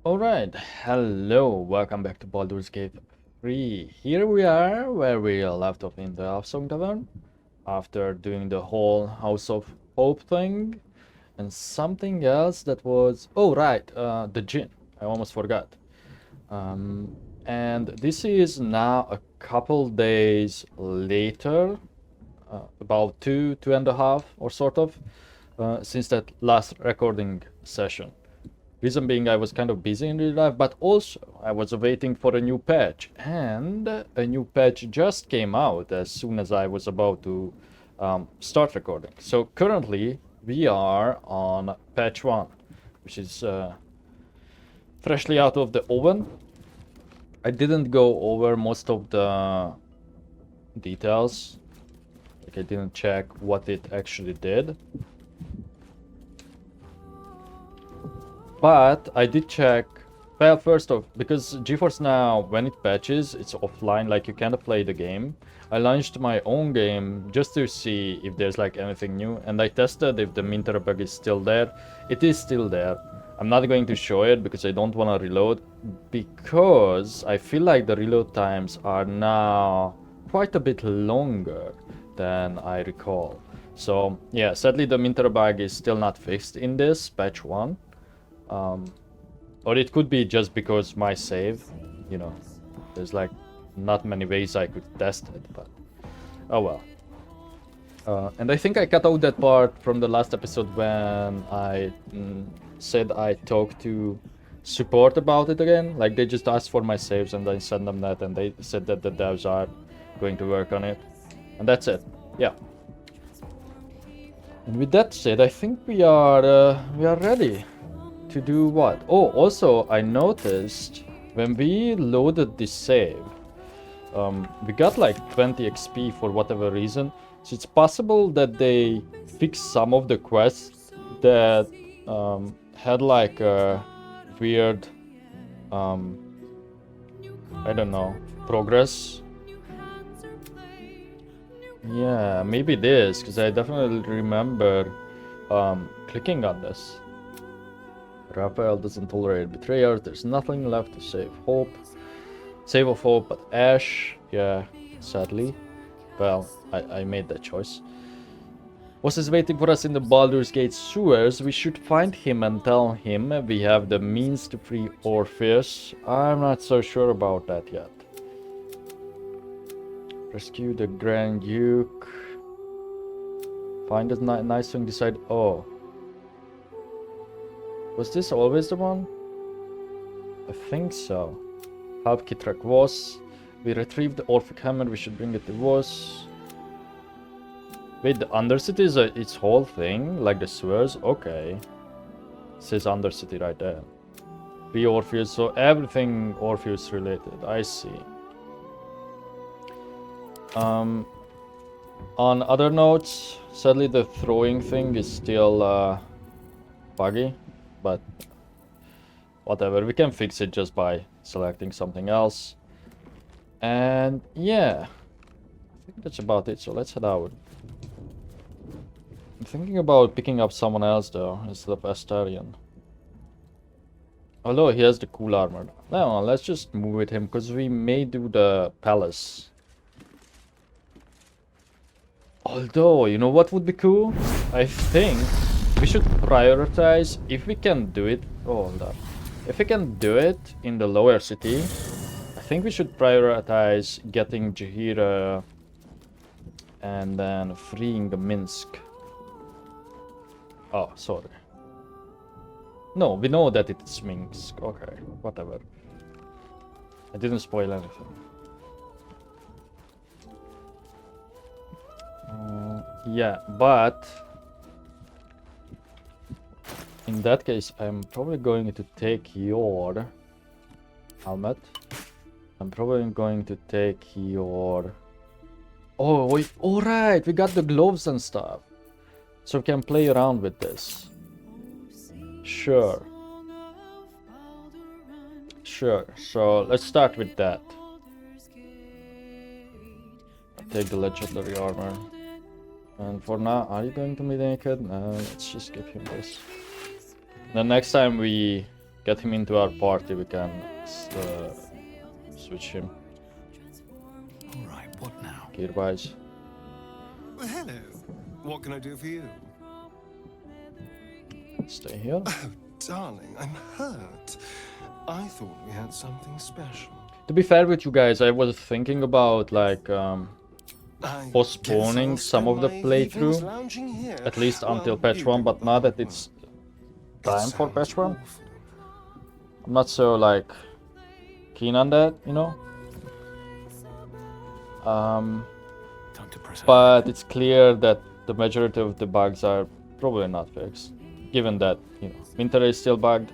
Alright, hello, welcome back to Baldur's Gate 3. Here we are, where we left off in the Half-orc Tavern, after doing the whole House of Hope thing, and something else that was... Oh, right, the Djinn. I almost forgot. And this is now a couple days later, about two and a half, or sort of, since that last recording session. Reason being I was kind of busy in real life, but also I was waiting for a new patch, and a new patch just came out as soon as I was about to start recording. So currently we are on patch 1, which is freshly out of the oven. I didn't go over most of the details, like I didn't check what it actually did. But I did check, well, first off, because GeForce now, when it patches, it's offline, like you can't play the game. I launched my own game just to see if there's like anything new, and I tested if the Minter bug is still there. It is still there. I'm not going to show it because I don't want to reload, because I feel like the reload times are now quite a bit longer than I recall. So yeah, sadly the Minter bug is still not fixed in this patch 1. Or it could be just because my save, you know, there's like not many ways I could test it, but oh well. And I think I cut out that part from the last episode when I said I talked to support about it again. Like they just asked for my saves and I sent them that, and they said that the devs are going to work on it. And that's it. Yeah. And with that said, I think we are ready. To do what? Oh, also I noticed when we loaded this save, we got like 20 XP for whatever reason. So it's possible that they fixed some of the quests that had like a weird, I don't know, progress. Yeah, maybe this, because I definitely remember clicking on this. Raphael doesn't tolerate betrayers. There's nothing left to save hope. Save of hope, but Ash, yeah, sadly. Well, I made that choice. Boss is waiting for us in the Baldur's Gate sewers. We should find him and tell him we have the means to free Orpheus. I'm not so sure about that yet. Rescue the Grand Duke. Find a nice thing, decide. Oh. Was this always the one? I think so. Help Kitrak was. We retrieved the Orphic Hammer, we should bring it to Voss. Wait, the Undercity is its whole thing? Like the sewers? Okay. It says Undercity right there. Free Orpheus, so everything Orpheus related. I see. On other notes, sadly the throwing thing is still buggy. But whatever, we can fix it just by selecting something else. And yeah, I think that's about it, so let's head out. I'm thinking about picking up someone else though, instead of Astarion. Although he has the cool armor. No, let's just move with him, because we may do the palace. Although, you know what would be cool? I think we should prioritize, if we can do it, oh, hold up. If we can do it in the lower city, I think we should prioritize getting Jahira and then freeing the Minsk. Oh, sorry. No, we know that it's Minsk. Okay, whatever. I didn't spoil anything. Yeah, but in that case, I'm probably going to take your helmet. I'm probably going to take your... Oh, wait. Alright, we got the gloves and stuff. So we can play around with this. Sure. Sure, so let's start with that. Take the legendary armor. And for now, are you going to be naked? No, let's just give him this. The next time we get him into our party, we can switch him. Alright, what now? Gear-wise. Well, hello. What can I do for you? Stay here. Oh, darling, I'm hurt. I thought we had something special. To be fair with you guys, I was thinking about like I postponing guess I'll some of the spend my evenings playthrough, lounging here. at least until Well, patch you 1, do but the now that hard it's work. time It for patch sounds 1, awful. I'm not so like keen on that, you know. Time to press But it's clear that the majority of the bugs are probably not fixed, given that, you know, winter is still bugged.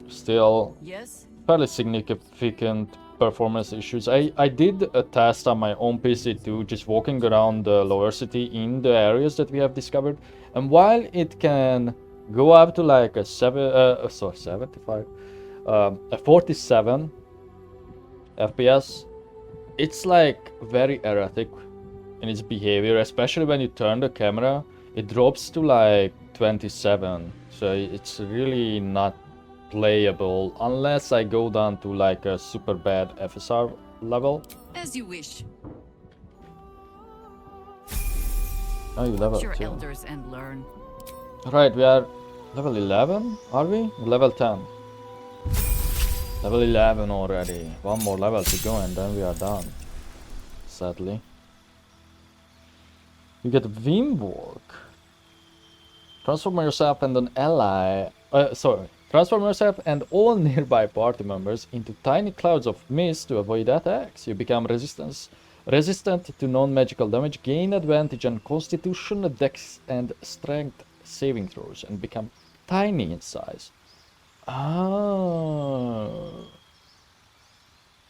Still Yes? fairly significant performance issues. I did a test on my own PC too, just walking around the lower city in the areas that we have discovered, and while it can go up to like a 75, a 47 FPS, it's like very erratic in its behavior, especially when you turn the camera. It drops to like 27, so it's really not playable unless I go down to like a super bad FSR level. As you wish. Oh, you level Your 2. elders and learn. Right, we are level 11, are we? Level 10. Level 11 already. One more level to go and then we are done. Sadly. You get Vimwork. Transform yourself and an ally... Transform yourself and all nearby party members into tiny clouds of mist to avoid attacks. You become resistant to non-magical damage, gain advantage on constitution, dex and strength saving throws, and become tiny in size. Oh.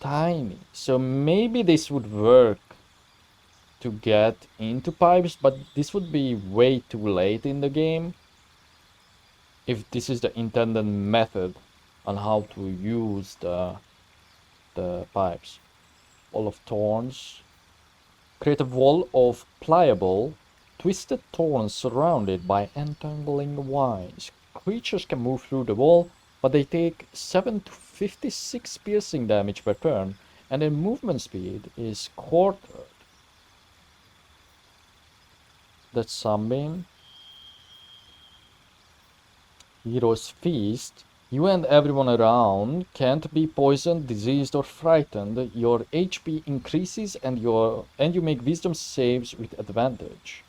Tiny. So maybe this would work to get into pipes, but this would be way too late in the game if this is the intended method on how to use the pipes. Wall of thorns. Create a wall of pliable, twisted thorns surrounded by entangling vines. Creatures can move through the wall, but they take 7 to 56 piercing damage per turn, and their movement speed is quartered. That's Sunbeam. Hero's Feast. You and everyone around can't be poisoned, diseased, or frightened. Your HP increases and you make wisdom saves with advantage.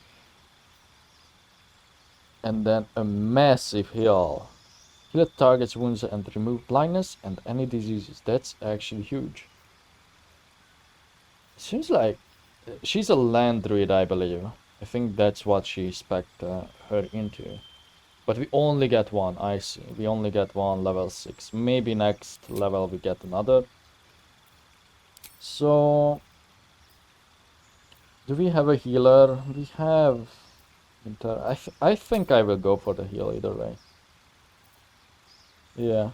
And then a massive heal. Heal targets wounds and remove blindness and any diseases. That's actually huge. Seems like she's a land druid, I believe. I think that's what she spec'd her into. But we only get one, I see. We only get one level 6. Maybe next level we get another. So... do we have a healer? We have... I think I will go for the heal either way. Yeah.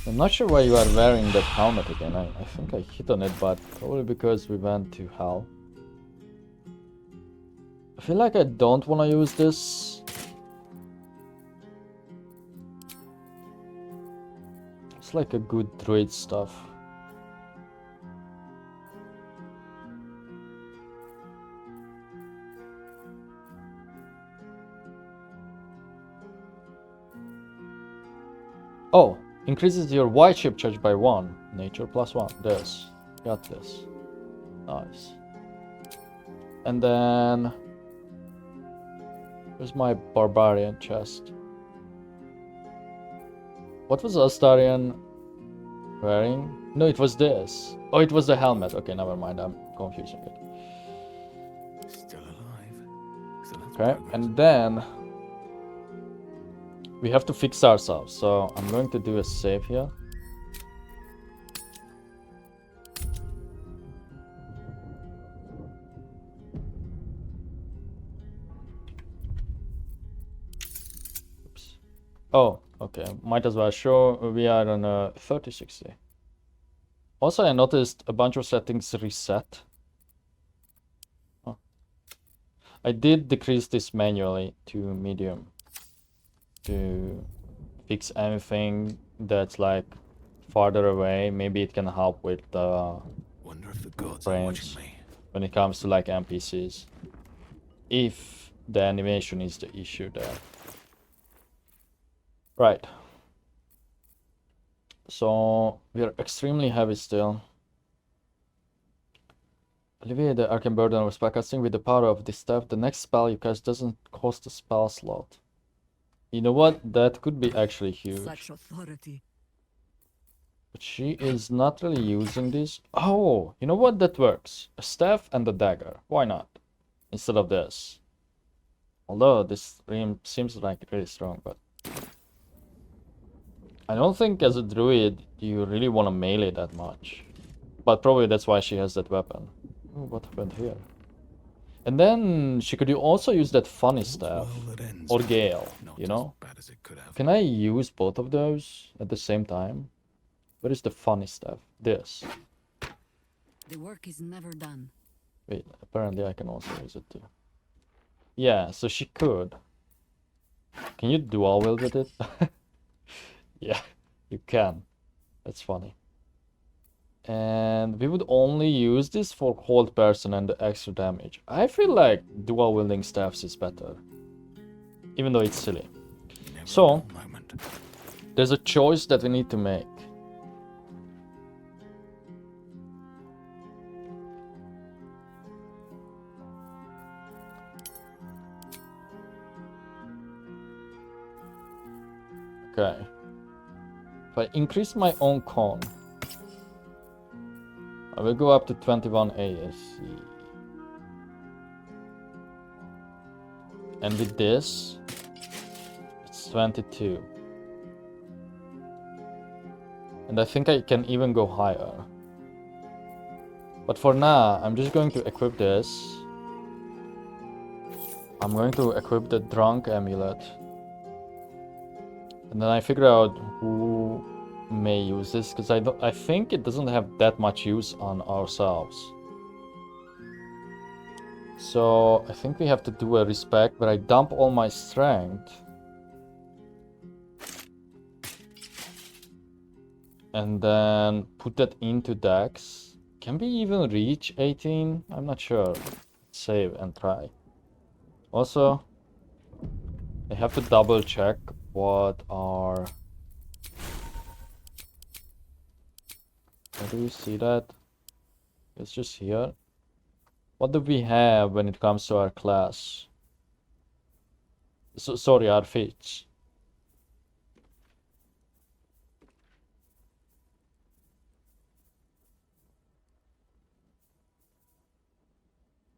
I'm not sure why you are wearing that helmet again. I think I hit on it, but probably because we went to hell. I feel like I don't want to use this. It's like a good druid stuff. Oh, increases your white shape charge by 1. Nature +1. This. Got this. Nice. And then... where's my barbarian chest? What was Astarion wearing? No, it was this. Oh, it was the helmet. Okay, never mind. I'm confusing it. Still alive. So that's Okay, progress. and then we have to fix ourselves. So I'm going to do a save here. Oops. Oh, okay. Might as well show we are on a 3060. Also, I noticed a bunch of settings reset. Oh. I did decrease this manually to medium to fix anything that's like farther away. Maybe it can help with the Wonder if the gods are frames watching me. when it comes to like NPCs. If the animation is the issue there. Right. So we are extremely heavy still. Alleviate the arcane burden of spellcasting with the power of this staff. The next spell you cast doesn't cost a spell slot. You know what? That could be actually huge. Such authority. But she is not really using this. Oh, you know what? That works. A staff and a dagger. Why not? Instead of this. Although this seems like really strong, but I don't think as a druid you really want to melee that much. But probably that's why she has that weapon. Oh, what happened here? And then she could also use that funny staff. Well, that ends Or Gale, not you as know? bad as it could have. Can I use both of those at the same time? Where is the funny stuff? This. The work is never done. Wait, apparently I can also use it too. Yeah, so she could. Can you dual wield with it? Yeah, you can. That's funny. And we would only use this for hold person and the extra damage. I feel like dual wielding staffs is better. Even though it's silly. Never So, a dull moment. there's a choice that we need to make. Okay. If I increase my own con, I will go up to 21 ASC. And with this, it's 22. And I think I can even go higher. But for now, I'm just going to equip this. I'm going to equip the drunk amulet. And then I figure out who may use this, because I think it doesn't have that much use on ourselves. So I think we have to do a respect, but I dump all my strength. And then put that into Dex. Can we even reach 18? I'm not sure. Save and try. Also, I have to double check what are... Where do you see that? It's just here. What do we have when it comes to our class? Sorry, our feats.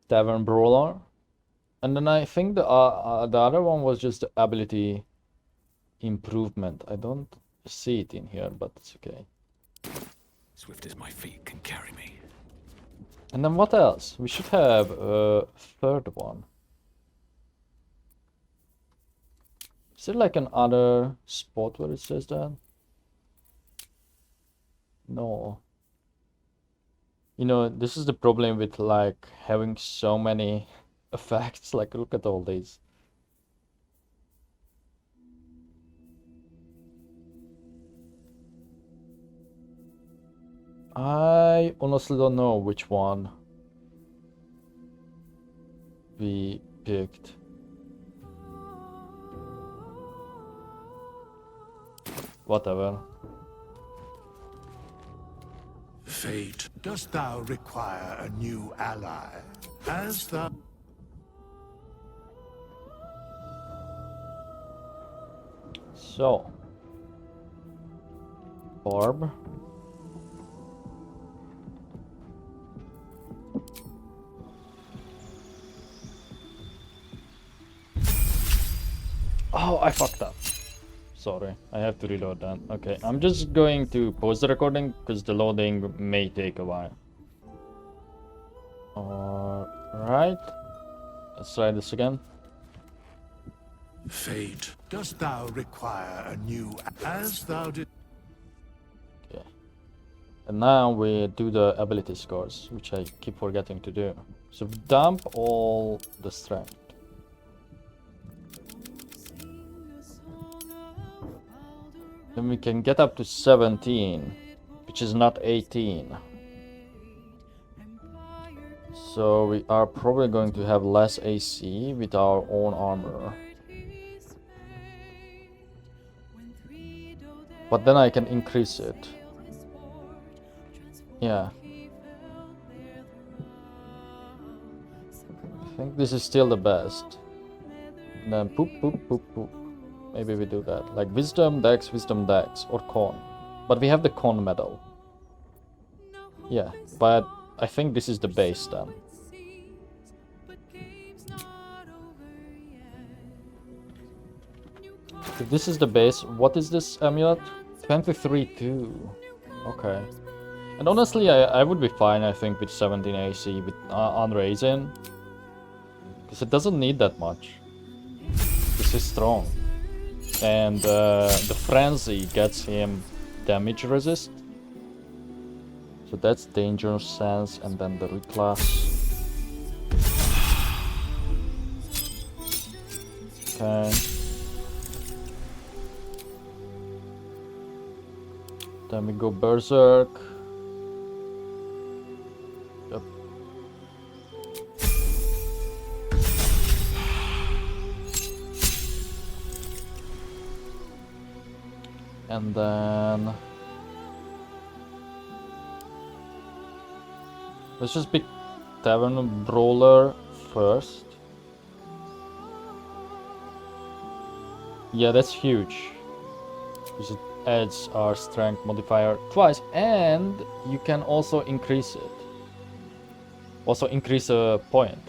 Tavern Brawler. And then I think the other one was just the ability improvement. I don't see it in here, but it's okay. Swift as my feet can carry me. And then what else? We should have a third one. Is there like another spot where it says that? No. You know, this is the problem with like having so many effects. Like, look at all these. I honestly don't know which one we picked. Whatever. Fate, dost thou require a new ally? As thou... So, Barb. Oh, I fucked up. Sorry, I have to reload that. Okay, I'm just going to pause the recording because the loading may take a while. Alright, let's try this again. Fate, dost thou require a new... As thou did... Okay. And now we do the ability scores, which I keep forgetting to do. So dump all the strength. Then we can get up to 17, which is not 18. So we are probably going to have less AC with our own armor. But then I can increase it. Yeah. I think this is still the best. And then poop, poop, poop, poop. Maybe we do that. Like wisdom, dex, or con. But we have the con medal. Yeah, but I think this is the base then. If this is the base, what is this amulet? 23-2. Okay. And honestly, I would be fine, I think, with 17 AC with Unraveling. Because it doesn't need that much. This is strong. And the frenzy gets him damage resist. So that's dangerous sense, and then the reclass. Okay. Then we go berserk. Yep. And then let's just pick Tavern Brawler first. Yeah, that's huge. Because it adds our strength modifier twice, and you can also increase it. Also increase a point.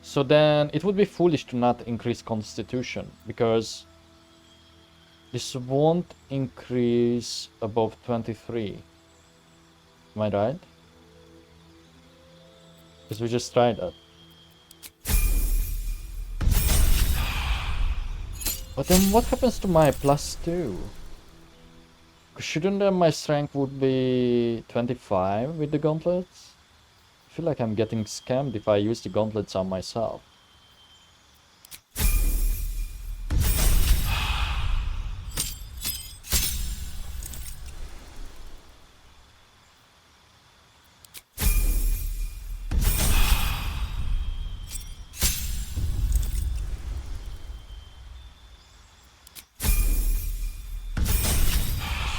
So then it would be foolish to not increase Constitution, because this won't increase above 23. Am I right? Because we just tried that. But then what happens to my +2? Shouldn't then my strength would be 25 with the gauntlets? I feel like I'm getting scammed if I use the gauntlets on myself.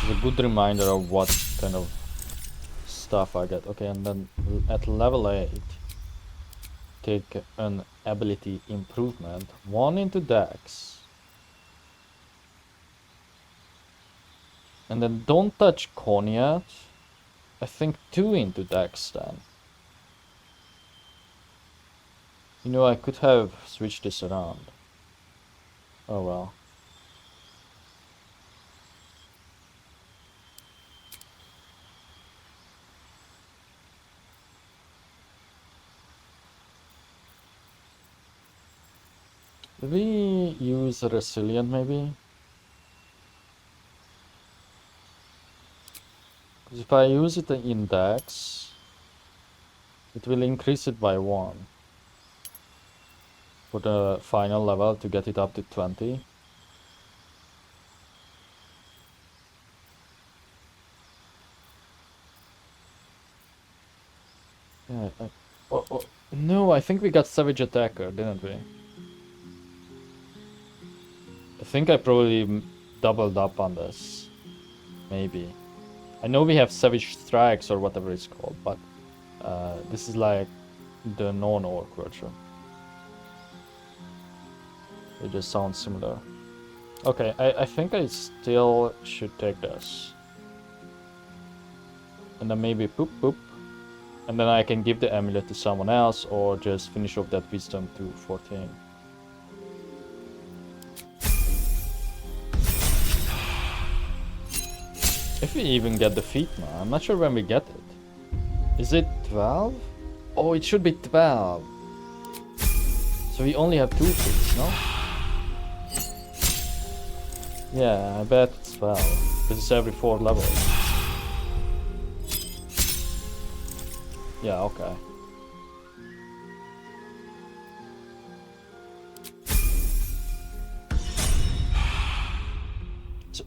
A good reminder of what kind of stuff I get. Okay, and then at level 8, take an ability improvement. 1 into dex. And then don't touch con yet. I think 2 into dex then. You know, I could have switched this around. Oh well. Do we use resilient maybe? Because if I use it in index, it will increase it by 1 for the final level to get it up to 20. Yeah, no, I think we got Savage Attacker, didn't we? I think I probably doubled up on this. Maybe. I know we have Savage Strikes or whatever it's called, but this is like the non-orc version. It just sounds similar. Okay, I think I still should take this. And then maybe poop poop. And then I can give the amulet to someone else or just finish off that wisdom to 14. If we even get the feat now, I'm not sure when we get it. Is it 12? Oh, it should be 12. So we only have 2 feats, no? Yeah, I bet it's 12. Because it's every 4 levels. Yeah, okay.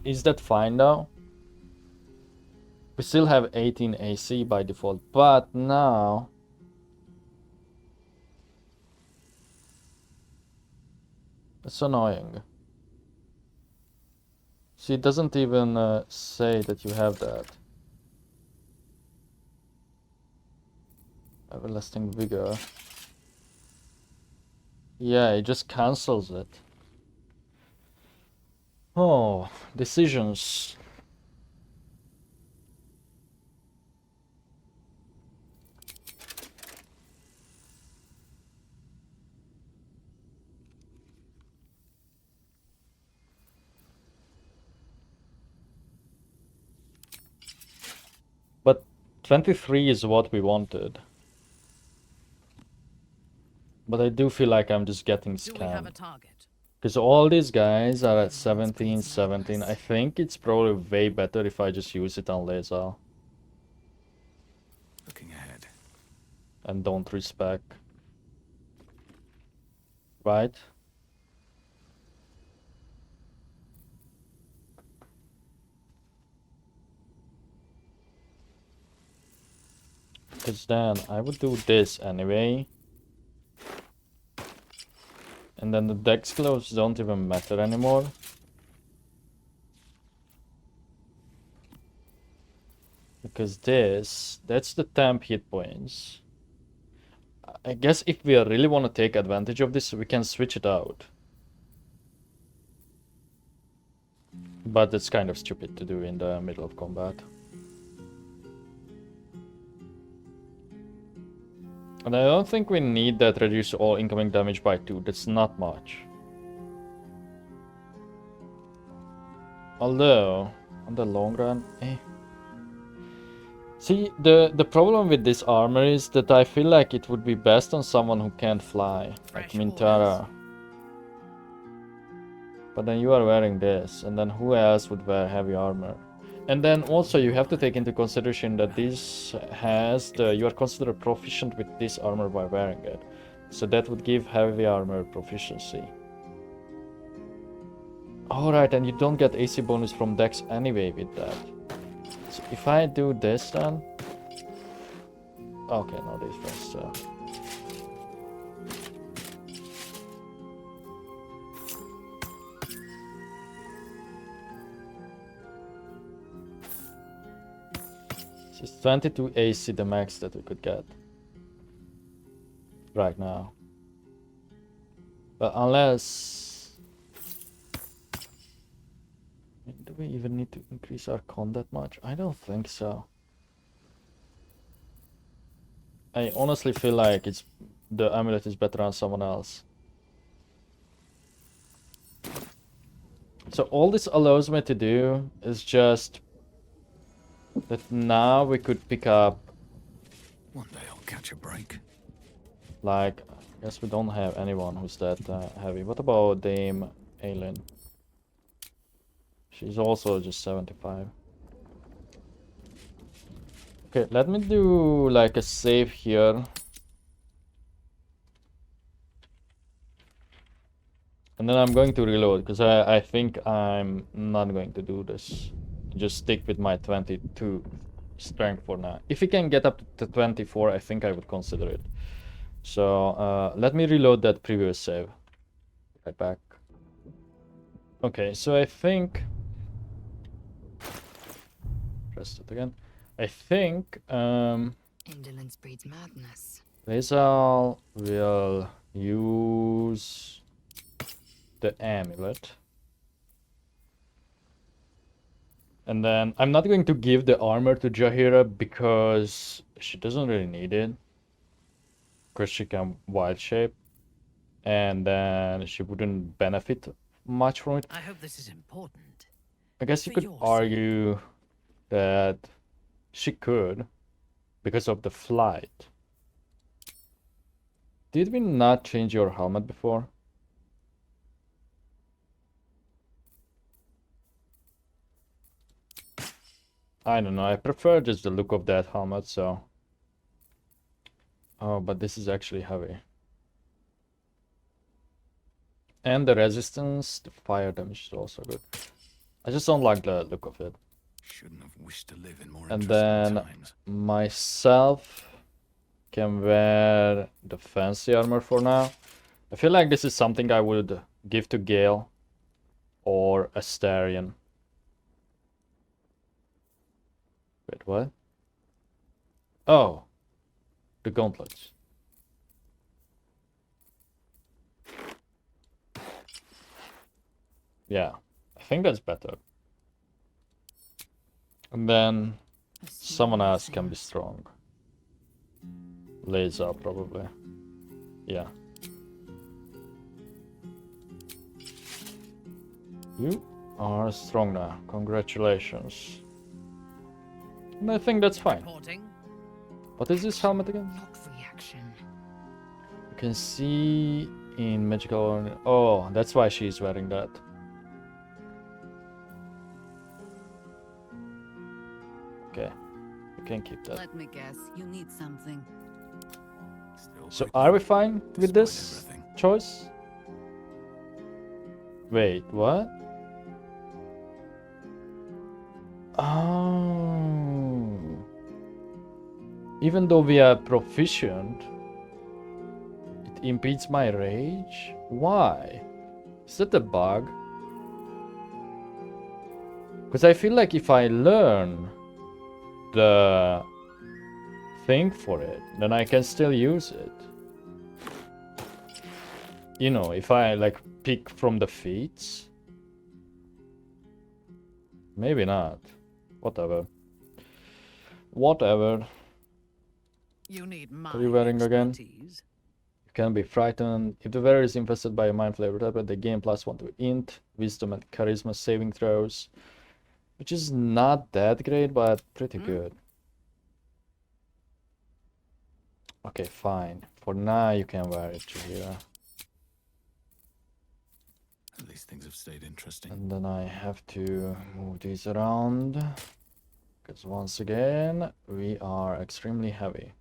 is that fine now? We still have 18 AC by default, but now it's annoying. See, it doesn't even say that you have that. Everlasting Vigor. Yeah, it just cancels it. Oh, decisions. But 23 is what we wanted. But I do feel like I'm just getting Do we have a scammed. target? Because all these guys are at 17, 17. I think it's probably way better if I just use it on laser. Looking ahead. And don't respec. Right? Because then I would do this anyway. And then the dex gloves don't even matter anymore. Because that's the temp hit points. I guess if we really want to take advantage of this, we can switch it out. But it's kind of stupid to do in the middle of combat. And I don't think we need that reduce all incoming damage by 2. That's not much. Although, on the long run, See, the problem with this armor is that I feel like it would be best on someone who can't fly, like Mintara. But then you are wearing this, and then who else would wear heavy armor? And then also you have to take into consideration that this has you are considered proficient with this armor by wearing it. So that would give heavy armor proficiency. Alright, and you don't get AC bonus from Dex anyway with that. So if I do this then... Okay, no, this first. It's 22 AC the max that we could get right now. But unless... Do we even need to increase our con that much? I don't think so. I honestly feel like the amulet is better on someone else. So all this allows me to do is just that now we could pick up, One day I'll catch a break. like, I guess we don't have anyone who's that heavy. What about Dame Aelin? She's also just 75. Okay, let me do like a save here. And then I'm going to reload, because I think I'm not going to do this. Just stick with my 22 strength for now. If we can get up to 24, I think I would consider it. So let me reload that previous save. Right back. Okay, so I think... Press it again. I think Indolence breeds madness. Rizal will use the amulet. And then I'm not going to give the armor to Jaheira because she doesn't really need it. Because she can wild shape. And then she wouldn't benefit much from it. I hope this is important. I guess you For could your argue that she could because of the flight. Did we not change your helmet before? I don't know, I prefer just the look of that helmet, so... Oh, but this is actually heavy. And the resistance, the fire damage is also good. I just don't like the look of it. Shouldn't have wished to live in more And interesting then times. myself can wear the fancy armor for now. I feel like this is something I would give to Gale or Astarion. Wait, what? Oh, the gauntlets. Yeah, I think that's better. And then someone else can be strong. Laser, probably. Yeah. You are strong now. Congratulations. And I think that's fine. Reporting. What is this helmet again? Not reaction. You can see in magical... Oh, that's why she's wearing that. Okay, you can keep that. Let me guess, you need something. Still So pretty are we fine with despite this everything. choice? Wait, what? Oh. Even though we are proficient, it impedes my rage? Why? Is that a bug? Because I feel like if I learn the thing for it, then I can still use it. You know, if I like pick from the feats. Maybe not. Whatever. Whatever. You need my Are you wearing again? expertise. You can be frightened. If the wearer is infested by a mind flavor type, they gain +1 to int, wisdom, and charisma saving throws. Which is not that great, but pretty good. Okay, fine. For now, you can wear it, Chihira. At least things have stayed interesting. And then I have to move these around. Because once again, we are extremely heavy.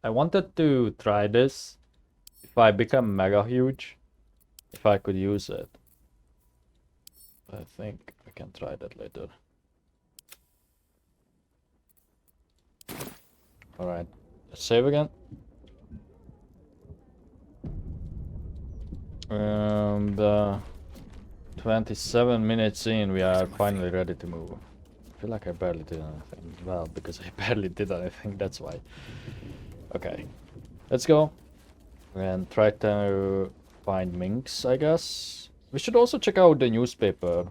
I wanted to try this. If I become mega huge, if I could use it. I think I can try that later. Alright, let's save again. And 27 minutes in, we are finally ready to move. I feel like I barely did anything. Well, because I barely did anything, that's why. Okay, let's go and try to find minks, I guess. We should also check out the newspaper.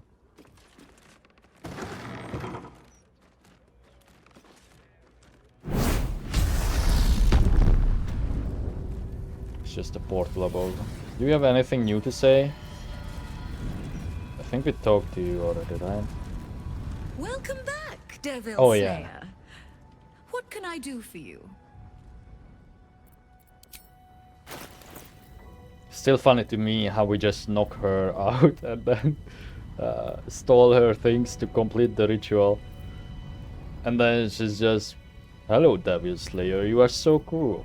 It's just a portal above. Do you have anything new to say? I think we talked to you already, right? Welcome back, Devil Oh, Slayer. yeah. What can I do for you? Still funny to me how we just knock her out and then stole her things to complete the ritual. And then she's just, hello, Devil Slayer, you are so cool.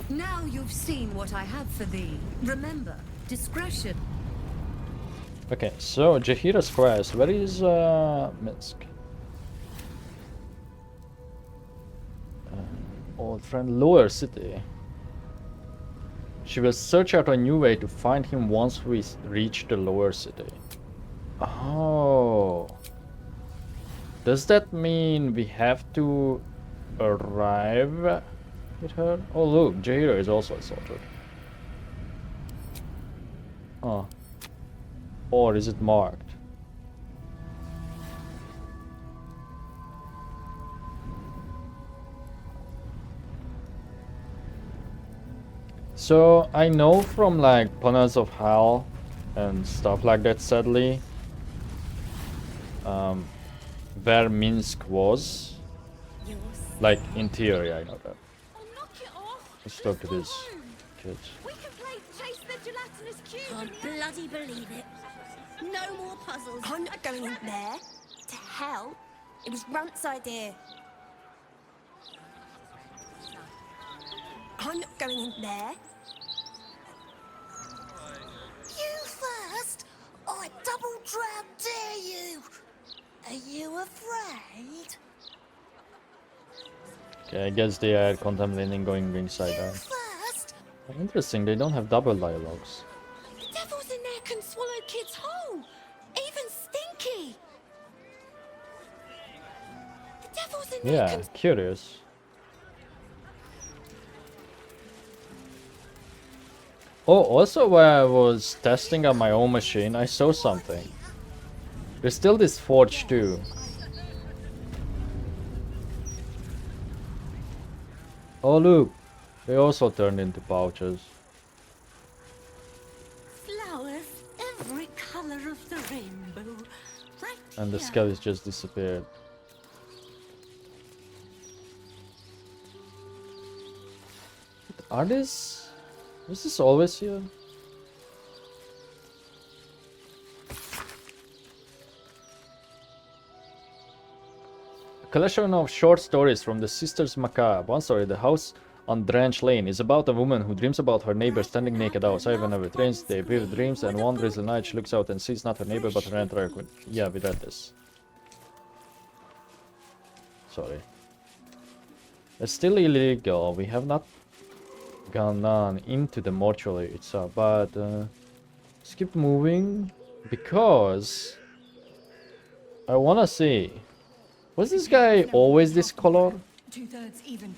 Now you've seen what I have for thee. Remember, discretion. Okay, so Jahira's quest. Where is Minsk? Old friend, Lower City. She will search out a new way to find him once we reach the Lower City. Oh. Does that mean we have to arrive with her? Oh look, Jahira is also assaulted. Oh. Or is it marked? So I know from like Punas of Hell and stuff like that, sadly, where Minsk was. Like in theory, I know that. Let's talk to these kids. We can play chase the gelatinous cube. Can't bloody believe it. No more puzzles. I'm not going in there. To hell. It was Runt's idea. I'm not going in there. You first! I double drown dare you! Are you afraid? Okay, I guess they are contemplating going inside You there. first! Interesting, they don't have double dialogues. The devils in there can swallow kids whole! Even Stinky! The devils in there Yeah, can... curious. Oh, also while I was testing on my own machine, I saw something. There's still this forge too. Oh look, they also turned into pouches. Flowers, every color of the rainbow. Right And the here. skellies just disappeared. Are this... Was this always here? A collection of short stories from the Sisters Macabre. One story, The House on Drench Lane, is about a woman who dreams about her neighbor standing naked outside whenever it rains. They vivid dreams, and one drizzly night she looks out and sees not her neighbor but her entire... Yeah, we read this. Sorry. It's still illegal. We have not gone on into the mortuary itself, but let's keep moving because I wanna see. Was this guy always this color? 2/3 even.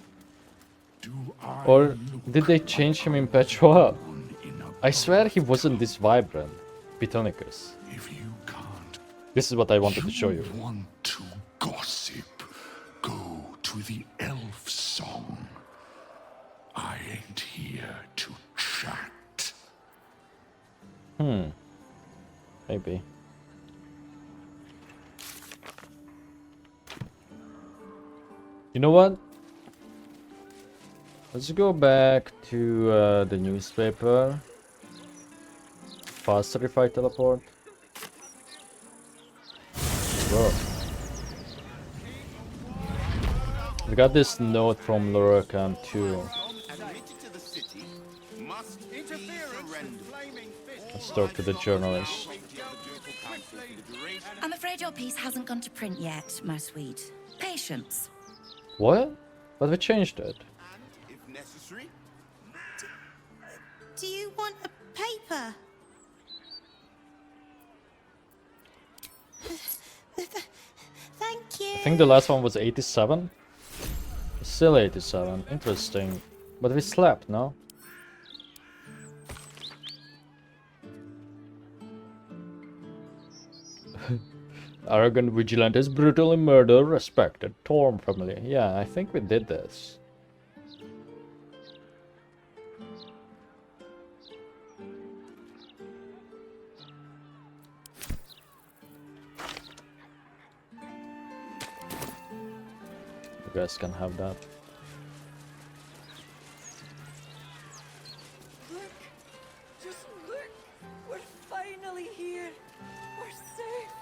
Do I Or look did they change him in Petrol? on in a I swear he wasn't this vibrant. Bitonicus. If you can't, This is what I wanted to show you. want to gossip, go to the elf song. I ain't here to chat. Maybe. You know what? Let's go back to the newspaper. Faster if I teleport. Whoa. We got this note from Lurakan too. Let's talk to the journalist. I'm afraid your piece hasn't gone to print yet, my sweet. Patience. What? But we changed it. Do you want a paper? Thank you. I think the last one was 87. Still 87. Interesting. But we slept, no? Arrogant vigilantes brutally murder respected Torm family. Yeah, I think we did this. You guys can have that. Look, just look. We're finally here. We're safe.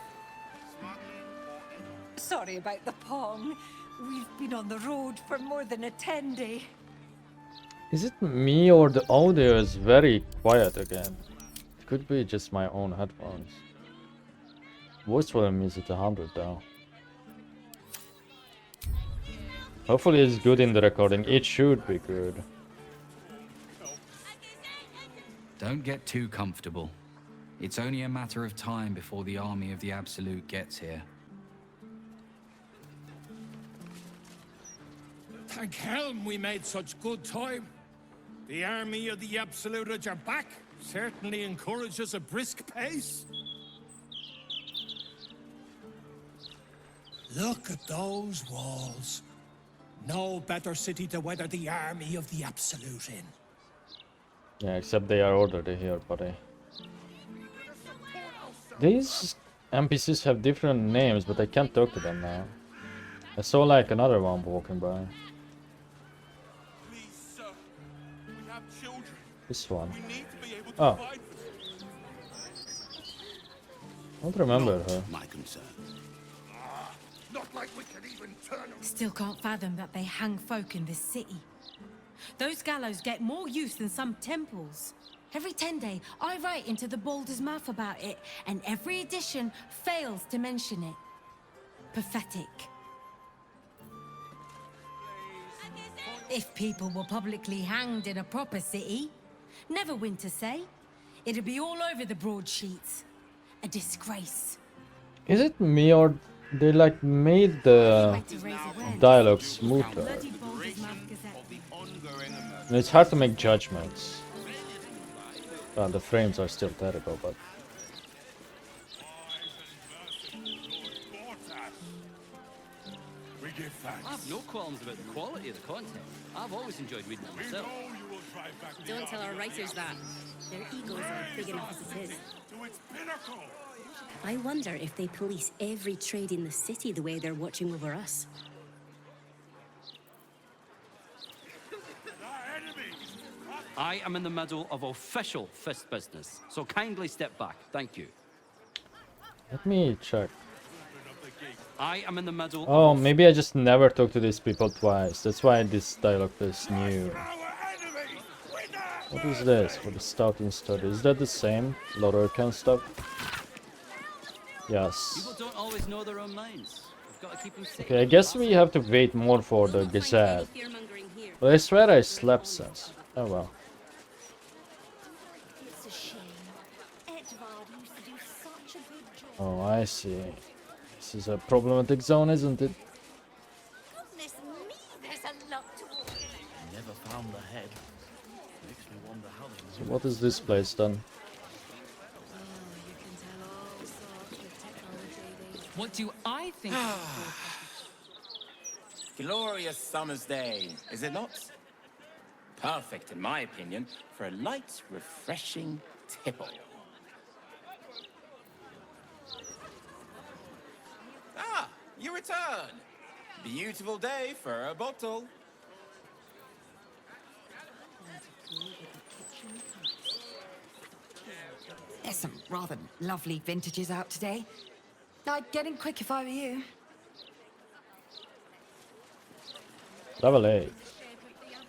Sorry about the pong. We've been on the road for more than a 10-day. Is it me or the audio is very quiet again? It could be just my own headphones. Voice volume is at 100 though. Hopefully it's good in the recording. It should be good. Don't get too comfortable. It's only a matter of time before the army of the Absolute gets here. Thank helm we made such good time. The army of the Absolute are back. Certainly encourages a brisk pace. Look at those walls. No better city to weather the army of the Absolute in. Yeah, except they are already here, buddy. These NPCs have different names, but I can't talk to them now. I saw like another one walking by. This one. Oh. I don't remember her. My concern. Not like we can even turn Still can't fathom that they hang folk in this city. Those gallows get more use than some temples. Every 10 day, I write into the Baldur's mouth about it, and every edition fails to mention it. Pathetic. If people were publicly hanged in a proper city, never win to say, it'd be all over the broadsheets. A disgrace. Is it me or they like made the dialogue smoother? And it's hard to make judgments. Well, the frames are still terrible, but We give thanks. I've no qualms about the quality of the content. I've always enjoyed reading it We myself. know you will drive back the Don't tell our writers that. Their egos are big enough as it is. to its pinnacle. I wonder if they police every trade in the city the way they're watching over us. Our enemies. I am in the middle of official fist business, so kindly step back. Thank you. let me check. I am in the middle Oh, of maybe I just never talked to these people twice. That's why this dialogue is new. What is this for the scouting study? Is that the same? Arcane stuff? Yes. People don't always know their own minds. We've got to keep them safe. Okay, I guess we have to wait more for the Gazette. But I swear I slept since. Oh well. It's a shame. Edvard used to do such a good job. Oh, I see. This is a problematic zone, isn't it? Goodness me, there's a lot to walk in. Never found the head. Makes me wonder how they So what is this place then? What do I think? Glorious summer's day, is it not? Perfect, in my opinion, for a light, refreshing tipple. Ah, you return. Beautiful day for a bottle. There's some rather lovely vintages out today. I'd get in quick if I were you. Level 8.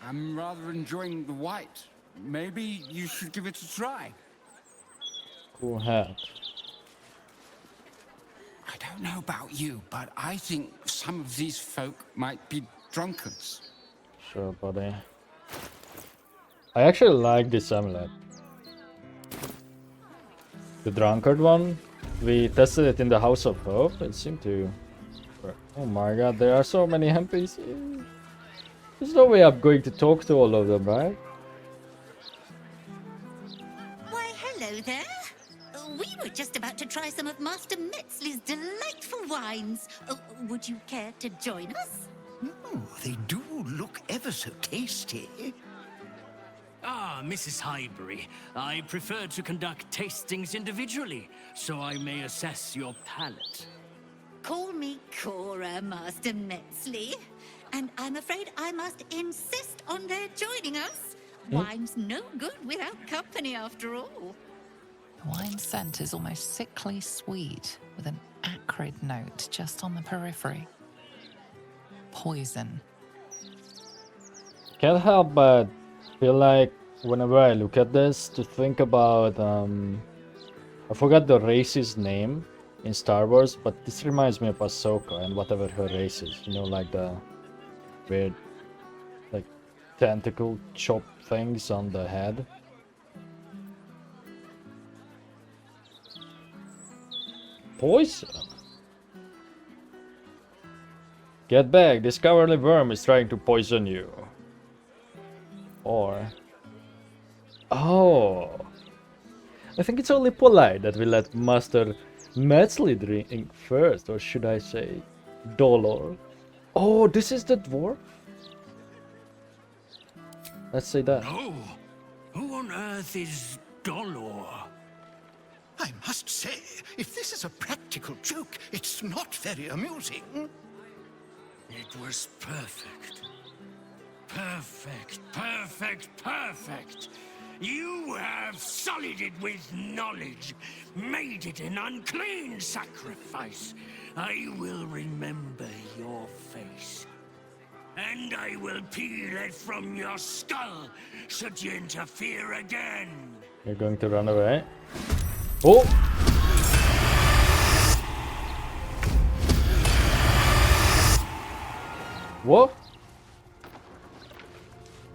I'm rather enjoying the white. Maybe you should give it a try. Cool hat. I don't know about you, but I think some of these folk might be drunkards. Sure, buddy. I actually like this amulet. The drunkard one. We tested it in the House of Hope. It seemed to work. Oh my god, there are so many NPCs. There's no way I'm going to talk to all of them, right? Why, hello there. We were just about to try some of Master Metzley's delightful wines. Would you care to join us? Oh, they do look ever so tasty. Ah, Mrs. Highbury, I prefer to conduct tastings individually, so I may assess your palate. Call me Cora, Master Metzley. And I'm afraid I must insist on their joining us. Wine's no good without company, after all. The wine scent is almost sickly sweet, with an acrid note just on the periphery. Poison. Can't help but feel like whenever I look at this to think about I forgot the race's name in Star Wars, but this reminds me of Ahsoka and whatever her race is, you know, like the weird like tentacle chop things on the head. Poison. Get back, this cowardly worm is trying to poison you. Or... Oh! I think it's only polite that we let Master Metzley drink first, or should I say, Dolor. Oh, this is the dwarf? Let's say that. Oh, who on earth is Dolor? I must say, if this is a practical joke, it's not very amusing. It was perfect. Perfect, perfect, perfect. You have sullied it with knowledge, made it an unclean sacrifice. I will remember your face. and I will peel it from your skull should you interfere again. You're going to run away. Oh! What?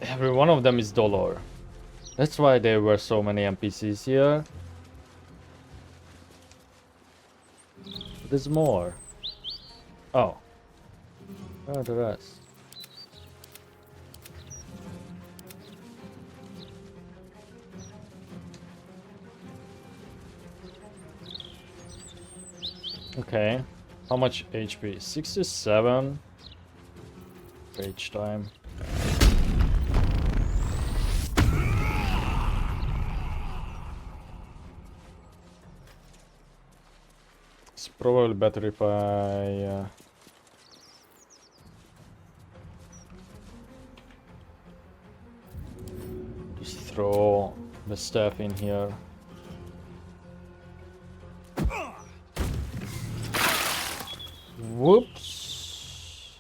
Every one of them is dollar. That's why there were so many NPCs here. There's more. Oh. Where are the rest? Okay. How much HP? 67. Rage time. It's probably better if I just throw the staff in here. Whoops.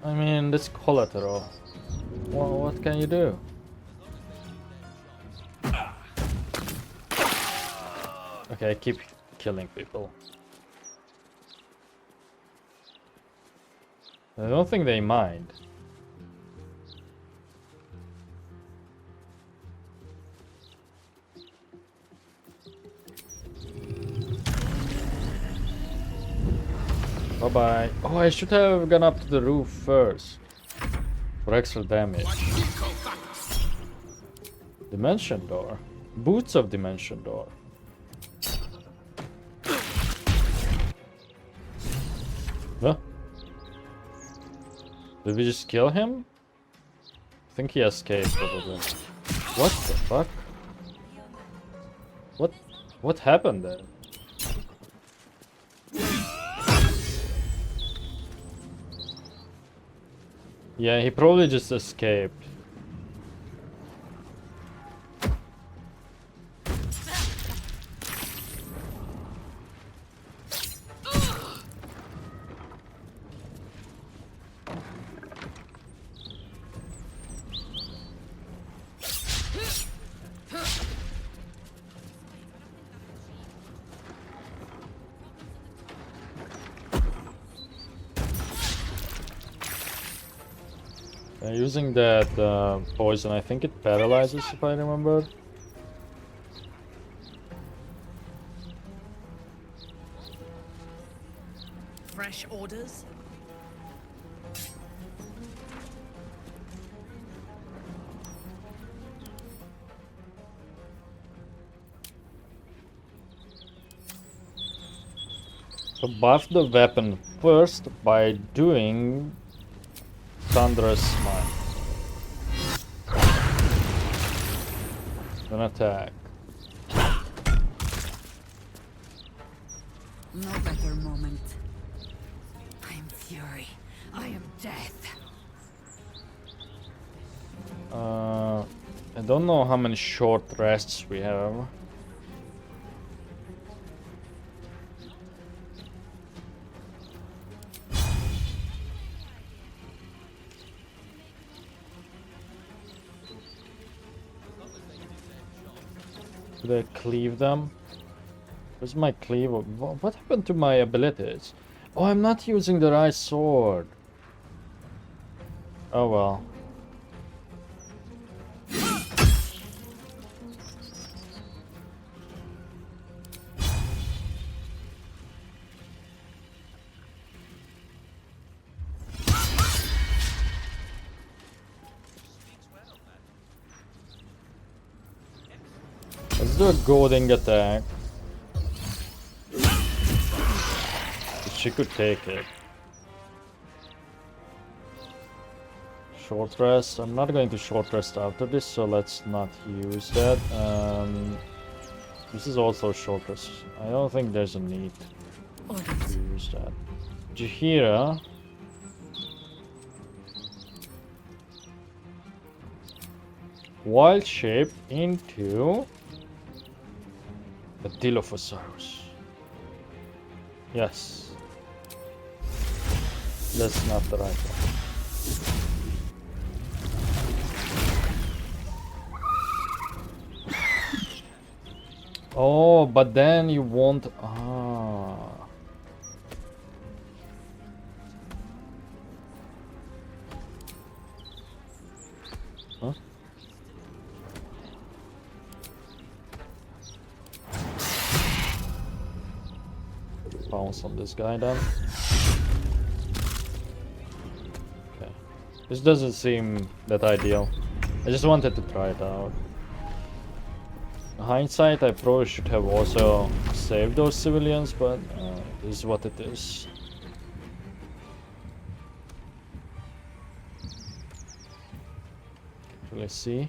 I mean, that's collateral. Well, what can you do? Okay, keep killing people. I don't think they mind. Bye-bye. Oh, I should have gone up to the roof first. For extra damage. Dimension door. Boots of dimension door. Huh? Did we just kill him? I think he escaped probably. What the fuck? What happened there? Yeah, he probably just escaped. Using that poison, I think it paralyzes, if I remember. Fresh orders? So buff the weapon first by doing Thunderous Smite. Then attack. No better moment. I am fury. I am death. I don't know how many short rests we have. Did I cleave them? Where's my cleave? What happened to my abilities? Oh, I'm not using the right sword. Oh well. Let's do a goading attack. She could take it. Short rest. I'm not going to short rest after this, so let's not use that. This is also short rest. I don't think there's a need to use that. Jahira. Wild shape into a Dilophosaurus. Yes. That's not the right one. Oh, but then you won't. Ah. Huh? Bounce on this guy then. Okay. This doesn't seem that ideal. I just wanted to try it out. In hindsight, I probably should have also saved those civilians, but this is what it is. Let's see.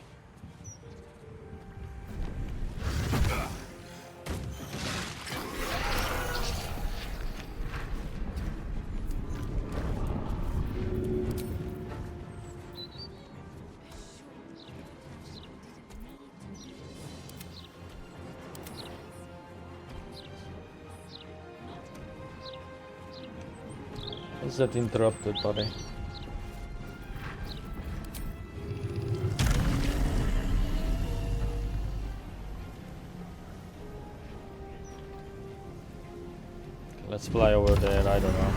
Is that interrupted, buddy? Let's fly over there, I don't know.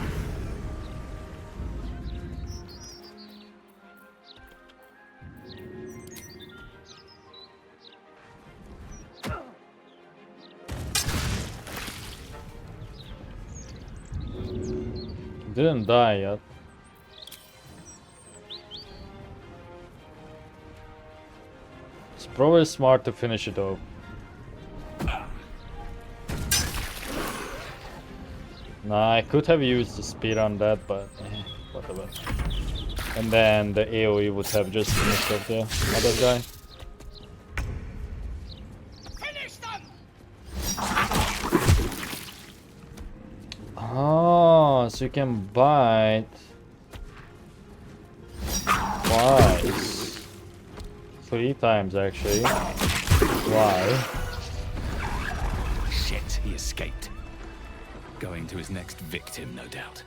Didn't die yet. It's probably smart to finish it off. Nah, I could have used the spear on that, but whatever. And then the AoE would have just finished off the other guy. Finish them! Oh, so you can bite twice. 3 times actually. Why? Shit, he escaped. Going to his next victim, no doubt.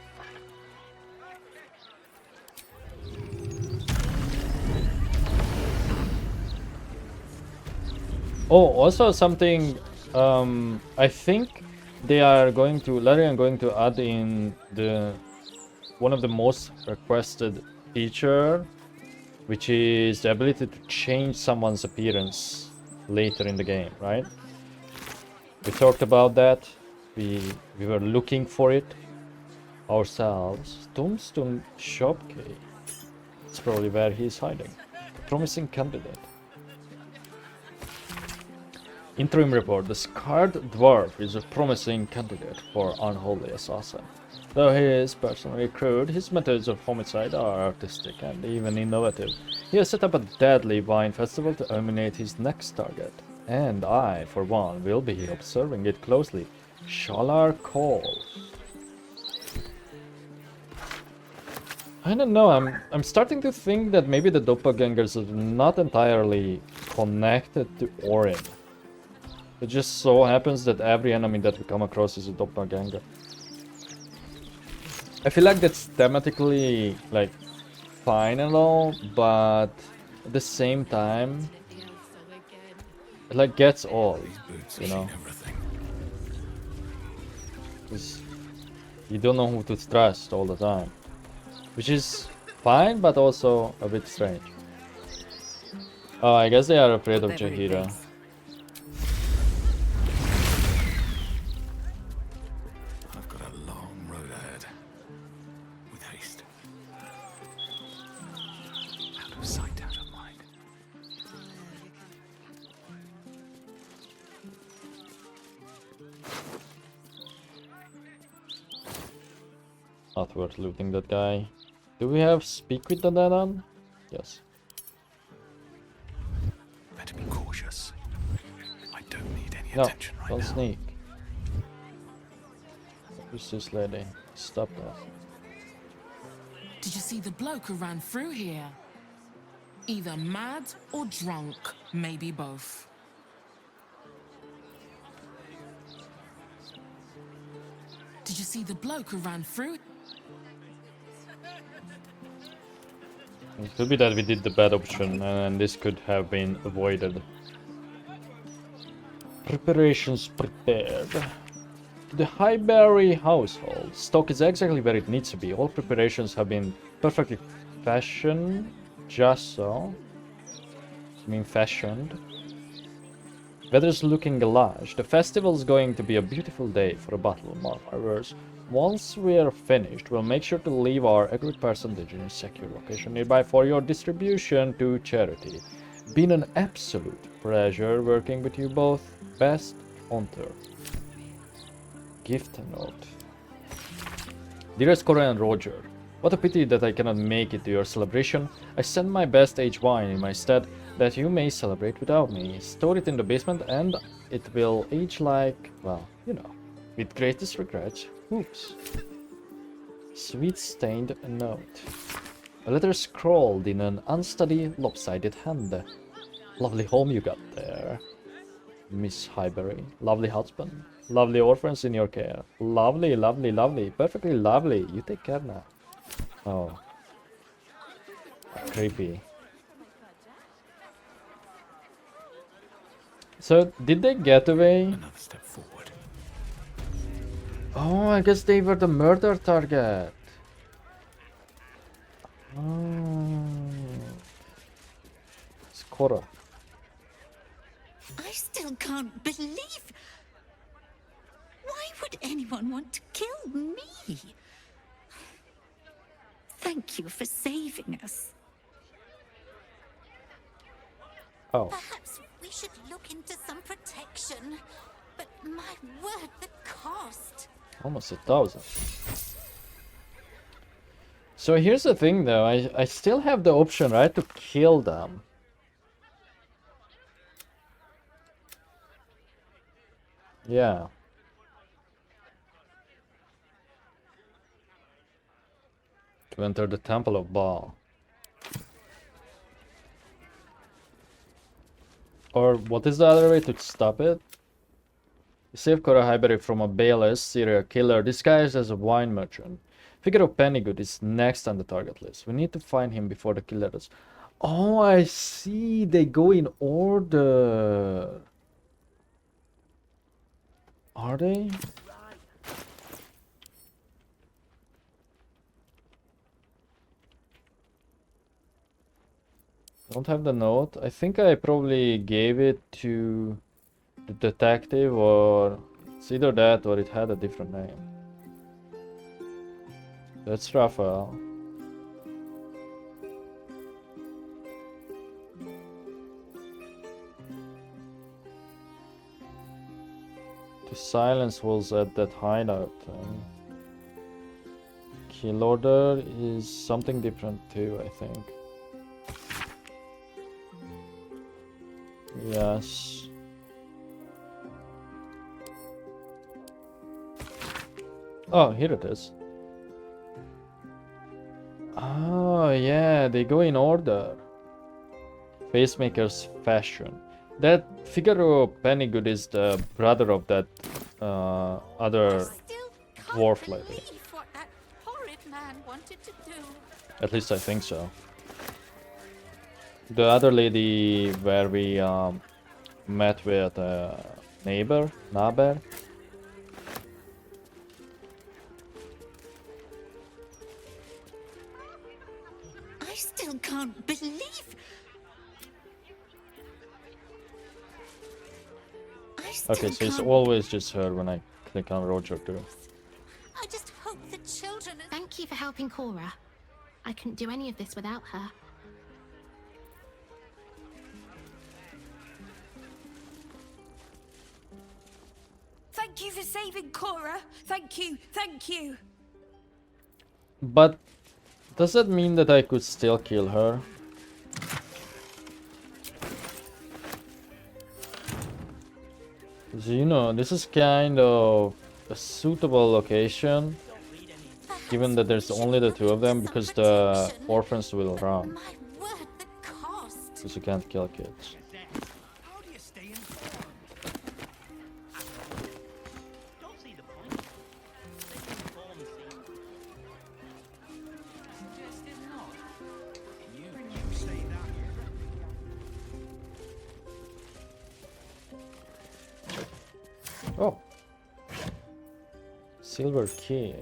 Oh, also something, I think they are going to, Larian going to add in the one of the most requested feature, which is the ability to change someone's appearance later in the game, right? We talked about that. We were looking for it ourselves. Tombstone Shopkey. It's probably where he's hiding. Promising candidate. Interim report. The Scarred Dwarf is a promising candidate for Unholy Assassin. Though he is personally crude, his methods of homicide are artistic and even innovative. He has set up a deadly wine festival to eliminate his next target. And I, for one, will be observing it closely. Shalar calls. I don't know, I'm starting to think that maybe the doppelgangers are not entirely connected to Orin. It just so happens that every enemy that we come across is a doppelganger. I feel like that's thematically like fine and all, but at the same time it like gets old, you know. Because you don't know who to trust all the time. Which is fine, but also a bit strange. Oh, I guess they are afraid of Jaheira. I've got a long road ahead. With haste. Out of sight, out of mind. Not worth looting that guy. Do we have speak with the dead on? Yes. Better be cautious. I don't need any No, attention right don't now. sneak. Who's this lady? Stop that. Did you see the bloke who ran through here? Either mad or drunk, maybe both. Did Did you see the bloke who ran through? It could be that we did the bad option and this could have been avoided. Preparations prepared. The Highbury household. Stock is exactly where it needs to be. All preparations have been perfectly fashioned. Just so. I mean fashioned. Weather's looking lush. The festival's going to be a beautiful day for a bottle of mark my words. Once we're finished, we'll make sure to leave our agreed percentage in a secure location nearby for your distribution to charity. Been an absolute pleasure working with you both. Best Hunter. Gift note. Dearest Cora and Roger, what a pity that I cannot make it to your celebration. I send my best aged wine in my stead that you may celebrate without me. Store it in the basement and it will age like, well, you know, with greatest regret. Oops. Sweet stained note. A letter scrawled in an unsteady, lopsided hand. Lovely home you got there, Miss Highbury. Lovely husband. Lovely orphans in your care. Lovely, lovely, lovely. Perfectly lovely. You take care now. Oh. Creepy. So, did they get away? Another step forward. Oh, I guess they were the murder target. Oh. It's Cora. I still can't believe... Why would anyone want to kill me? Thank you for saving us. Oh. Perhaps we should look into some protection. But my word, the cost. Almost 1,000. So here's the thing though, I still have the option, right, to kill them. Yeah. To enter the Temple of Baal. Or what is the other way to stop it? Save Cora Highbury from a bailless serial killer disguised as a wine merchant. Figure of Pennygood is next on the target list. We need to find him before the killer does. Oh, I see. They go in order. Are they? Don't have the note. I think I probably gave it to the detective, or it's either that or it had a different name. That's Raphael. The silence was at that hideout. Kill order is something different too, I think. Yes. Oh, here it is. Oh, yeah, they go in order. Facemaker's fashion. That figure of Pennygood is the brother of that other dwarf lady. What that horrid man wanted to do. At least I think so. The other lady where we met with a neighbor, Naber. I still can't believe... Okay, so it's always just her when I click on Roger too. I just hope the children... Thank you for helping Cora. I couldn't do any of this without her. Thank you for saving Cora. Thank you, thank you. But does that mean that I could still kill her? So, you know, this is kind of a suitable location, given that there's only the two of them, because the orphans will run. Because you can't kill kids. Silver key.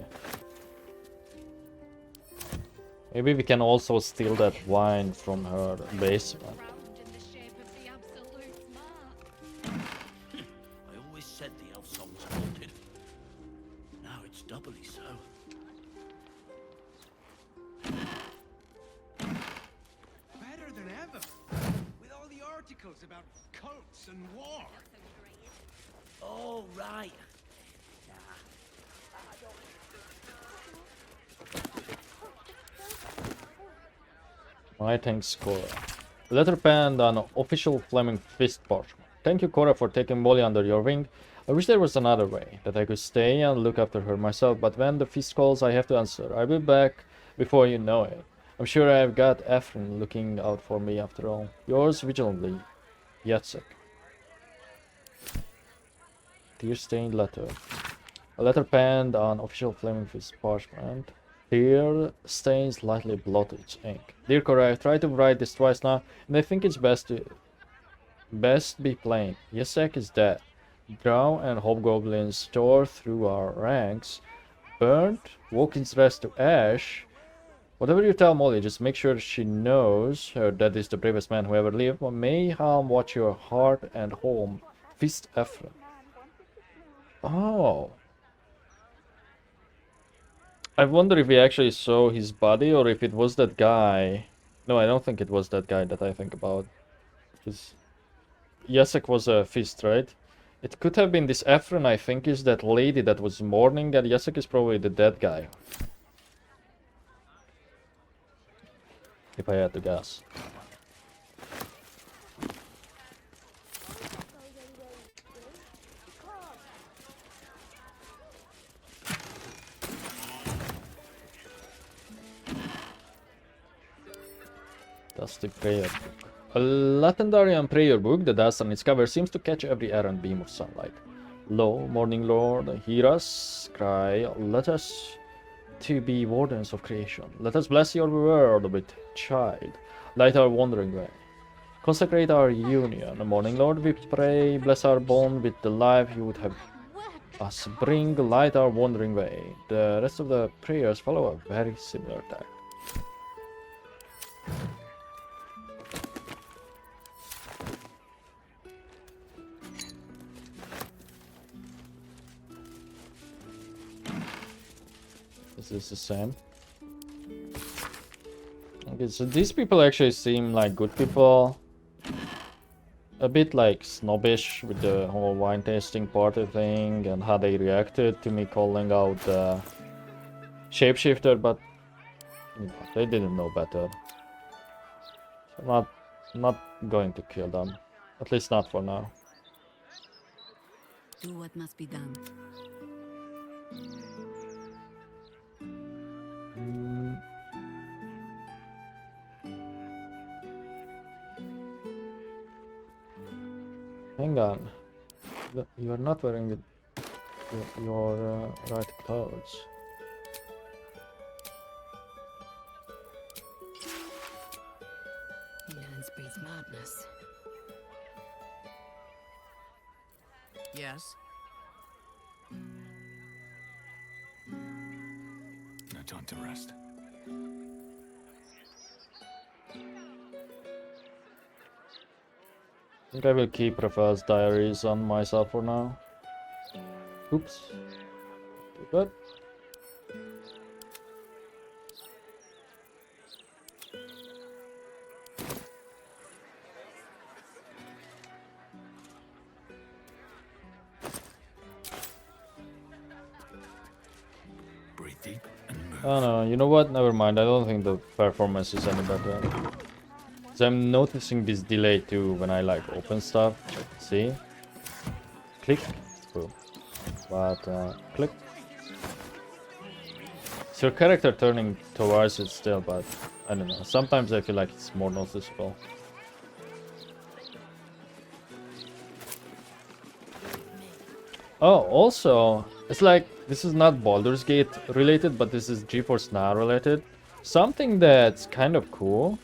Maybe we can also steal that wine from her basement. I always said the elf song was haunted. Now it's doubly so. Better than ever. With all the articles about cults and war. Oh, right. My thanks, Cora. Letter penned on official Fleming fist parchment. Thank you, Cora, for taking Molly under your wing. I wish there was another way, that I could stay and look after her myself, but when the feast calls, I have to answer. I'll be back before you know it. I'm sure I've got Ephraim looking out for me after all. Yours vigilantly, Yatsek. Tear-stained letter. A letter penned on official Fleming fist parchment. Tear stains lightly blotted ink. Dear Cora, I've tried to write this twice now, and I think it's best be plain. Yatsek is dead. Drow and hobgoblins tore through our ranks, burned Wokin's rest to ash. Whatever you tell Molly, just make sure she knows her dad is the bravest man who ever lived. May harm watch your heart and home. Fist Ephraim. Oh. I wonder if we actually saw his body or if it was that guy. No, I don't think it was that guy that I think about. Because Yatsek was a fist, right? It could have been this Ephraim, I think, is that lady that was mourning, and Yatsek is probably the dead guy. If I had to guess. Dusty prayer book. A Latendarian prayer book. The dust on its cover seems to catch every errant beam of sunlight. Lo, morning lord, hear us cry. Let us to be wardens of creation. Let us bless your world with child. Light our wandering way. Consecrate our union. Morning lord, we pray. Bless our bond with the life you would have us bring. Light our wandering way. The rest of the prayers follow a very similar tact. Is this the same? Okay, so these people actually seem like good people. A bit like snobbish with the whole wine tasting party thing and how they reacted to me calling out the shapeshifter, but you know, they didn't know better. So not going to kill them. At least not for now. Do what must be done. Hang on. You are not wearing your right clothes. Nance breeds madness. Yes? No time to rest. I think I will keep Raphael's diaries on myself for now. Oops. Good. Breathe deep and move. Oh no, you know what? Never mind. I don't think the performance is any better. So I'm noticing this delay too when I like open stuff. See? Click. Boom. But click. It's your character turning towards it still, but I don't know. Sometimes I feel like it's more noticeable. Oh, also, it's like this is not Baldur's Gate related, but this is GeForce Now related. Something that's kind of cool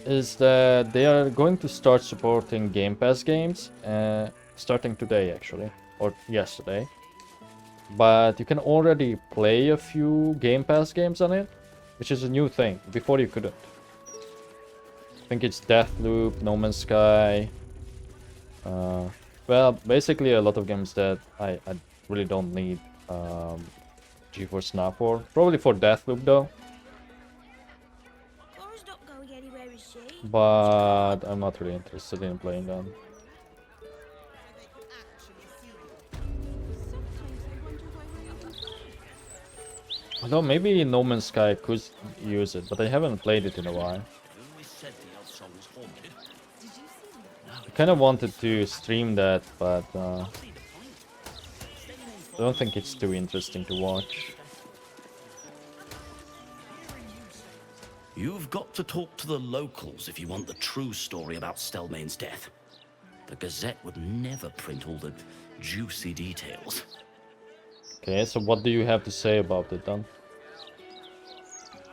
is that they are going to start supporting Game Pass games starting today, actually, or yesterday. but you can already play a few Game Pass games on it, which is a new thing. Before you couldn't. I think it's Deathloop, No Man's Sky. Well, basically a lot of games that I really don't need GeForce Now for. Probably for Deathloop though. Cora's not going anywhere, is she? But I'm not really interested in playing them. Although maybe No Man's Sky could use it, but I haven't played it in a while. I kind of wanted to stream that, but I don't think it's too interesting to watch. You've got to talk to the locals if you want the true story about Stelmane's death. The Gazette would never print all the juicy details. Okay, so what do you have to say about it then?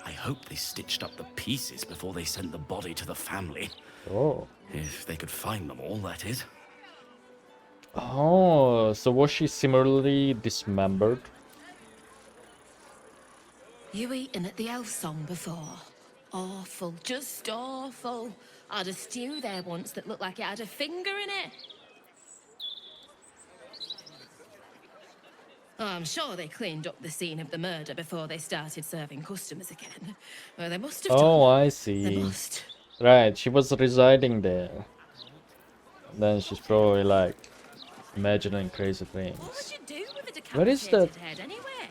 I hope they stitched up the pieces before they sent the body to the family. Oh. If they could find them all, that is. Oh, so was she similarly dismembered? You eaten at the elf song before? Awful, just awful. I had a stew there once that looked like it had a finger in it. Oh, I'm sure they cleaned up the scene of the murder before they started serving customers again. Well, they must have done. Oh, I They see. must. Right, she was residing there. Then she's probably like imagining crazy things. What would you do with a Where is that? decapitated head anyway?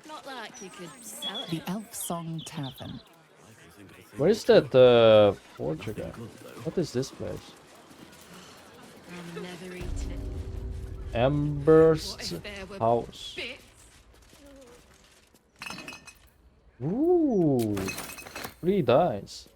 Not like you could sell it. The Elf Song Tavern. Where is that forge again? What is this place? I'm never eating it. Amber's house. Ooh, 3 dice.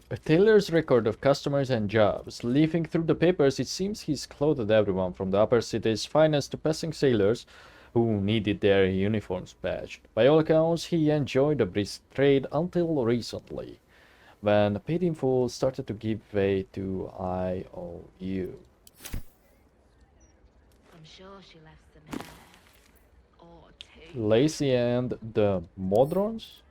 A tailor's record of customers and jobs. Leafing through the papers, it seems he's clothed everyone from the upper city's finest to passing sailors who needed their uniforms patched. By all accounts, he enjoyed a brisk trade until recently, when paid in full started to give way to IOU. I'm sure she left some hair. Or two. Lacey and the Modrons?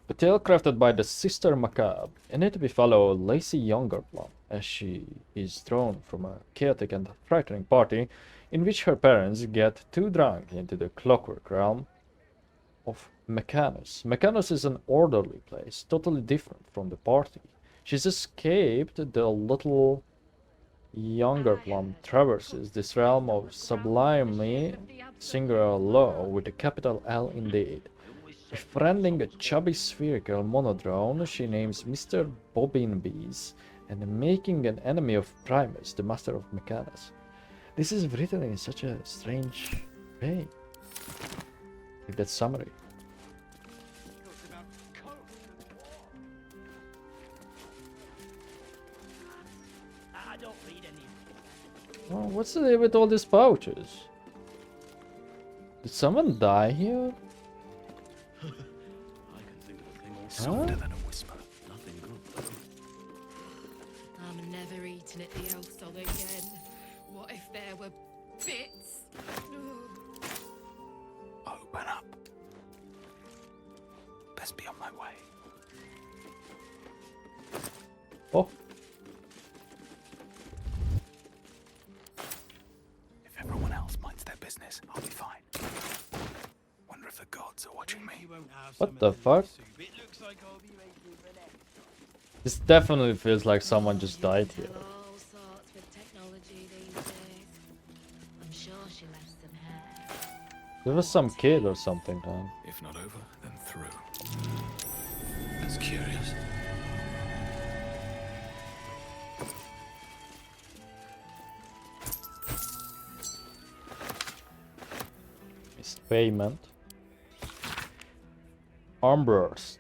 A tale crafted by the Sister Macabre. In it we follow Lacey Youngerplum as she is drawn from a chaotic and frightening party in which her parents get too drunk into the clockwork realm of Mechanus. Mechanus is an orderly place, totally different from the party. She's escaped the little Youngerplum traverses this realm of sublimely singular law with a capital L indeed. Befriending a chubby spherical monodrone she names Mr. Bobbinbees and making an enemy of Primus, the master of Mechanus. This is written in such a strange way. Like that summary. I don't read any. Oh, what's the deal with all these pouches? Did someone die here? I can think of a thing more Softer than a whisper. Nothing good though. I'm never eating at the elf song again. What if there were bits? Open up. Best be on my way. Oh. If everyone else minds their business, I'll be fine. Wonder if the gods are watching me. What the fuck? This definitely feels like someone just died here. All sorts with technology these days. I'm sure she left some hair. There was some kid or something then. If not over, then through. That's curious. Missed payment. Armburst.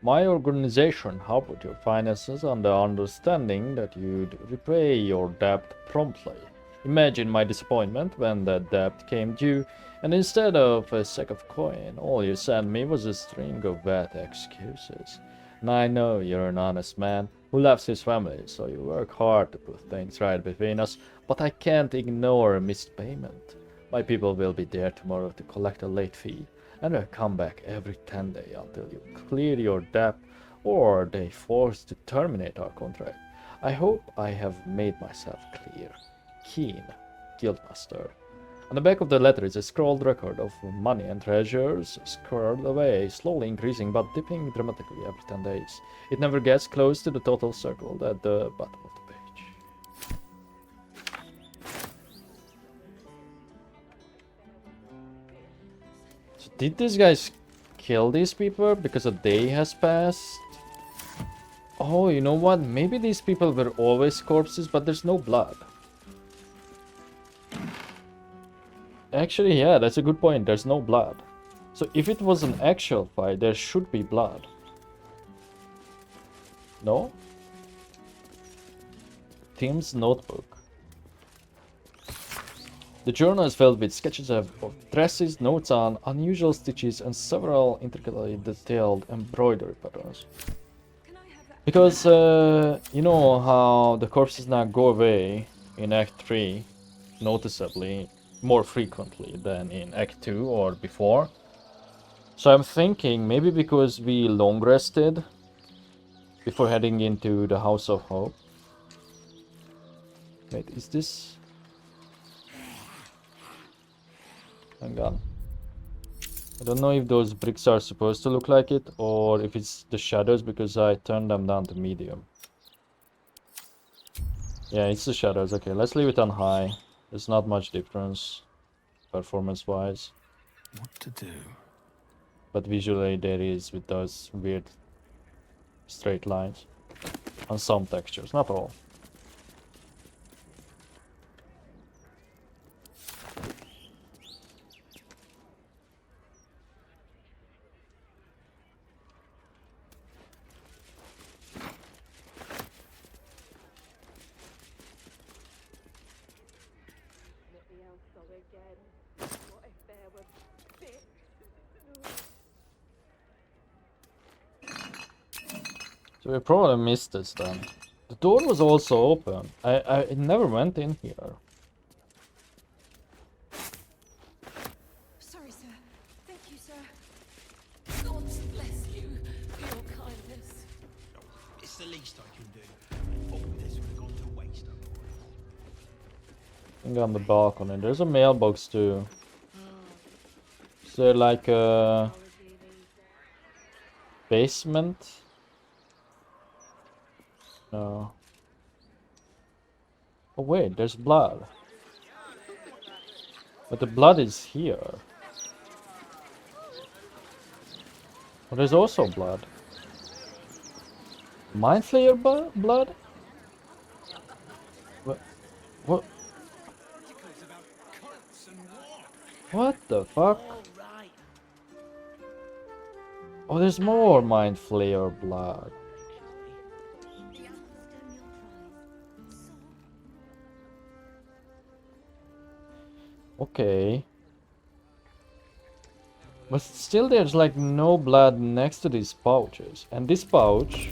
My organization helped with your finances on the understanding that you'd repay your debt promptly. Imagine my disappointment when that debt came due, and instead of a sack of coin, all you sent me was a string of bad excuses. And I know you're an honest man. who loves his family, so you work hard to put things right between us, but I can't ignore a missed payment. My people will be there tomorrow to collect a late fee, and will come back every 10 days until you clear your debt or they force to terminate our contract. I hope I have made myself clear. Keen, Guildmaster. On the back of the letter is a scrawled record of money and treasures squirreled away, slowly increasing but dipping dramatically every 10 days. It never gets close to the total circled at the bottom of the page. So did these guys kill these people because a day has passed? Oh, you know what? Maybe these people were always corpses, but there's no blood. Actually, yeah, that's a good point. There's no blood. So if it was an actual fight, there should be blood. No? Tim's notebook. The journal is filled with sketches of dresses, notes on unusual stitches, and several intricately detailed embroidery patterns. Because, you know how the corpses now go away in Act 3 noticeably more frequently than in Act 2 or before. So I'm thinking maybe because we long rested before heading into the House of Hope. Wait, is this... Hang on. I don't know if those bricks are supposed to look like it or if it's the shadows because I turned them down to medium. Yeah, it's the shadows. Okay, let's leave it on high. There's not much difference performance-wise. What to do? But visually there is with those weird straight lines on some textures, not all. So we probably missed this then. The door was also open. I never went in here. Sorry, sir. Thank you, sir. God bless you for your kindness. It's the least I can do. All this would have gone to waste otherwise. I think on the balcony. There's a mailbox too. Is there like a basement? No. Oh wait, there's blood. But the blood is here. Oh, there's also blood. Mind Flayer blood? What? What the fuck? Oh, there's more Mind Flayer blood. Okay. But still there's like no blood next to these pouches. And this pouch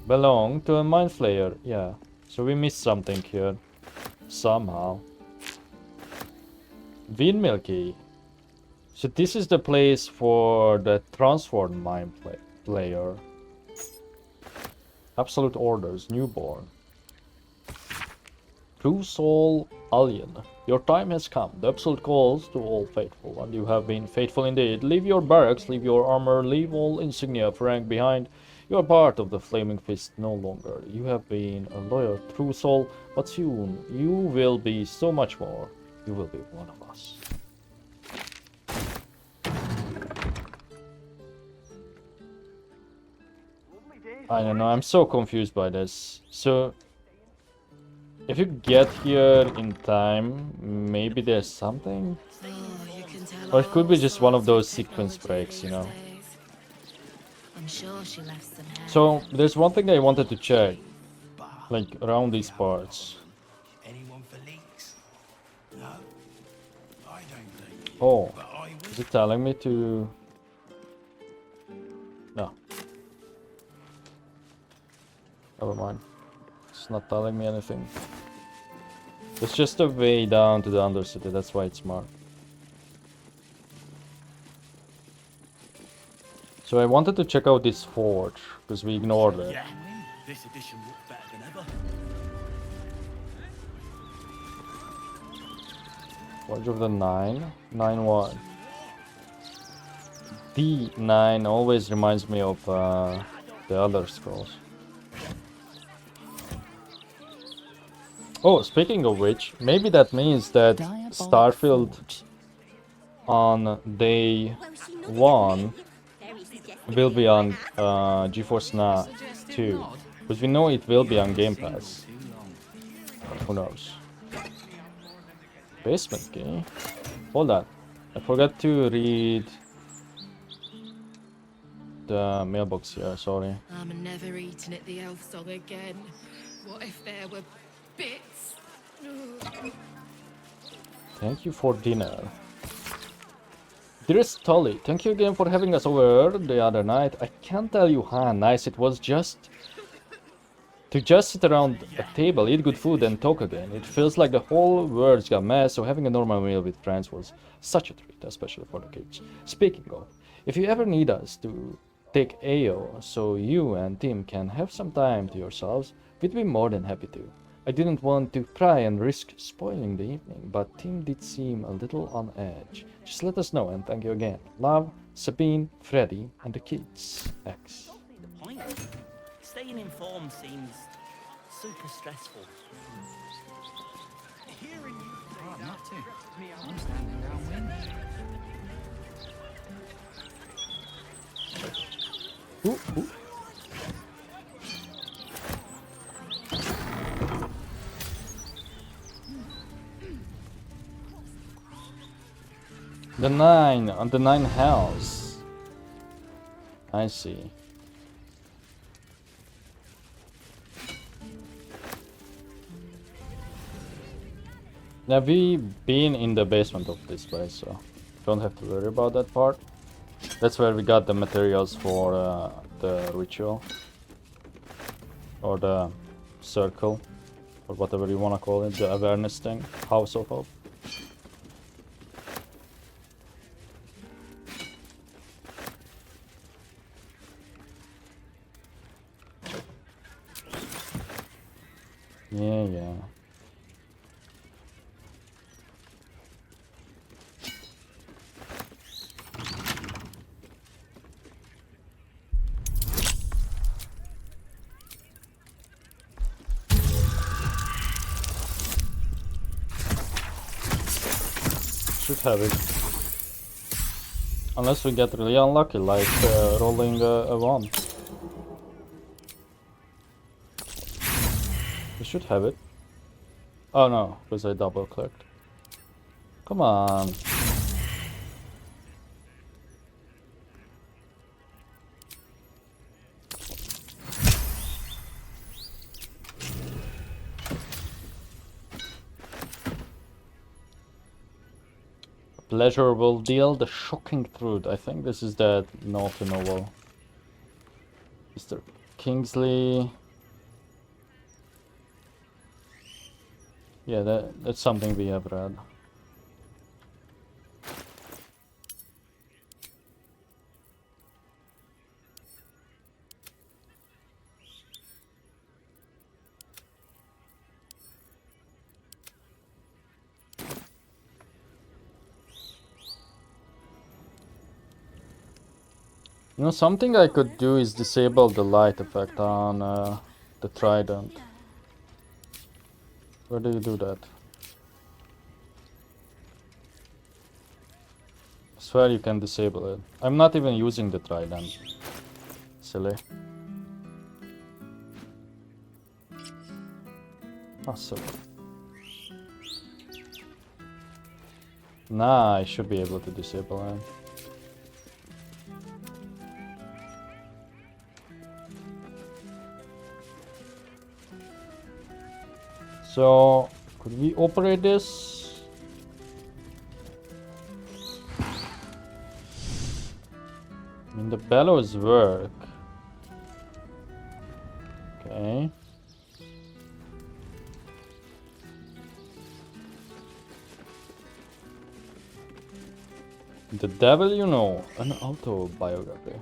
belonged to a Mind Flayer. Yeah. So we missed something here. Somehow. Windmill key. So this is the place for the transformed Mind Flayer. Absolute orders. Newborn. True Soul Alien. Your time has come. The absolute calls to all faithful, and you have been faithful indeed. Leave your barracks, leave your armor, leave all insignia of rank behind. You are part of the Flaming Fist no longer. You have been a loyal true soul, but soon you will be so much more. You will be one of us. I don't know, I'm so confused by this. So, if you get here in time, maybe there's something? Or it could be just one of those sequence breaks, you know? I'm sure she left some hair. So, there's one thing I wanted to check. Like, around these parts. Anyone for leaks? No, I don't think. Oh, is it telling me to... No. mind. It's not telling me anything. It's just a way down to the Undercity, that's why it's marked. So I wanted to check out this forge, because we ignored it. Yeah, this edition looks better than ever. Forge of the 9? 9 what? D9 always reminds me of the other scrolls. Oh, speaking of which, maybe that means that Starfield on day 1 will be on GeForce Now 2. Because we know it will be on Game Pass. Who knows? Basement key? Hold on. I forgot to read the mailbox here, sorry. I'm never eating at the elf song again. What if there were bits? Thank you for dinner. Dearest Tolly, thank you again for having us over the other night. I can't tell you how nice it was just sit around a table, eat good food and talk again. It feels like the whole world's got mess, so having a normal meal with friends was such a treat, especially for the kids. Speaking of, if you ever need us to take AO so you and Tim can have some time to yourselves, we'd be more than happy to. I didn't want to try and risk spoiling the evening, but Tim did seem a little on edge. Just let us know and thank you again. Love, Sabine, Freddy, and the kids. X. The point. Staying informed seems super stressful. Hearing you say I'm that not too. stresses me out. I'm standing downwind. Ooh, ooh. The 9 on the 9 house. I see. Now we've been in the basement of this place, so don't have to worry about that part. That's where we got the materials for the ritual. Or the circle. Or whatever you want to call it, the awareness thing. House of Hope. Yeah. Should have it. Unless we get really unlucky, like rolling a 1. We should have it. Oh no, because I double clicked. Come on. Pleasurable deal, the shocking truth. I think this is that naughty novel. Mr. Kingsley. Yeah, that's something we have read. You know, something I could do is disable the light effect on the trident. Where do you do that? I swear you can disable it. I'm not even using the trident. Silly. Oh, silly. Nah, I should be able to disable it. So, could we operate this? I mean, the bellows work. Okay. The Devil You Know, an autobiography.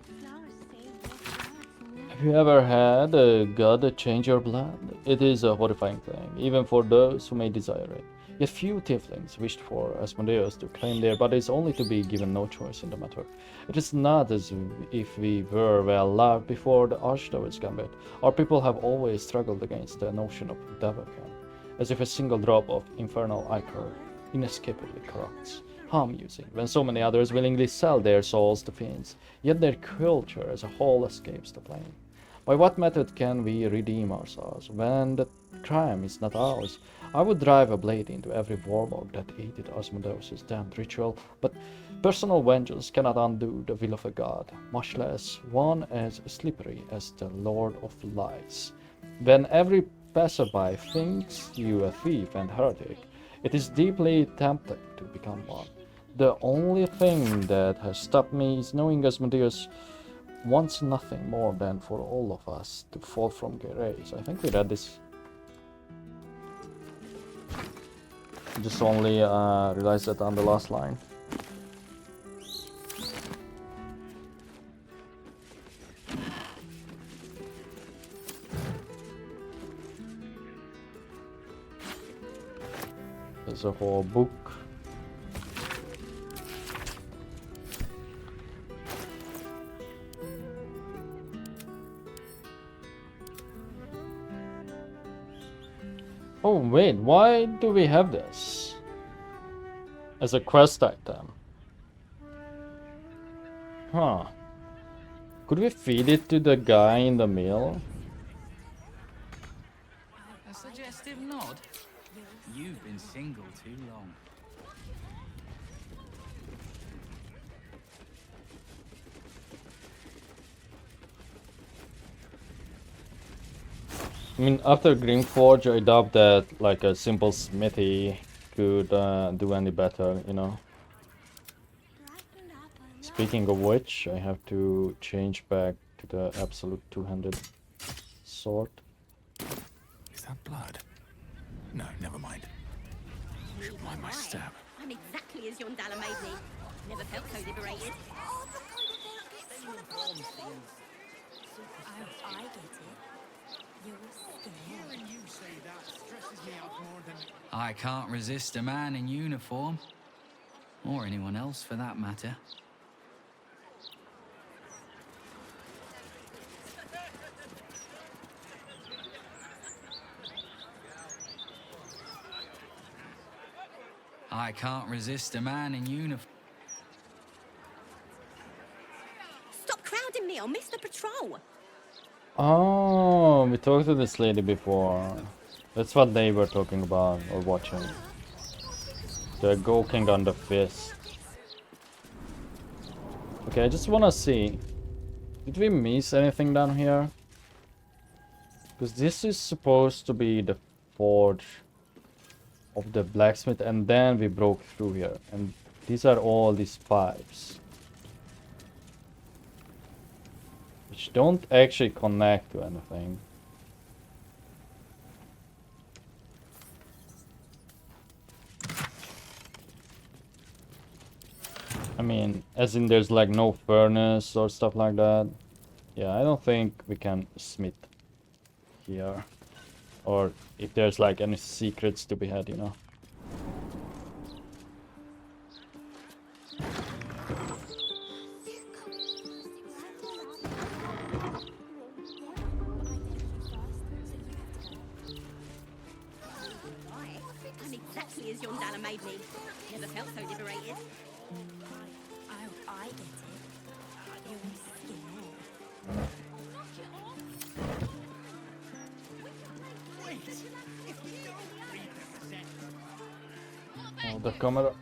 Have you ever had a god change your blood? It is a horrifying thing, even for those who may desire it. Yet few tieflings wished for Asmodeus to claim their bodies only to be given no choice in the matter. It is not as if we were well loved before the Archdevil's gambit. Our people have always struggled against the notion of devilkin, as if a single drop of infernal ichor inescapably corrupts. How amusing, when so many others willingly sell their souls to fiends, yet their culture as a whole escapes the blame. By what method can we redeem ourselves when the crime is not ours? I would drive a blade into every warlock that aided Asmodeus' damned ritual, but personal vengeance cannot undo the will of a god, much less one as slippery as the Lord of Lies. When every passerby thinks you a thief and heretic, it is deeply tempting to become one. The only thing that has stopped me is knowing Asmodeus wants nothing more than for all of us to fall from grace. I think we read this. Just only realized that on the last line. There's a whole book. Oh wait, why do we have this as a quest item? Huh. Could we feed it to the guy in the mill? A suggestive nod. You've been single too long. I mean, after Greenforge, I doubt that like a simple smithy could do any better, you know. Speaking of which, I have to change back to the absolute two-handed sword. Is that blood? No, never mind. Mind my stab. I'm exactly as Yondala made me. Never felt so liberated. I get it. Hearing you say that stresses me out more than... I can't resist a man in uniform. Or anyone else for that matter. I can't resist a man in uniform. Stop crowding me, I'll miss the patrol. Oh, we talked to this lady before. That's what they were talking about or watching. They're gawking on the fist. Okay, I just wanna see. Did we miss anything down here? Because this is supposed to be the forge of the blacksmith, and then we broke through here. And these are all these pipes, which don't actually connect to anything. I mean, as in there's like no furnace or stuff like that. Yeah, I don't think we can smith here. Or if there's like any secrets to be had, you know. I'm exactly as Yondala made me. Never felt so liberated. I get it. You're scared. Oh, the camera.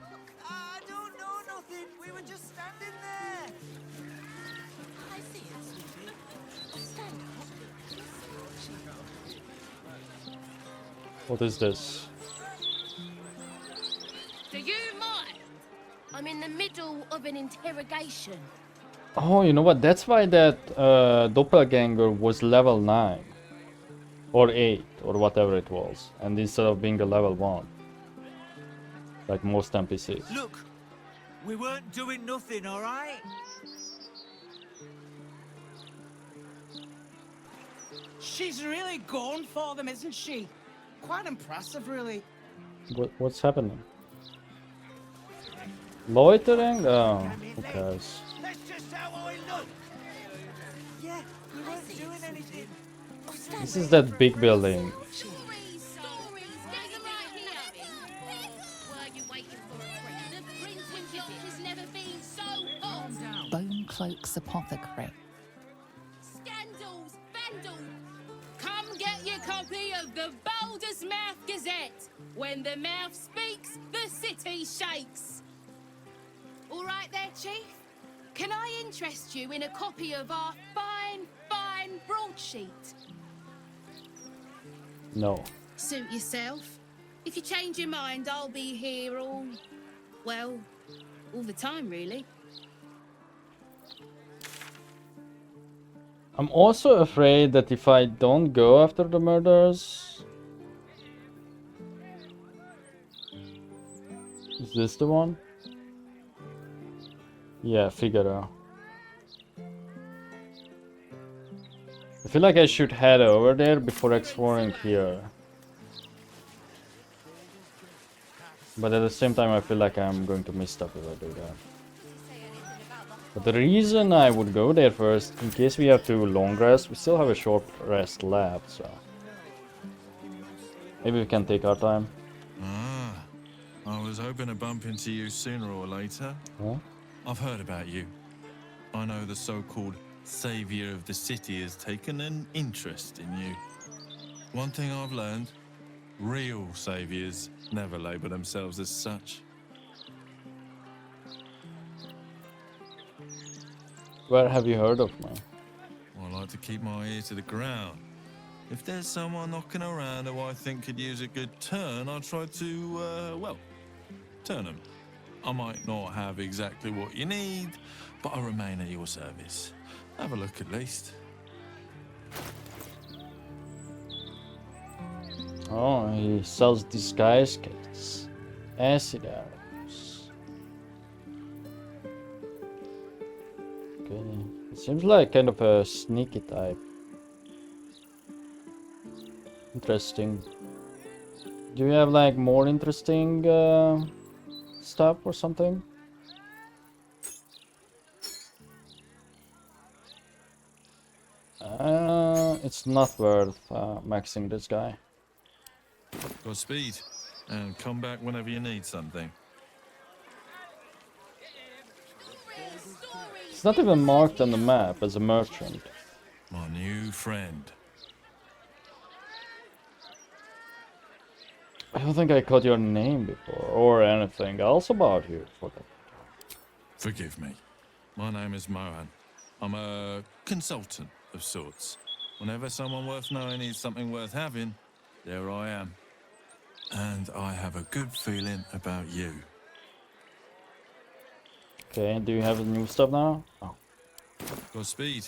I don't know nothing. We were just standing there. I see it, sweetie. Stand up. What is this? Do you mind? I'm in the middle of an interrogation. Oh, you know what? That's why that doppelganger was level 9 or 8 or whatever it was, and instead of being a level 1, like most NPCs. Look, We weren't doing nothing, all right? She's really going for them, isn't she? Quite impressive, really. What's happening? Loitering? Oh, who cares? That's just how I look. Yeah, we weren't doing anything. This is that big building. Bone Cloak's apothecary. Scandals! Vandal! Come get your copy of the Baldurs Mouth Gazette. When the mouth speaks, the city shakes. All right there, Chief? Can I interest you in a copy of our fine broadsheet? No. Suit yourself. If you change your mind, I'll be here all the time, really. I'm also afraid that if I don't go after the murders... Is this the one? Yeah, Figaro. I feel like I should head over there before exploring here. But at the same time I feel like I'm going to miss stuff if I do that. But the reason I would go there first, in case we have to long rest, we still have a short rest left, so... Maybe we can take our time. Ah, I was hoping to bump into you sooner or later. Huh? I've heard about you. I know the so-called savior of the city has taken an interest in you. One thing I've learned, real saviors never label themselves as such. Where have you heard of me? I like to keep my ear to the ground. If there's someone knocking around who I think could use a good turn, I'll try to, turn them. I might not have exactly what you need, but I remain at your service. Have a look at least. Oh, he sells disguise kits. Acid arrows. Okay. It seems like kind of a sneaky type. Interesting. Do you have like more interesting stuff or something? It's not worth maxing this guy. Godspeed, and come back whenever you need something. It's not even marked on the map as a merchant. My new friend. I don't think I caught your name before, or anything else about you for that. Forgive me. My name is Mohan. I'm a consultant of sorts. Whenever someone worth knowing needs something worth having, there I am. And I have a good feeling about you. Okay, do you have the new stuff now? Oh. Godspeed,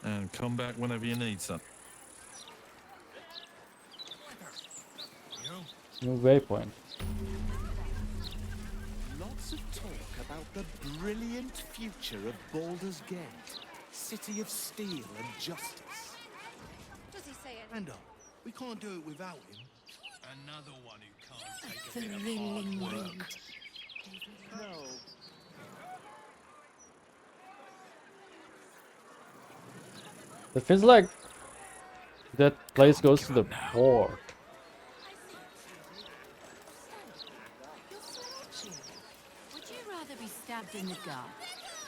and come back whenever you need something. New waypoint. Lots of talk about the brilliant future of Baldur's Gate, city of steel and justice. Does he say it? And we can't do it without him. Another one who can't take a bit of hard work. No. It feels like that place goes to the port. Would you rather be stabbed in the gut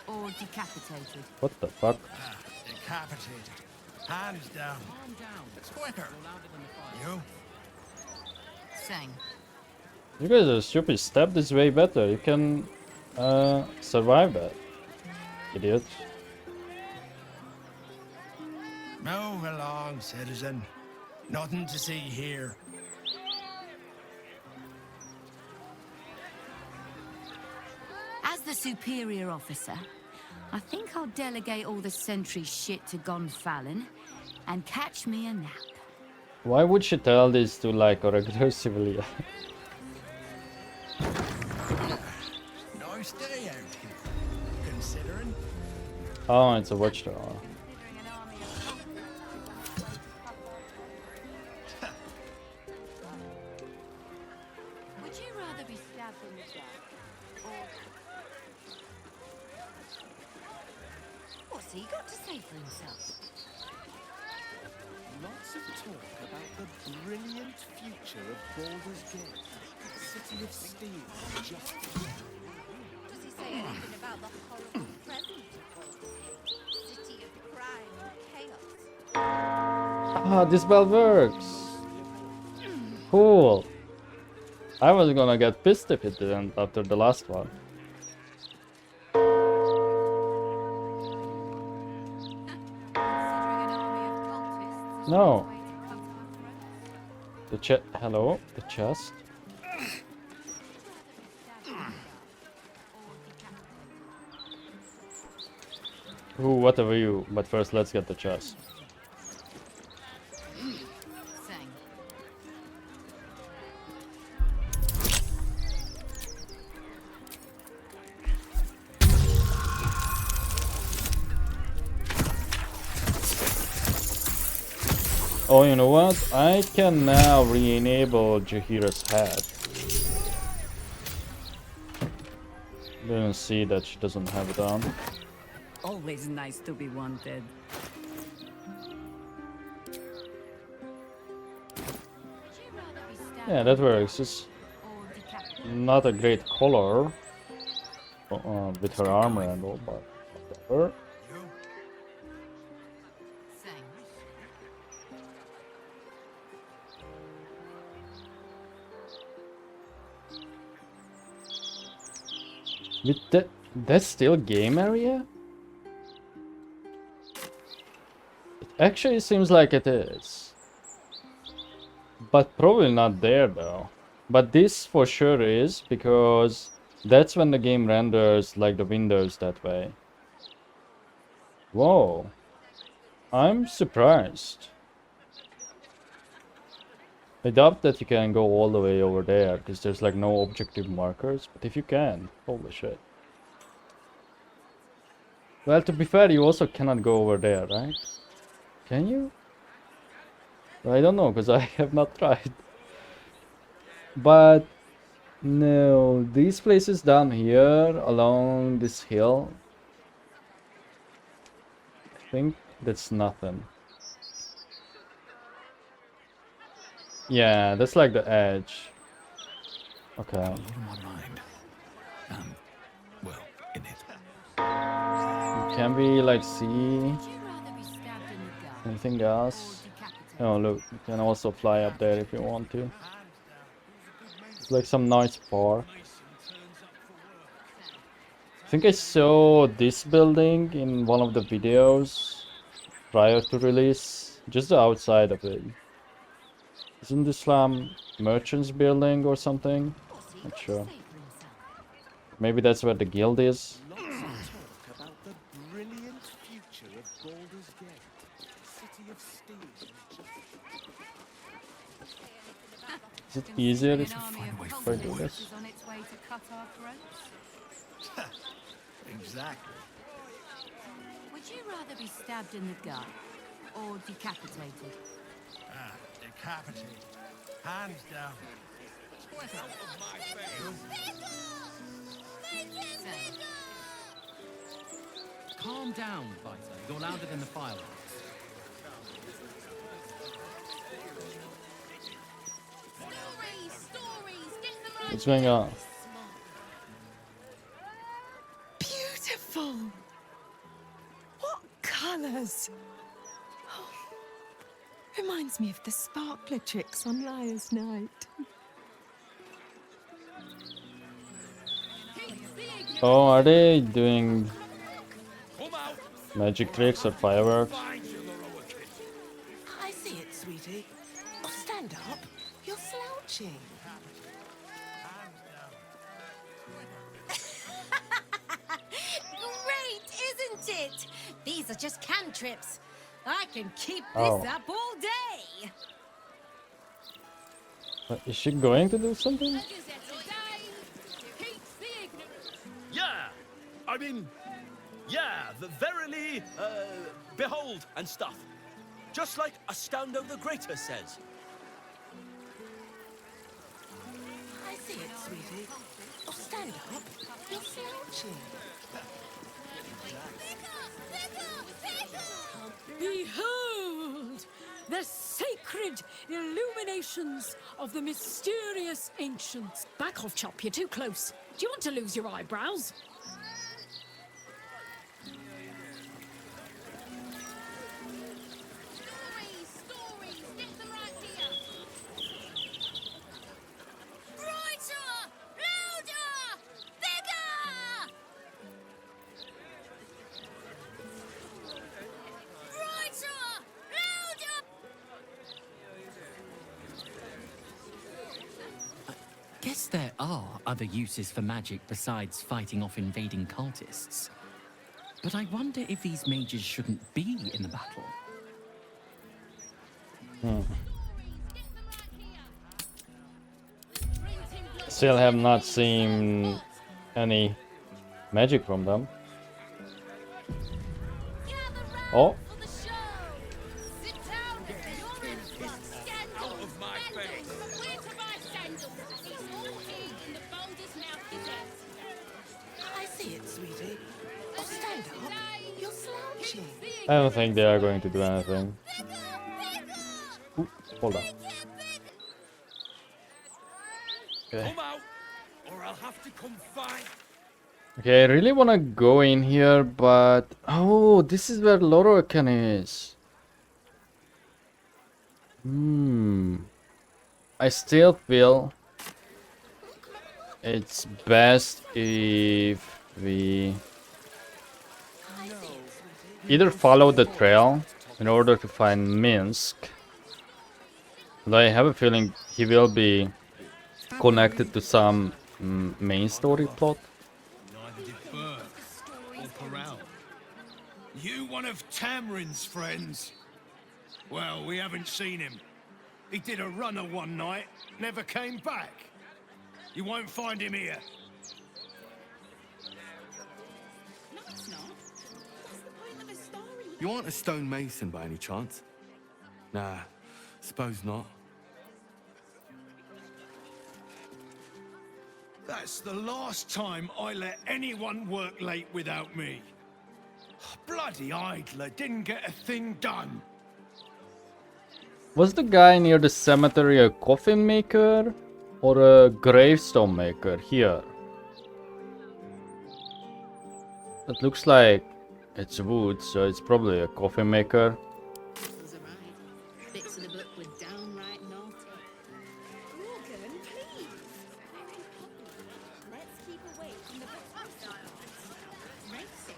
or decapitated? What the fuck? Decapitated. Hands down. Calm down. It's quicker. Louder than the fire. You? Same. You guys are stupid. Stab this way better. You can survive that. Idiot. Move along, citizen. Nothing to see here. As the superior officer, I think I'll delegate all the sentry shit to Gonfalon and catch me a nap. Why would she tell this to like a regular civilian? Nice nice day out here, considering. Oh, it's a watchtower. Would you rather be stabbed in the dark, or... What's he got to say for himself? Lots of talk about the brilliant future of Baldur's Gate, city of steel, just... Does he say anything about the horrible present of Baldur's Gate, city of crime and chaos? Ah, this bell works. Cool. I was gonna get pissed if it didn't after the last one. No. The chest. Hello, the chest. Ooh, whatever you. But first, let's get the chest. Oh, you know what? I can now re-enable Jahira's head. Didn't see that she doesn't have it on. Always nice to be wanted. Yeah, that works. It's not a great color with her armor and all, but whatever. With that's still game area? It actually seems like it is. But probably not there though. But this for sure is, because that's when the game renders like the windows that way. Whoa. I'm surprised. I doubt that you can go all the way over there, because there's like no objective markers, but if you can, holy shit. Well, to be fair, you also cannot go over there, right? Can you? I don't know, because I have not tried. But no, these places down here along this hill, I think that's nothing. Yeah, that's like the edge. Okay. A lot on my mind. Well, in it. Can we like see anything else? Oh look, you can also fly up there if you want to. It's like some nice park. I think I saw this building in one of the videos prior to release. Just the outside of it. Isn't this merchant's building or something? Not sure. Maybe that's where the guild is. Lots of talk about the brilliant future of Baldur's Gate, city of steel, Is it easier if I do this? Exactly. Would you rather be stabbed in the gut or decapitated? Decapitated. Hands down. Calm down, Vita. You're louder than the fireworks. What's going on? Beautiful. What colours? Oh, reminds me of the sparkler tricks on Liar's Night. Oh, are they doing magic tricks or fireworks? I see it, sweetie. Oh, stand up. You're slouching. Great, isn't it? These are just cantrips. I can keep Oh. this up all day. Is she going to do something? I mean, yeah, verily, behold and stuff. Just like Astondo the Greater says. I see it, sweetie. Oh, stand up. You're slouching. Behold! The sacred illuminations of the mysterious ancients. Back off, Chop, you're too close. Do you want to lose your eyebrows? Stories, get them right here. Brighter! Louder! Bigger! Brighter! Louder! Guess there are other uses for magic besides fighting off invading cultists. But I wonder if these mages shouldn't be in the battle. Still have not seen any magic from them. Oh. Out of my face! Where to buy sandals? It's all here in the Baldur's Mouth Gazette. I see it, sweetie. Oh, stand up. You're slouching. I don't think they are going to do anything. Ooh, hold on. Okay. Come out, or I'll have to come find. Okay, I really want to go in here, but... Oh, this is where Lorokan is. I still feel it's best if we either follow the trail in order to find Minsk. And I have a feeling he will be connected to some main story plot. Neither did Burke or Corral. You one of Tamrin's friends? Well, we haven't seen him. He did a runner one night, never came back. You won't find him here. No, it's not. What's the point of a story? You aren't a stonemason by any chance? Nah, suppose not. That's the last time I let anyone work late without me. Bloody idler didn't get a thing done. Was the guy near the cemetery a coffin maker or a gravestone maker here? It looks like it's wood, so it's probably a coffin maker. Bits of the book were downright naughty. Morgan, please. Let's keep away from the book.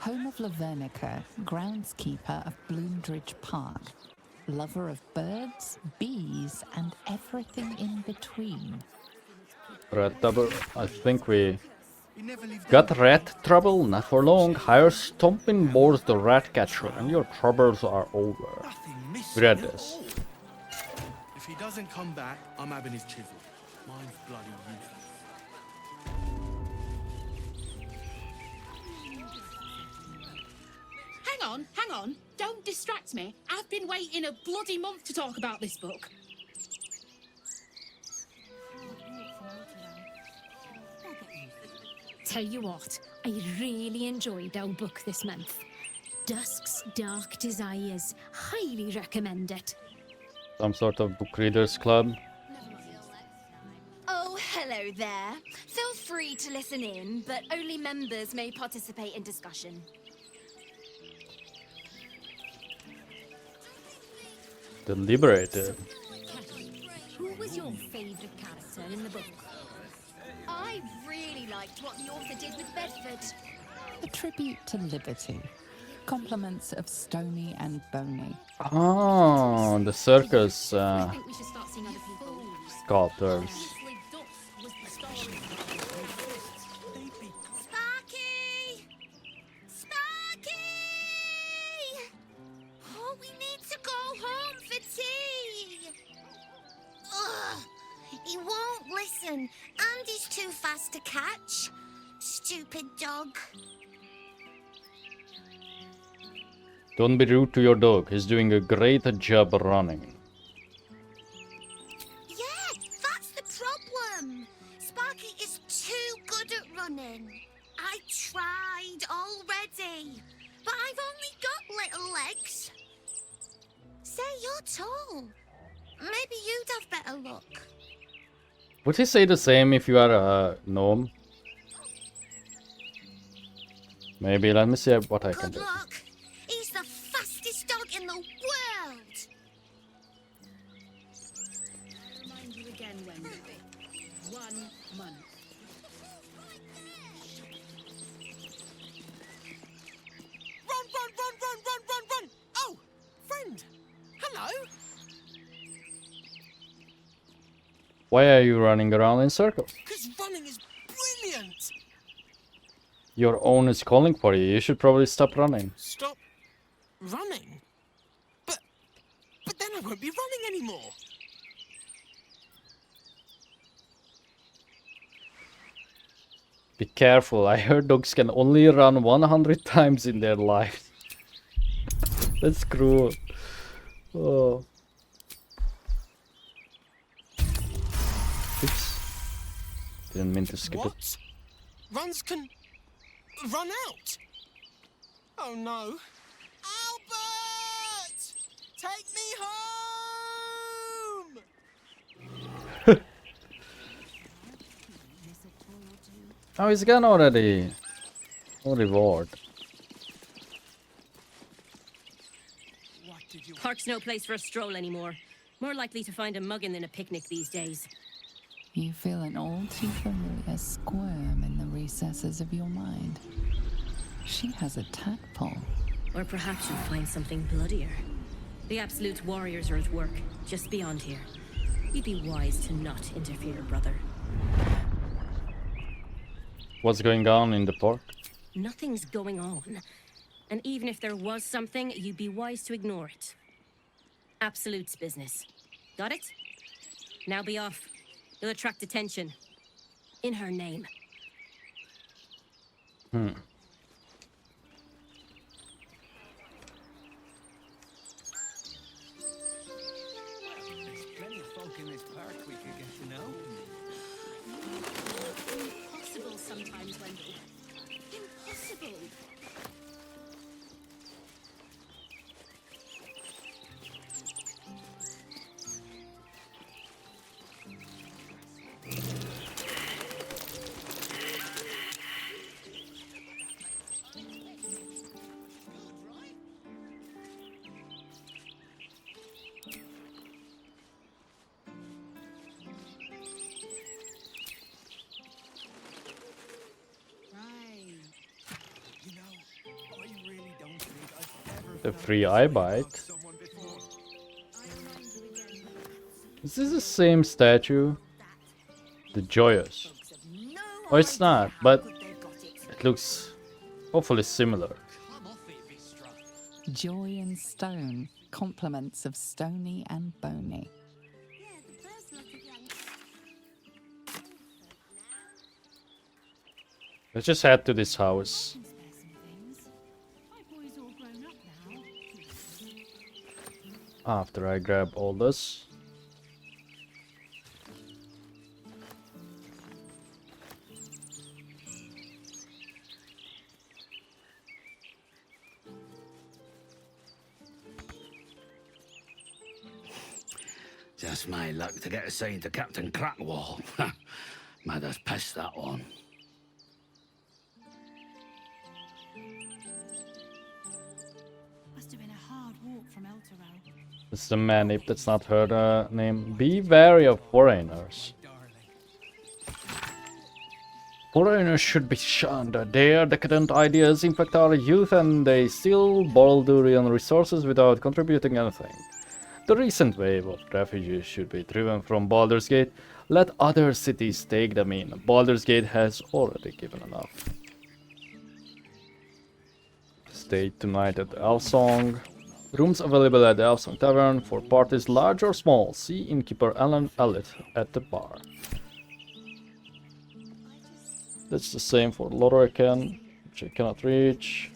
Home of Lavernica, groundskeeper of Bloomdridge Park. Lover of birds, bees, and everything in between. Rat trouble. I think we got rat trouble, not for long. Hire Stomping Boars the rat catcher, and your troubles are over. We read this. If he doesn't come back, I'm having his chisel. Mine's bloody useless. Hang on. Don't distract me. I've been waiting a bloody month to talk about this book. Tell you what, I really enjoyed our book this month. Dusk's Dark Desires. Highly recommend it. Some sort of book readers club. Oh, hello there. Feel free to listen in, but only members may participate in discussion. The Liberated. Who was your favourite character in the book? I really liked what the author did with Bedford. A tribute to liberty. Compliments of Stony and Boney. Oh, the circus I think we should start seeing other people. sculptors. Sparky! Sparky! Oh, we need to go home for tea. Ugh, he won't listen. Andy's too fast to catch. Stupid dog. Don't be rude to your dog. He's doing a great job running. Yeah, that's the problem. Sparky is too good at running. I tried already, but I've only got little legs. Say you're tall. Maybe you'd have better luck. Would he say the same if you are a gnome? Maybe. Let me see what I can do. Good luck. He's the fastest dog in the world. I'll remind you again when. 1 month. Run, run, run, run, run, run, run! Oh, friend. Hello. Why are you running around in circles? Because running is brilliant. Your own is calling for you. You should probably stop running. Stop running? But then I won't be running anymore. Be careful. I heard dogs can only run 100 times in their lives. That's cruel. Oh. Oops. Didn't mean to skip it. Runs can run out. Oh no. Albert! Take me home! Oh, he's gone already. No reward. Park's no place for a stroll anymore. More likely to find a muggin than a picnic these days. You feel an all too familiar squirm in the recesses of your mind. She has a tadpole. Or perhaps you'll find something bloodier. The Absolute warriors are at work, just beyond here. You'd be wise to not interfere, brother. What's going on in the park? Nothing's going on. And even if there was something, you'd be wise to ignore it. Absolute's business. Got it? Now be off. You'll attract attention. In her name. Hmm. There's plenty of folk in this park we could get to know. Impossible sometimes, Wendy. Impossible. The free eye bite. Is this the same statue? The joyous. Oh, it's not, but it looks hopefully similar. Joy in stone, compliments of stony and bony. Let's just head to this house. After I grab all this. Just my luck to get assigned to Captain Crackwall. Mad as pest, that one. Must have been a hard walk from El Toro. It's the man if that's not her name. Be wary of foreigners. Foreigners should be shunned. Their decadent ideas infect our youth and they steal Baldurian resources without contributing anything. The recent wave of refugees should be driven from Baldur's Gate. Let other cities take them in. Baldur's Gate has already given enough. Stay tonight at Elsong. Rooms available at the Elsong Tavern for parties large or small. See innkeeper Alan Elliott at the bar. That's the same for Lorcan, which I cannot reach.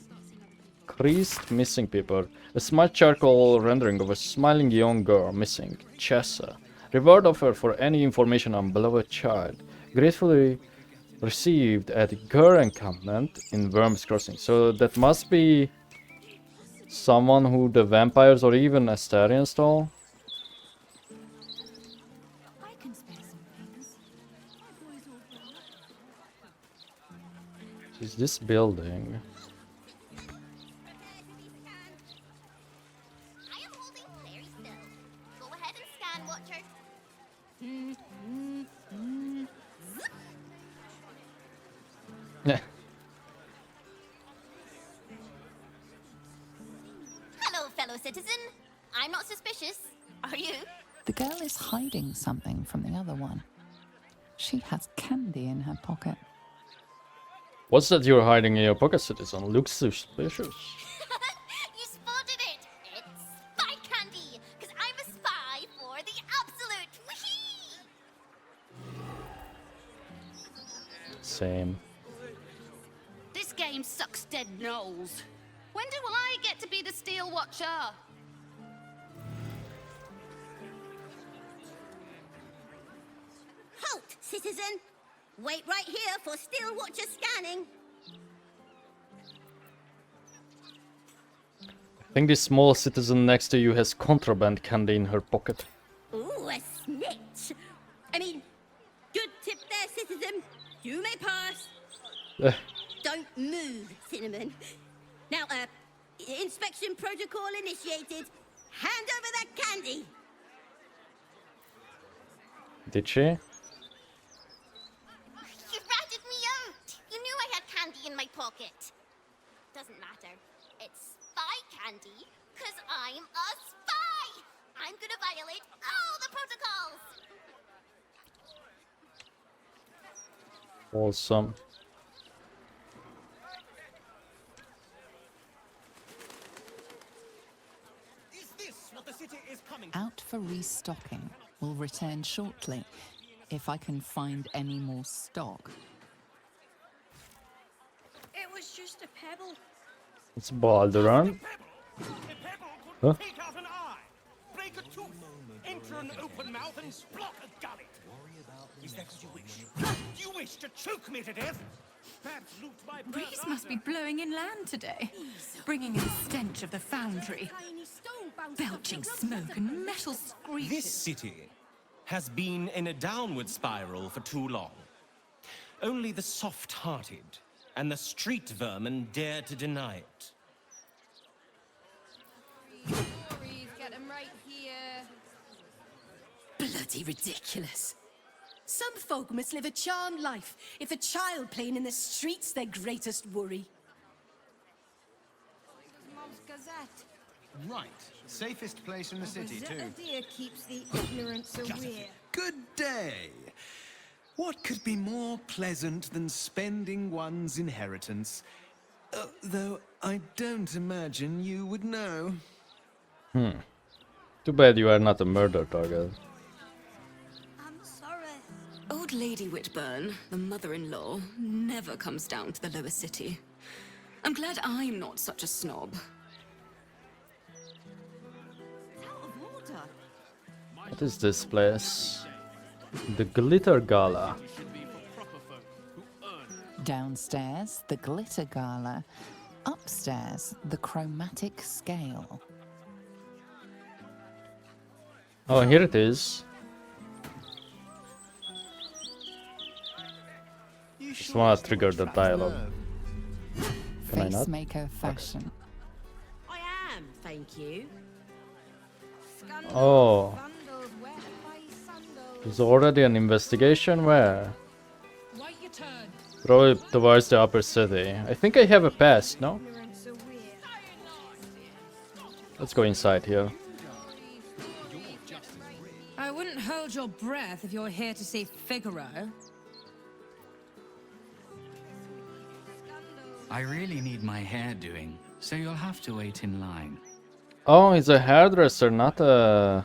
Increased missing people. A smart charcoal rendering of a smiling young girl missing. Chessa. Reward offer for any information on beloved child. Gratefully received at Gur encampment in Worms Crossing. So that must be someone who the vampires or even Astarion stole. Is this building? Yeah. Hello, fellow citizen. I'm not suspicious. Are you? The girl is hiding something from the other one. She has candy in her pocket. What's that you're hiding in your pocket, citizen? Looks suspicious. You spotted it. It's spy candy, because I'm a spy for the absolute. Whee! Same. This game sucks dead nose. When do I get to be the Steel Watcher? Halt, citizen. Wait right here for Steel Watcher scanning. I think this small citizen next to you has contraband candy in her pocket. Ooh, a snitch. I mean, good tip there, citizen. You may pass. Don't move, Cinnamon. Now, inspection protocol initiated. Hand over that candy. Did she? You ratted me out. You knew I had candy in my pocket. Doesn't matter. It's spy candy, because I'm a spy. I'm gonna violate all the protocols. Awesome. Out for restocking. Will return shortly, if I can find any more stock. It was just a pebble. It's Baldur. Huh? Take out an eye, break a tooth, enter an open mouth and block a gullet. Is that what you wish? Do you wish to choke me to death? Perhaps loot my Breeze must be blowing inland today, bringing in the stench of the foundry, belching smoke and metal screeches. This city has been in a downward spiral for too long. Only the soft-hearted and the street vermin dare to deny it. Get him right here. Bloody ridiculous. Some folk must live a charmed life if a child playing in the street's their greatest worry. Mom's Gazette. Right. Safest place in the city, too. Dear keeps the ignorance aware. Good day. What could be more pleasant than spending one's inheritance? Though I don't imagine you would know. Too bad you are not a murder target. I'm sorry. Old Lady Whitburn, the mother-in-law, never comes down to the lower city. I'm glad I'm not such a snob. What is this place? The Glitter Gala. Downstairs, the Glitter Gala. Upstairs, the Chromatic Scale. Oh, here it is. Just wanna trigger the dialogue. Can I not? Facemaker fashion. I am, thank you. Oh. There's already an investigation? Where? Probably towards the upper city. I think I have a pass, no? Let's go inside here. I wouldn't hold your breath if you're here to see Figaro. I really need my hair doing, so you'll have to wait in line. Oh, he's a hairdresser, not a...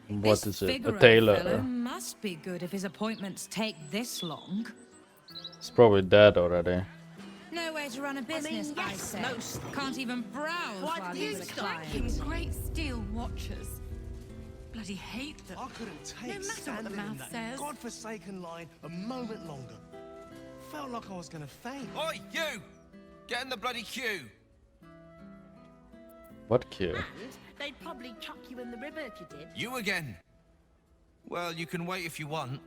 what is it? A tailor. Must be good if his appointments take this long. He's probably dead already. No way to run a business, I say. mostly. Can't even browse Why while do you're you with a stop client. Great steel watchers. Bloody hate them. I couldn't take No matter what the standing in mouth that says. godforsaken line a moment longer. Felt like I was gonna faint. Oi, you! Get in the bloody queue! What queue? They'd probably chuck you in the river if you did. You again? Well, you can wait if you want,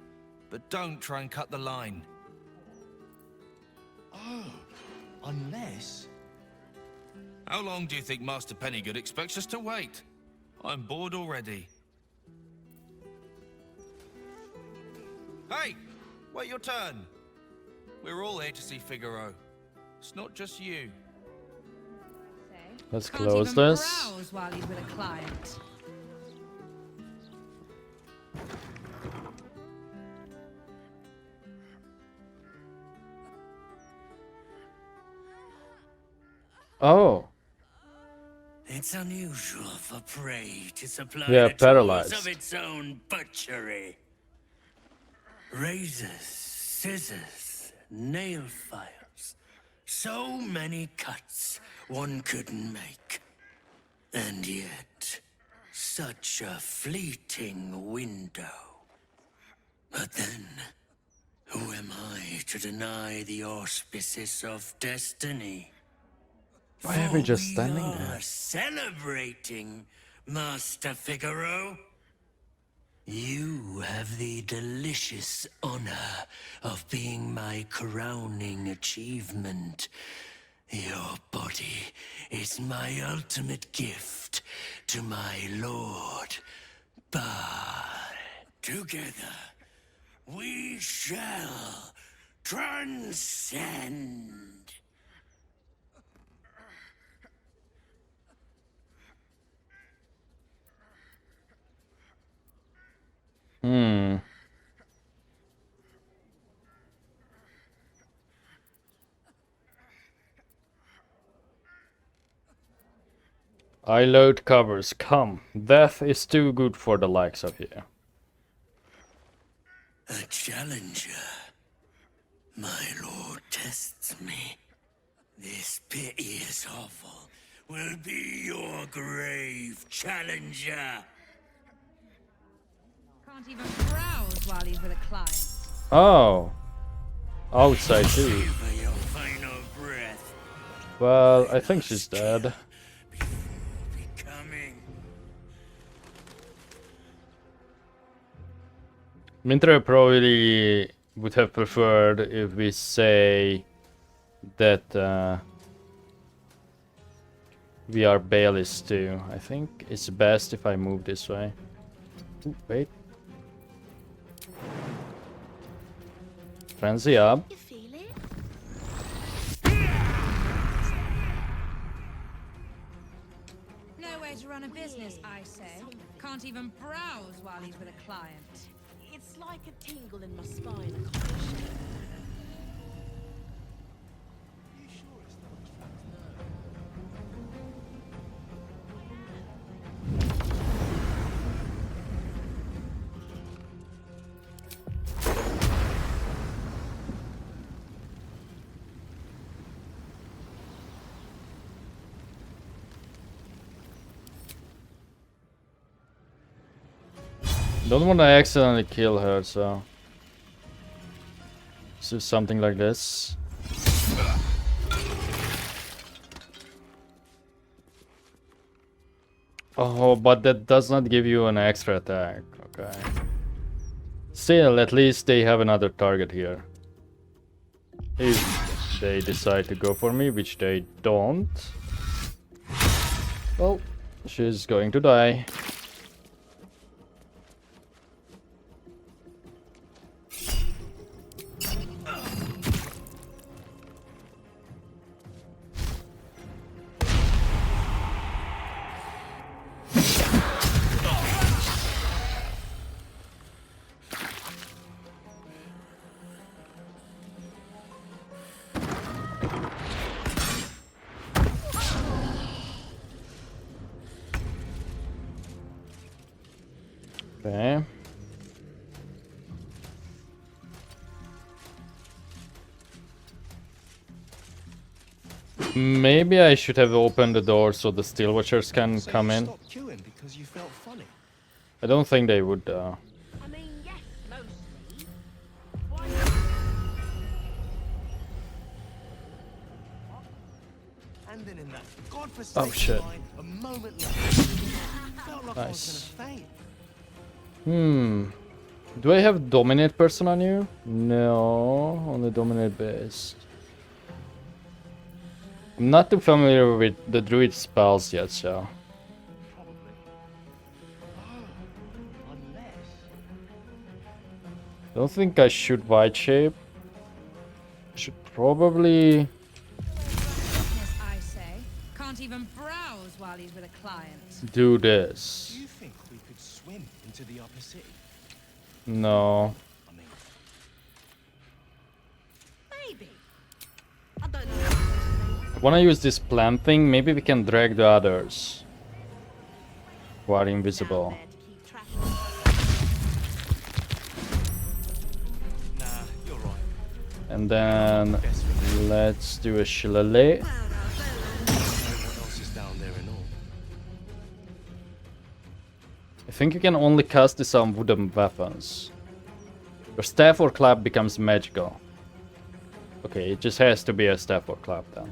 but don't try and cut the line. Oh, unless... How long do you think Master Pennygood expects us to wait? I'm bored already. Hey! Wait your turn! We're all here to see Figaro. It's not just you. Let's Can't close even this. browse while he's with a client. Oh. It's unusual for prey to supply Yeah, the paralyzed. tools of its own butchery. Razors, scissors, nail files. So many cuts one couldn't make. And yet, such a fleeting window. But then, who am I to deny the auspices of destiny? Why are we just For standing we there? are celebrating, Master Figaro. You have the delicious honor of being my crowning achievement. Your body is my ultimate gift to my lord. But together, we shall transcend. Hmm. I load covers. Come. Death is too good for the likes of you. A challenger. My lord tests me. This piteous hovel will be your grave, challenger. Can't even browse while he's with a client. Oh. Outside too. Savor your final breath. Well, I think she's dead. Coming. Mintra probably would have preferred if we say that we are Baelish too. I think it's best if I move this way. Ooh, wait. Frenzy up. You feel it? No way to run a business, I say. Can't even browse while he's with a client. It's like a tingle in my spine. I can't shake. Don't want to accidentally kill her, so let's do something like this. Oh, but that does not give you an extra attack. Okay. Still, at least they have another target here. If they decide to go for me, which they don't. Well, she's going to die. Okay. Maybe I should have opened the door so the Steel Watchers can come in. Stop queuing because you felt funny. I don't think they would. I mean, yes, mostly. Why And then in that godforsaken Oh shit. line, a moment later, felt like I was Nice. gonna faint. Do I have Dominate person on you? No, only Dominate based. I'm not too familiar with the druid spells yet, so. Don't think I should White Shape. Should probably. Business, I say. Can't even browse while he's with a client. Do this. Do you think we could swim into the upper city? No. maybe? I don't know. I wanna use this plant thing. Maybe we can drag the others who are invisible. Nah, you're right. And then let's do a shillelagh. What else is down there and all? I think you can only cast this on wooden weapons. Your staff or club becomes magical. Okay, it just has to be a staff or club then.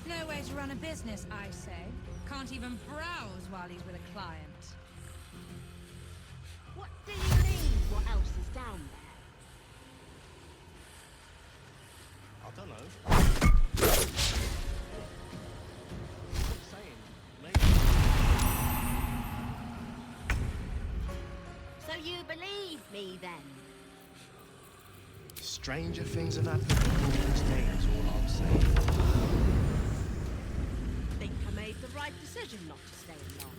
No way to run a business, I say. Can't even browse while he's with a client. What do you mean? What else is down there? I don't know. I'm saying, maybe. So you believe me then? Stranger things have happened before this day is all I'm saying. Think I made the right decision not to stay long.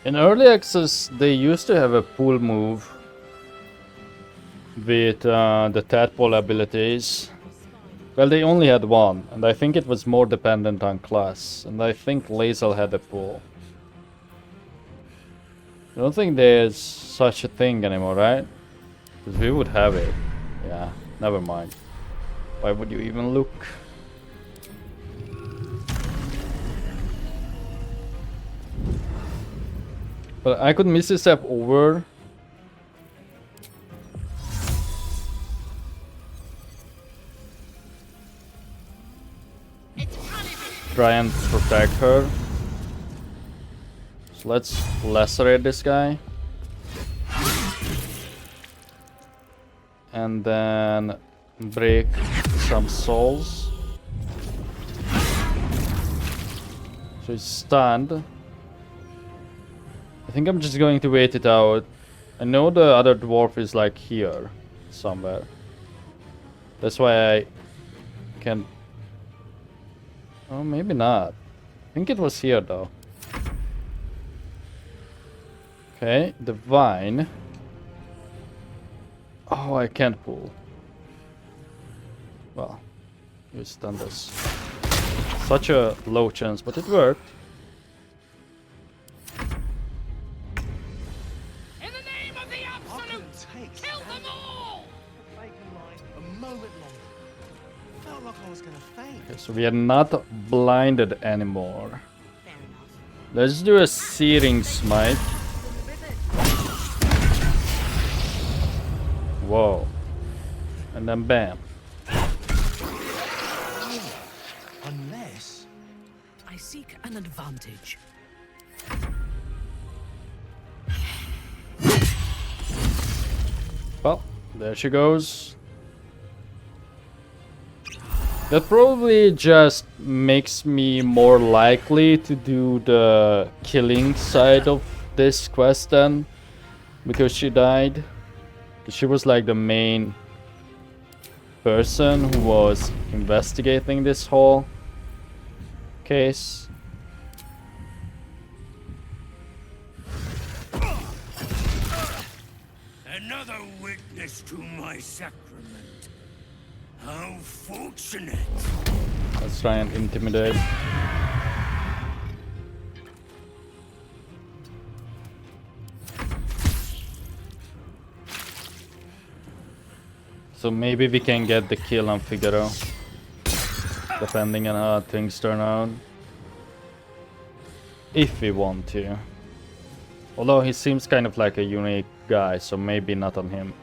In early access, they used to have a pull move with the tadpole abilities. Well, they only had one, and I think it was more dependent on class. And I think Lae'zel had a pull. I don't think there's such a thing anymore, right? Because we would have it. Yeah, never mind. Why would you even look? But I could misstep over. Try and protect her. So let's lacerate this guy. And then break some souls. So he's stunned. I think I'm just going to wait it out. I know the other dwarf is like here somewhere. That's why I can. Oh, maybe not. I think it was here though. Okay, the vine. Oh, I can't pull. Well, you stun this. Such a low chance, but it worked. Okay, so we are not blinded anymore. Let's do a searing smite. Whoa. And then bam. Unless I seek an advantage. Well, there she goes. That probably just makes me more likely to do the killing side of this quest then. Because she died. She was like the main person who was investigating this whole case. Another witness to my sacrament. How fortunate. Let's try and intimidate. So maybe we can get the kill on Figaro, depending on how things turn out. If we want to. Although he seems kind of like a unique guy, so maybe not on him.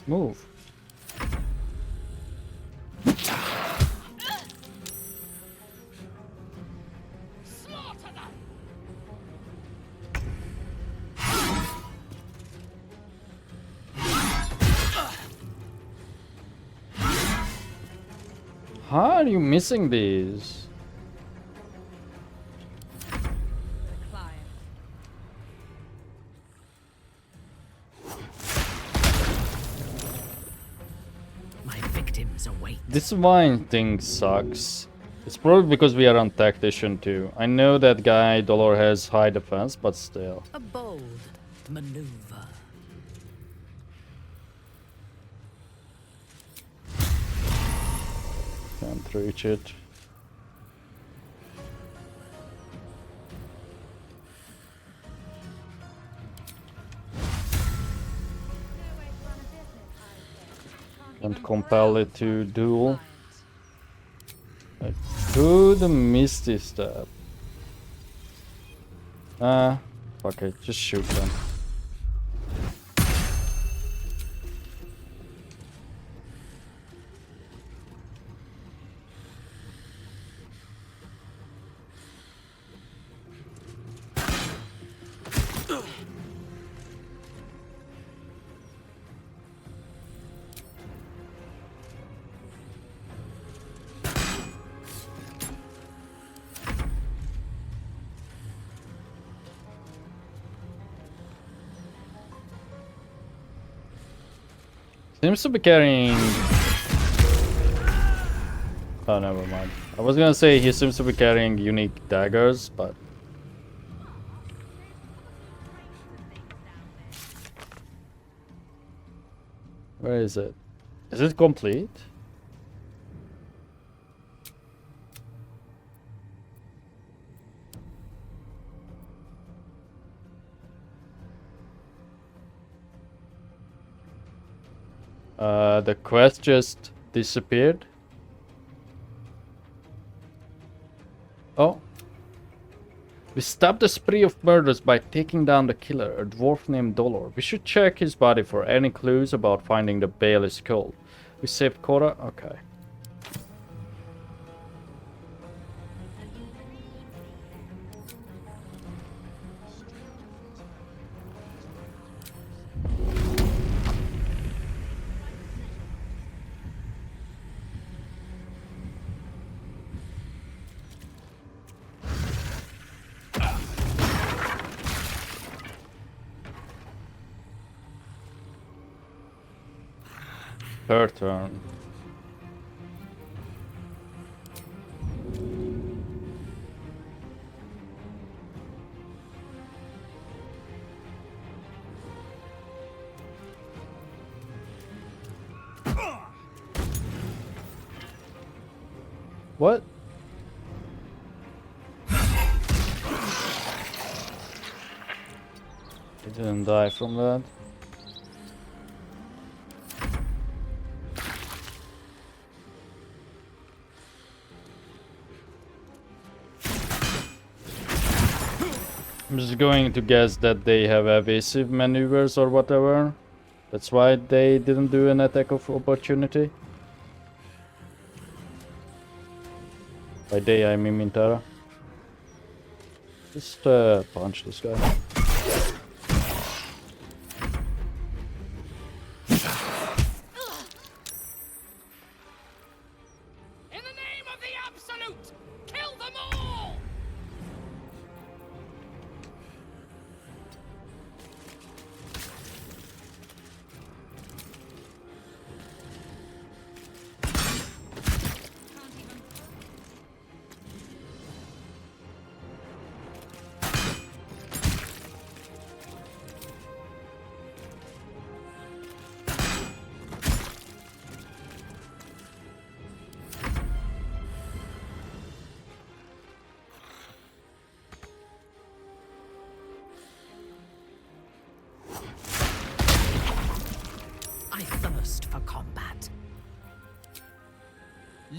Move. How are you missing these? This wine thing sucks. It's probably because we are on tactician too. I know that guy Dolor has high defense, but still. A bold maneuver. Can't reach it. And compel it to duel. I could miss this step. Fuck it, just shoot them. Seems to be carrying... Oh, never mind. I was gonna say he seems to be carrying unique daggers, but... Where is it? Is it complete? The quest just disappeared. Oh. We stopped a spree of murders by taking down the killer, a dwarf named Dolor. We should check his body for any clues about finding the Bailey's cult. We saved Cora? Okay. Her turn. What? He didn't die from that. I'm just going to guess that they have evasive maneuvers or whatever. That's why they didn't do an attack of opportunity. By they I mean Mintara. Just punch this guy.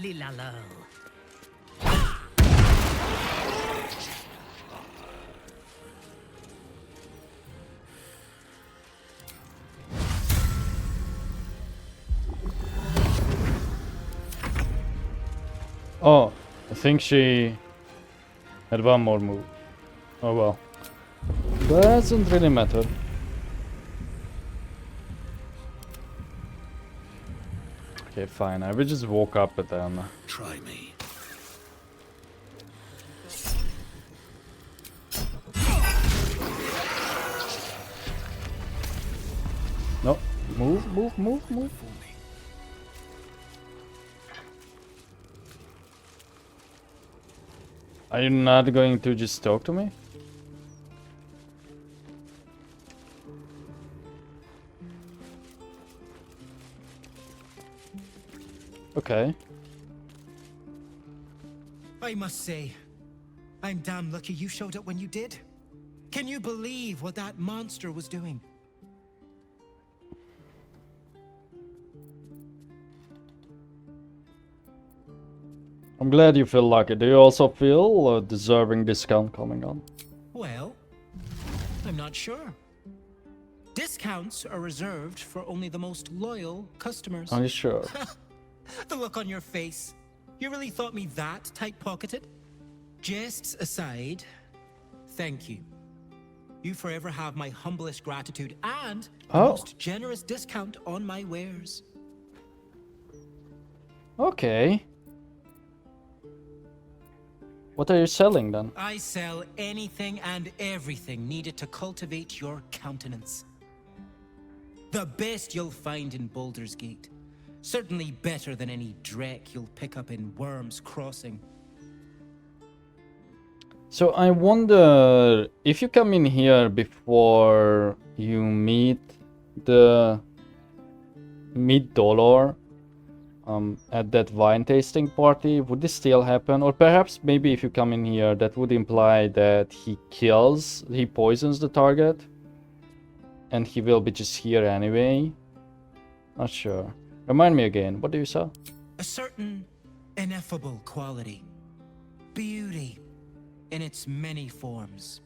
Lilalo. Oh, I think she had one more move. Oh well. Doesn't really matter. Okay, fine. I will just walk up and then... Try me. No. Move. Are you not going to just talk to me? Okay. I must say, I'm damn lucky you showed up when you did. Can you believe what that monster was doing? I'm glad you feel lucky. Do you also feel a deserving discount coming on? Well, I'm not sure. Discounts are reserved for only the most loyal customers. Are you sure? The look on your face. You really thought me that tight-pocketed? Jests aside, thank you. You forever have my humblest gratitude and the most generous discount on my wares. Okay. What are you selling then? I sell anything and everything needed to cultivate your countenance. The best you'll find in Baldur's Gate. Certainly better than any dreck you'll pick up in Worm's Crossing. So I wonder if you come in here before you meet the Dolor at that wine tasting party, would this still happen? Or perhaps maybe if you come in here, that would imply that he poisons the target, and he will be just here anyway. Not sure. Remind me again, what do you sell? A certain ineffable quality. Beauty in its many forms.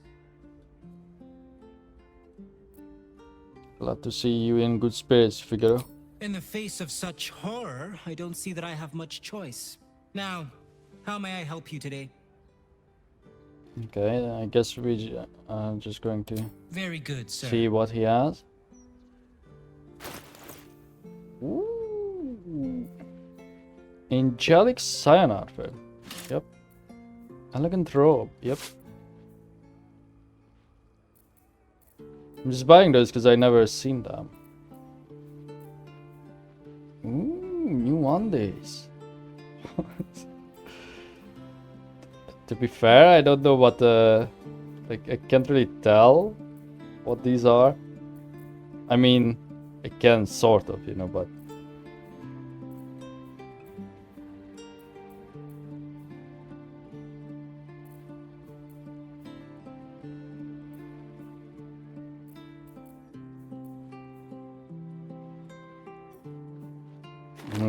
Glad to see you in good spirits, Figaro. In the face of such horror, I don't see that I have much choice. Now, how may I help you today? Okay, I guess we are just going to Very good, sir. see what he has. Ooh. Angelic Cyan outfit. Yep. Elegant robe. Yep. I'm just buying those because I never seen them. Ooh, new undies. To be fair, I don't know what like I can't really tell what these are. I mean, I can sort of, you know, but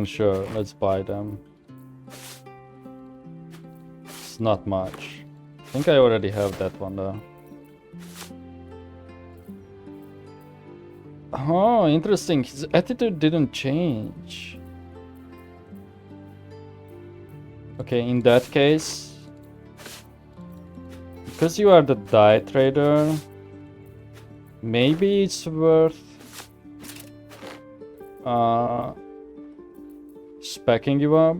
sure, let's buy them. It's not much. I think I already have that one though. Oh, interesting. His attitude didn't change. Okay, in that case, because you are the die trader, maybe it's worth speccing you up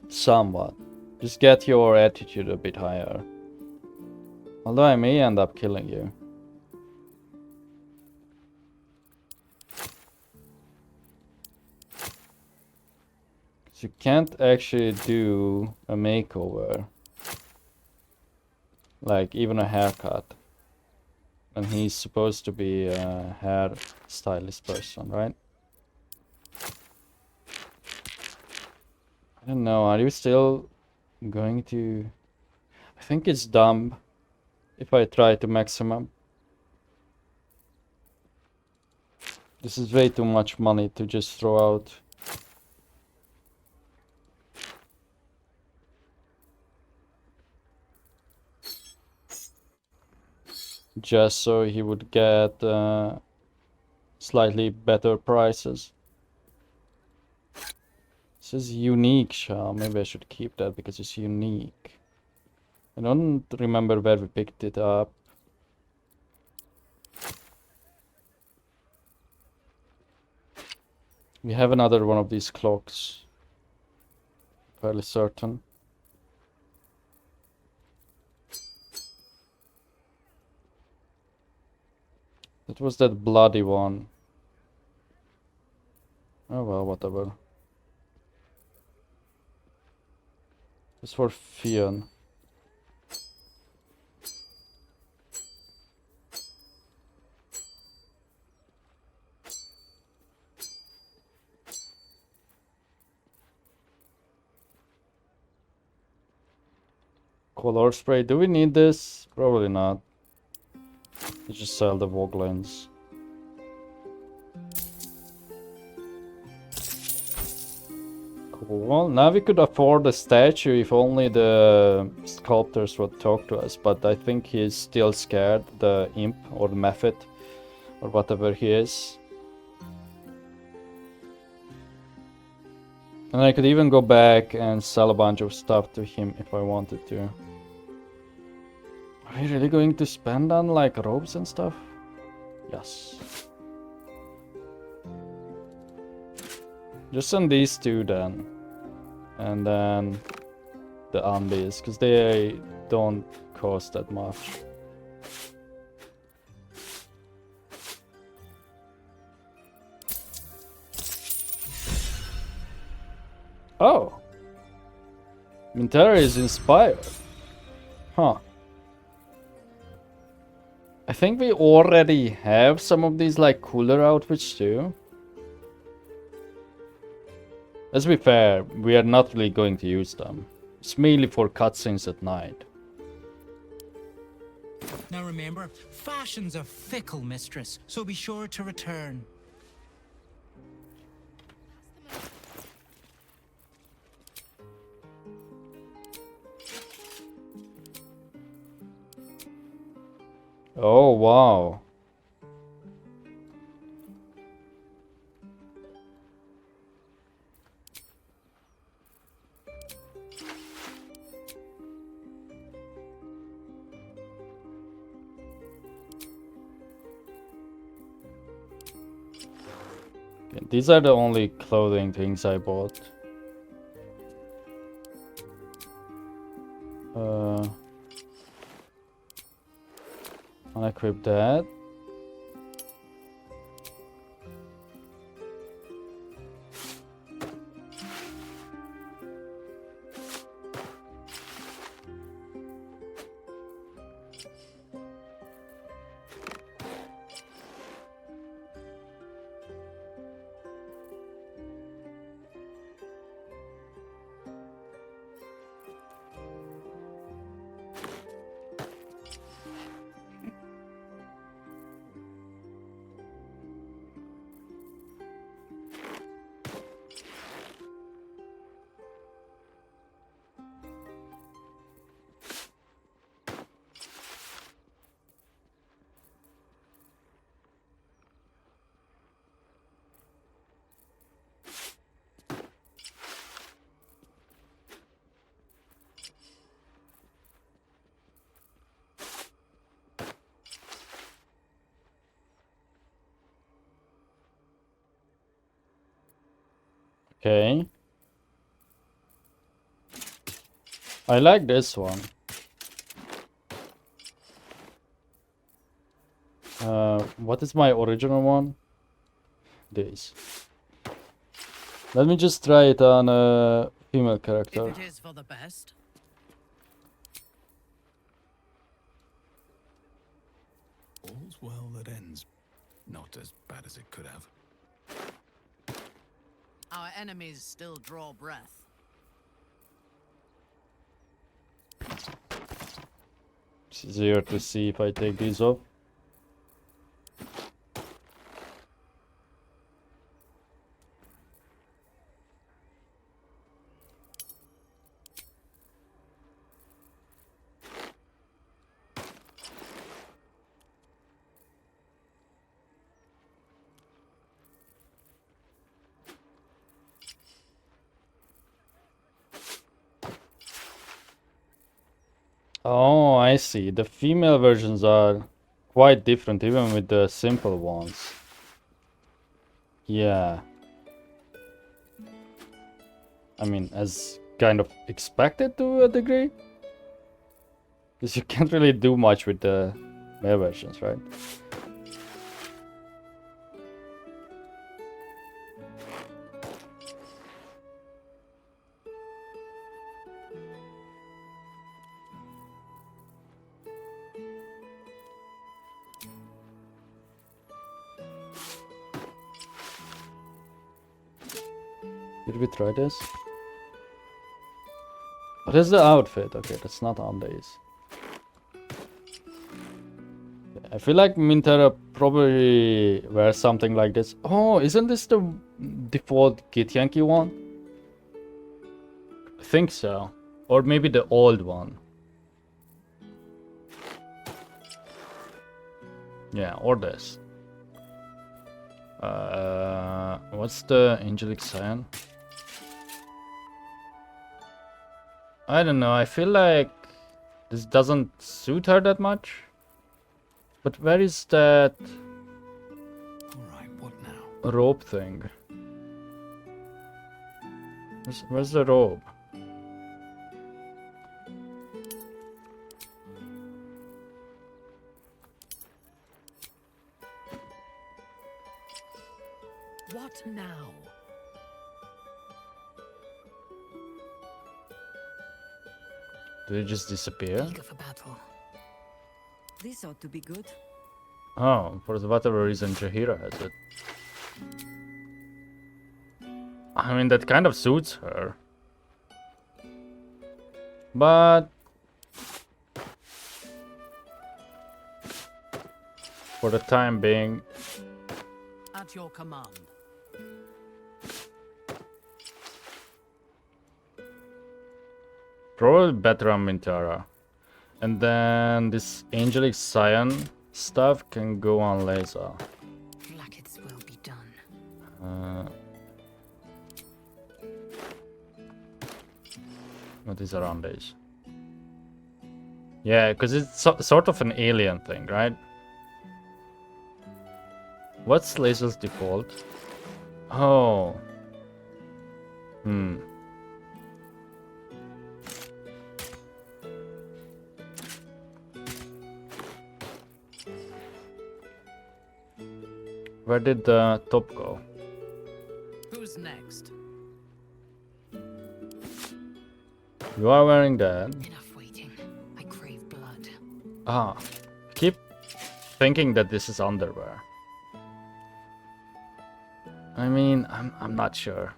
somewhat. Just get your attitude a bit higher. Although I may end up killing you. You can't actually do a makeover, like even a haircut, and he's supposed to be a hair stylist person, right? I don't know, are you still going to... I think it's dumb if I try to maximum. This is way too much money to just throw out. just so he would get slightly better prices. This is unique shell. Maybe I should keep that because it's unique. I don't remember where we picked it up. We have another one of these clocks. Fairly certain. It was that bloody one. Oh well, whatever. It's for Fion. Color spray. Do we need this? Probably not. Let's just sell the Woglins. Cool. Now we could afford a statue if only the sculptors would talk to us, but I think he's still scared, the imp or the method or whatever he is. And I could even go back and sell a bunch of stuff to him if I wanted to. Are we really going to spend on like robes and stuff? Yes. Just send these two then. And then the undies, because they don't cost that much. Oh! Mintera is inspired. Huh. I think we already have some of these like cooler outfits too. Let's be fair, we are not really going to use them. It's mainly for cutscenes at night. Now remember, fashion's a fickle mistress, so be sure to return. Oh, wow. Okay, these are the only clothing things I bought. Unequip that. Okay. I like this one. What is my original one? This. Let me just try it on a female character. If it is for the best. All's well that ends. Not as bad as it could have. Our enemies still draw breath. It's easier to see if I take these off. Oh, I see. The female versions are quite different, even with the simple ones. Yeah. I mean, as kind of expected to a degree. Because you can't really do much with the male versions, right? Did we try this? What is the outfit? Okay, that's not on these. I feel like Mintara probably wears something like this. Oh, isn't this the default Git Yankee one? I think so. Or maybe the old one. Yeah, or this. What's the Angelic Scion? I don't know, I feel like this doesn't suit her that much. But where is that Alright, what now? robe thing? Where's the robe? What now? Did it just disappear? Eager for battle. This ought to be good. Oh, for whatever reason Jaheira has it. I mean, that kind of suits her. But for the time being, At your command. probably better on Mintara. And then this Angelic Scion stuff can go on Laser. Blackets will be done. What is around this? Yeah, because it's sort of an alien thing, right? What's Laser's default? Oh. Where did the top go? Who's next? You are wearing that. Enough waiting. I crave blood. Ah, keep thinking that this is underwear. I mean, I'm not sure.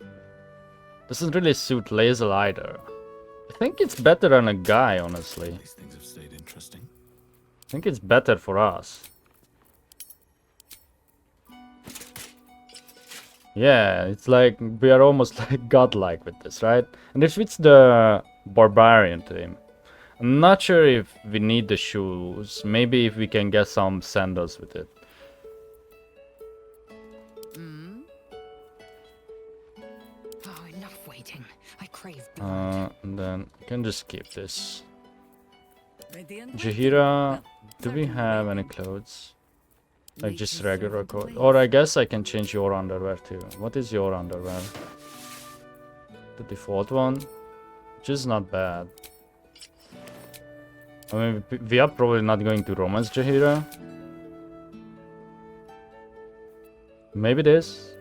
Doesn't really suit Laser either. I think it's better on a guy, honestly. These things have stayed interesting. I think it's better for us. Yeah, it's like we are almost like godlike with this, right? And if it's the Barbarian team, I'm not sure if we need the shoes. Maybe if we can get some sandals with it. Oh, enough waiting. I crave blood. And then you can just keep this. Radiant Jaheira, do we have any clothes? Like just regular clothes? Or I guess I can change your underwear too. What is your underwear? The default one? Which is not bad. I mean, we are probably not going to romance Jaheira. Maybe this.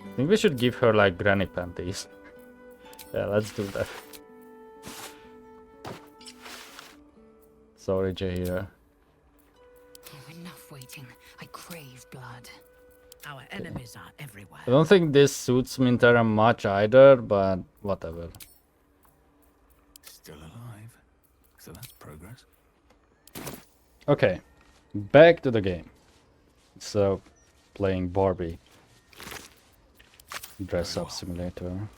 I think we should give her like granny panties. Yeah, let's do that. Sorry, Jaheira. Oh, enough waiting. I crave blood. Our enemies are everywhere. I don't think this suits Mintara much either, but whatever. Still alive. So that's progress. Okay, back to the game. So, playing Barbie. Dress up simulator.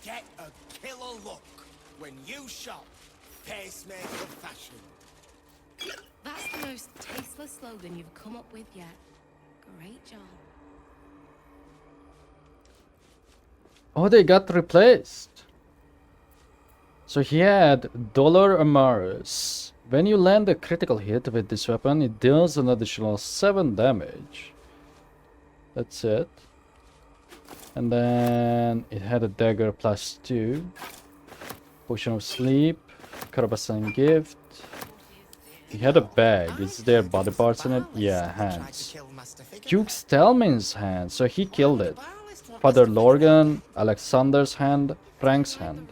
Get a killer look when you shop Pacemaker Fashion. That's the most tasteless slogan you've come up with yet. Great job. Oh, they got replaced. So he had Dollar Amaris. When you land a critical hit with this weapon, it deals an additional 7 damage. That's it. And then it had a dagger +2. Potion of sleep. Carabasan gift. He had a bag. Is there body parts in it? Yeah, hands. Duke Stelmin's hand, so he killed it. Father Lorgan, Alexander's hand, Frank's hand.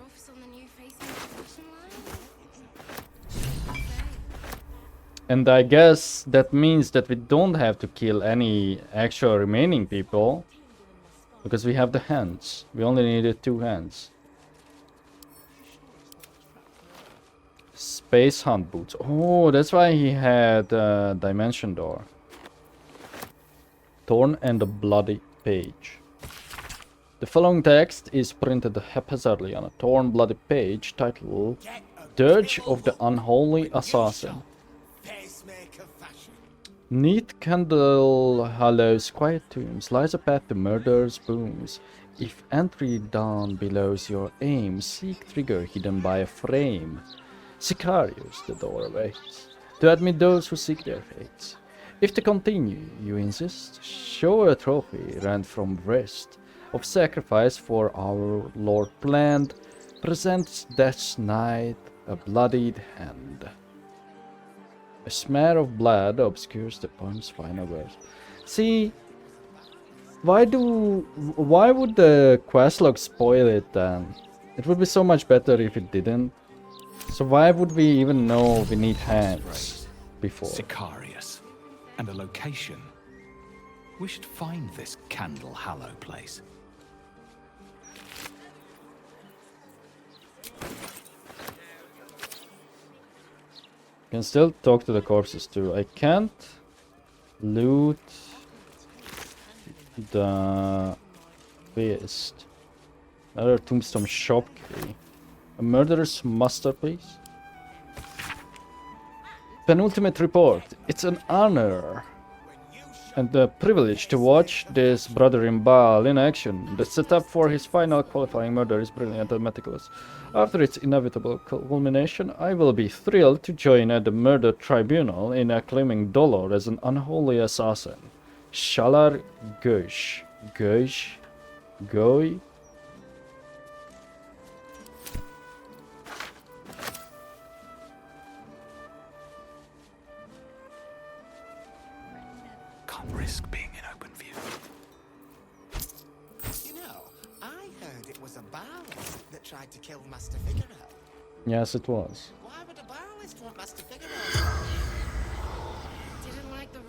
And I guess that means that we don't have to kill any actual remaining people. Because we have the hands. We only needed 2 hands. Space Hunt boots. Oh, that's why he had Dimension Door. Torn and a bloody page. The following text is printed haphazardly on a torn bloody page titled Dirge of the Unholy Assassin. Neath Candle Hollow's quiet tombs lies a path to murder's booms. If entry down belows your aim, seek trigger hidden by a frame. Sicarius the door awaits, to admit those who seek their fates. If to continue, you insist, show a trophy rent from wrist of sacrifice for our Lord planned, presents Death's Knight a bloodied hand. A smear of blood obscures the poem's final verse. See, why would the questlog spoil it then? It would be so much better if it didn't. So why would we even know we need hands before? Sicarius. And a location. We should find this Candle Hallow place. Can still talk to the corpses too. I can't loot the fist. Another tombstone shop key. A murderer's masterpiece. Penultimate report. It's an honor and a privilege to watch this brother in Baal in action. The setup for his final qualifying murder is brilliant and meticulous. After its inevitable culmination, I will be thrilled to join at the murder tribunal in acclaiming Dolor as an unholy assassin. Shalar Gosh. Gosh? Goy? Can't risk being in open view. You know, I heard it was a Baalist that tried to kill Master Figaro. Yes, it was. Why would a Baalist want Master Figaro? Didn't like the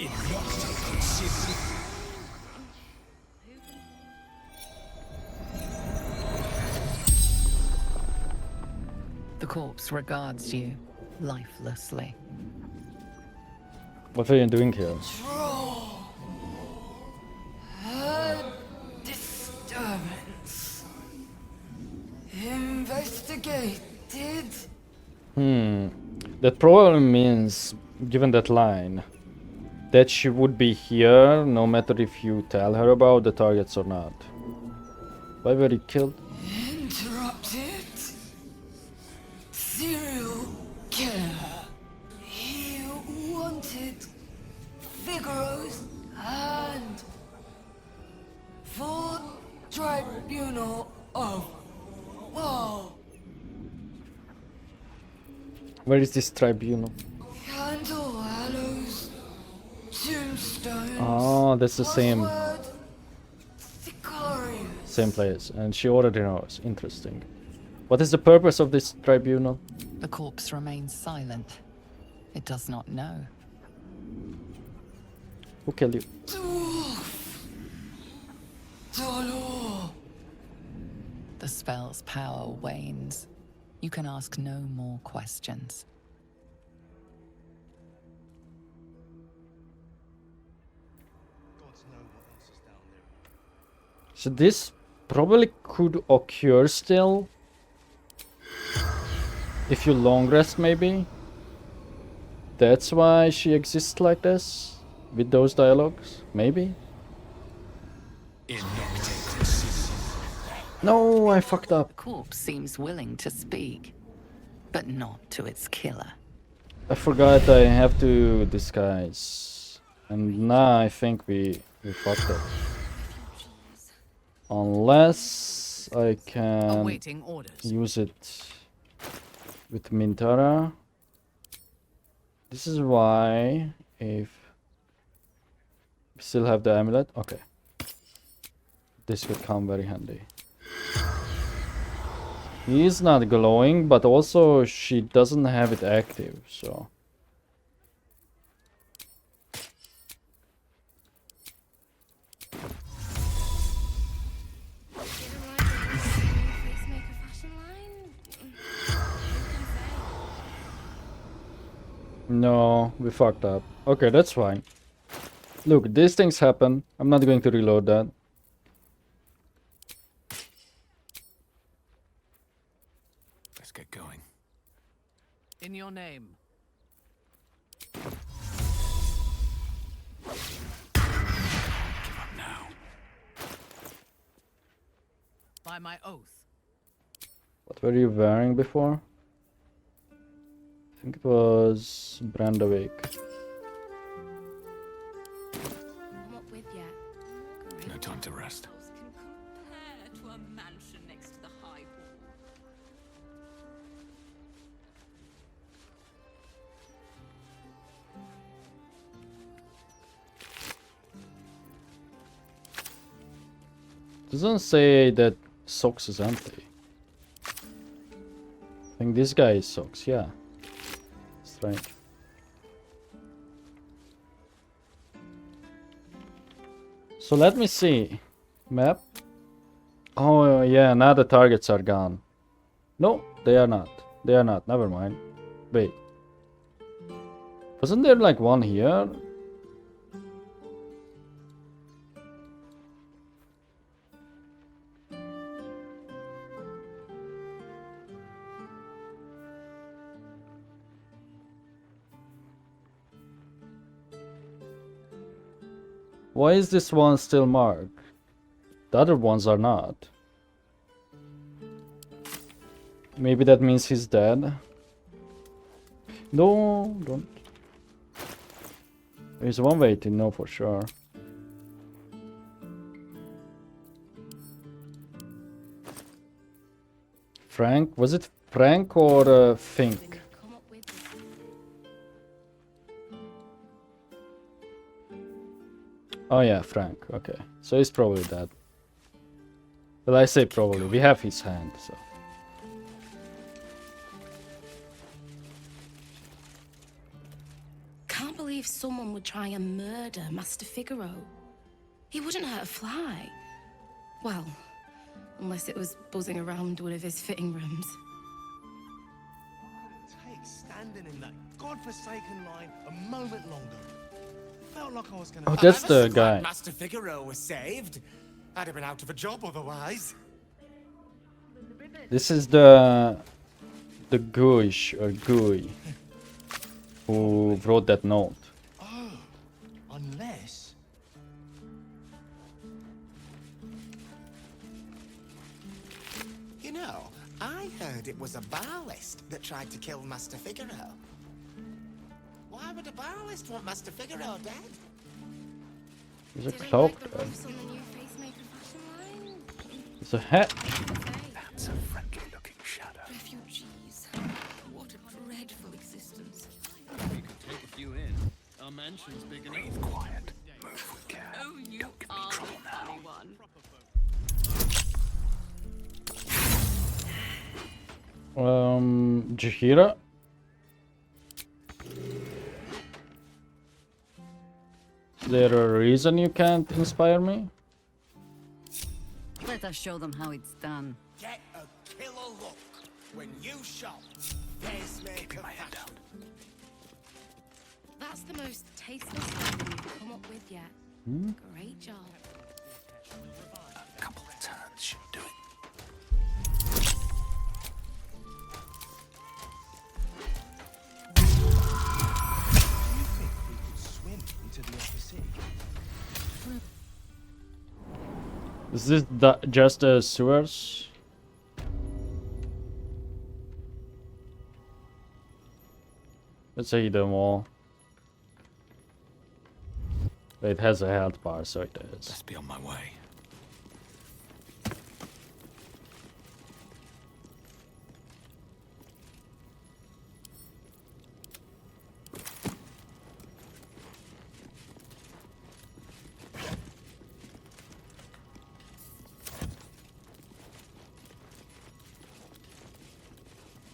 The corpse regards you lifelessly. What are you doing here? Disturbance. Investigated. That probably means, given that line, that she would be here no matter if you tell her about the targets or not. Why were you killed? Interrupted. Serial killer. He wanted Figaro's hand for tribunal of war. Where is this tribunal? Candle Hallows. Tombstones. Oh, that's the same. Sicarius. Same place. And she already knows. Interesting. What is the purpose of this tribunal? The corpse remains silent. It does not know. Who killed you? Dolor. The spell's power wanes. You can ask no more questions. So this probably could occur still. If you long rest, maybe. That's why she exists like this, with those dialogues, maybe. No, I fucked up. Corpse seems willing to speak, but not to its killer. I forgot I have to disguise. And now I think we fucked up. Unless I can Awaiting orders. use it with Mintara. This is why if we still have the amulet, okay. This could come very handy. He's not glowing, but also she doesn't have it active, so. No, we fucked up. Okay, that's fine. Look, these things happen. I'm not going to reload that. Let's get going. In your name. Give up now. By my oath. What were you wearing before? I think it was Brandawake. I'm not with yet. No time to rest. Compare to a mansion next to the high wall. Doesn't say that Socks is empty. I think this guy is Socks, yeah. That's right. So let me see. Map. Oh yeah, now the targets are gone. No, they are not. They are not. Never mind. Wait. Wasn't there like one here? Why is this one still marked? The other ones are not. Maybe that means he's dead. No, don't. There's one way to know for sure. Frank? Was it Frank or Fink? Oh yeah, Frank. Okay, so he's probably dead. But I say probably. We have his hand, so. Can't believe someone would try and murder Master Figaro. He wouldn't hurt a fly. Well, unless it was buzzing around one of his fitting rooms. Take standing in that godforsaken line a moment longer. Felt like I was gonna. Oh, that's the guy. Master Figaro was saved. I'd have been out of a job otherwise. This is the Guish or Gui who wrote that note. Oh, unless. You know, I heard it was a barlist that tried to kill Master Figaro. Why would a barlist want Master Figaro dead? There's a cloak there. There's a hat. That's a friendly looking shadow. Refugees. What a dreadful existence. We could take a few in. Our mansion's big enough. Breathe quiet. Move with care. Oh, you Don't give me are trouble the now. funny one. Jahira. Is there a reason you can't inspire me? Let us show them how it's done. Get a killer look when you shop. Keep my hand out. That's the most tasteless thing you've come up with yet. Hmm? Great job. A couple of turns should do it. You think we could swim into the upper sea? Is this just a sewers? Let's say the wall. It has a health bar, so it is. Let's be on my way.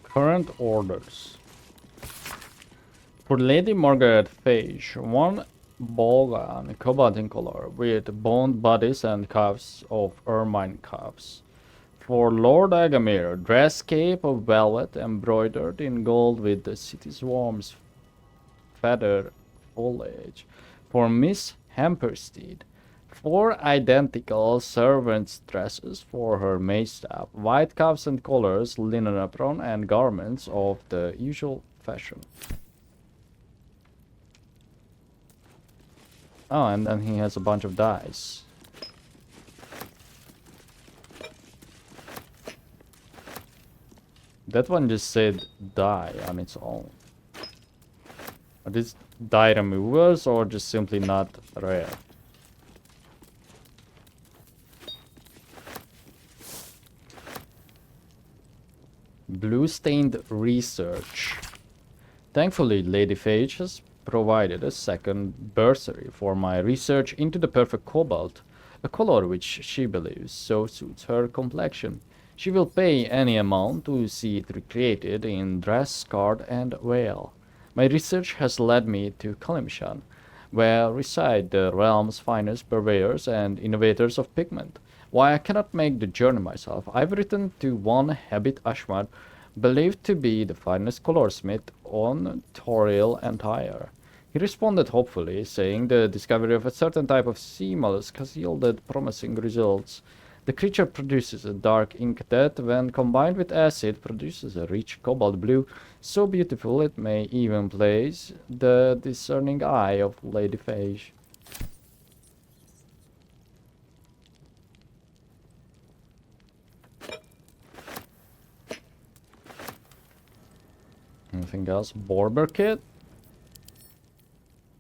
Current orders. For Lady Margaret Fage, one Bolgan cobalt in color with boned bodies and cuffs of ermine cuffs. For Lord Agamir, dress cape of velvet embroidered in gold with the city swarm's feather foliage. For Miss Hamperstead, 4 identical servants' dresses for her mage staff, white cuffs and collars, linen apron, and garments of the usual fashion. Oh, and then he has a bunch of dice. That one just said die on its own. Are these die removers or just simply not rare? Blue-stained research. Thankfully, Lady Phage has provided a second bursary for my research into the perfect cobalt, a color which she believes so suits her complexion. She will pay any amount to see it recreated in dress, card, and veil. My research has led me to Kalimshan, where reside the realm's finest purveyors and innovators of pigment. While I cannot make the journey myself, I've written to one Habit Ashmar, believed to be the finest colorsmith on Toriel and Tyre. He responded hopefully, saying the discovery of a certain type of sea mollusk has yielded promising results. The creature produces a dark ink that, when combined with acid, produces a rich cobalt blue, so beautiful it may even please the discerning eye of Lady Phage. Anything else? Borber kit?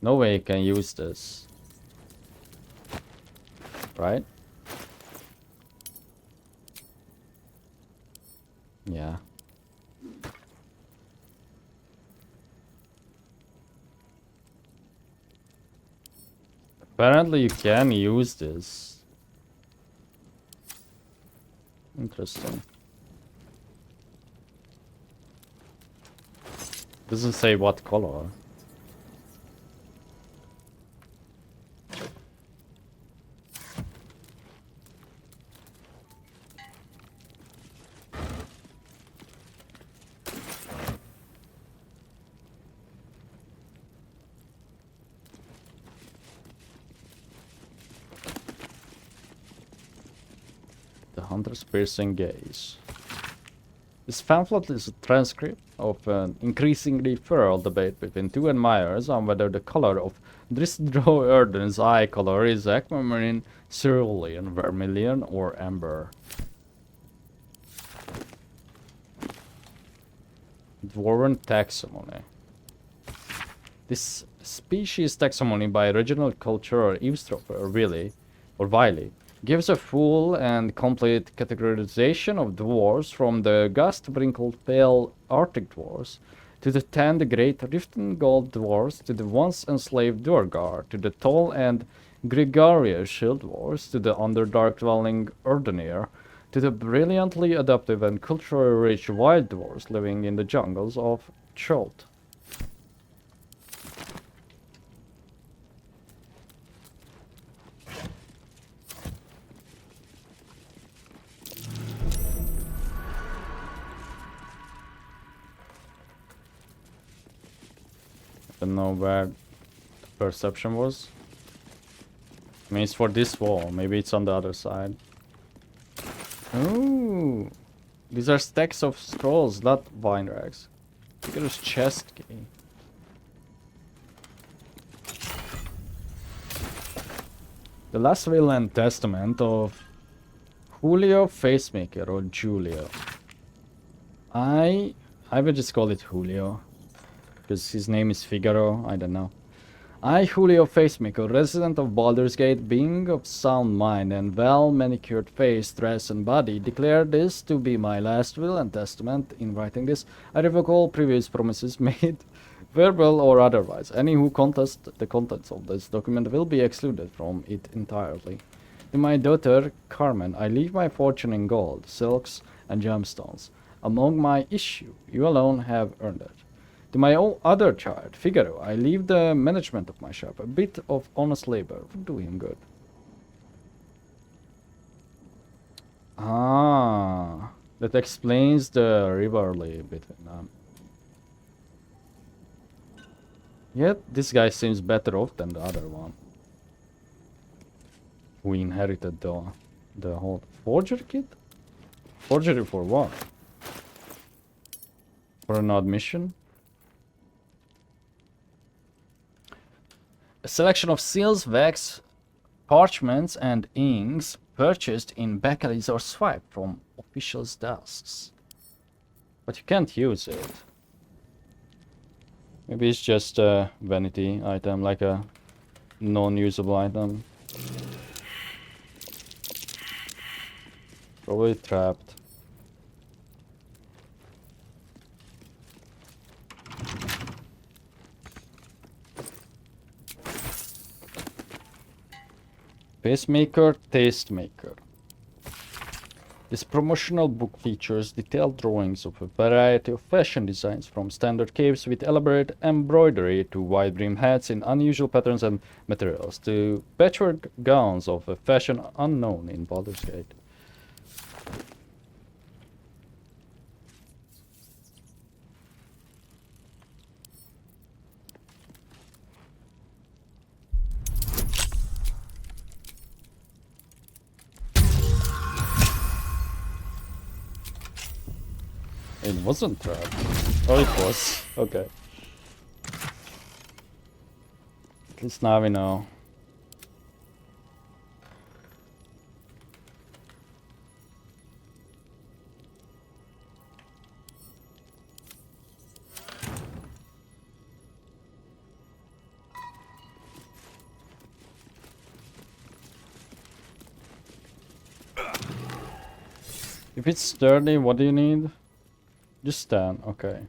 No way you can use this. Right? Yeah. Apparently you can use this. Interesting. Doesn't say what color. The Hunter's Piercing Gaze. This pamphlet is a transcript of an increasingly feral debate between two admirers on whether the color of Drisdro Erden's eye color is aquamarine, cerulean, vermilion, or amber. Dwarven taxonomy. This species taxonomy by original cultural eavesdropper Wiley gives a full and complete categorization of dwarves, from the gust-wrinkled pale Arctic dwarves to the tanned great riften gold dwarves, to the once enslaved Duergar, to the tall and gregarious shield dwarves, to the underdark dwelling Urdenir, to the brilliantly adaptive and culturally rich wild dwarves living in the jungles of Chult. I don't know where the perception was. I mean, it's for this wall. Maybe it's on the other side. Ooh, these are stacks of scrolls, not vine rags. Look at this chest key. The Last Will and Testament of Julio Facemaker or Julio? I would just call it Julio. Because his name is Figaro, I don't know. I, Julio Facemaker, resident of Baldur's Gate, being of sound mind and well-manicured face, dress and body, declare this to be my last will and testament. In writing this, I revoke all previous promises made, verbal or otherwise. Any who contest the contents of this document will be excluded from it entirely. To my daughter, Carmen, I leave my fortune in gold, silks and gemstones. Among my issue, you alone have earned it. To my other child, Figaro, I leave the management of my shop, a bit of honest labor would do him good. Ah, that explains the rivalry between them. Yet this guy seems better off than the other one. We inherited the whole forgery kit? Forgery for what? For an odd mission? A selection of seals, wax, parchments, and inks purchased in bakeries or swiped from officials' desks. But you can't use it. Maybe it's just a vanity item, like a non-usable item. Probably trapped. Pacemaker, Tastemaker. This promotional book features detailed drawings of a variety of fashion designs, from standard capes with elaborate embroidery to wide-brim hats in unusual patterns and materials, to patchwork gowns of a fashion unknown in Baldur's Gate. It wasn't trapped. Oh, it was. Okay. At least now we know. If it's sturdy, what do you need? Just stand, okay.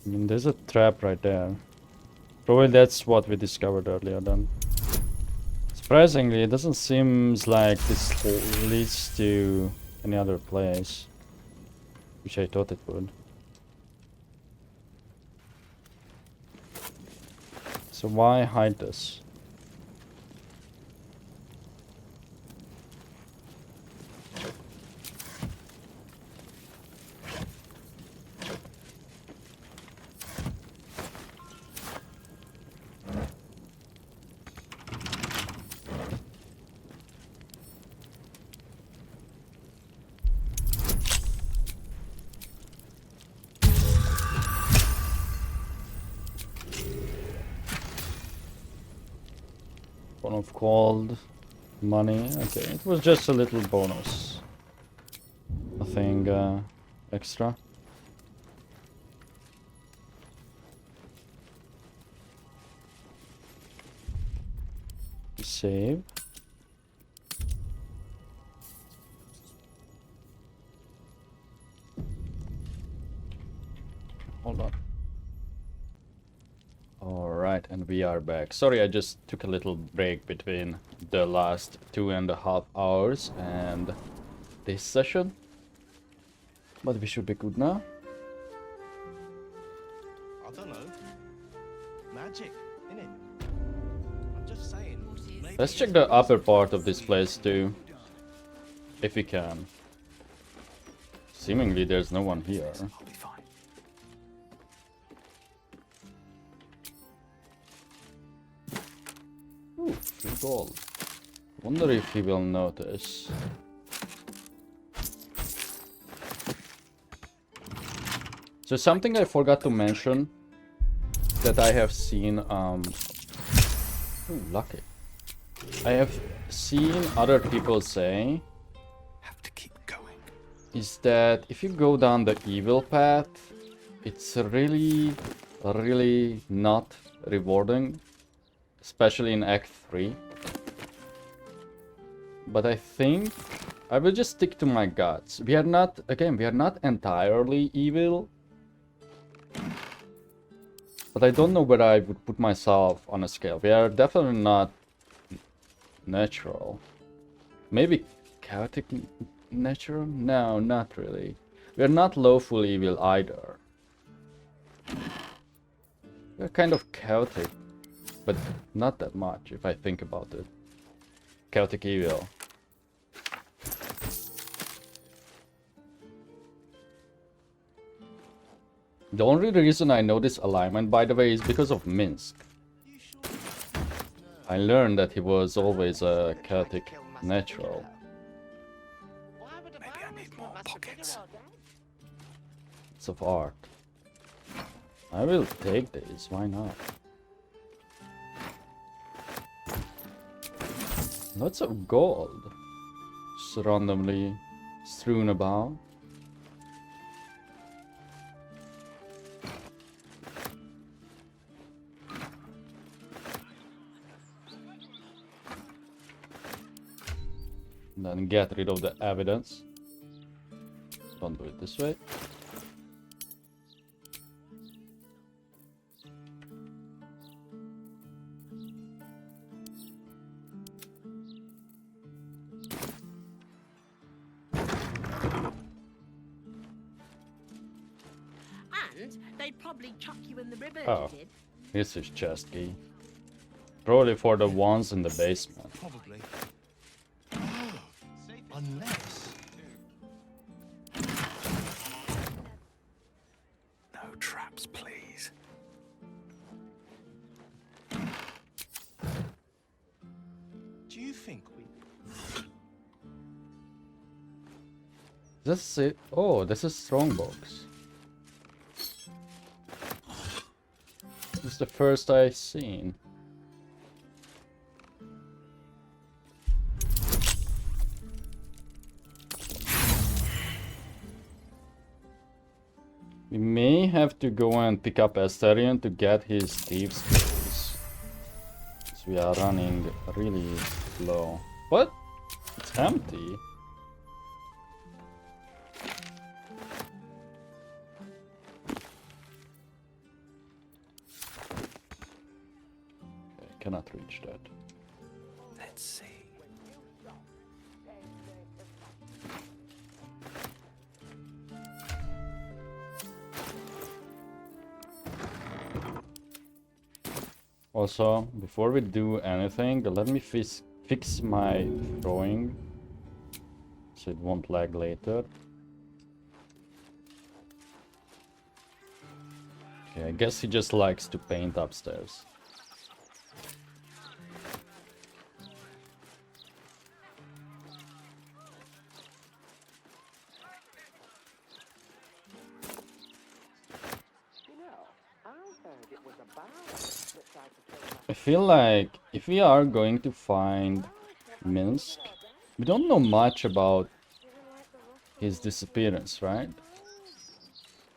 I mean, there's a trap right there. Probably that's what we discovered earlier then. Surprisingly, it doesn't seem like this leads to any other place, which I thought it would. So why hide this? One of gold, money. Okay, it was just a little bonus. Nothing extra. Save. Hold on. Alright, and we are back. Sorry, I just took a little break between the last 2.5 hours and this session. But we should be good now. I don't know. Magic, innit? I'm just saying. Let's check the upper part of this place too. If we can. Seemingly there's no one here. gold. Wonder if he will notice. So something I forgot to mention that I have seen, ooh, lucky. I have seen other people say is that if you go down the evil path, it's really not rewarding, especially in Act 3. But I think I will just stick to my guts. We are not, again, we are not entirely evil. But I don't know where I would put myself on a scale. We are definitely not natural. Maybe chaotic natural? No, not really. We are not lawful evil either. We are kind of chaotic, but not that much if I think about it. Chaotic evil. The only reason I know this alignment, by the way, is because of Minsk. I learned that he was always a chaotic natural. Maybe I need more pockets. It's of art. I will take these, why not? Lots of gold. Just randomly strewn about. Then get rid of the evidence. Don't do it this way. And they'd probably chuck you in the river Oh, if you did. this is chest key. Probably for the ones in the basement. Probably. Unless... No traps, please. Do you think we... This is it. Oh, this is strongbox. This is the first I've seen. We may have to go and pick up Asterion to get his thieves skills. So we are running really low. What? It's empty. Okay, cannot reach that. Let's see. Also, before we do anything, let me fix my throwing so it won't lag later. Okay, I guess he just likes to paint upstairs. I feel like if we are going to find Minsk, we don't know much about his disappearance, right?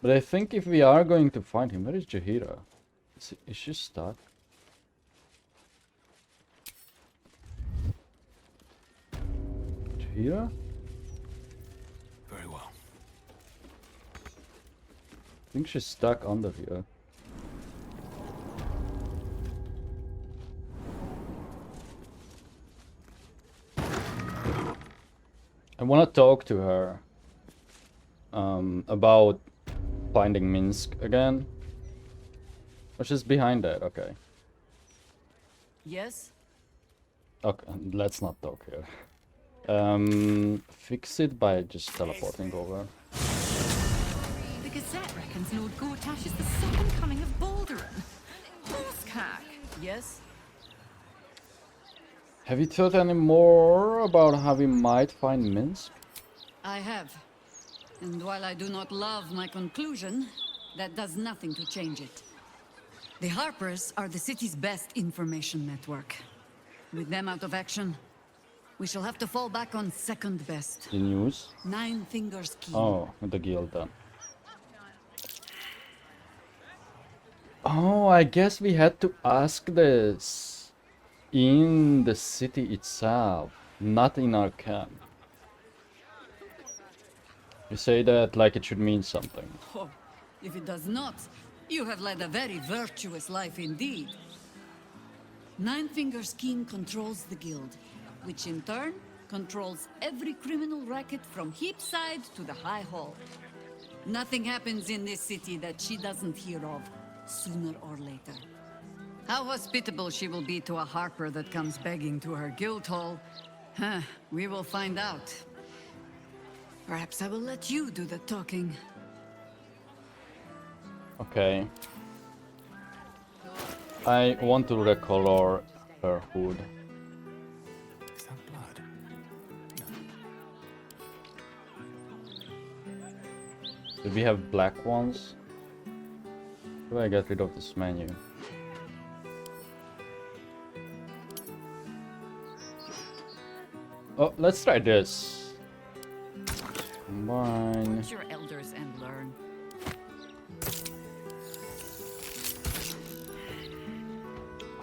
But I think if we are going to find him, where is Jaheira? Is she stuck? Jaheira? Very well. I think she's stuck under here. I want to talk to her about finding Minsk again. Oh, she's behind that, okay. Yes? Okay, let's not talk here. Fix it by just teleporting over. The Gazette reckons Lord Gortash is the second coming of Baldur. Horsecack. Yes? Have you thought any more about how we might find Minsk? I have. And while I do not love my conclusion, that does nothing to change it. The Harpers are the city's best information network. With them out of action, we shall have to fall back on second best. The news? Nine Fingers Key. Oh, with the guild then. Oh, I guess we had to ask this in the city itself, not in our camp. You say that like it should mean something. Oh, if it does not, you have led a very virtuous life indeed. Nine Fingers Keen controls the guild, which in turn controls every criminal racket from Heapside to the High Hall. Nothing happens in this city that she doesn't hear of, sooner or later. How hospitable she will be to a Harper that comes begging to her guild hall, we will find out. Perhaps I will let you do the talking. Okay. I want to recolor her hood. Is that blood? Do we have black ones? Do I get rid of this menu? Oh, let's try this. Combine. Watch your elders and learn.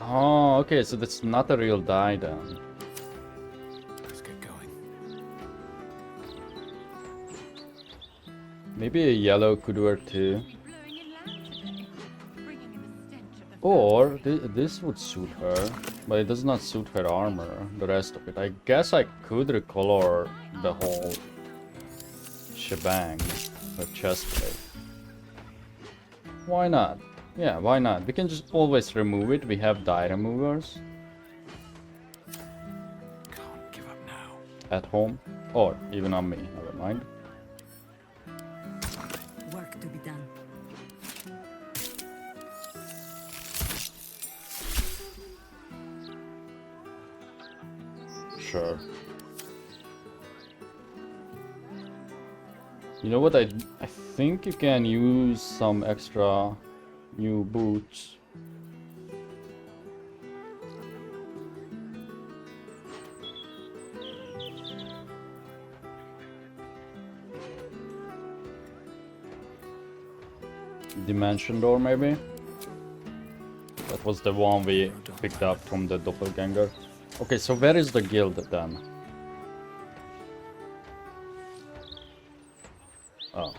Oh, okay, so that's not a real die then. Let's get going. Maybe a yellow could work too. Or this would suit her, but it does not suit her armor, the rest of it. I guess I could recolor the whole shebang, her chest plate. Why not? Yeah, why not? We can just always remove it. We have dye removers. Can't give up now. At home, or even on me, never mind. Work to be done. Sure. You know what? I think you can use some extra new boots. Dimension door, maybe? That was the one we picked up from the doppelganger. Okay, so where is the guild then? Oh.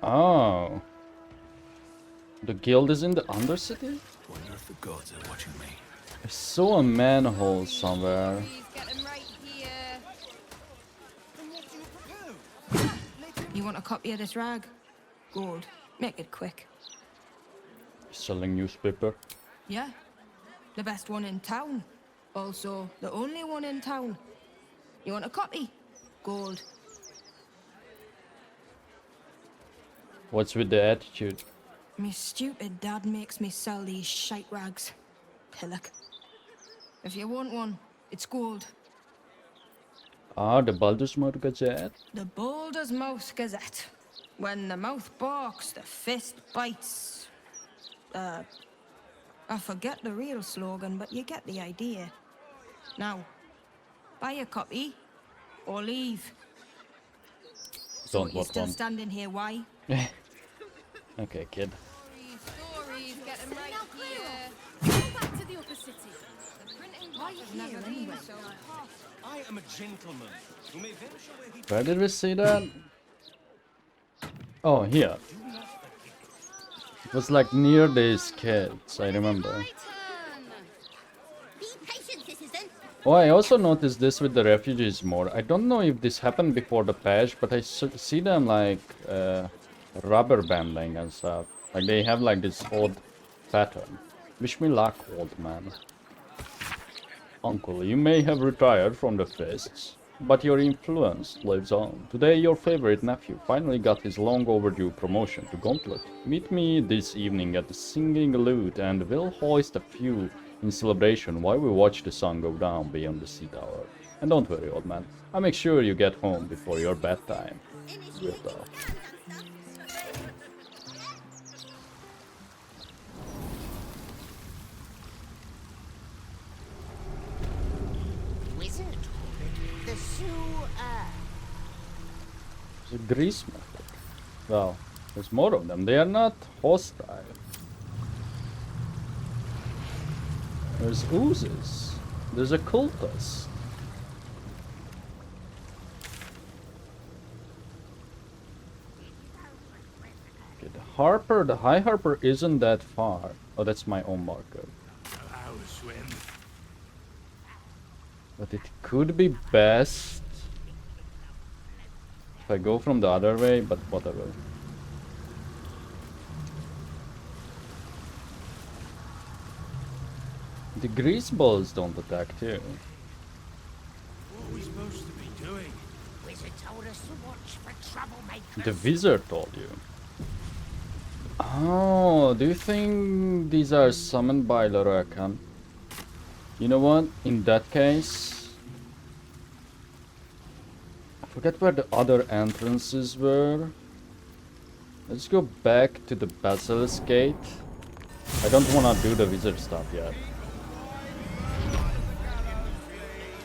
Oh. The guild is in the Undercity? Wonder if the gods are watching me. I saw a manhole somewhere. You want a copy of this rag? Gold. Make it quick. Selling newspaper. Yeah. The best one in town. Also, the only one in town. You want a copy? Gold. What's with the attitude? Me stupid dad makes me sell these shite rags. Pillock. If you want one, it's gold. Ah, the Baldur's Mouth Gazette? The Baldur's Mouth Gazette. When the mouth barks, the fist bites. I forget the real slogan, but you get the idea. Now, buy a copy, or leave. So Don't you're still standing here, why? Okay, kid. Stories, get them right here. Go back to the upper city. The printing Why are you here anyway? I am a gentleman who may venture where he... Where did we see that? Oh, here. It was like near these kids, I remember. Oh, I also noticed this with the refugees more. I don't know if this happened before the patch, but I see them like rubber banding and stuff. Like they have like this odd pattern. Wish me luck, old man. Uncle, you may have retired from the fists, but your influence lives on. Today your favorite nephew finally got his long overdue promotion to Gauntlet. Meet me this evening at the Singing Lute and we'll hoist a few in celebration while we watch the sun go down beyond the sea tower. And don't worry, old man. I'll make sure you get home before your bedtime. Real talk. Wizard. The sewer. It's a grease method. Well, there's more of them. They are not hostile. There's oozes. There's a cultist. Okay, the High Harper isn't that far. Oh, that's my own marker. But it could be best if I go from the other way, but whatever. The grease balls don't attack too. What are we supposed to be doing? Wizard told us to watch for troublemakers. The wizard told you. Oh, do you think these are summoned by Larakan? You know what? In that case, I forget where the other entrances were. Let's go back to the Basilisk Gate. I don't want to do the wizard stuff yet.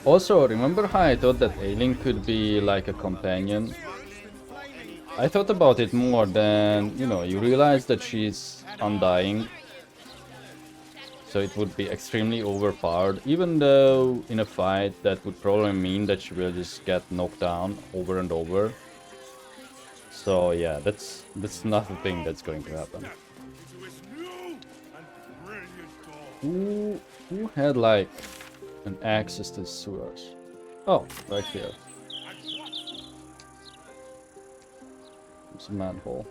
Also, remember how I thought that Aileen could be like a companion? I thought about it more than, you know, you realize that she's undying. So it would be extremely overpowered, even though in a fight that would probably mean that she will just get knocked down over and over. So yeah, that's not the thing that's going to happen. Who had like an access to sewers? Oh, right here. It's a manhole.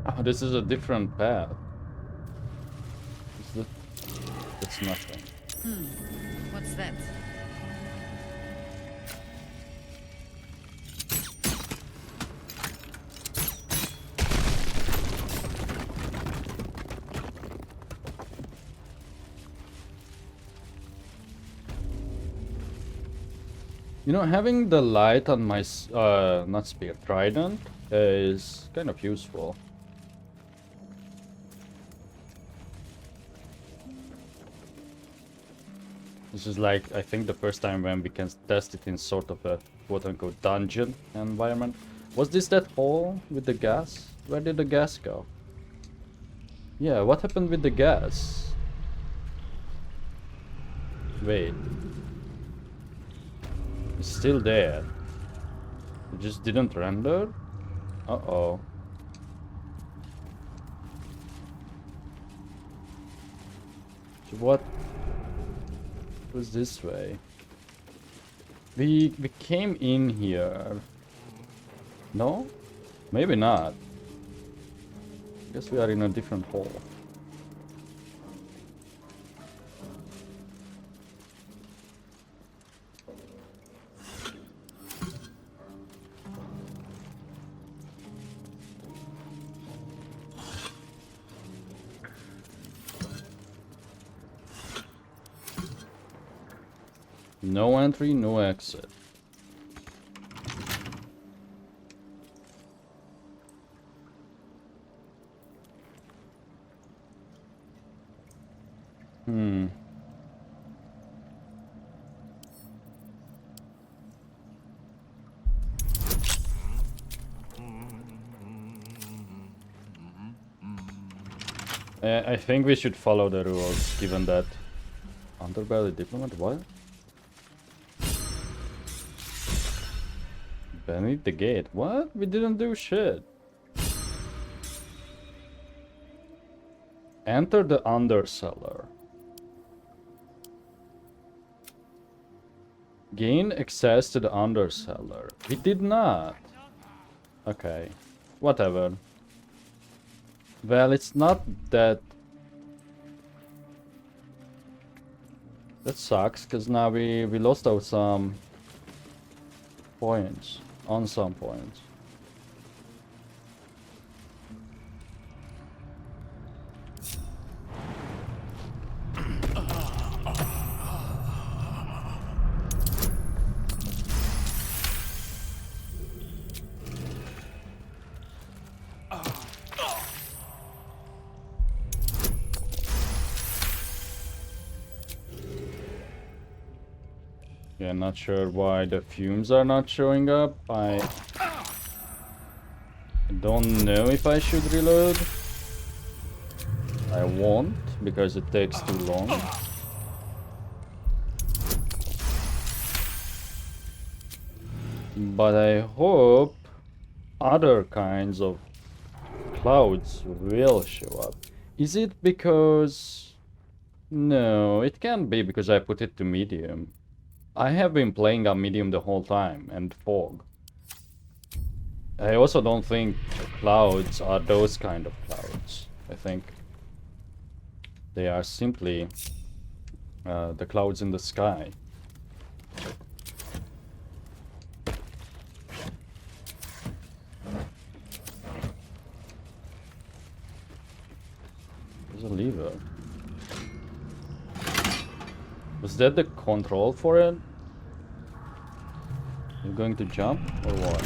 Oh, this is a different path. That's nothing. What's that? You know, having the light on my not spear, trident is kind of useful. This is like, I think, the first time when we can test it in sort of a quote-unquote dungeon environment. Was this that hole with the gas? Where did the gas go? Yeah, what happened with the gas? Wait. It's still there. It just didn't render? Uh-oh. So what was this way? We came in here. No? Maybe not. Guess we are in a different hole. No entry, no exit. I think we should follow the rules, given that underbelly diplomat. What? Beneath the gate. What? We didn't do shit. Enter the undercellar. Gain access to the undercellar. We did not. Okay. Whatever. Well, it's not that That sucks, because now we lost out some points. On some points. Yeah, not sure why the fumes are not showing up. I don't know if I should reload. I won't, because it takes too long. But I hope other kinds of clouds will show up. Is it because... No, it can't be because I put it to medium. I have been playing on medium the whole time, and fog. I also don't think clouds are those kind of clouds. I think they are simply the clouds in the sky. There's a lever. Was that the control for it? You're going to jump or what?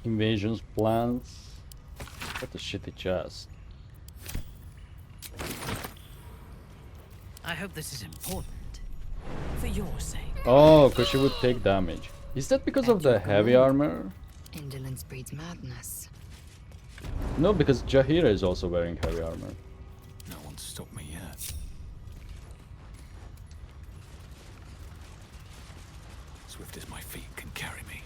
Invasions plans. What a shitty chest. I hope this is important. For your sake. Oh, because she would take damage. Is that because of the heavy armor? Indolence breeds madness. No, because Jahira is also wearing heavy armor. No one's stopped me yet. Swift as my feet can carry me.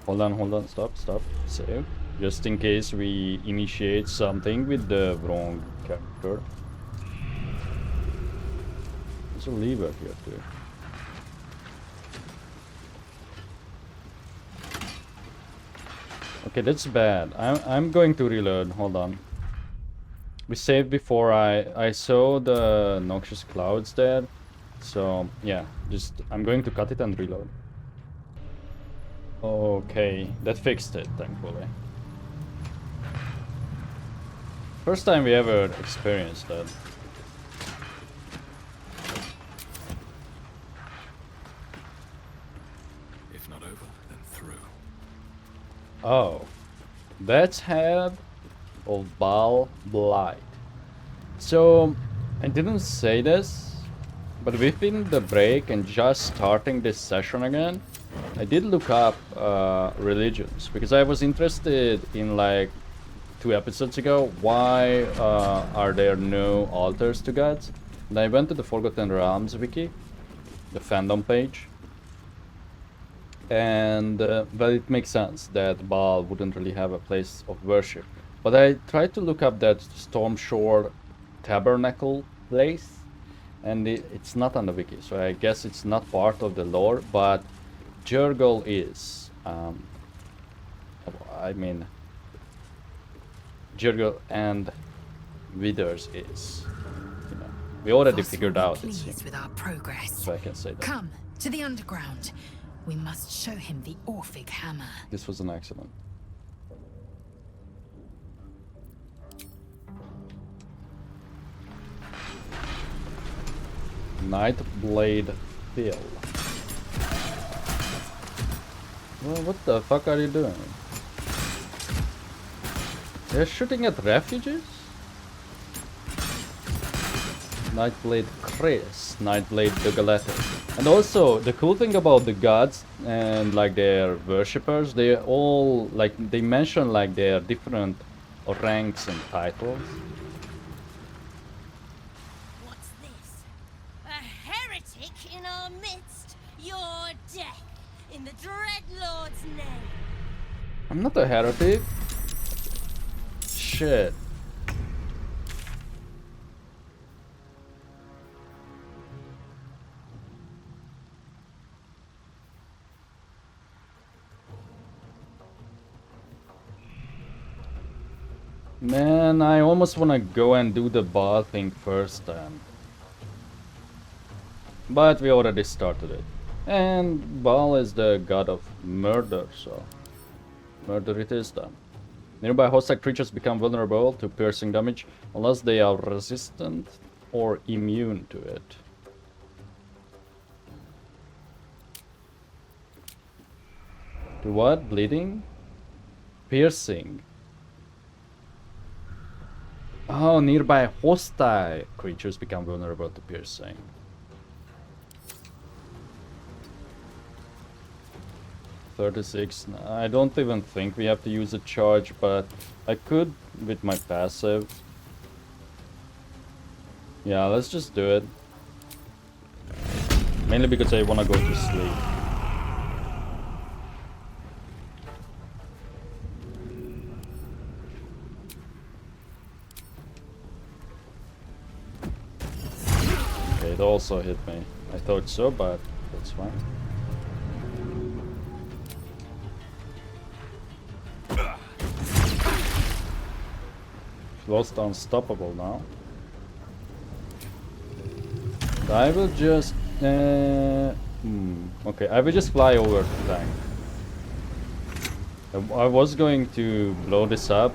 Hold on, stop. Save. Just in case we initiate something with the wrong character. There's a lever here too. Okay, that's bad. I'm going to reload. Hold on. We saved before I saw the noxious clouds there. So yeah, I'm going to cut it and reload. Okay, that fixed it, thankfully. First time we ever experienced that. If not over, then through. Oh, that's head of Baldur. So, I didn't say this, but within the break and just starting this session again, I did look up religions, because I was interested in, like, 2 episodes ago, why are there no altars to gods? And I went to the Forgotten Realms wiki, the fandom page, and well, it makes sense that Baal wouldn't really have a place of worship. But I tried to look up that Stormshore Tabernacle place, and it's not on the wiki, so I guess it's not part of the lore, but Jurgle is. I mean, Jurgle and Withers is. You know, we already figured out it seems. With our progress. So I can say that. Come to the underground. We must show him the Orphic hammer. This was an accident. Nightblade Phil. Well, what the fuck are you doing? They're shooting at refugees? Nightblade Chris, Nightblade Dugaletter. And also, the cool thing about the gods and like their worshippers, they all, like, they mention like their different ranks and titles. What's this? A heretic in our midst? Your death in the Dreadlord's name. I'm not a heretic. Shit. Man, I almost want to go and do the ball thing first then. But we already started it. And Baal is the god of murder, so murder it is then. Nearby hostile creatures become vulnerable to piercing damage unless they are resistant or immune to it. To what? Bleeding? Piercing. Oh, nearby hostile creatures become vulnerable to piercing. $36. I don't even think we have to use a charge, but I could with my passive. Yeah, let's just do it. Mainly because I want to go to sleep. Okay, it also hit me. I thought so, but that's fine. Lost unstoppable now. I will just okay, I will just fly over the tank. I was going to blow this up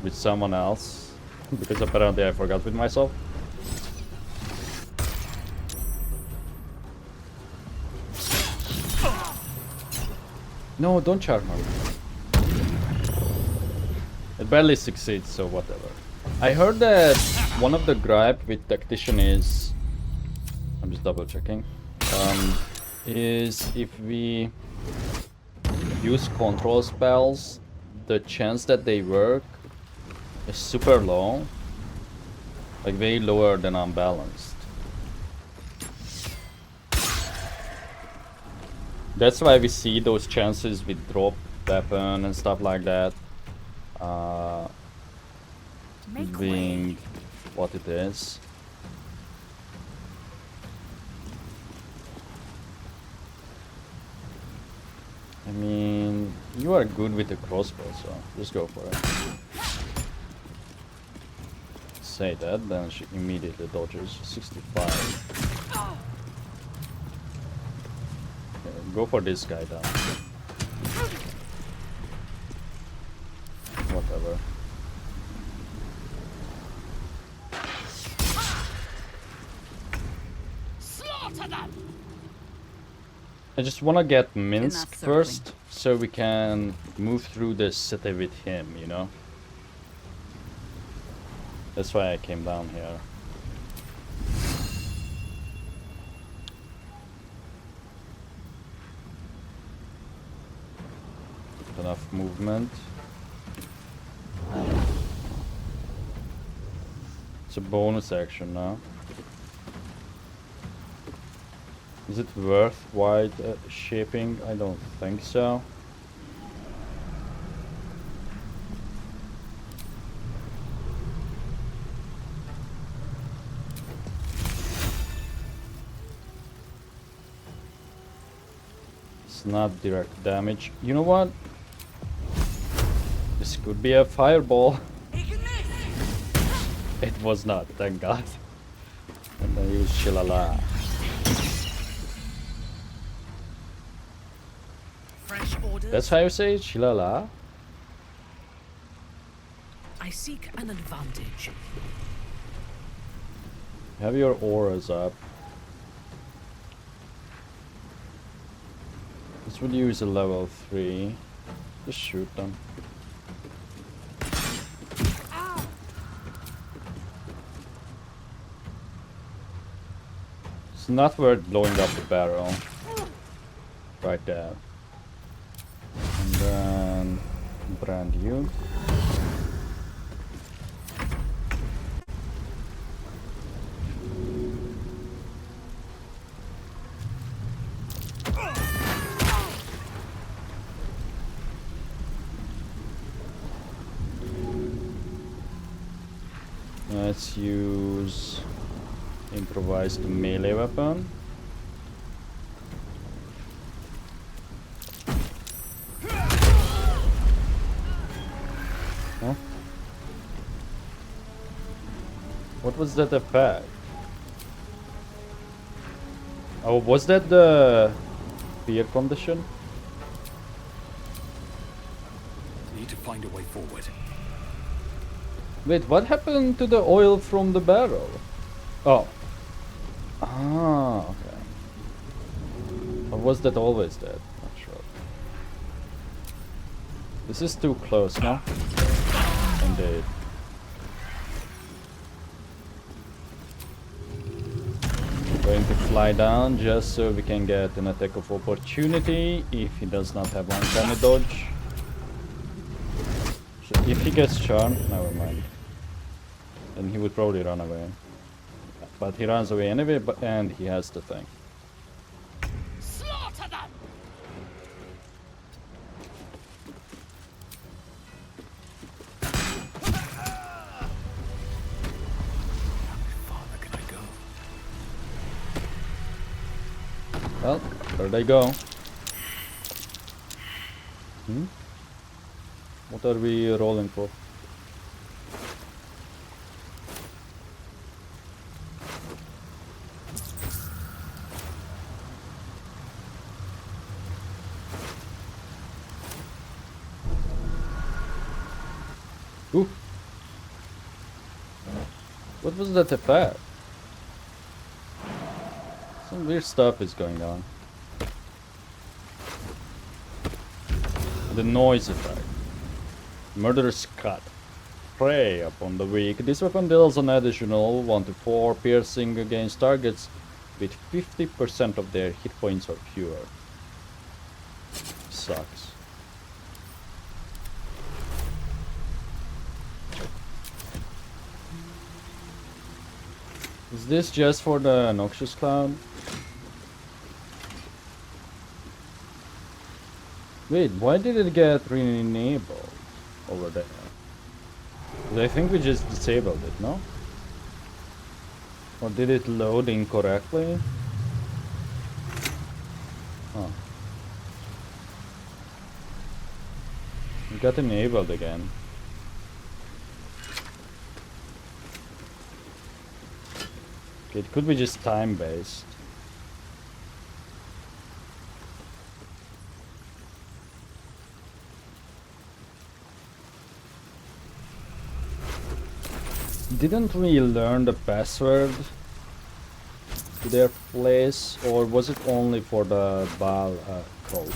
with someone else because apparently I forgot with myself. No, don't charge me. It barely succeeds, so whatever. I heard that one of the gripe with Tactician is... I'm just double checking. Is if we use control spells, the chance that they work is super low. Like way lower than unbalanced. That's why we see those chances with drop weapon and stuff like that. Being what it is. I mean, you are good with the crossbow, so just go for it. Say that, then she immediately dodges. 65. Okay, go for this guy then. Whatever. Slaughter them! I just want to get Minsk first, so we can move through the city with him, you know? That's why I came down here. Enough movement. It's a bonus action now. Is it worth wide shaping? I don't think so. It's not direct damage. You know what? This could be a fireball. It was not, thank God. And I use Shillala. Fresh orders. That's how you say it, Shillala? I seek an advantage. Have your auras up. This would use a level 3. Just shoot them. It's not worth blowing up the barrel. Right there. And then brand you. Let's use improvised melee weapon. Huh? What was that effect? Oh, was that the fear condition? Need to find a way forward. Wait, what happened to the oil from the barrel? Oh. Ah, okay. Or was that always there? Not sure. This is too close now. Indeed. Going to fly down just so we can get an attack of opportunity if he does not have uncanny dodge. So if he gets charmed, never mind. Then he would probably run away. But he runs away anyway, and he has the thing. Slaughter them! Well, there they go. What are we rolling for? Ooh. What was that effect? Some weird stuff is going on. The noise effect. Murderous cut. Prey upon the weak. This weapon deals an additional 1 to 4 piercing against targets with 50% of their hit points or fewer. Sucks. Is this just for the noxious cloud? Wait, why did it get re-enabled over there? 'Cause I think we just disabled it, no? Or did it load incorrectly? Oh. It got enabled again. Okay, it could be just time-based. Didn't we learn the password to their place, or was it only for the Bal code?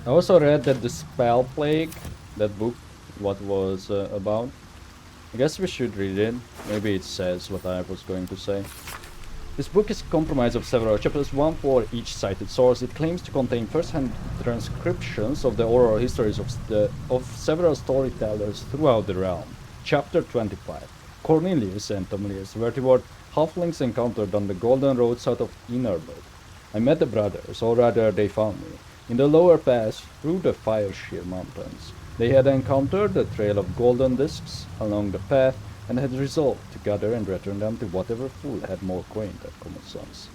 I also read that the Spell Plague, that book, what was about. I guess we should read it. Maybe it says what I was going to say. This book is comprised of several chapters, one for each cited source. It claims to contain first-hand transcriptions of the oral histories of several storytellers throughout the realm. Chapter 25. Cornelius and Tomlius were toward halflings encountered on the Golden Road south of Innerwood. I met the brothers, or rather they found me, in the lower pass through the Firesheer Mountains. They had encountered the trail of golden discs along the path and had resolved to gather and return them to whatever fool had more coin than common sense.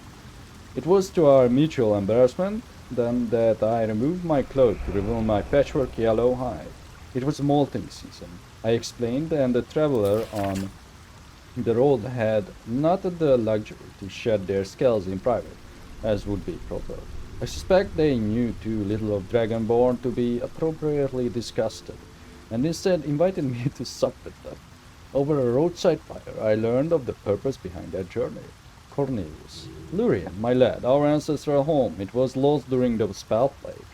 It was to our mutual embarrassment then that I removed my cloak to reveal my patchwork yellow hide. It was molting season, I explained, and the traveler on the road had not the luxury to shed their scales in private, as would be proper. I suspect they knew too little of Dragonborn to be appropriately disgusted, and instead invited me to sup with them. Over a roadside fire, I learned of the purpose behind their journey. Cornelius. Lurien, my lad, our ancestral home. It was lost during the Spell Plague.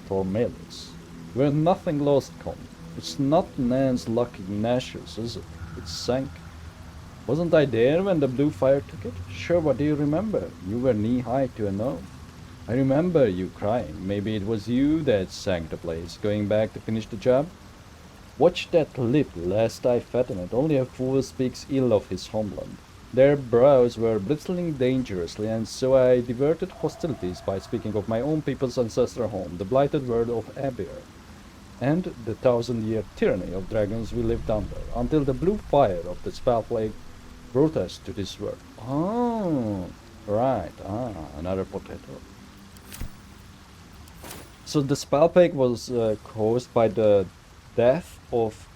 Tormelius. Where nothing lost come. It's not Nan's lucky Nashus, is it? It sank. Wasn't I there when the blue fire took it? Sure, what do you remember? You were knee-high to a gnome. I remember you crying. Maybe it was you that sank the place, going back to finish the job? Watch that lip, lest I fatten it. Only a fool speaks ill of his homeland. Their brows were bristling dangerously, and so I diverted hostilities by speaking of my own people's ancestral home, the blighted world of Abir, and the 1,000-year tyranny of dragons we lived under, until the blue fire of the Spell Plague brought us to this world. Oh, right. Ah, another potato. So the spell fake was caused by the death of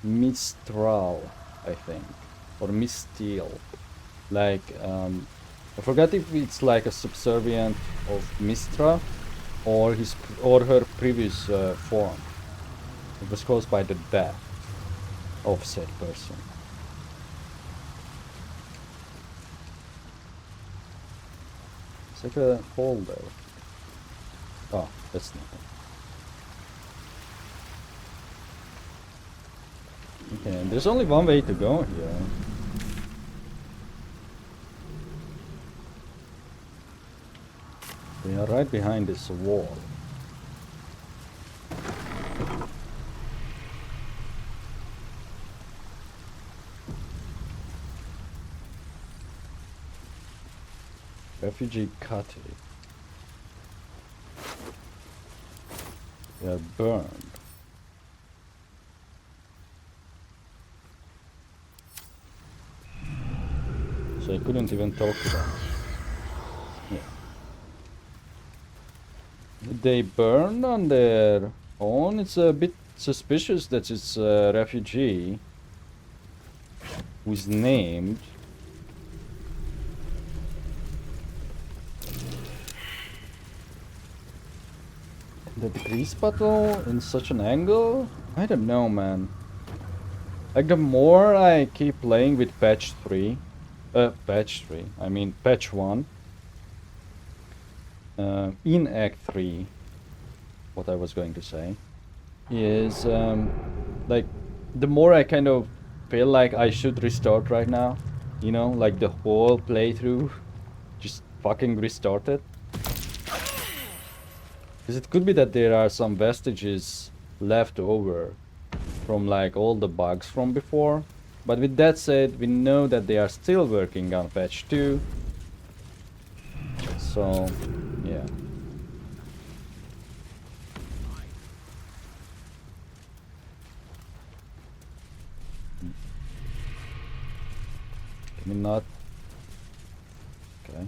Mistral, I think, or Mistiel. Like, I forgot if it's like a subservient of Mistra, or her previous form. It was caused by the death of said person. It's like a hole there. Oh, that's nothing. Okay, there's only one way to go here. We are right behind this wall. Refugee cottage. They are burned. So I couldn't even talk to them. Yeah. Did they burn on their own? It's a bit suspicious that it's a refugee who's named. The degrees battle in such an angle? I don't know, man. Like, the more I keep playing with patch 3, I mean patch 1, in Act 3, what I was going to say, is, like, the more I kind of feel like I should restart right now, you know, like the whole playthrough, just fucking restart it. Because it could be that there are some vestiges left over from like all the bugs from before. But with that said, we know that they are still working on patch 2. So, yeah. Can we not? Okay.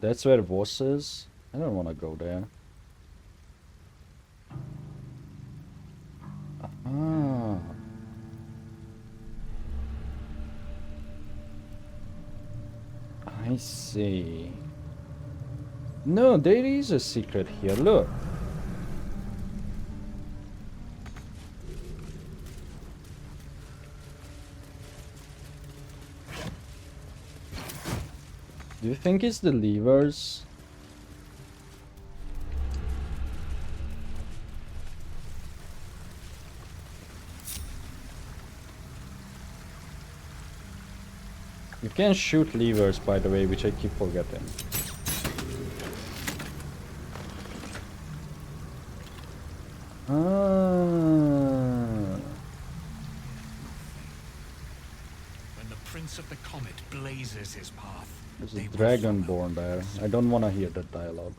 That's where Voss is. I don't want to go there. Ah. I see. No, there is a secret here. Look. Do you think it's the levers? You can shoot levers, by the way, which I keep forgetting. When the Prince of the Comet blazes his path, there's a dragonborn there. I don't want to hear that dialogue.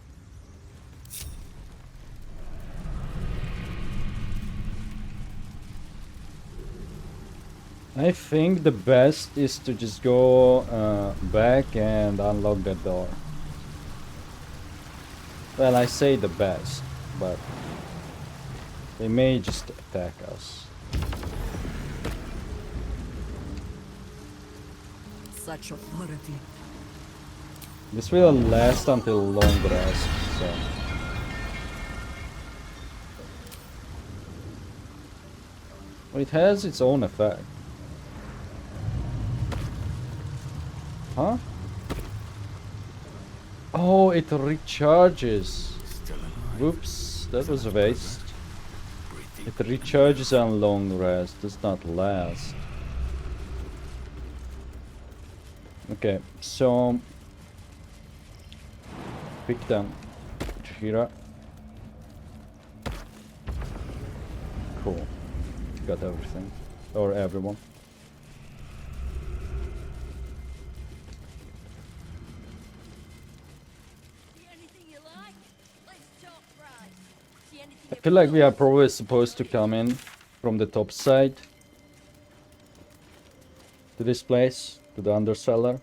I think the best is to just go back and unlock that door. Well, I say the best, but they may just attack us. Such authority. This will last until long rest, so. Well, it has its own effect. Huh? Oh, it recharges. Whoops, that was a waste. It recharges on long rest, does not last. Okay, so pick them. Shira. Cool. Got everything. Or everyone. I feel like we are probably supposed to come in from the top side to this place, to the undercellar.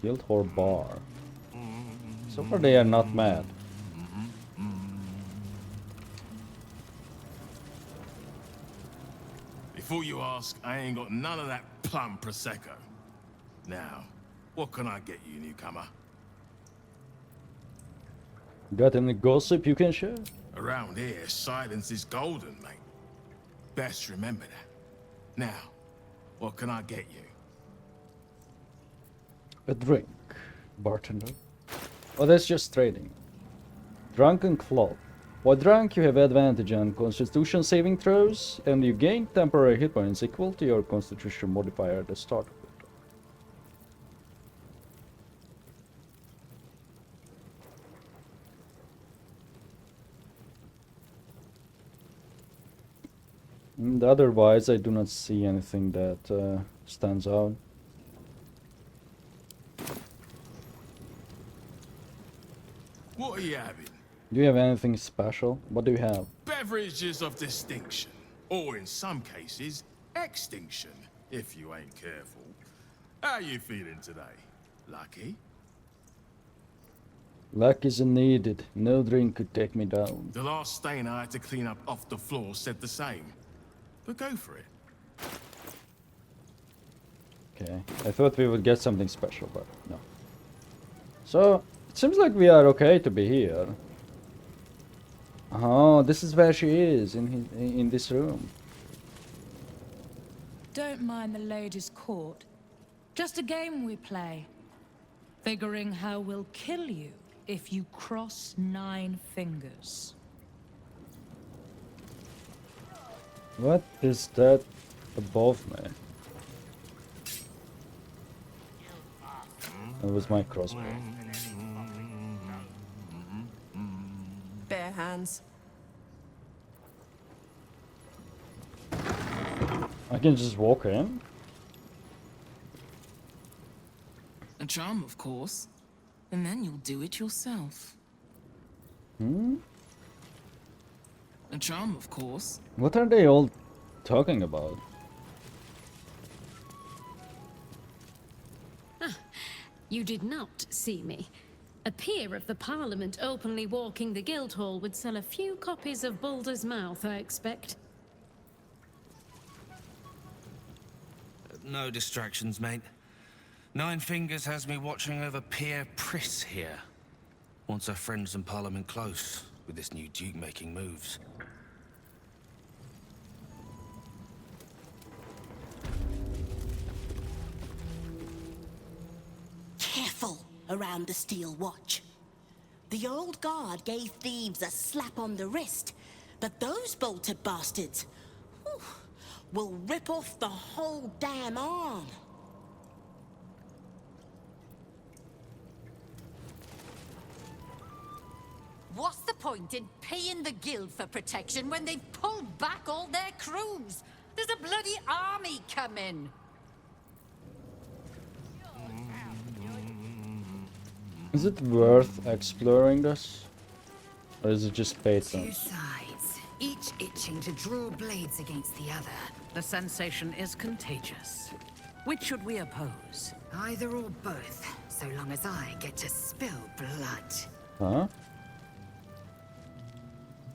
Guild or bar. So far they are not mad. Before you ask, I ain't got none of that plum prosecco. Now, what can I get you, newcomer? Got any gossip you can share? Around here, silence is golden, mate. Best remember that. Now, what can I get you? A drink, bartender. Oh, that's just trading. Drunken Club. While drunk, you have advantage on Constitution saving throws, and you gain temporary hit points equal to your Constitution modifier at the start of it. And otherwise, I do not see anything that stands out. What are you having? Do you have anything special? What do you have? Beverages of distinction, or in some cases, extinction, if you ain't careful. How you feeling today? Lucky? Luck isn't needed. No drink could take me down. The last stain I had to clean up off the floor said the same. But go for it. Okay, I thought we would get something special, but no. So, it seems like we are okay to be here. Oh, this is where she is, in this room. Don't mind the ladies' court. Just a game we play. Figuring how we'll kill you if you cross 9 fingers. What is that above me? That was my crossbow. Bare hands. I can just walk in? A charm, of course. And then you'll do it yourself. Hmm? A charm, of course. What are they all talking about? You did not see me. A peer of the Parliament openly walking the Guildhall would sell a few copies of Baldur's Mouth, I expect. No distractions, mate. 9 Fingers has me watching over Peer Priss here. Wants her friends in Parliament close, with this new Duke making moves. Careful around the Steel Watch. The old guard gave thieves a slap on the wrist, but those bolted bastards will rip off the whole damn arm. What's the point in paying the guild for protection when they've pulled back all their crews? There's a bloody army coming. Is it worth exploring this? Or is it just Two patrons? sides, each itching to draw blades against the other. The sensation is contagious. Which should we oppose? Either or both, so long as I get to spill blood. Huh?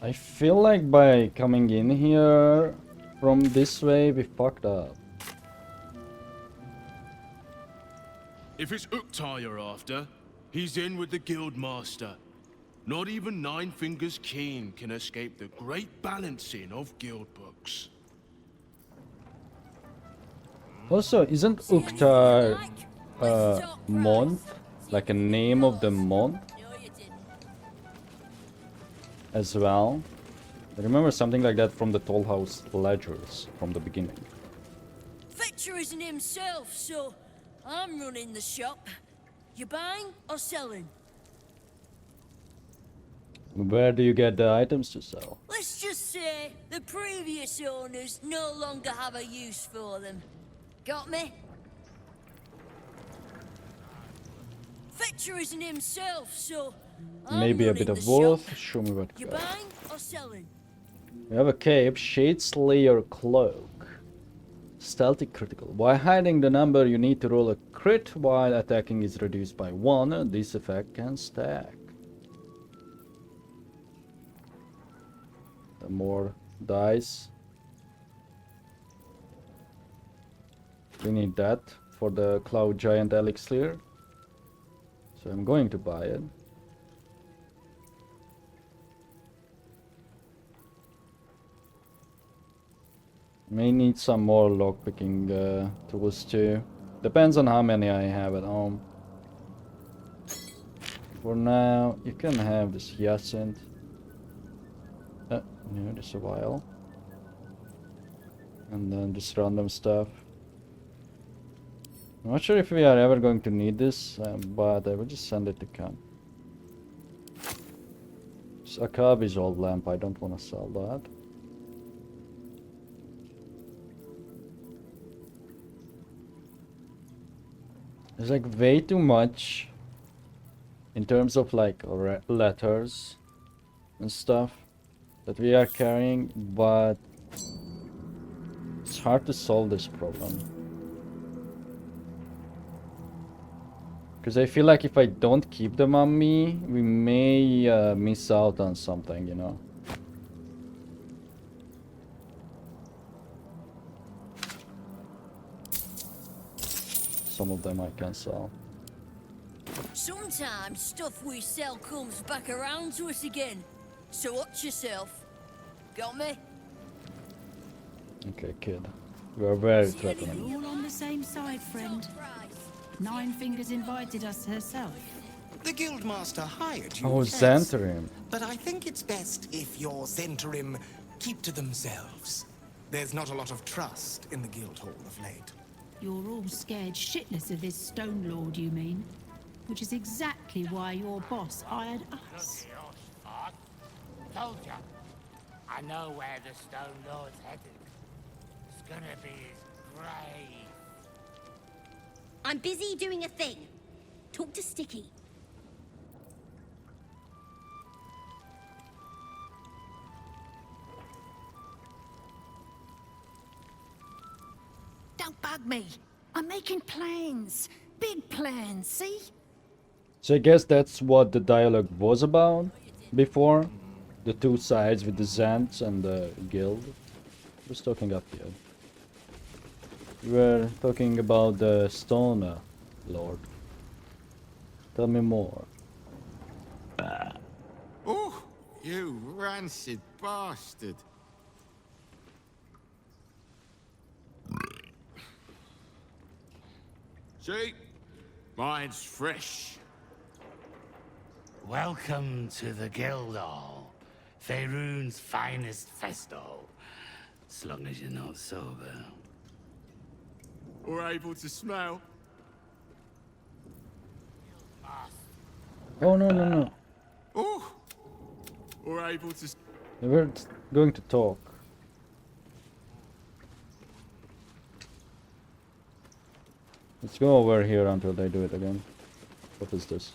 I feel like by coming in here from this way, we fucked up. If it's Uktar you're after, he's in with the guild master. Not even 9 Fingers Keen can escape the great balancing of guild books. Also, isn't Uktar month? Like a name of the month? As well? I remember something like that from the Toll House ledgers from the beginning. Victor isn't himself, so I'm running the shop. You buying or selling? Where do you get the items to sell? Let's just say the previous owners no longer have a use for them. Got me? Fetcher isn't himself, so Maybe a bit of both. Show me what you you got. buying or selling? We have a cape, Shade Slayer cloak. Stealthy critical. While hiding the number, you need to roll a crit while attacking is reduced by 1. This effect can stack. The more dice. We need that for the Cloud Giant Elixir. So I'm going to buy it. May need some more lockpicking tools too. Depends on how many I have at home. For now, you can have this hyacinth. No, just a vial. And then just random stuff. I'm not sure if we are ever going to need this, but I will just send it to camp. It's Akabi's old lamp, I don't want to sell that. There's like way too much in terms of like letters and stuff that we are carrying, but it's hard to solve this problem. Because I feel like if I don't keep them on me, we may miss out on something, you know. Some of them I can sell. Sometimes stuff we sell comes back around to us again. So watch yourself. Got me? Okay, kid. You are very We're threatening. all on the same side, friend. Nine Fingers invited us herself. The Guildmaster hired you. Oh, yes. Xantarim. But I think it's best if your Xantarim keep to themselves. There's not a lot of trust in the Guildhall of late. You're all scared shitless of this Stone Lord, you mean? Which is exactly why your boss hired us. Told ya. I know where the Stone Lord's headed. It's gonna be his grave. I'm busy doing a thing. Talk to Sticky. Don't bug me. I'm making plans. Big plans, see? So I guess that's what the dialogue was about before. The two sides with the Zants and the guild. Who's talking up here? We were talking about the Stone Lord. Tell me more. Oh, you rancid bastard. See? Mine's fresh. Welcome to the Guildhall. Faerun's finest festival. As long as you're not sober. Or able to smell. Oh, no, no, no. Oh! Or able to... We were going to talk. Let's go over here until they do it again. What is this?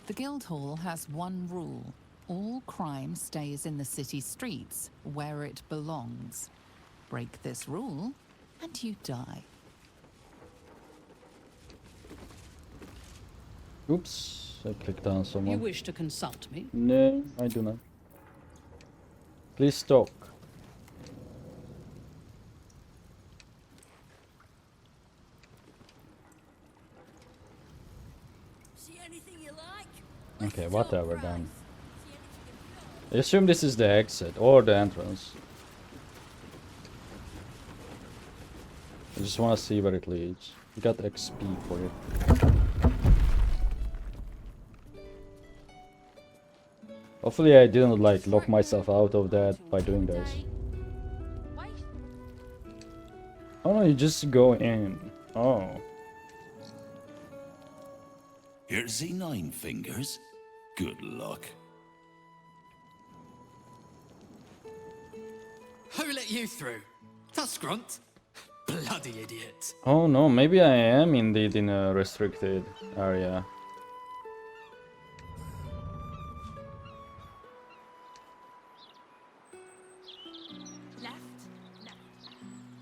The Guildhall has one rule. All crime stays in the city streets, where it belongs. Break this rule, and you die. Oops, I clicked on someone. You wish to consult me? No, I do not. Please talk. See anything you like? Okay, whatever then. I assume this is the exit or the entrance. I just want to see where it leads. We got XP for it. Hopefully I didn't like lock myself out of that by doing this. Oh no, you just go in. Oh. Here's the 9 Fingers. Good luck. Who let you through? Tuskrunt? Bloody idiot. Oh no, maybe I am indeed in a restricted area.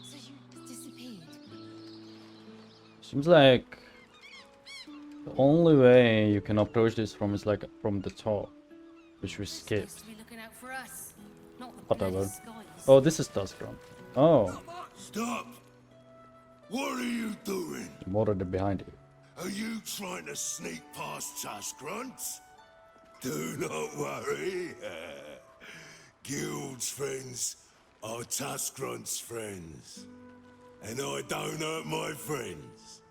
So you disappeared. Seems like the only way you can approach this from is like from the top, which we skipped. Whatever. Oh, this is Tuskrunt. Oh. Stop! What are you doing? I'm already behind you. Are you trying to sneak past Tuskrunt? Do not worry. Guild's friends are Tuskrunt's friends. And I don't hurt my friends.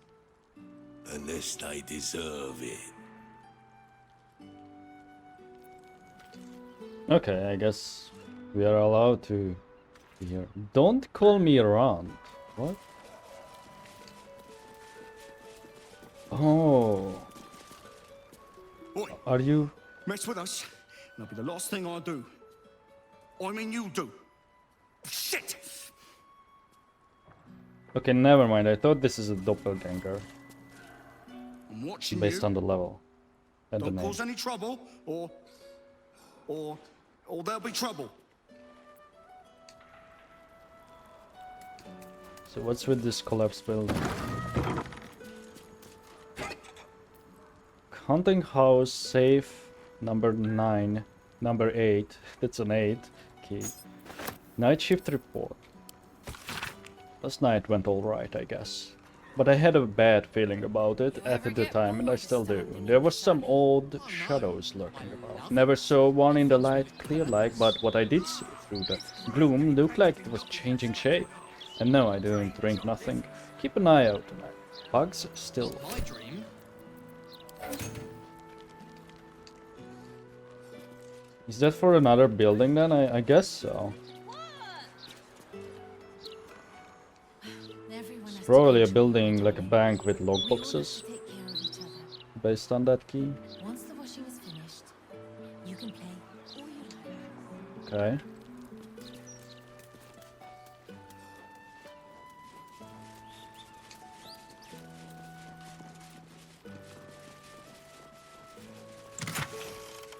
Unless they deserve it. Okay, I guess we are allowed to be here. Don't call me around. What? Oh. Oi. Are you? Mess with us, and that'll be the last thing I do. I mean, you do. Shit! Okay, never mind. I thought this is a doppelganger. I'm watching based you. on the level and the Don't name. cause any trouble, or there'll be trouble. So what's with this collapsed building? Hunting house safe number 9, number 8. That's an 8 key. Night shift report. Last night went all right, I guess. But I had a bad feeling about it at the time, and I still do. There was some old shadows lurking about. Never saw one in the light, clear like, but what I did see through the gloom looked like it was changing shape. And no, I didn't drink nothing. Keep an eye out tonight. Bugs still. My dream. Is that for another building then? I guess so. It's probably a building like a bank with logboxes. Based on that key. Once the washing is finished, you can play all you like. Okay.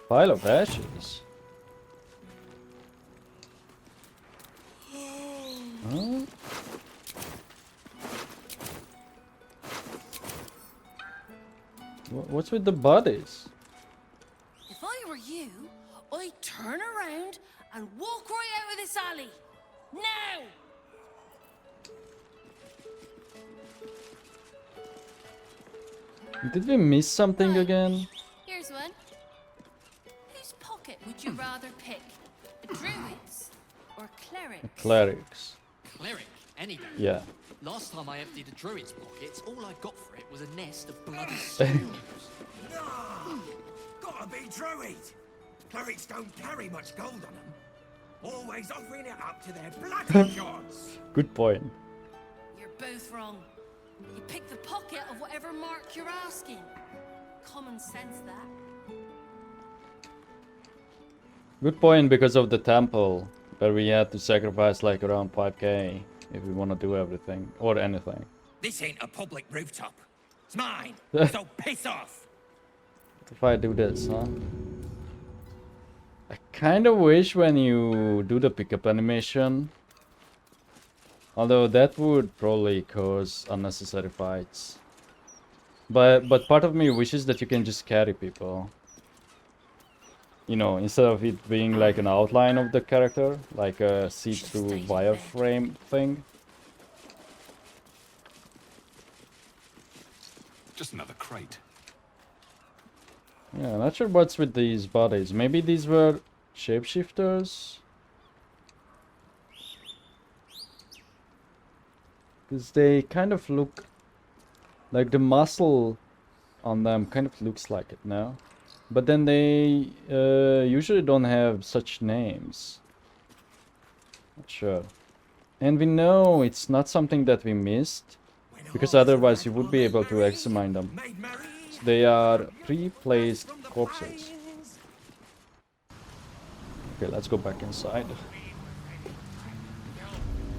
Pile of ashes. Huh? What's with the bodies? If I were you, I'd turn around and walk right out of this alley. Now! Did we miss something again? Here's one. Whose pocket would you rather pick? A druid's or cleric's? Clerics. Cleric, any day. Yeah. Last time I emptied a druid's pockets, all I got for it was a nest of bloody stones. Gotta be druid. Clerics don't carry much gold on them. Always offering it up to their bloody gods. Good point. You're both wrong. You pick the pocket of whatever mark you're asking. Common sense, that. Good point because of the temple where we had to sacrifice like around 5k if we want to do everything or anything. This ain't a public rooftop. It's mine. So piss off. If I do this, huh? I kind of wish when you do the pickup animation, although that would probably cause unnecessary fights. But part of me wishes that you can just carry people. You know, instead of it being like an outline of the character, like a see-through wireframe thing. Just another crate. Yeah, not sure what's with these bodies. Maybe these were shapeshifters? Because they kind of look like the muscle on them kind of looks like it now. But then they usually don't have such names. Not sure. And we know it's not something that we missed, because otherwise you would be able to examine them. So they are pre-placed corpses. Okay, let's go back inside.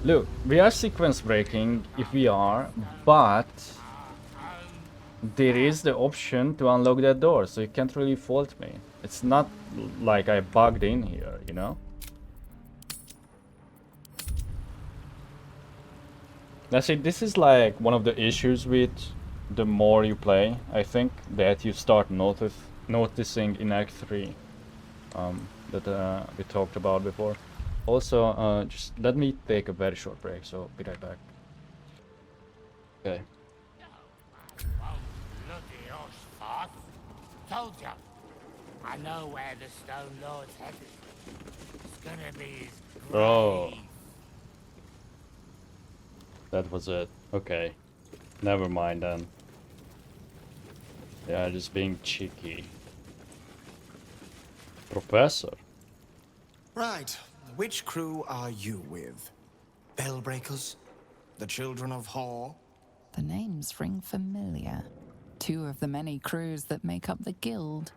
Look, we are sequence breaking if we are, but there is the option to unlock that door, so you can't really fault me. It's not like I bugged in here, you know? Now see, this is like one of the issues with the more you play, I think, that you start noticing in Act 3 that we talked about before. Also, just let me take a very short break, so be right back. Okay. Bloody horse told ya. I know where the Stone Lord's headed. It's gonna be his grave. Oh. That was it. Okay. Never mind then. Yeah, just being cheeky. Professor. Right. Which crew are you with? Bellbreakers? The Children of Hor? The names ring familiar. 2 of the many crews that make up the Guild.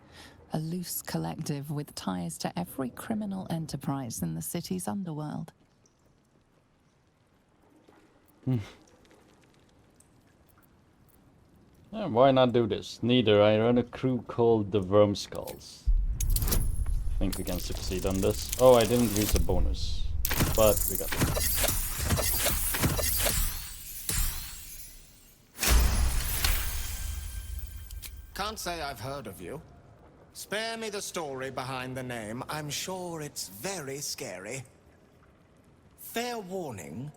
A loose collective with ties to every criminal enterprise in the city's underworld. Yeah, why not do this? Neither. I run a crew called the Worm Skulls. I think we can succeed on this. Oh, I didn't use a bonus, but we got it. Can't say I've heard of you. Spare me the story behind the name. I'm sure it's very scary. Fair warning,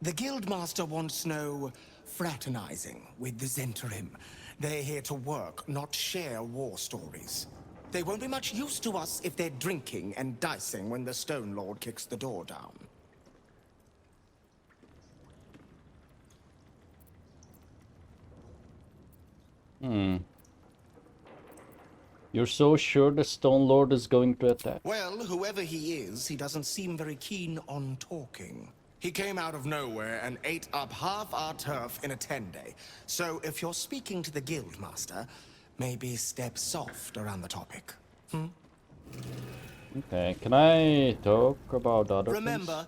the Guildmaster wants no fraternizing with the Zentrim. They're here to work, not share war stories. They won't be much use to us if they're drinking and dicing when the Stone Lord kicks the door down. You're so sure the Stone Lord is going to attack? Well, whoever he is, he doesn't seem very keen on talking. He came out of nowhere and ate up half our turf in a 10-day. So if you're speaking to the Guildmaster, maybe step soft around the topic. Okay, can I talk about other Remember,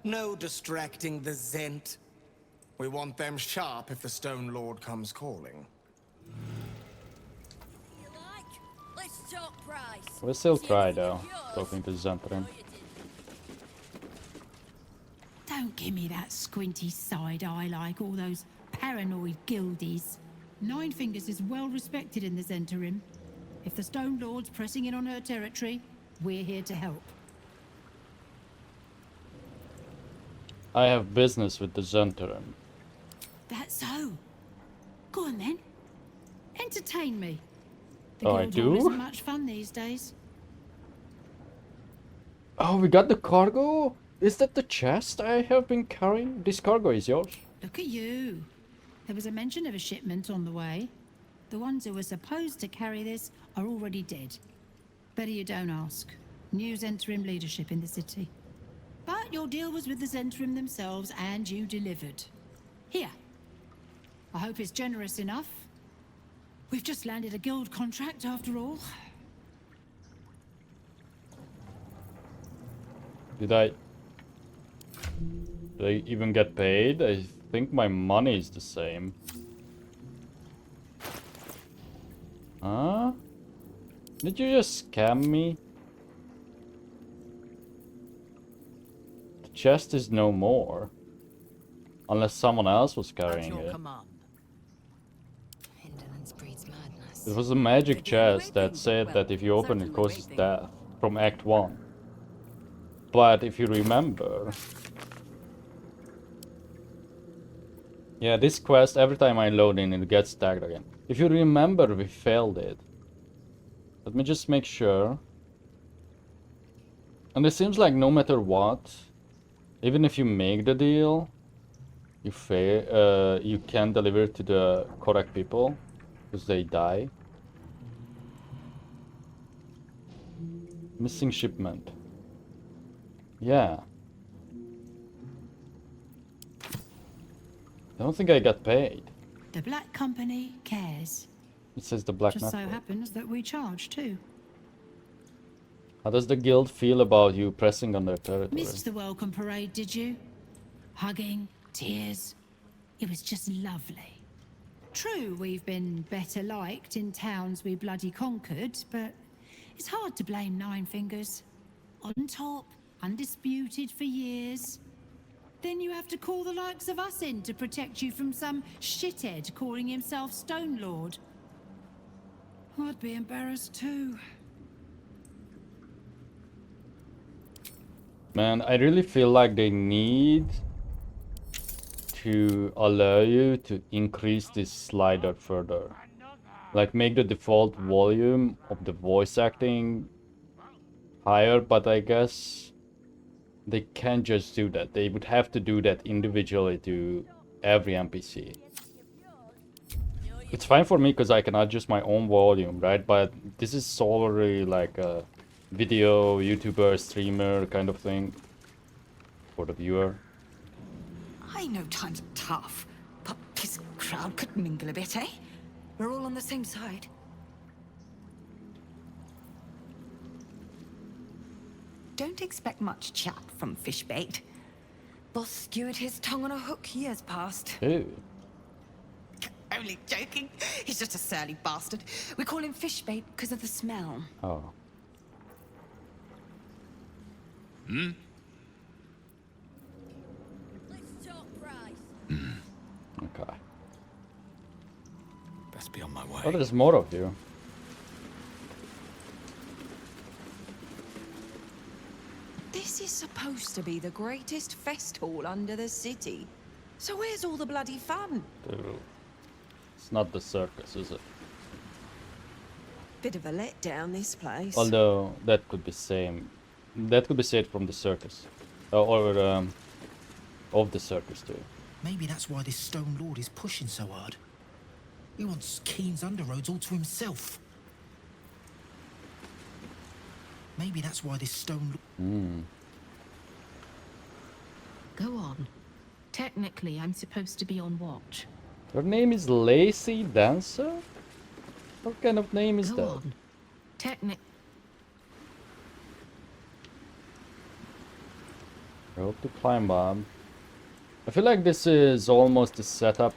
no distracting the Zent. We want them sharp if the Stone Lord comes calling. Let's talk price. things? We'll still try though, talking to Zentrim. Don't give me that squinty side eye like all those paranoid guildies. Nine Fingers is well respected in the Zentrim. If the Stone Lord's pressing in on her territory, we're here to help. I have business with the Zentrim. That's so. Go on then. Entertain me. The Oh, I Guildhall do? isn't much fun these days. Oh, we got the cargo? Is that the chest I have been carrying? This cargo is yours. Look at you. There was a mention of a shipment on the way. The ones who were supposed to carry this are already dead. Better you don't ask. New Zentrim leadership in the city. But your deal was with the Zentrim themselves, and you delivered. Here. I hope it's generous enough. We've just landed a guild contract after all. Did I even get paid? I think my money is the same. Huh? Did you just scam me? The chest is no more. Unless someone else was carrying it. It was a magic chest that said that if you open it causes death from Act 1. But if you remember... Yeah, this quest, every time I load in, it gets tagged again. If you remember, we failed it. Let me just make sure. And it seems like no matter what, even if you make the deal, you fail. You can't deliver it to the correct people because they die. Missing shipment. Yeah. I don't think I got paid. The Black Company cares. It says the Black Just so Network. happens that we charge too. How does the guild feel about you pressing on their territory? Missed the welcome parade, did you? Hugging, tears. It was just lovely. True, we've been better liked in towns we bloody conquered, but it's hard to blame Nine Fingers. On top, undisputed for years. Then you have to call the likes of us in to protect you from some shithead calling himself Stone Lord. I'd be embarrassed too. Man, I really feel like they need to allow you to increase this slider further. Like make the default volume of the voice acting higher, but I guess they can't just do that. They would have to do that individually to every NPC. It's fine for me because I can adjust my own volume, right? But this is solely like a video, YouTuber, streamer kind of thing for the viewer. I know times are tough, but this crowd could mingle a bit, eh? We're all on the same side. Don't expect much chat from Fishbait. Boss skewered his tongue on a hook years past. Ew. Only joking. He's just a surly bastard. We call him Fishbait because of the smell. Oh. Hmm? Let's talk price. Okay. Best be on my way. Oh, there's more of you. This is supposed to be the greatest fest hall under the city. So where's all the bloody fun? Dude. It's not the circus, is it? Bit of a letdown, this place. Although that could be same. That could be said from the circus, or of the circus too. Maybe that's why this Stone Lord is pushing so hard. He wants Keen's underroads all to himself. Maybe that's why this Stone Lord... Go on. Technically, I'm supposed to be on watch. Her name is Lazy Dancer? What kind of name is Go that? on. Rope to climb up. I feel like this is almost the setup.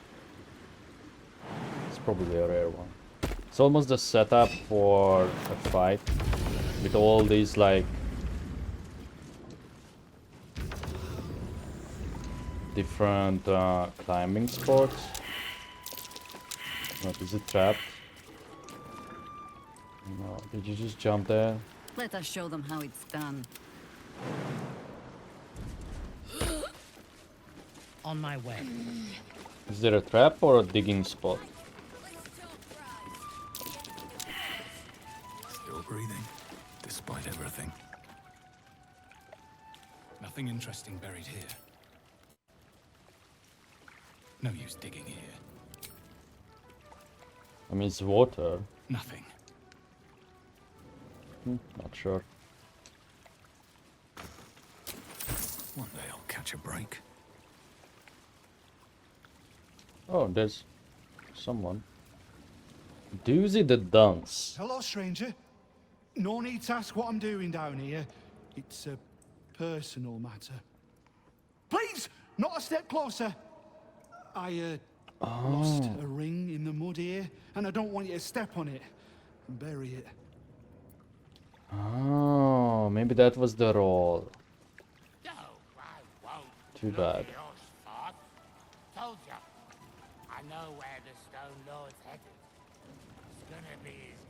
It's probably a rare one. It's almost the setup for a fight with all these like different climbing spots. What is it, trapped? No, did you just jump there? Let us show them how it's done. On my way. Is there a trap or a digging spot? Still breathing, despite everything. Nothing interesting buried here. No use digging here. I mean, it's water. Nothing. Not sure. One day I'll catch a break. Oh, there's someone. Doozy the Dunce. Hello, stranger. No need to ask what I'm doing down here. It's a personal matter. Please, not a step closer. I lost a ring in the mud here, and I don't want you to step on it and bury it. Oh, maybe that was the role. Too bad. Told ya. I know where the Stone Lord's headed. It's gonna be his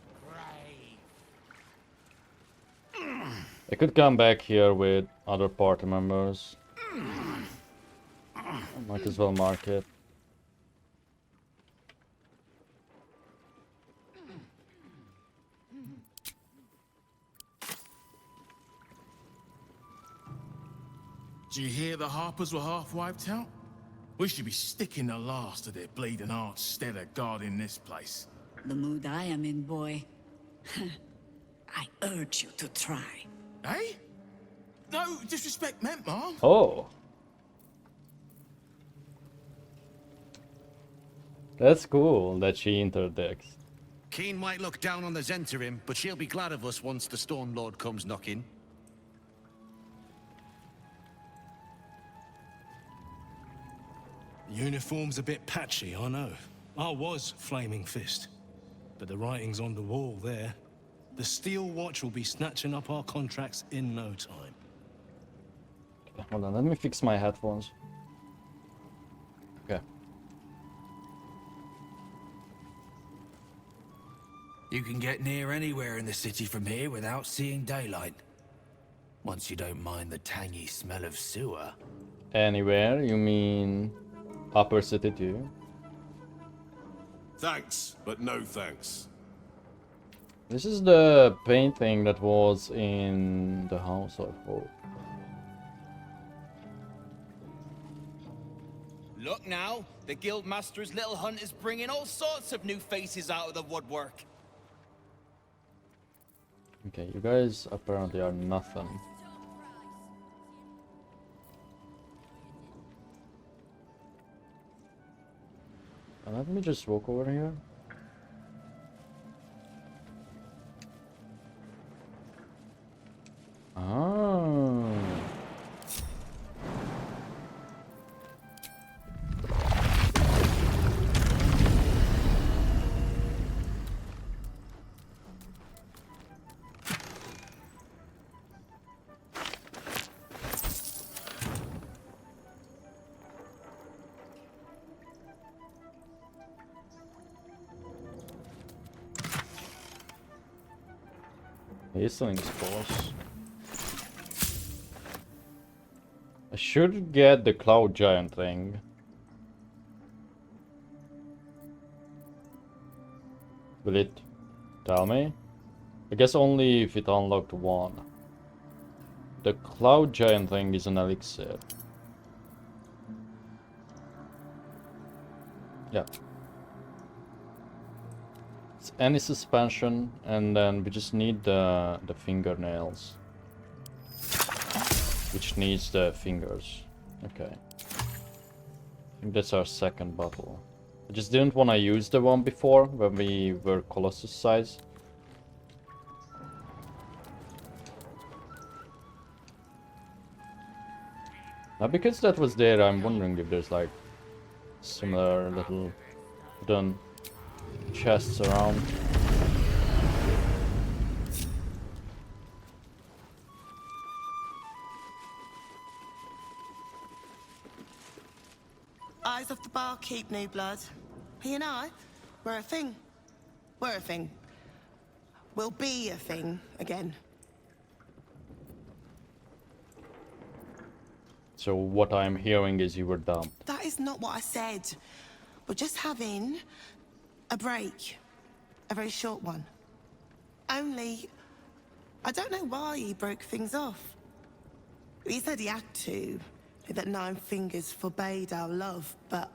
grave. I could come back here with other party members. I might as well mark it. Do you hear the Harpers were half wiped out? We should be sticking the last of their bleeding hearts instead of guarding this place. The mood I am in, boy. I urge you to try. Eh? No disrespect meant, Mom. Oh. That's cool that she interdicts. Keen might look down on the Zentarim, but she'll be glad of us once the Stone Lord comes knocking. Uniform's a bit patchy, I know. I was Flaming Fist. But the writing's on the wall there. The Steel Watch will be snatching up our contracts in no time. Okay, hold on, let me fix my headphones. Okay. You can get near anywhere in the city from here without seeing daylight. Once you don't mind the tangy smell of sewer. Anywhere? You mean Upper City too? Thanks, but no thanks. This is the painting that was in the house, I thought. Look now, the Guildmaster's little hunt is bringing all sorts of new faces out of the woodwork. Okay, you guys apparently are nothing. Let me just walk over here. Oh. Hastening spores. I should get the cloud giant thing. Will it tell me? I guess only if it unlocked one. The cloud giant thing is an elixir. Yeah. It's any suspension, and then we just need the fingernails. Which needs the fingers. Okay. I think that's our second bottle. I just didn't want to use the one before, when we were Colossus size. Now because that was there, I'm wondering if there's like similar little hidden chests around. Eyes off the barkeep, new blood. He and I, we're a thing. We're a thing. We'll be a thing again. So what I'm hearing is you were dumped. That is not what I said. We're just having a break. A very short one. Only, I don't know why he broke things off. He said he had to, that 9 Fingers forbade our love, but...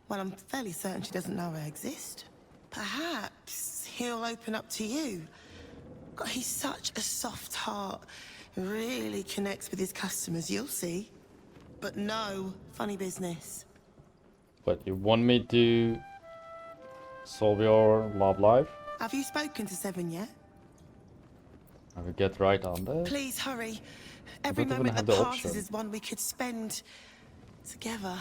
well, I'm fairly certain she doesn't know I exist. Perhaps he'll open up to you. God, he's such a soft heart. Really connects with his customers, you'll see. But no funny business. But you want me to solve your love life? Have you spoken to Seven yet? I will get right on there. Please hurry. Every don't even moment have that the passes option. is one we could spend together.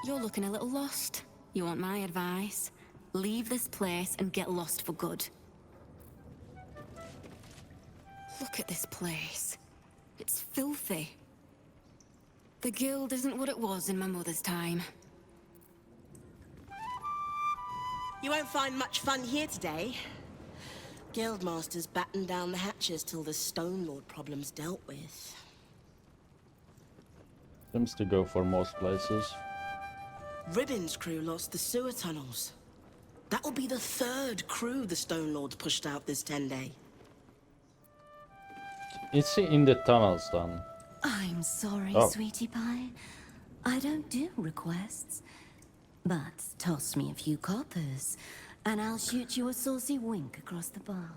You're looking a little lost. You want my advice? Leave this place and get lost for good. Look at this place. It's filthy. The guild isn't what it was in my mother's time. You won't find much fun here today. Guildmasters batten down the hatches till the Stone Lord problem's dealt with. Seems to go for most places. Ribbon's crew lost the sewer tunnels. That will be the 3rd crew the Stone Lords pushed out this 10-day. It's in the tunnels then. I'm sorry, Oh. sweetie pie. I don't do requests. But toss me a few coppers, and I'll shoot you a saucy wink across the bar.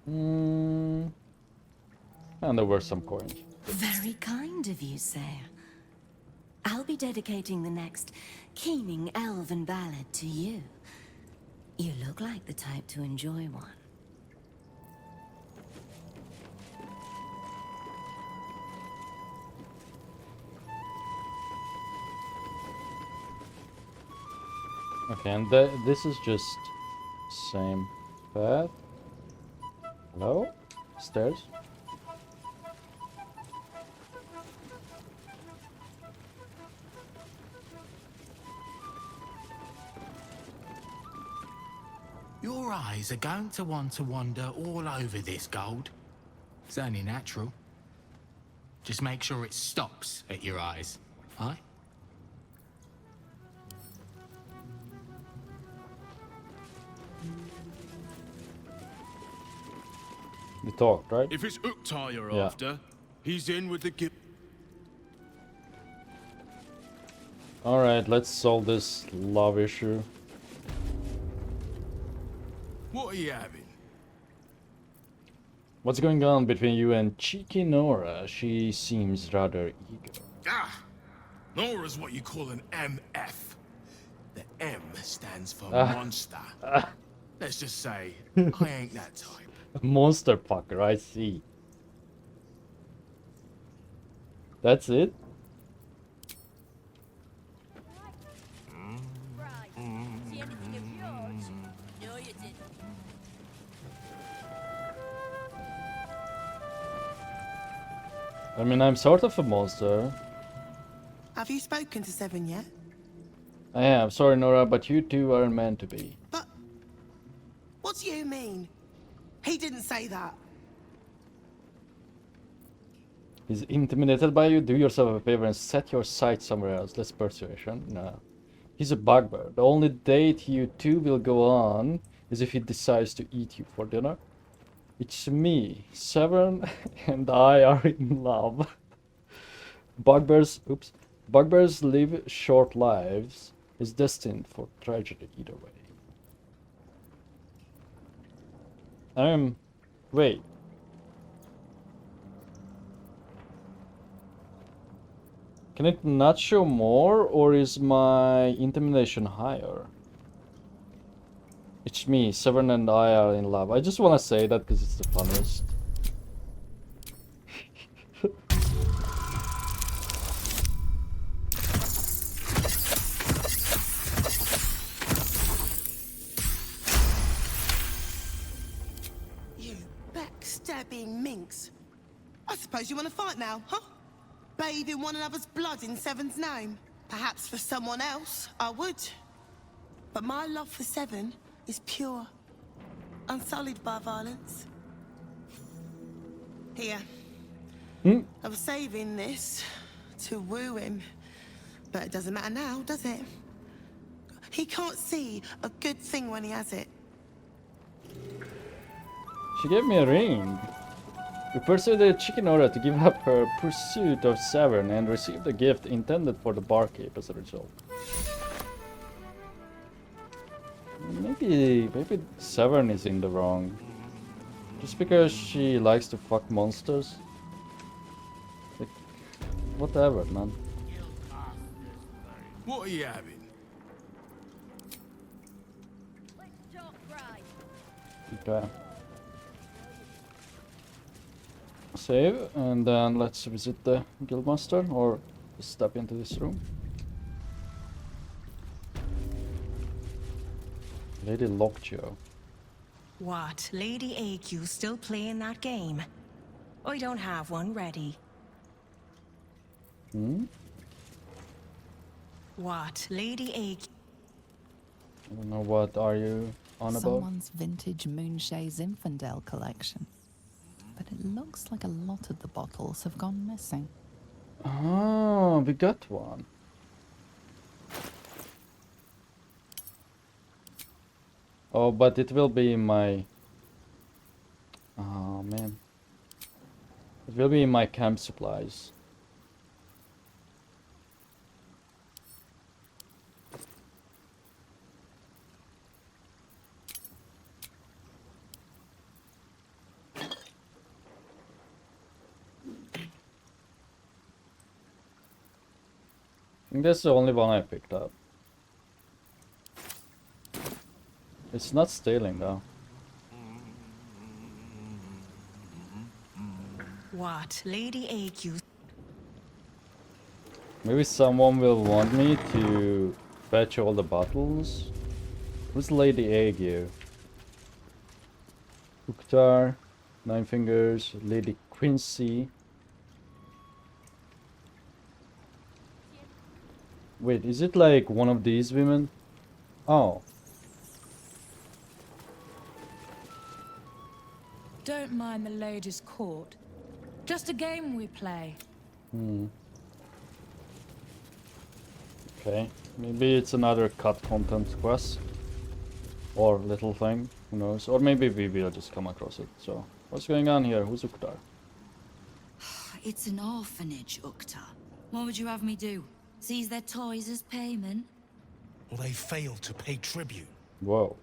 And there were some coins. Very kind of you, sir. I'll be dedicating the next keening elven ballad to you. You look like the type to enjoy one. Okay, and this is just same path. Hello? Stairs? Your eyes are going to want to wander all over this gold. It's only natural. Just make sure it stops at your eyes, aye? You talked, right? If it's Uktar you're Yeah. after, he's in with the guild. Alright, let's solve this love issue. What are you having? What's going on between you and Cheeky Nora? She seems rather eager. Ah! Nora's what you call an MF. The M stands for Ah. monster. Let's just say, I ain't that type. Monster fucker, I see. That's it? See anything of yours? No, you didn't. I mean, I'm sort of a monster. Have you spoken to Seven yet? I am. Sorry, Nora, but you two aren't meant to be. What do you mean? He didn't say that. He's intimidated by you? Do yourself a favor and set your sights somewhere else. Less persuasion? No. He's a bugbear. The only date you two will go on is if he decides to eat you for dinner. It's me, Severn, and I are in love. Bugbears live short lives. Is destined for tragedy either way. Wait. Can it not show more, or is my intimidation higher? It's me, Severn and I are in love. I just want to say that because it's the funniest. You backstabbing minx. I suppose you want to fight now, huh? Bathe in one another's blood in Seven's name. Perhaps for someone else, I would. But my love for Seven is pure, unsullied by violence. Here. I was saving this to woo him. But it doesn't matter now, does it? He can't see a good thing when he has it. She gave me a ring. We persuaded Chikinora to give up her pursuit of Severn and received a gift intended for the barkeep as a result. Maybe Severn is in the wrong. Just because she likes to fuck monsters. Like, whatever, man. What are you having? Okay. Save, and then let's visit the guildmaster, or step into this room. Lady Lockjaw. What, Lady AQ still playing that game? I don't have one ready. What, Lady AQ? I don't know, what are you on about? Someone's vintage Moonshae Zinfandel collection. But it looks like a lot of the bottles have gone missing. Oh, we got one. Oh, but it will be in my... Oh, man. It will be in my camp supplies. I think that's the only one I picked up. It's not stealing though. What, Lady AQ? Maybe someone will want me to fetch all the bottles. Who's Lady Ague? Uktar, Nine Fingers, Lady Quincy. Wait, is it like one of these women? Oh. Don't mind the ladies' court. Just a game we play. Hmm. Okay, maybe it's another cut content quest. Or little thing, who knows. Or maybe we will just come across it. So, what's going on here? Who's Uktar? It's an orphanage, Uktar. What would you have me do? Seize their toys as payment? Well, they failed to pay tribute. Whoa.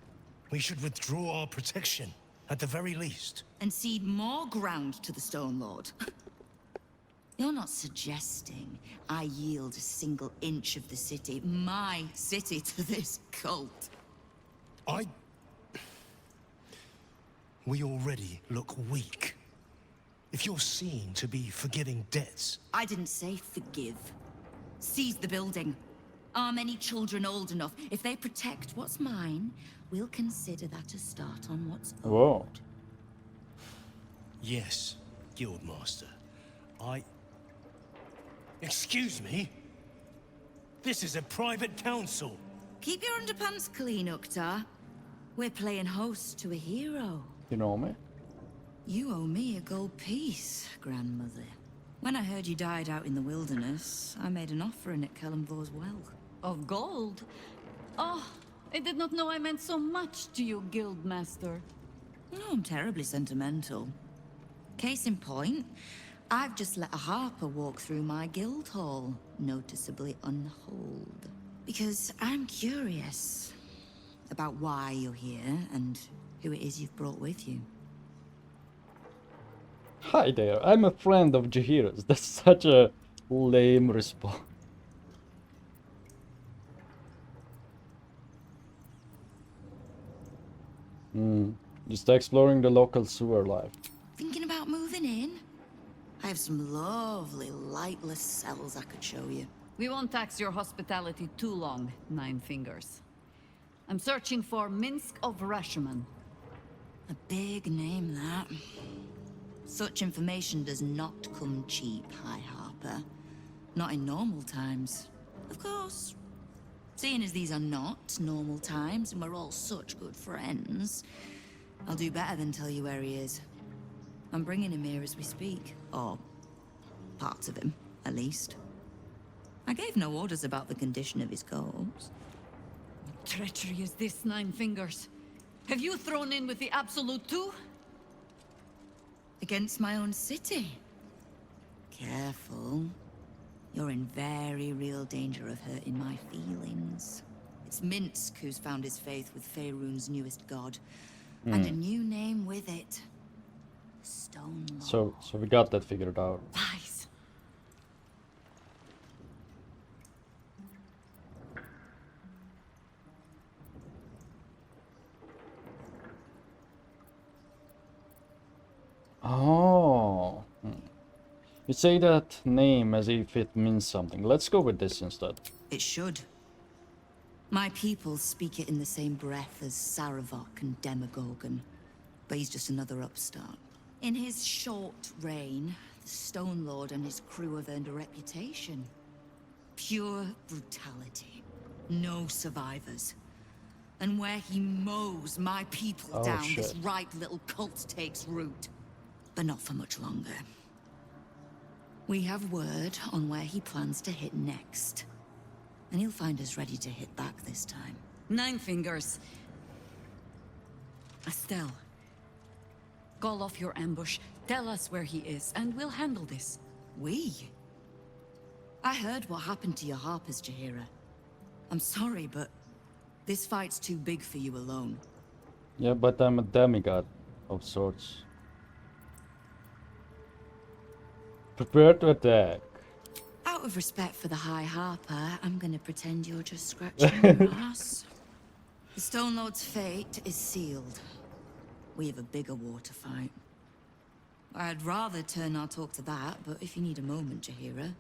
We should withdraw our protection, at the very least. And cede more ground to the Stone Lord? You're not suggesting I yield a single inch of the city, my city, to this cult? We already look weak. If you're seen to be forgiving debts... I didn't say forgive. Seize the building. Are many children old enough? If they protect what's mine, we'll consider that a start on what's Whoa. Yes, Guildmaster. Excuse me? This is a private council. Keep your underpants clean, Uktar. We're playing host to a hero. You know me? You owe me a gold piece, grandmother. When I heard you died out in the wilderness, I made an offering at Kellenvor's well. Of gold? Oh, I did not know I meant so much to you, Guildmaster. No, I'm terribly sentimental. Case in point, I've just let a harper walk through my guild hall, noticeably unholed. Because I'm curious about why you're here and who it is you've brought with you. Hi there, I'm a friend of Jaheira's. That's such a lame response. Just exploring the local sewer life. Thinking about moving in? I have some lovely lightless cells I could show you. We won't tax your hospitality too long, Nine Fingers. I'm searching for Minsk of Rashomon. A big name, that. Such information does not come cheap, High Harper. Not in normal times. Of course. Seeing as these are not normal times and we're all such good friends, I'll do better than tell you where he is. I'm bringing him here as we speak. Or parts of him, at least. I gave no orders about the condition of his corpse. What treachery is this, Nine Fingers? Have you thrown in with the Absolute too? Against my own city? Careful. You're in very real danger of hurting my feelings. It's Minsk who's found his faith with Faerun's newest god. And a new name with it. Stone Lord. So we got that figured out. Lies. Oh. You say that name as if it means something. Let's go with this instead. It should. My people speak it in the same breath as Saravok and Demogorgon. But he's just another upstart. In his short reign, the Stone Lord and his crew have earned a reputation. Pure brutality. No survivors. And where he mows my people down, this ripe little cult takes root. But not for much longer. We have word on where he plans to hit next. And he'll find us ready to hit back this time. Nine Fingers. Estelle. Call off your ambush. Tell us where he is, and we'll handle this. We? I heard what happened to your harpers, Jaheira. I'm sorry, but this fight's too big for you alone. Yeah, but I'm a demigod of sorts. Prepare to attack. Out of respect for the High Harper, I'm gonna pretend you're just scratching your ass. The Stone Lord's fate is sealed. We have a bigger war to fight. I'd rather turn our talk to that, but if you need a moment, Jahira,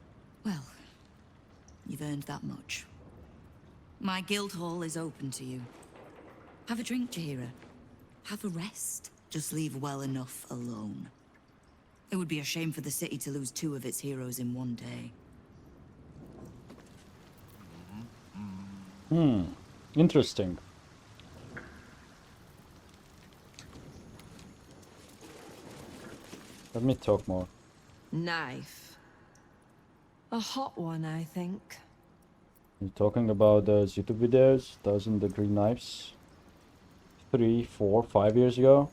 well, you've earned that much. My guild hall is open to you. Have a drink, Jahira. Have a rest. Just leave well enough alone. It would be a shame for the city to lose 2 of its heroes in one day. Interesting. Let me talk more. Knife. A hot one, I think. You're talking about those YouTube videos, 1,000-degree knives? 3, 4, 5 years ago?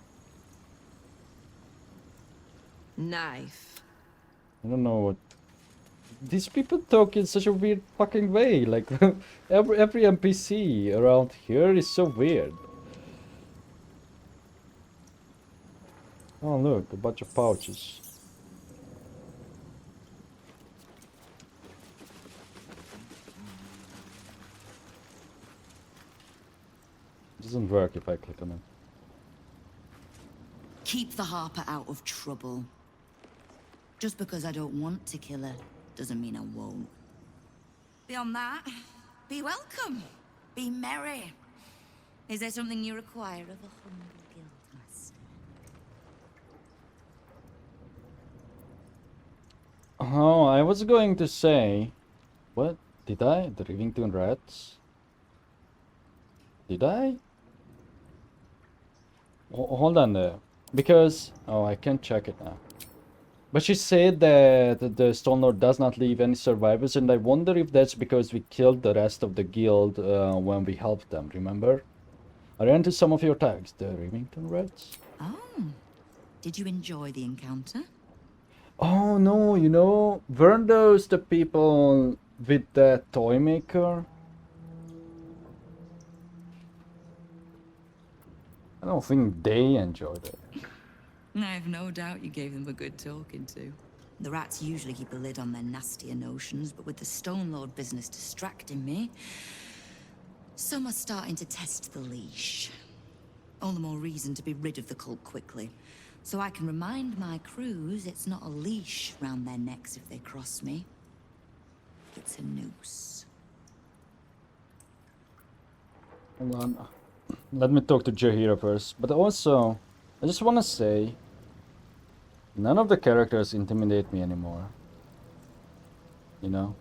Knife. I don't know what... These people talk in such a weird fucking way. Like, every NPC around here is so weird. Oh look, a bunch of pouches. It doesn't work if I click on it. Keep the Harper out of trouble. Just because I don't want to kill her, doesn't mean I won't. Beyond that, be welcome. Be merry. Is there something you require of a humble guildmaster? Oh, I was going to say... What? Did I? The Rivington Rats? Did I? Hold on there. Because... Oh, I can't check it now. But she said that the Stone Lord does not leave any survivors, and I wonder if that's because we killed the rest of the guild when we helped them, remember? I ran into some of your tags, the Rivington Rats. Oh, did you enjoy the encounter? Oh no, you know, weren't those the people with that toy maker? I don't think they enjoyed it. I have no doubt you gave them a good talking to. The rats usually keep a lid on their nastier notions, but with the Stone Lord business distracting me, some are starting to test the leash. All the more reason to be rid of the cult quickly, so I can remind my crews it's not a leash round their necks if they cross me. It's a noose. Hold on. Let me talk to Jahira first. But also, I just want to say, none of the characters intimidate me anymore. You know?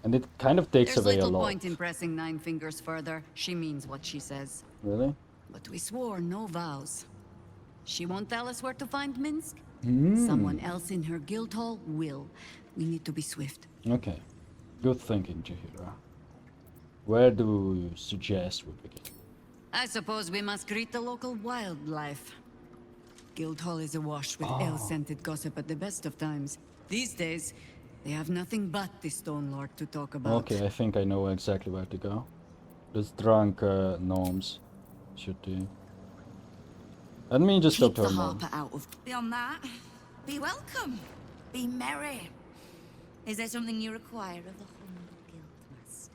And it kind of takes There's away a little lot. point in pressing Nine Fingers further. She means what she says. Really? But we swore no vows. She won't tell us where to find Minsk. Hmm. Someone else in her guild hall will. We need to be swift. Okay. Good thinking, Jahira. Where do you suggest we begin? I suppose we must greet the local wildlife. Guildhall is awash with ill-scented gossip at the best of times. These days, they have nothing but the Stone Lord to talk about. Okay, I think I know exactly where to go. Those drunk gnomes should do. Let me just talk Keep to the her mom. Harper out of... Beyond that, be welcome. Be merry. Is there something you require of a humble guildmaster?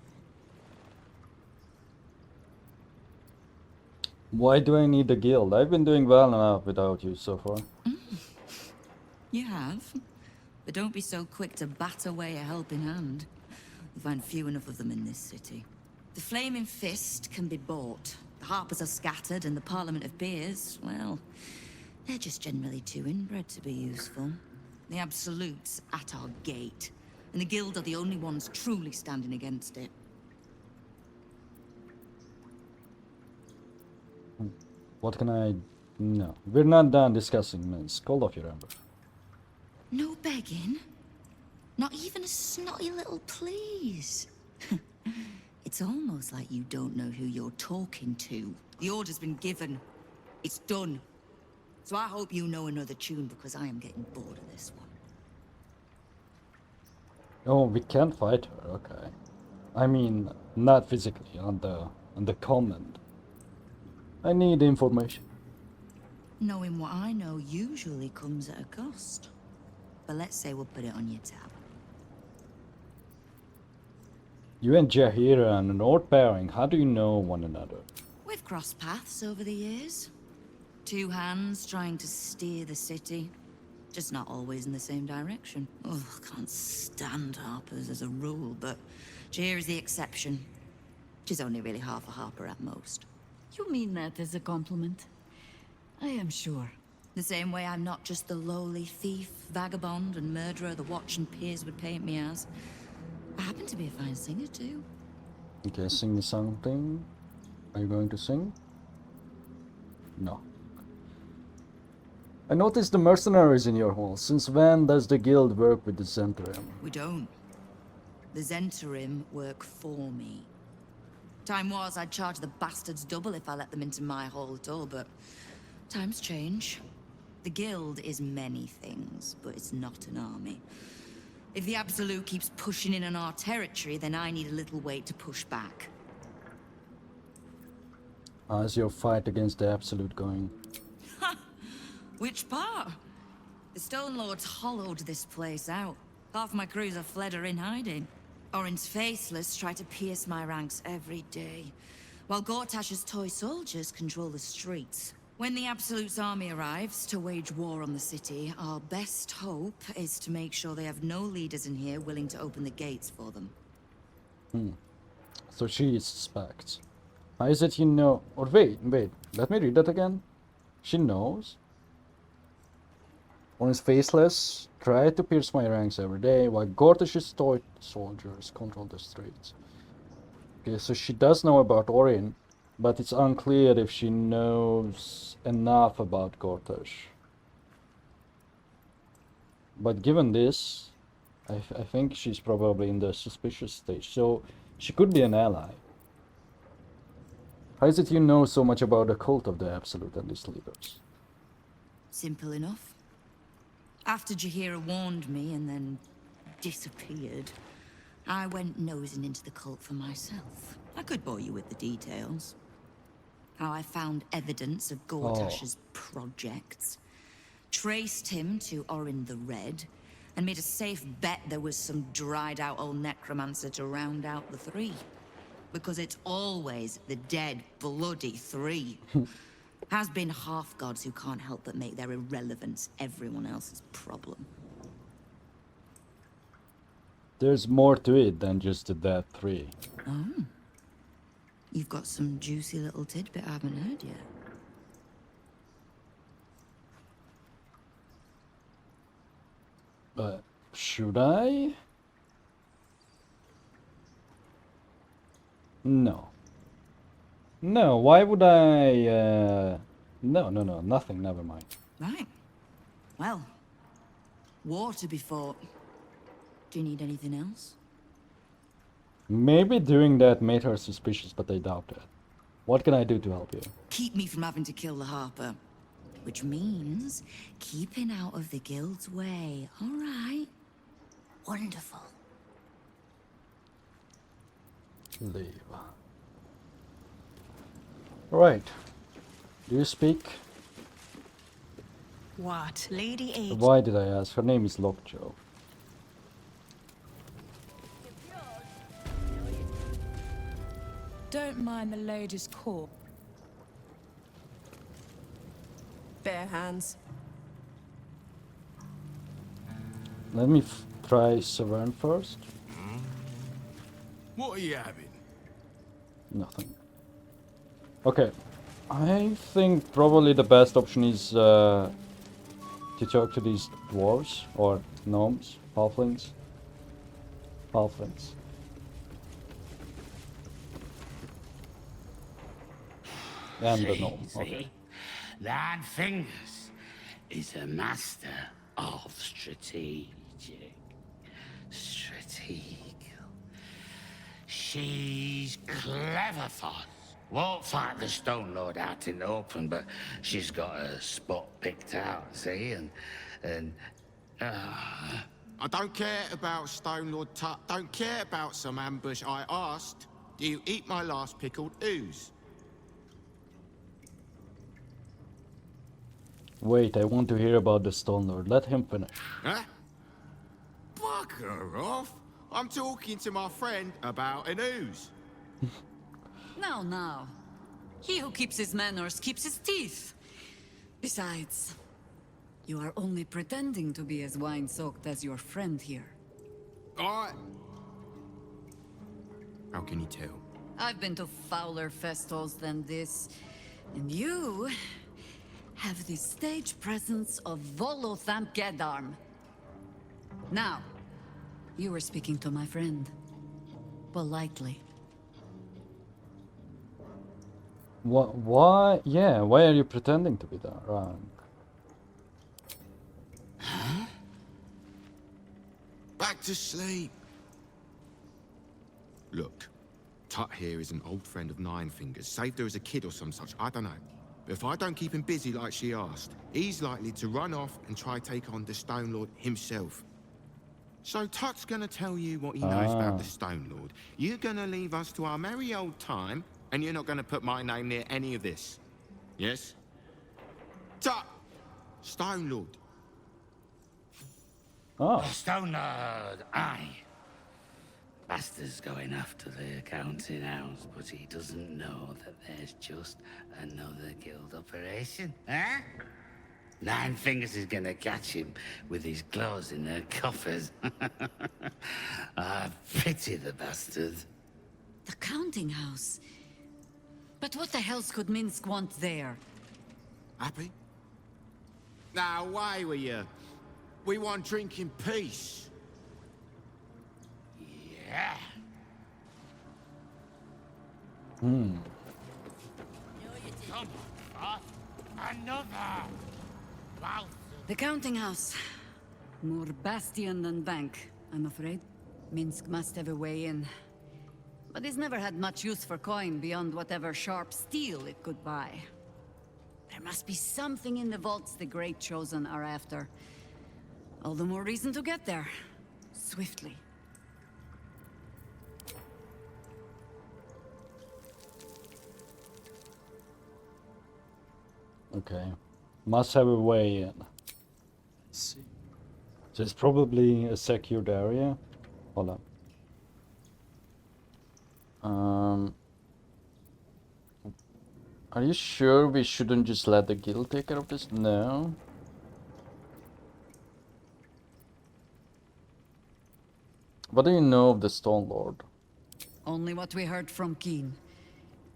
Why do I need the guild? I've been doing well enough without you so far. You have. But don't be so quick to bat away a helping hand. You find few enough of them in this city. The Flaming Fist can be bought. The Harpers are scattered, and the Parliament of Beers, well, they're just generally too inbred to be useful. The Absolutes at our gate, and the Guild are the only ones truly standing against it. What can I... No, we're not done discussing Minsk. Hold off your amber. No begging? Not even a snotty little please? It's almost like you don't know who you're talking to. The order's been given. It's done. So I hope you know another tune, because I am getting bored of this one. Oh, we can't fight her, okay. I mean, not physically, on the command. I need information. Knowing what I know usually comes at a cost. But let's say we'll put it on your tab. You and Jahira and an old pairing, how do you know one another? We've crossed paths over the years. Two hands trying to steer the city. Just not always in the same direction. Oh, can't stand harpers as a rule, but Jahira is the exception. She's only really half a harper at most. You mean that as a compliment? I am sure. The same way I'm not just the lowly thief, vagabond, and murderer the Watch and peers would paint me as. I happen to be a fine singer, too. Okay, sing me something. Are you going to sing? No. I noticed the mercenaries in your hall. Since when does the guild work with the Zentrim? We don't. The Zentrim work for me. Time was I'd charge the bastards double if I let them into my hall at all, but times change. The guild is many things, but it's not an army. If the Absolute keeps pushing in on our territory, then I need a little weight to push back. How's your fight against the Absolute going? Which part? The Stone Lords hollowed this place out. Half my crews are fled or in hiding. Orin's faceless try to pierce my ranks every day, while Gortash's toy soldiers control the streets. When the Absolute's army arrives to wage war on the city, our best hope is to make sure they have no leaders in here willing to open the gates for them. So she suspects. How is it you know? Or wait, let me read that again. She knows? Orin's faceless try to pierce my ranks every day, while Gortash's toy soldiers control the streets. Okay, so she does know about Orin, but it's unclear if she knows enough about Gortash. But given this, I think she's probably in the suspicious stage, so she could be an ally. How is it you know so much about the cult of the Absolute and its leaders? Simple enough. After Jahira warned me and then disappeared, I went nosing into the cult for myself. I could bore you with the details. How I found evidence of Gortash's projects, traced him to Orin the Red, and made a safe bet there was some dried-out old necromancer to round out the three. Because it's always the dead, bloody three. Has been half-gods who can't help but make their irrelevance everyone else's problem. There's more to it than just the dead three. Oh. You've got some juicy little tidbit I haven't heard yet. But should I? No. No, why would I, no, nothing, never mind. Right. Well, war to be fought. Do you need anything else? Maybe doing that made her suspicious, but I doubt it. What can I do to help you? Keep me from having to kill the Harper. Which means keeping out of the guild's way. All right. Wonderful. Leave. Alright. Do you speak? What, Lady Age? Why did I ask? Her name is Lockjaw. Don't mind the lady's court. Bare hands. Let me try Severn first. What are you having? Nothing. Okay. I think probably the best option is to talk to these dwarves or gnomes, halflings. Halflings. And the gnome. Okay. That Fingers is a master of strategic. She's clever, Foss. Won't fight the Stone Lord out in the open, but she's got a spot picked out, see? I don't care about Stone Lord Tut. Don't care about some ambush. I asked, do you eat my last pickled ooze? Wait, I want to hear about the Stone Lord. Let him finish. Huh? Bugger off! I'm talking to my friend about an ooze. Now. He who keeps his manners keeps his teeth. Besides, you are only pretending to be as wine-soaked as your friend here. How can you tell? I've been to fouler festivals than this, and you have the stage presence of Volothamp Gedarm. Now, you were speaking to my friend. Politely. Why? Yeah, why are you pretending to be that rank? Huh? Back to sleep. Look, Tut here is an old friend of Nine Fingers. Saved her as a kid or some such, I don't know. But if I don't keep him busy like she asked, he's likely to run off and try take on the Stone Lord himself. So Tut's gonna tell you what he knows about the Stone Lord. You're gonna leave us to our merry old time, and you're not gonna put my name near any of this. Yes? Tut! Stone Lord. The Stone Lord, aye. Bastard's going after the accounting house, but he doesn't know that there's just another guild operation, eh? Nine Fingers is gonna catch him with his claws in their coffers. I pity the bastard. The counting house? But what the hells could Minsk want there? Happy? Now, away with you. We want drink in peace. Yeah. Hmm. Come on, another. Wow. The counting house. More bastion than bank, I'm afraid. Minsk must have a way in. But it's never had much use for coin beyond whatever sharp steel it could buy. There must be something in the vaults the Great Chosen are after. All the more reason to get there. Swiftly. Okay. Must have a way in. Let's see. So it's probably a secured area. Hold on. Are you sure we shouldn't just let the guild take care of this? No. What do you know of the Stone Lord? Only what we heard from Keen.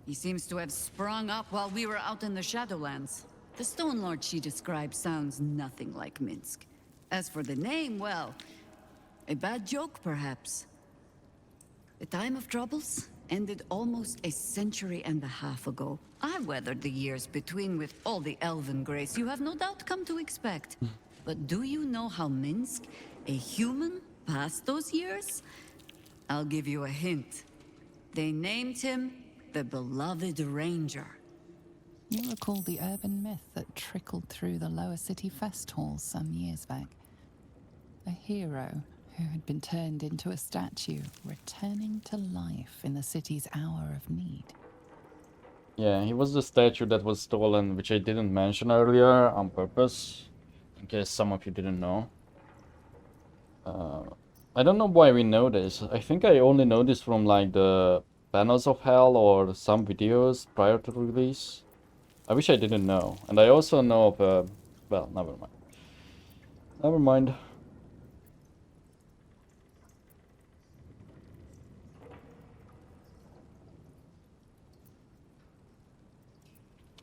He seems to have sprung up while we were out in the Shadowlands. The Stone Lord she describes sounds nothing like Minsk. As for the name, well, a bad joke perhaps. The time of troubles ended almost a century and a half ago. I weathered the years between with all the elven grace you have no doubt come to expect. But do you know how Minsk, a human, passed those years? I'll give you a hint. They named him the Beloved Ranger. You recall the urban myth that trickled through the lower city fest halls some years back. A hero who had been turned into a statue, returning to life in the city's hour of need. Yeah, he was the statue that was stolen, which I didn't mention earlier on purpose, in case some of you didn't know. I don't know why we know this. I think I only know this from like the Panels of Hell or some videos prior to release. I wish I didn't know. And I also know of well, never mind. Never mind.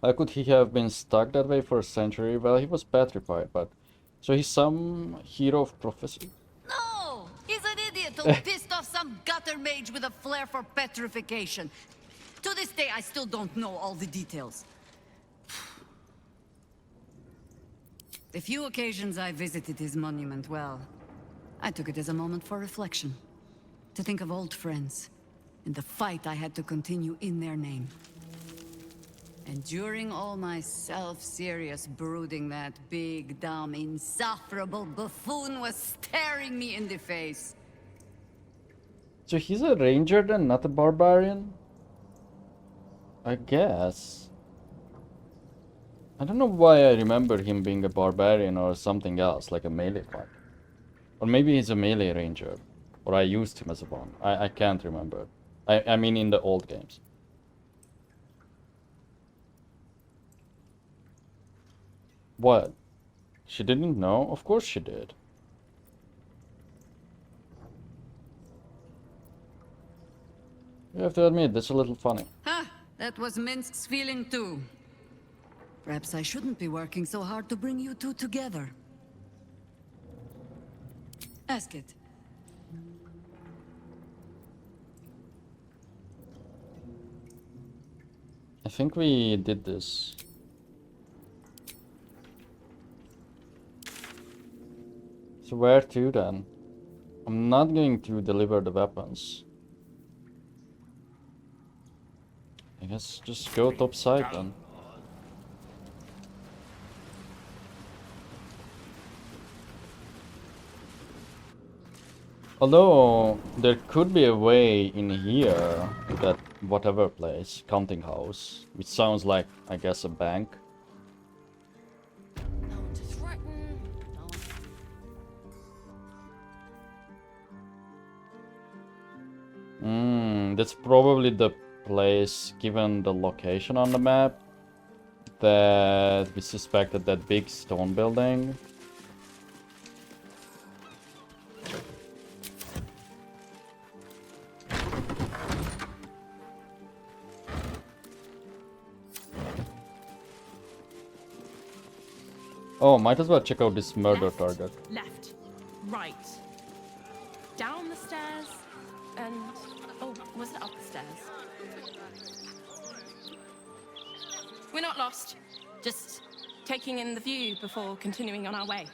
How could he have been stuck that way for a century? Well, he was petrified, but... So he's some hero of prophecy? No! He's an idiot who pissed off some gutter mage with a flair for petrification. To this day, I still don't know all the details. The few occasions I visited his monument, well, I took it as a moment for reflection. To think of old friends, and the fight I had to continue in their name. And during all my self-serious brooding, that big, dumb, insufferable buffoon was staring me in the face. So he's a ranger then, not a barbarian? I guess. I don't know why I remember him being a barbarian or something else, like a melee fighter. Or maybe he's a melee ranger. Or I used him as a one. I can't remember. I mean in the old games. What? She didn't know? Of course she did. You have to admit, that's a little funny. Ha! That was Minsk's feeling too. Perhaps I shouldn't be working so hard to bring you two together. Ask it. I think we did this. So where to then? I'm not going to deliver the weapons. I guess just go top side then. Although there could be a way in here, that whatever place, counting house, which sounds like, I guess, a bank. That's probably the place, given the location on the map, that we suspected that big stone building. Oh, might as well check out this murder target. Left, right, down the stairs, and oh, was it up the stairs? We're not lost. Just taking in the view before continuing on our way.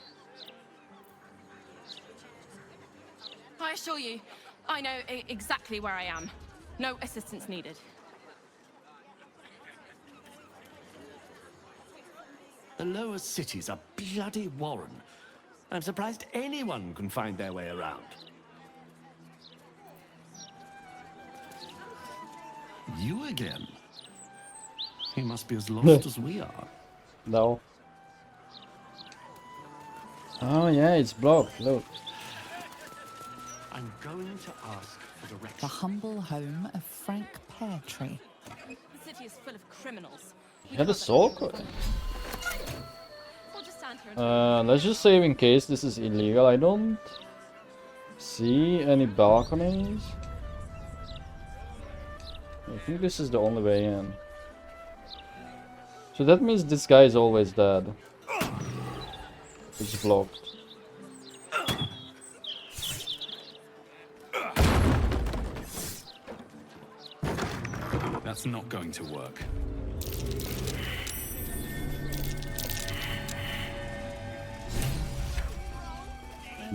I assure you, I know exactly where I am. No assistance needed. The lower city's a bloody warren. I'm surprised anyone can find their way around. You again? He must be as lost as we are. No. Oh yeah, it's blocked. Look. I'm going to ask for direction. The humble home of Frank Peartree. The city is full of criminals. He had a soul coin. We'll just stand here and Let's just save in case this is illegal. I don't see any balconies. I think this is the only way in. So that means this guy is always dead. It's blocked. That's not going to work.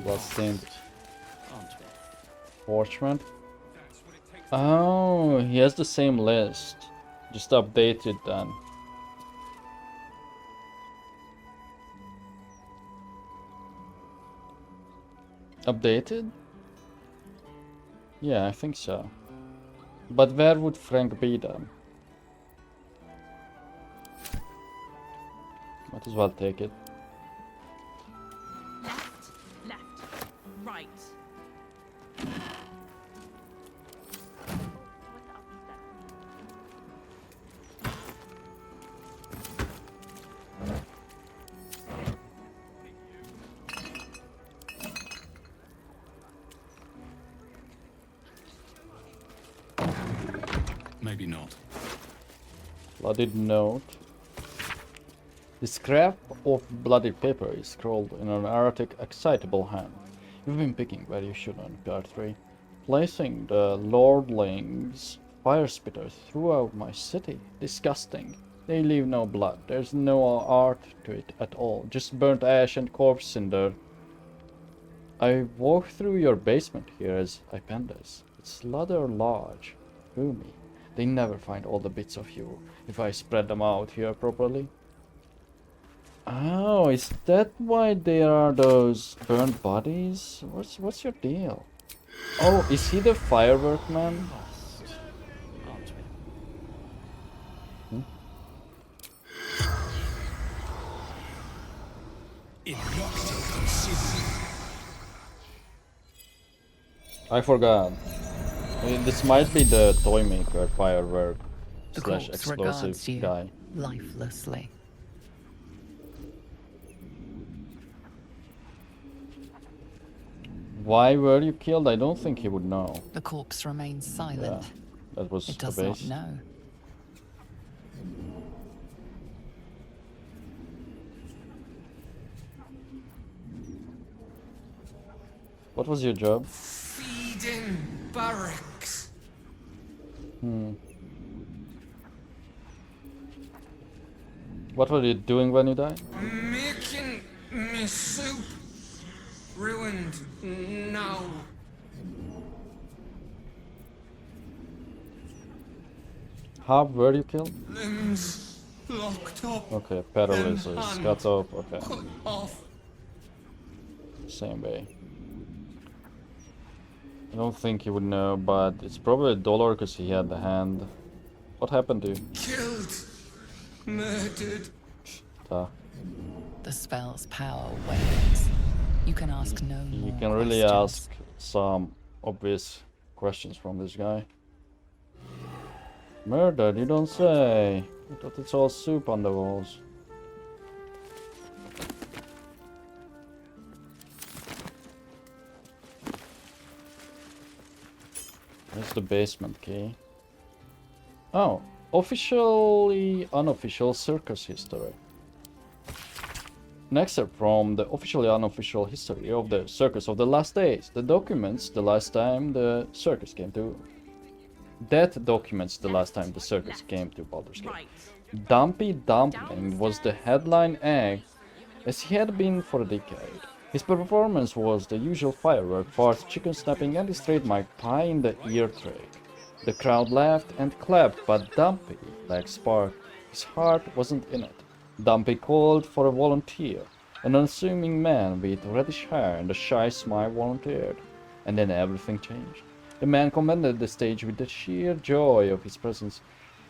Bloodstained Parchment. Oh, he has the same list. Just update it then. Updated? Yeah, I think so. But where would Frank be then? Might as well take it. left, right. Maybe not. Bloodied note. The scrap of bloodied paper is scrawled in an erratic, excitable hand. You've been picking where you shouldn't, Guard3. Placing the lordlings fire spitters throughout my city. Disgusting. They leave no blood. There's no art to it at all. Just burnt ash and corpse cinder. I walked through your basement here as I penned this. It's rather large. Roomy. They never find all the bits of you if I spread them out here properly. Oh, is that why there are those burned bodies? What's your deal? Oh, is he the firework man? Hmm? I forgot. This might be the toy maker firework The slash corpse explosive regards you guy. lifelessly. Why were you killed? I don't think he would know. The corpse remains silent. Yeah, that was It the does not base. know. What was your job? Feeding barracks. What were you doing when you died? Making me soup. Ruined now. How were you killed? Limbs locked up. Okay, paralysis, Hand cut off, okay. cut off. Same way. I don't think he would know, but it's probably $1 because he had the hand. What happened to you? Killed. Murdered. The spell's power wanes. You can ask no more You can really questions. ask some obvious questions from this guy. Murdered, you don't say. I thought it's all soup on the walls. There's the basement key. Oh, officially unofficial circus history. An excerpt from the officially unofficial history of the Circus of the Last Days. The documents the last time the circus came to... That documents the last time the circus came to Baldur's Gate. Dumpy Dumpling was the headline act, as he had been for a decade. His performance was the usual firework, farts, chicken snapping, and his trademark pie in the ear trick. The crowd laughed and clapped, but Dumpy, like Spark, his heart wasn't in it. Dumpy called for a volunteer. An unassuming man with reddish hair and a shy smile volunteered. And then everything changed. The man commanded the stage with the sheer joy of his presence.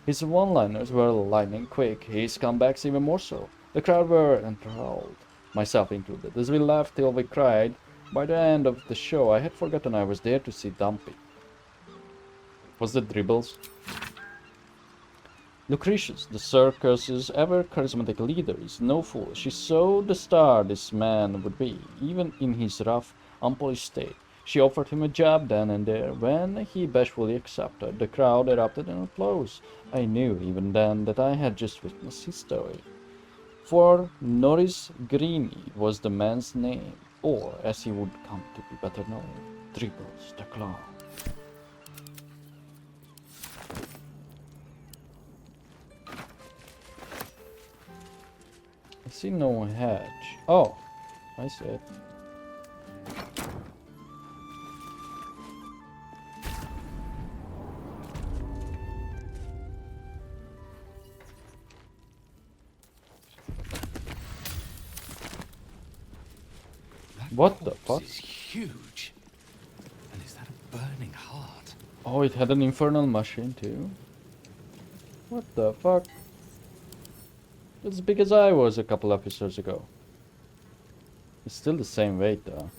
His one-liners were lightning quick, his comebacks even more so. The crowd were enthralled, myself included, as we laughed till we cried. By the end of the show, I had forgotten I was there to see Dumpy. Was that Dribbles? Lucretius, the circus's ever-charismatic leader, is no fool. She saw the star this man would be, even in his rough, unpolished state. She offered him a job then and there. When he bashfully accepted, the crowd erupted in applause. I knew even then that I had just witnessed his story. For Norris Greeny was the man's name, or as he would come to be better known, Dribbles the Clown. I see no hatch. Oh, I see it. What the fuck? This is huge. And is that a burning heart? Oh, it had an infernal machine too? What the fuck? As big as I was a couple episodes ago. It's still the same weight though.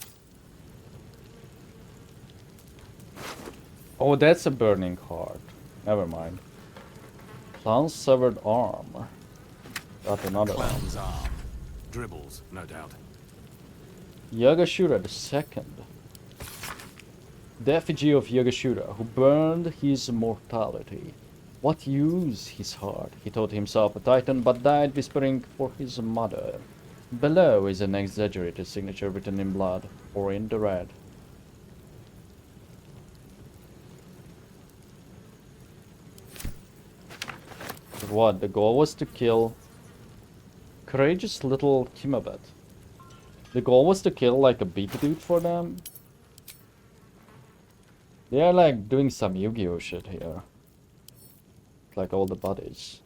Oh, that's a burning heart. Never mind. Clown's severed arm. Got another one. Clown's arm. Dribbles, no doubt. Yagashura II. The effigy of Yagashura, who burned his mortality. What use his heart? He thought himself a titan, but died whispering for his mother. Below is an exaggerated signature written in blood, or in the red. What? The goal was to kill courageous little Kimabet. The goal was to kill like a beat dude for them. They are like doing some Yu-Gi-Oh shit here. Like all the bodies.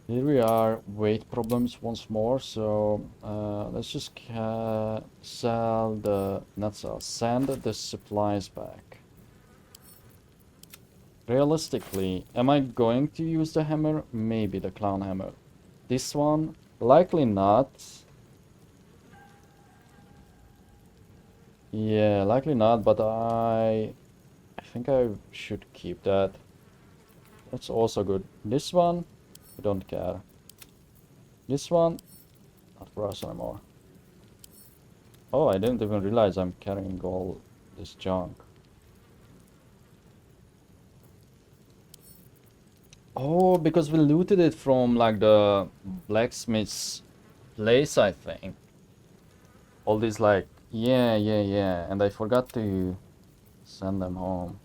Here we are, weight problems once more, so let's just send the supplies back. Realistically, am I going to use the hammer? Maybe the clown hammer. This one, Likely not. Yeah, likely not, but I think I should keep that. That's also good. This one, I don't care. This one, not for us anymore. Oh, I didn't even realize I'm carrying all this junk. Oh, because we looted it from like the blacksmith's place, I think. All these like, yeah, and I forgot to send them home.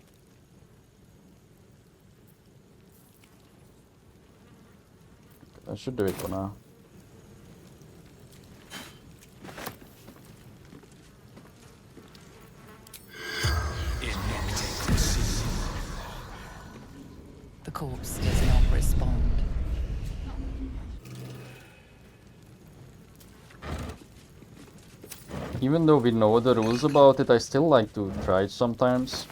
I should do it for now. The corpse does not respond. Even though we know the rules about it, I still like to try it sometimes.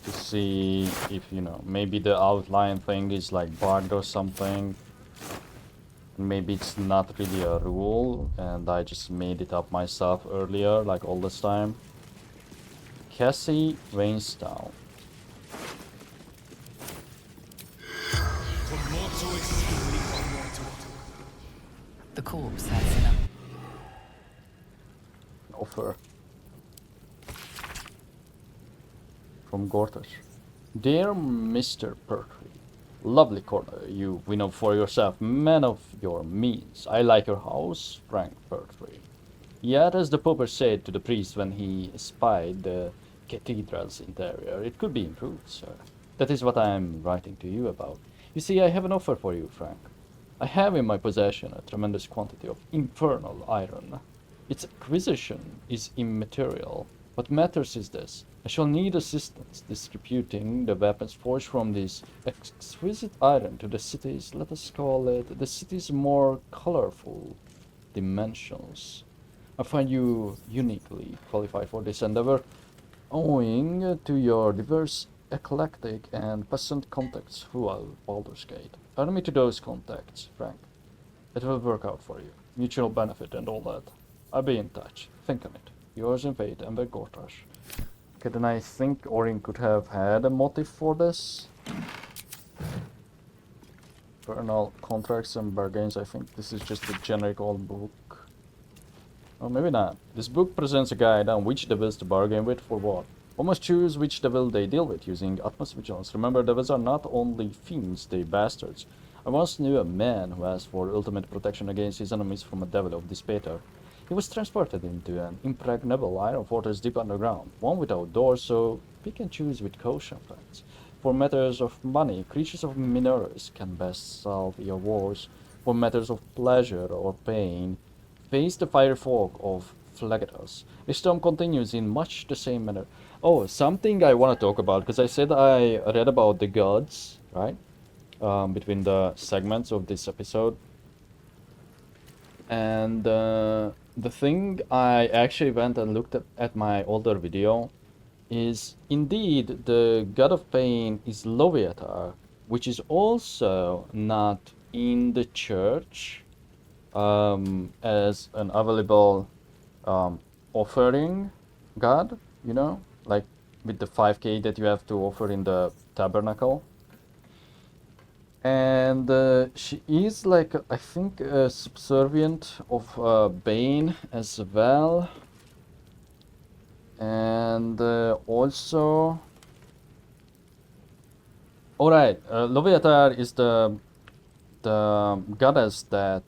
To see if, you know, maybe the outline thing is like bugged or something. Maybe it's not really a rule and I just made it up myself earlier, like all this time. Cassie Rainstown. The corpse has enough. Offer. From Gortash. Dear Mr. Pertwee, lovely corner you win up for yourself, man of your means. I like your house, Frank Pertwee. Yet, as the Popper said to the priest when he espied the cathedral's interior, it could be improved, sir. That is what I am writing to you about. You see, I have an offer for you, Frank. I have in my possession a tremendous quantity of infernal iron. Its acquisition is immaterial. What matters is this. I shall need assistance distributing the weapons forged from this exquisite iron to the city's, let us call it, the city's more colorful dimensions. I find you uniquely qualified for this endeavor, owing to your diverse, eclectic, and pleasant contacts throughout Baldur's Gate. Add me to those contacts, Frank. It will work out for you. Mutual benefit and all that. I'll be in touch. Think on it. Yours in fate, Ember Gortash. Okay, then I think Orin could have had a motive for this. Infernal contracts and bargains. I think this is just a generic old book. Or maybe not. This book presents a guide on which devils to bargain with for what. One must choose which devil they deal with using utmost vigilance. Remember, devils are not only fiends, they bastards. I once knew a man who asked for ultimate protection against his enemies from a devil of despair. He was transported into an impregnable iron fortress deep underground, one without doors, so pick and choose with caution, friends. For matters of money, creatures of Minerus can best solve your wars. For matters of pleasure or pain, face the fire folk of Phlegetos. This tome continues in much the same manner. Oh, something I want to talk about, because I said I read about the gods, right? Between the segments of this episode. And the thing I actually went and looked at my older video is indeed the god of pain is Loviatar, which is also not in the church as an available offering god, you know, like with the 5k that you have to offer in the tabernacle. And she is like, I think, subservient of Bane as well. And also... Alright, Loviatar is the goddess that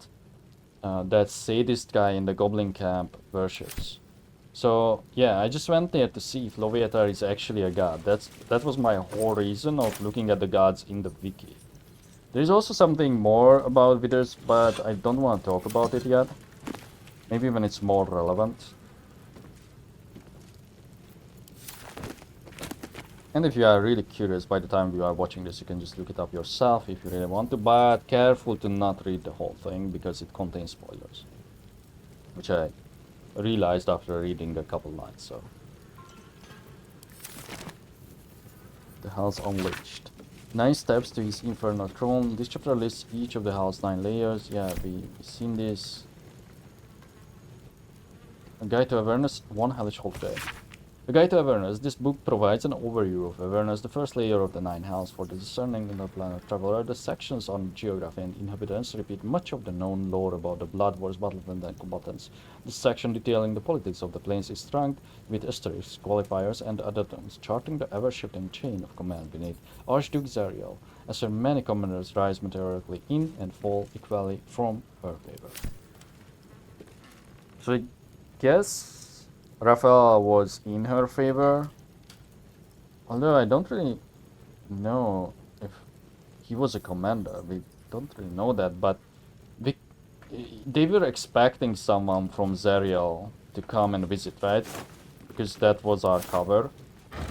that sadist guy in the goblin camp worships. So yeah, I just went there to see if Loviatar is actually a god. That was my whole reason of looking at the gods in the wiki. There's also something more about withers, but I don't want to talk about it yet. Maybe when it's more relevant. And if you are really curious, by the time you are watching this, you can just look it up yourself if you really want to, but careful to not read the whole thing because it contains spoilers. Which I realized after reading a couple lines, so. The Hell's Unleashed. 9 steps to his infernal throne. This chapter lists each of the hell's 9 layers. Yeah, we've seen this. A Guide to Awareness, 1 hellish holiday. A Guide to Awareness. This book provides an overview of awareness, the first layer of the 9 hells for the discerning interplanar traveler. The sections on geography and inhabitants repeat much of the known lore about the Blood Wars, battlefield, and combatants. This section detailing the politics of the planes is struck with asterisks, qualifiers, and addendums, charting the ever-shifting chain of command beneath Archduke Zariel, as her many commanders rise meteorically in and fall equally from her favor. So I guess Raphael was in her favor, although I don't really know if he was a commander. We don't really know that, but they were expecting someone from Zariel to come and visit, right? Because that was our cover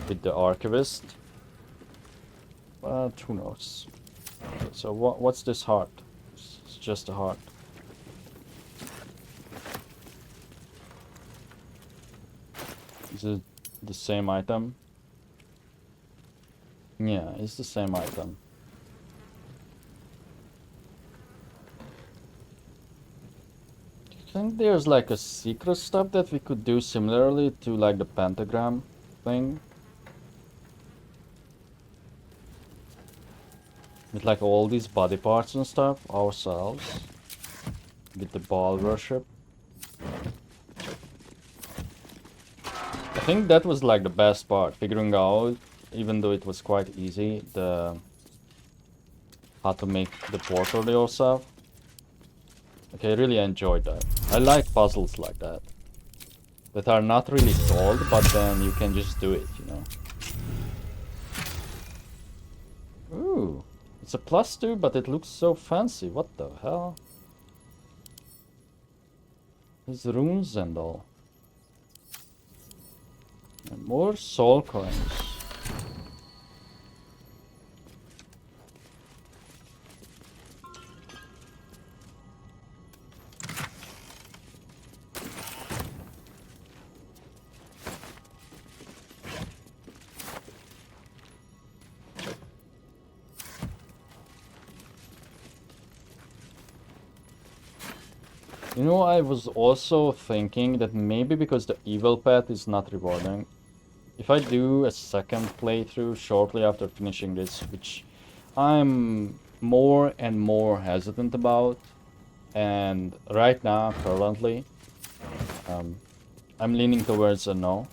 with the archivist. But who knows? Okay, so what's this heart? It's just a heart. Is it the same item? Yeah, it's the same item. Do you think there's like a secret stuff that we could do similarly to like the pentagram thing? With like all these body parts and stuff ourselves? With the ball worship? I think that was like the best part, figuring out, even though it was quite easy, how to make the portal yourself. Okay, I really enjoyed that. I like puzzles like that. That are not really solved, but then you can just do it, you know. Ooh, it's a +2, but it looks so fancy. What the hell? There's runes and all. And more soul coins. You know, I was also thinking that maybe because the evil path is not rewarding, if I do a second playthrough shortly after finishing this, which I'm more and more hesitant about, and right now, currently, I'm leaning towards a no.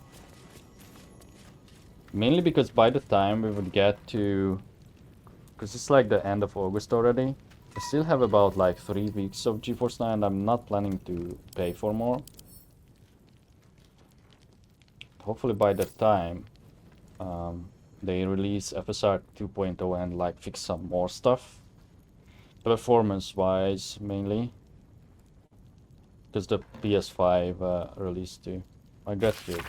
Mainly because by the time we would get to, because it's like the end of August already, I still have about like 3 weeks of GeForce Now, and I'm not planning to pay for more. Hopefully by that time, they release FSR 2.0 and like fix some more stuff. Performance-wise, mainly. Because the PS5 released too. My gratitude.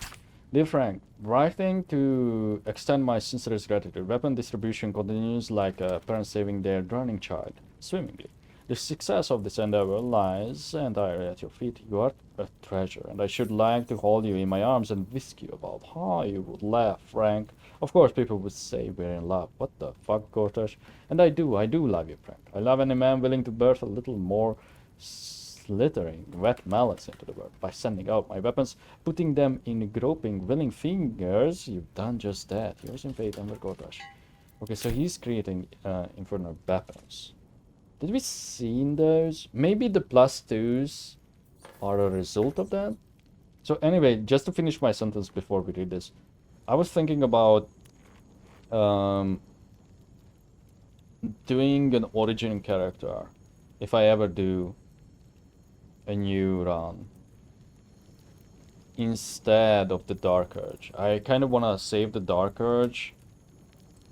Dear Frank, writing to extend my sincerest gratitude. Weapon distribution continues like a parent saving their drowning child, swimmingly. The success of this endeavor lies entirely at your feet. You are a treasure, and I should like to hold you in my arms and whisk you about. How you would laugh, Frank. Of course, people would say we're in love. What the fuck, Gortash? And I do love you, Frank. I love any man willing to birth a little more slithering wet malice into the world by sending out my weapons, putting them in groping, willing fingers. You've done just that. Yours in fate, Ember Gortash. Okay, so he's creating infernal weapons. Did we see those? Maybe the +2s are a result of that? So anyway, just to finish my sentence before we read this, I was thinking about doing an origin character if I ever do a new run instead of the Dark Urge. I kind of want to save the Dark Urge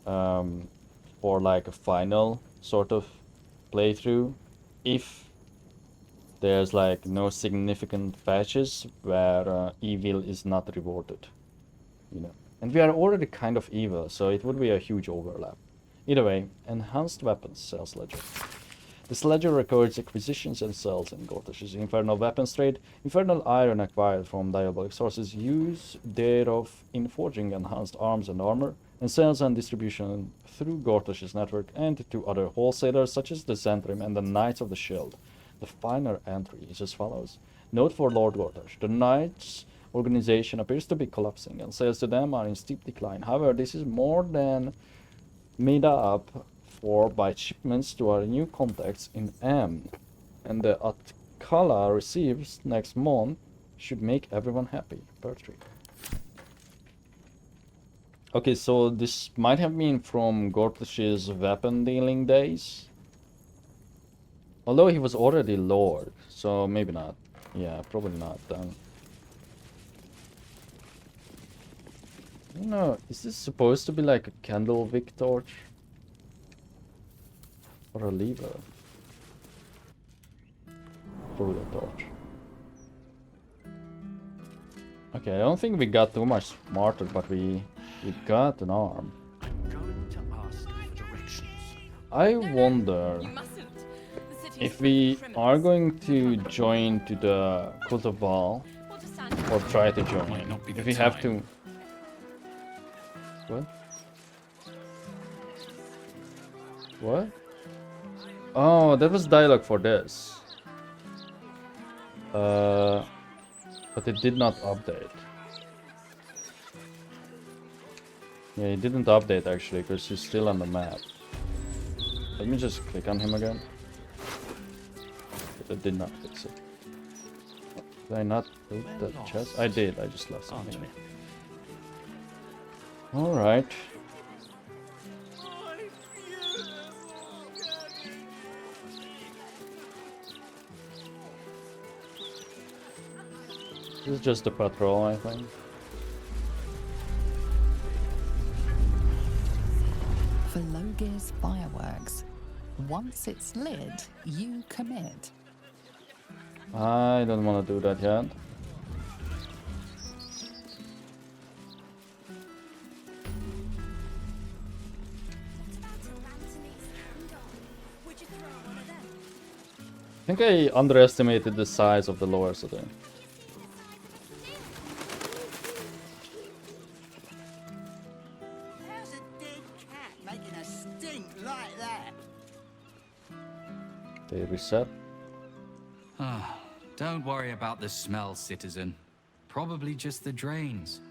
for like a final sort of playthrough if there's like no significant patches where evil is not rewarded, you know. And we are already kind of evil, so it would be a huge overlap. Either way, enhanced weapons sales ledger. This ledger records acquisitions and sales in Gortash's infernal weapons trade. Infernal iron acquired from diabolic sources, use thereof in forging enhanced arms and armor. and sales and distribution through Gortash's network and to other wholesalers such as the Zentrim and the Knights of the Shield. The final entry is as follows. Note for Lord Gortash. The Knights organization appears to be collapsing and sales to them are in steep decline. However, this is more than made up for by shipments to our new contacts in M. And the Atkala receives next month should make everyone happy. Bertrand. Okay, so this might have been from Gortash's weapon dealing days. Although he was already Lord, so maybe not. Yeah, probably not then. I don't know, is this supposed to be like a candlewick torch? Or a lever? Probably a torch. Okay, I don't think we got too much smarter, but we got an arm. I wonder if we are going to join to the Cult of Baal, or try to join, if we have to... What? What? Oh, that was dialogue for this. But it did not update. Yeah, it didn't update actually, because he's still on the map. Let me just click on him again. But it did not fix it. Did I not loot the chest? I did, I just left something. Alright. This is just a patrol, I think. For low gear's fireworks, once it's lit, you commit. I don't want to do that yet. I think I underestimated the size of the lower city. They reset. Ah, don't worry about the smell, citizen. Probably just the drains.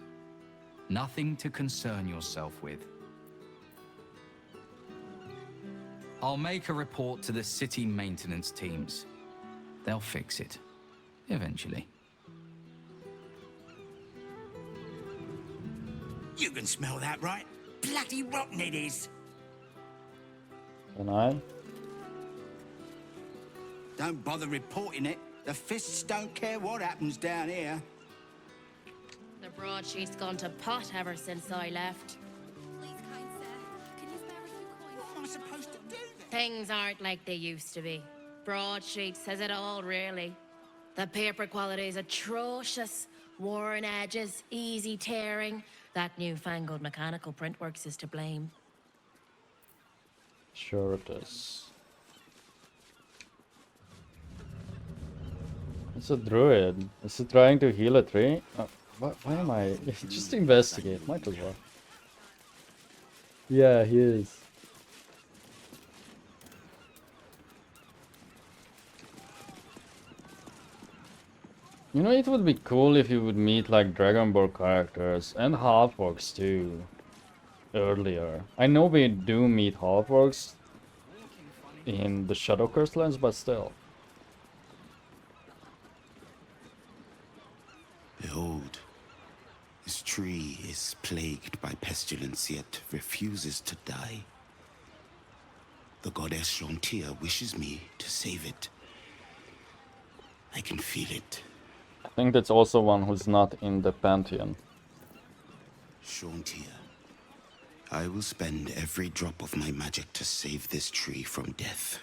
Nothing to concern yourself with. I'll make a report to the city maintenance teams. They'll fix it. Eventually. You can smell that, right? Bloody rotten it is. Can I? Don't bother reporting it. The fists don't care what happens down here. The broadsheet's gone to pot ever since I left. What am I supposed to do then? Things aren't like they used to be. Broadsheet says it all, really. The paper quality is atrocious. Worn edges, easy tearing. That newfangled mechanical printworks is to blame. Sure it is. It's a druid. Is he trying to heal a tree? Why am I... Just investigate, might as well. Yeah, he is. You know, it would be cool if you would meet like Dragonborn characters and half-orcs too. Earlier. I know we do meet half-orcs in the Shadow Curse lands, but still. Behold, this tree is plagued by pestilence, yet refuses to die. The goddess Shontia wishes me to save it. I can feel it. I think that's also one who's not in the Pantheon. Shontia, I will spend every drop of my magic to save this tree from death,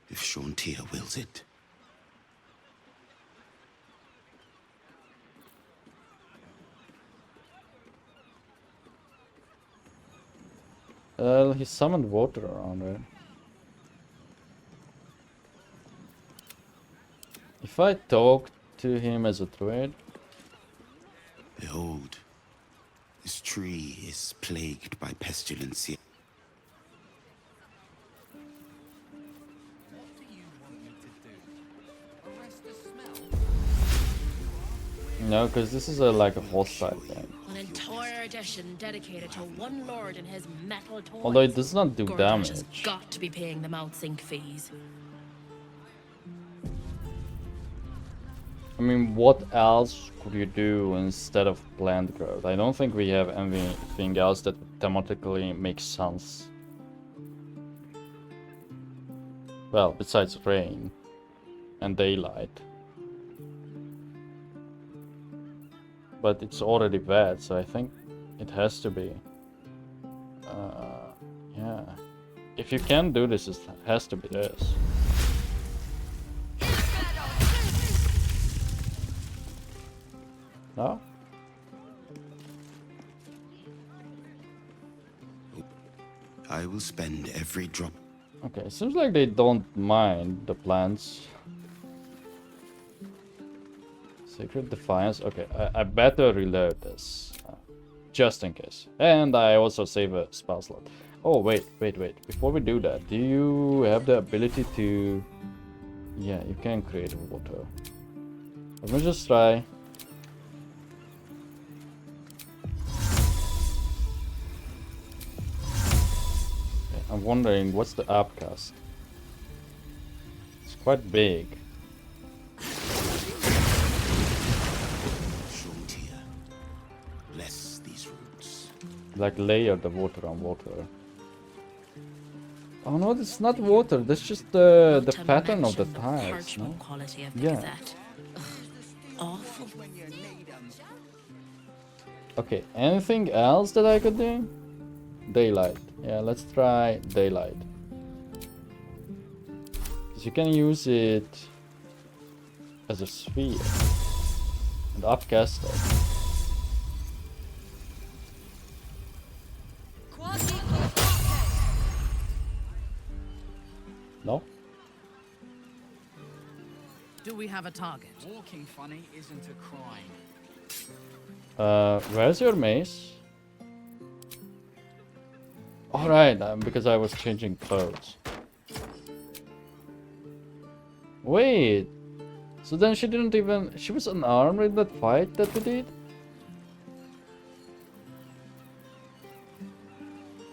if Shontia wills it. He summoned water around it. If I talk to him as a druid... Behold, this tree is plagued by pestilence yet. No, because this is a like a hostile thing. An entire edition dedicated to one lord and his metal toys. Although it does not do Gortash has damage. got to be paying them outsink fees. I mean, what else could you do instead of plant growth? I don't think we have anything else that thematically makes sense. Well, besides rain and daylight. But it's already wet, so I think it has to be. Yeah. If you can do this, it has to be this. No? I will spend every drop. Okay, seems like they don't mind the plants. Secret Defiance. Okay, I better reload this. Just in case. And I also save a spell slot. Oh, wait. Before we do that, do you have the ability to... Yeah, you can create water. Let me just try. Okay, I'm wondering, what's the upcast? It's quite big. Like layer the water on water. Oh no, it's not water. That's just the pattern of the tiles. No? Yeah. Awful. Okay. Anything else that I could do? Daylight. Yeah, let's try daylight. Because you can use it as a sphere and upcast it. No? Do we have a target? Walking funny isn't a crime. Where's your mace? Alright, because I was changing clothes. Wait. So then she didn't even... She was unarmed in that fight that we did?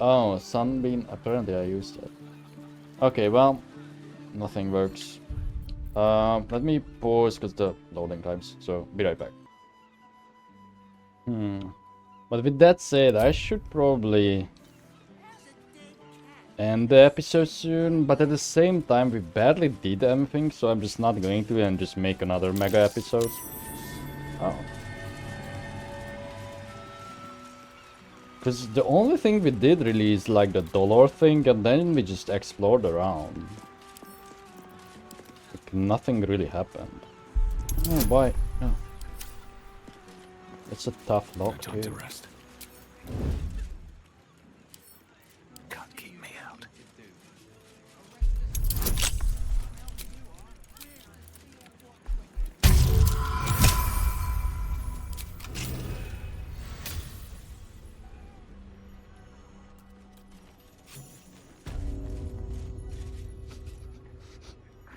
Oh, Sunbeam. Apparently I used it. Okay, well, nothing works. Let me pause because the loading times, so be right back. But with that said, I should probably end the episode soon, but at the same time we barely did anything, so I'm just not going to and just make another mega episode. Oh. Because the only thing we did really is like the dollar thing, and then we just explored around. Like nothing really happened. Oh, why? No. It's a tough lock here. To rest. Can't keep me out.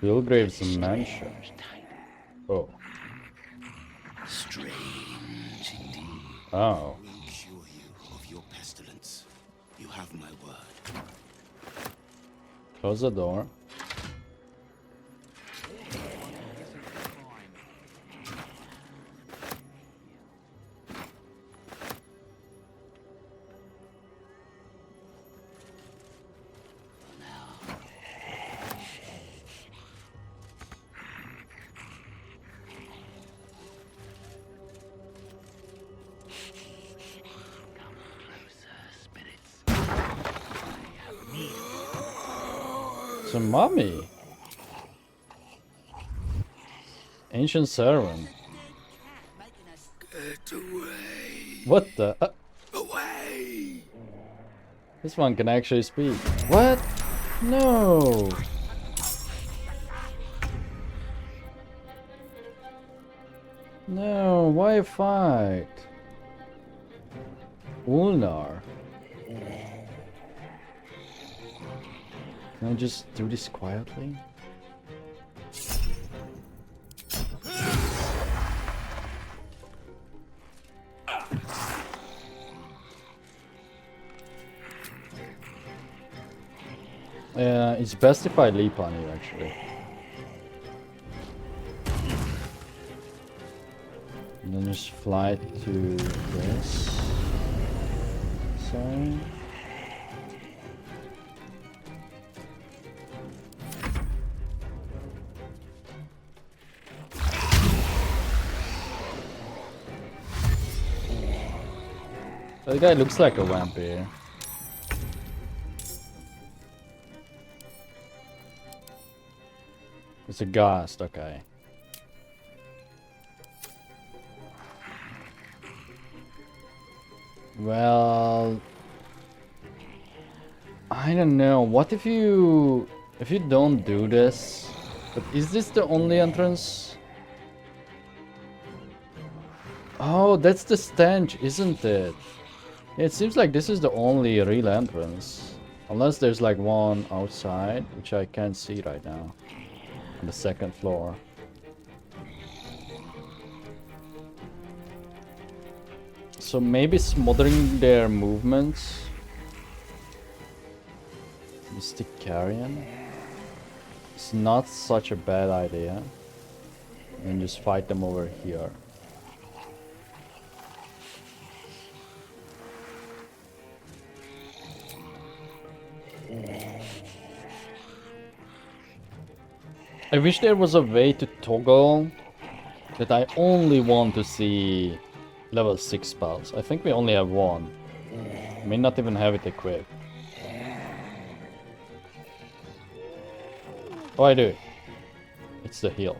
Wilgrave's mansion. Oh. Strange indeed. Oh. I will cure you of your pestilence. You have my word. Close the door. It's a mummy. Ancient servant. Get away. What the? Away. This one can actually speak. What? No. No, why fight? Ulnar. Can I just do this quietly? It's best if I leap on you, actually. And then just fly to this. Sorry. That guy looks like a vampire. It's a ghost, okay. Well, I don't know. What if you don't do this? But is this the only entrance? Oh, that's the stench, isn't it? It seems like this is the only real entrance. Unless there's like one outside, which I can't see right now. On the second floor. So maybe smothering their movements. Mystic Carrion. It's not such a bad idea. And just fight them over here. I wish there was a way to toggle that I only want to see level 6 spells. I think we only have one. I may not even have it equipped. Oh, I do. It's the heal.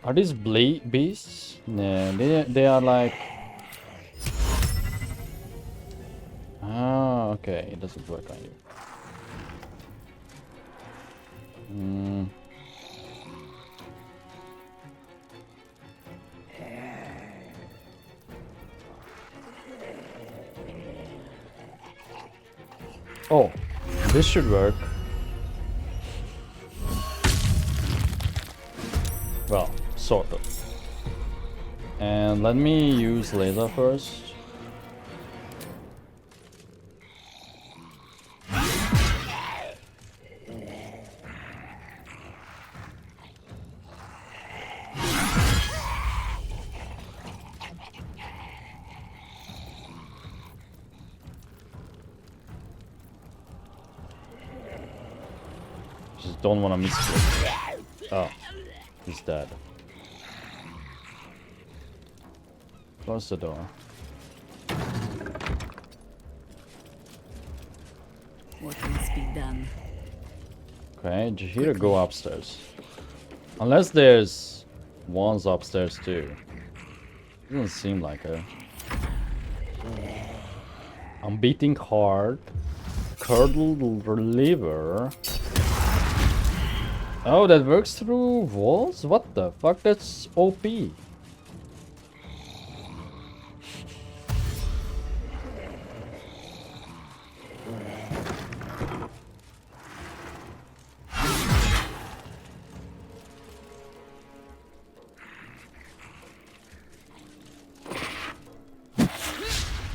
Are these beasts? No, they are like... Ah, okay. It doesn't work on you. Oh, this should work. Well, sort of. And let me use laser first. Just don't want to miss it. Oh, he's dead. Close the door. What must be done? Okay, Jahira, go upstairs. Unless there's ones upstairs too. Doesn't seem like it. I'm beating hard. Curdled liver. Oh, that works through walls? What the fuck? That's OP.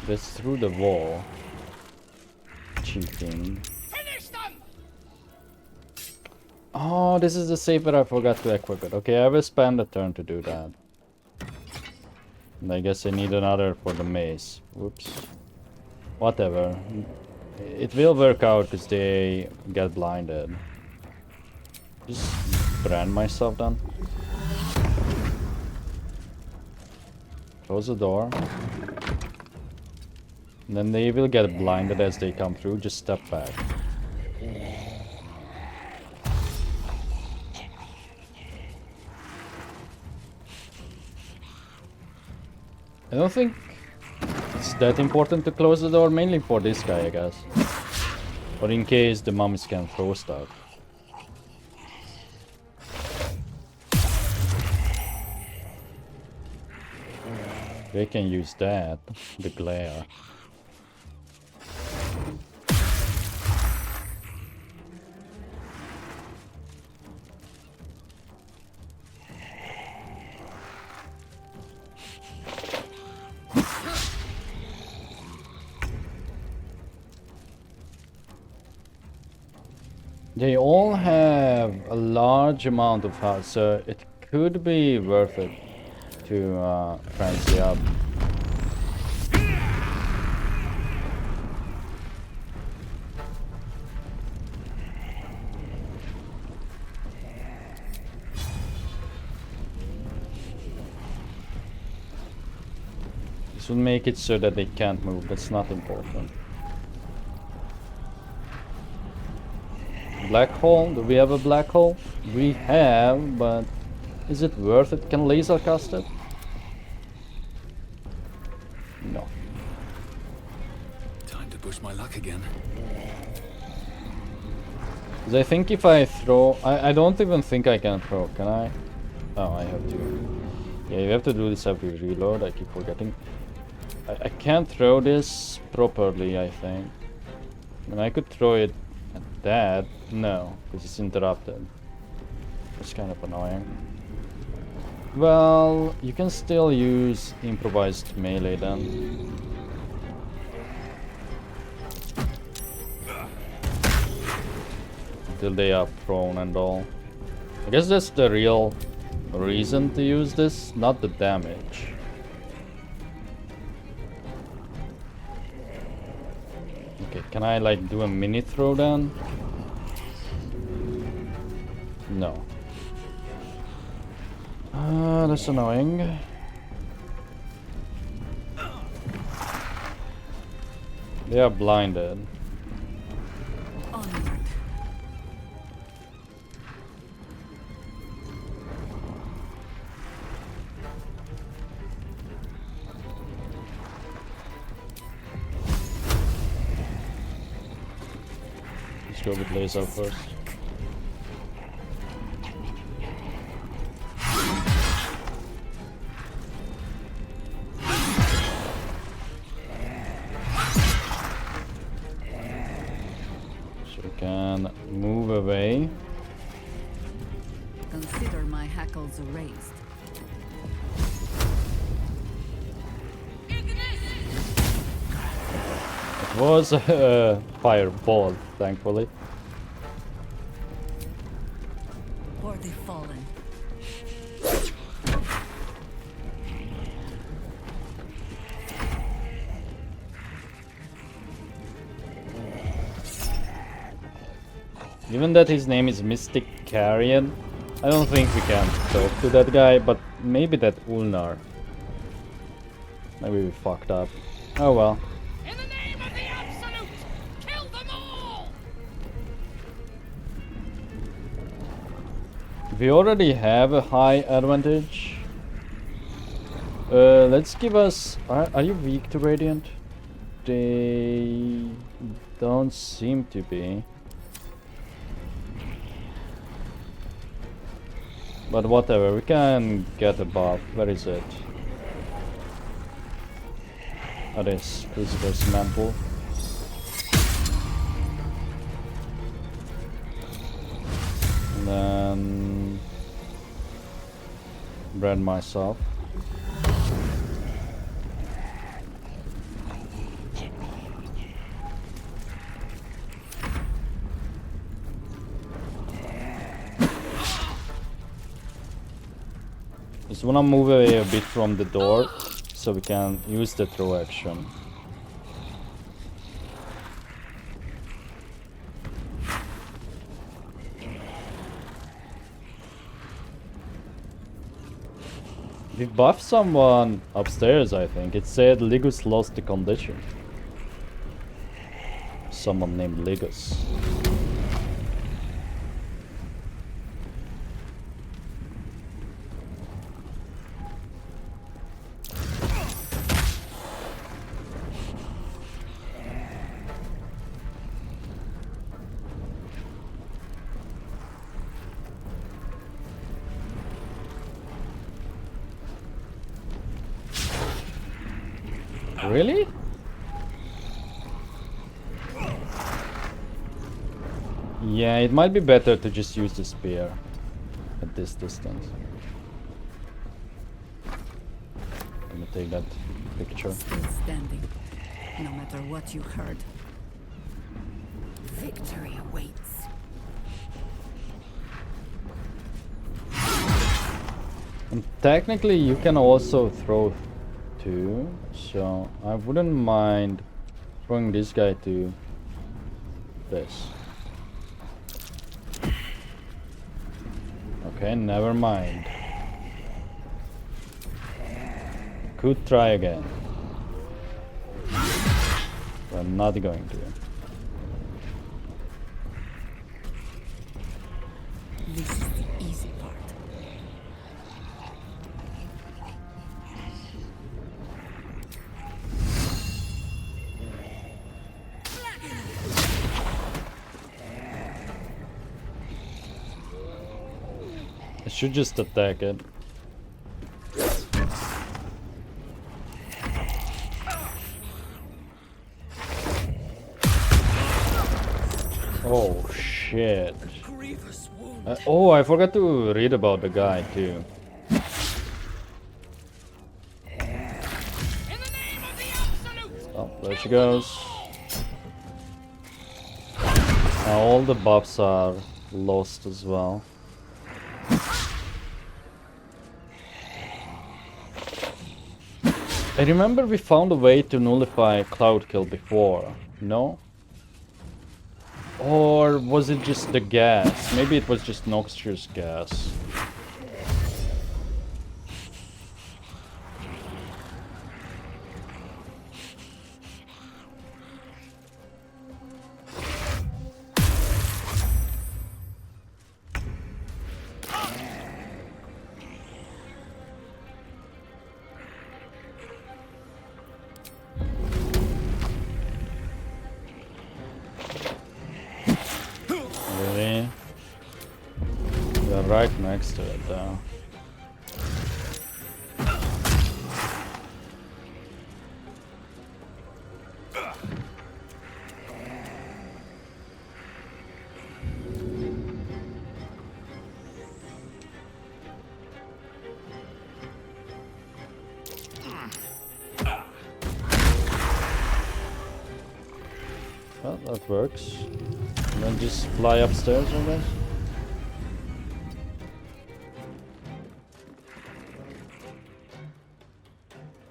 That's through the wall. Cheating. Oh, this is the safe, but I forgot to equip it. Okay, I will spend a turn to do that. And I guess I need another for the mace. Whoops. Whatever. It will work out because they get blinded. Just brand myself then. Close the door. And then they will get blinded as they come through. Just step back. I don't think it's that important to close the door, mainly for this guy, I guess. Or in case the mummies can throw stuff. They can use that, the glare. They all have a large amount of health, so it could be worth it to frenzy up. This will make it so that they can't move, that's not important. Black hole? Do we have a black hole? We have, but is it worth it? Can laser cast it? No. Time to push my luck again. 'Cause I think if I throw... I don't even think I can throw, can I? Oh, I have to. Yeah, you have to do this every reload, I keep forgetting. I can't throw this properly, I think. I mean, I could throw it at that. No, because it's interrupted. It's kind of annoying. Well, you can still use improvised melee then. Until they are prone and all. I guess that's the real reason to use this, not the damage. Okay, can I like do a mini throw then? No. That's annoying. They are blinded. Let's go with laser first. Can move away. Consider my hackles erased. It was a fireball, thankfully. For the fallen. Given that his name is Mystic Carrion, I don't think we can talk to that guy, but maybe that Ulnar. Maybe we fucked up. Oh well. In the name of the Absolute, kill them all! We already have a high advantage. Let's give us... Are you weak to Radiant? They don't seem to be. But whatever, we can get a buff. Where is it? That is Crucifer's Mantle. And then... brand myself. Just wanna move away a bit from the door so we can use the throw action. We buffed someone upstairs, I think. It said Ligus lost the condition. Someone named Ligus. Really? Yeah, it might be better to just use the spear at this distance. Let me take that picture. Still standing, no matter what you heard. Victory awaits. And technically you can also throw two, so I wouldn't mind throwing this guy to this. Okay, never mind. Could try again. But I'm not going to. This is the easy part. I should just attack it. Oh shit. Oh, I forgot to read about the guy too. Oh, there she goes. Now all the buffs are lost as well. I remember we found a way to nullify Cloud Kill before, no? Or was it just the gas? Maybe it was just noxious gas. Really? They're right next to it though. Well, that works. And then just fly upstairs, I guess.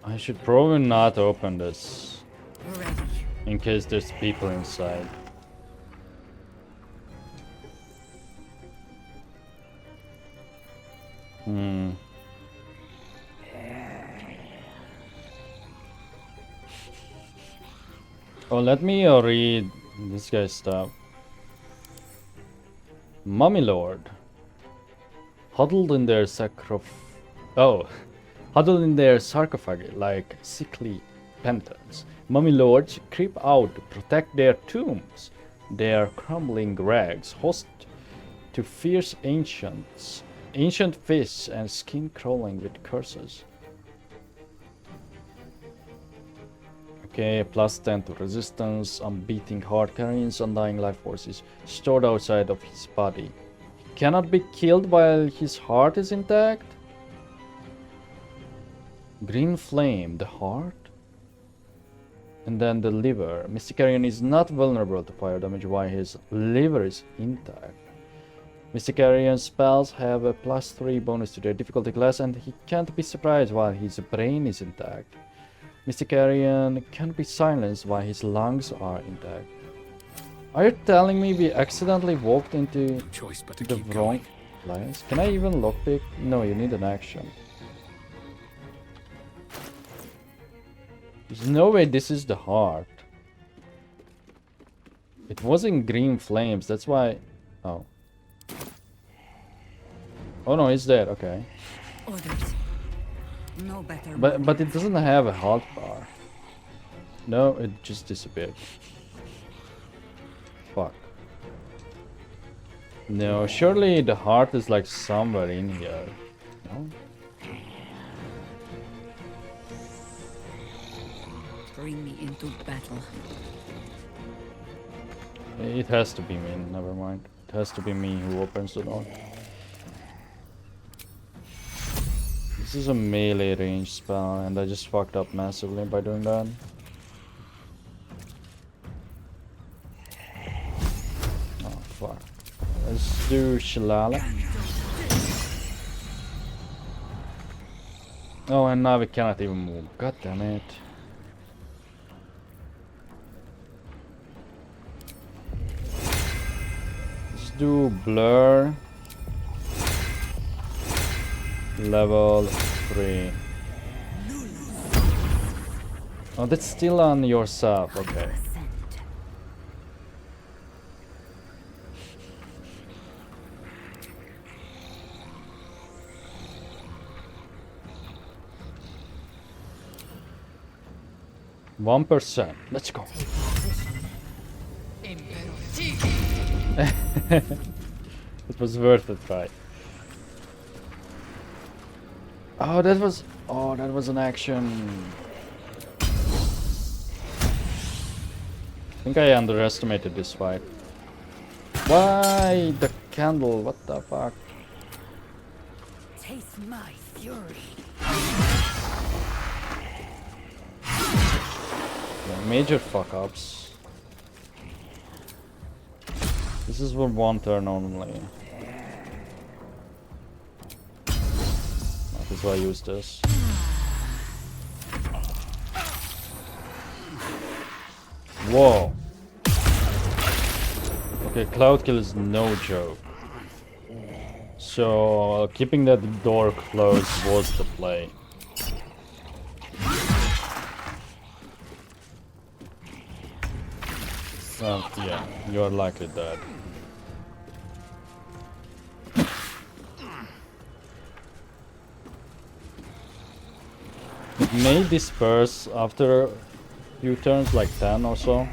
I should probably not open this. In case there's people inside. Oh, let me read this guy's stuff. Mummy Lord. Huddled in their huddled in their sarcophagi like sickly penitents. Mummy Lords creep out to protect their tombs. Their crumbling rags host to fierce ancient fists and skin crawling with curses. Okay, plus 10 to resistance, unbeating heart. Carrion's undying life force is stored outside of his body. He cannot be killed while his heart is intact. Green flame, the heart. And then the liver. Mystic Carrion is not vulnerable to fire damage while his liver is intact. Mystic Carrion spells have a +3 bonus to their difficulty class, and he can't be surprised while his brain is intact. Mystic Carrion can't be silenced while his lungs are intact. Are you telling me we accidentally walked into the wrong place? Can I even lockpick? No, you need an action. There's no way this is the heart. It wasn't green flames, that's why... Oh. Oh no, it's there, okay. Orders. No better. But it doesn't have a health bar. No, it just disappeared. Fuck. No, surely the heart is like somewhere in here. No? into battle. It has to be me, never mind. It has to be me who opens the door. This is a melee range spell, and I just fucked up massively by doing that. Oh fuck. Let's do Shillala. Oh, and now we cannot even move. God damn it. Let's do Blur. Level 3. Oh, that's still on yourself. Okay. %. Let's go. It was worth it, right? Oh, that was an action. I think I underestimated this fight. Why the candle? What the fuck? Taste my fury. Yeah, major fuck ups. This is for one turn only. That is why I use this. Whoa. Okay, cloud kill is no joke. So keeping that door closed was the play. Yeah, you're likely dead. It may disperse after a few turns, like 10 or so.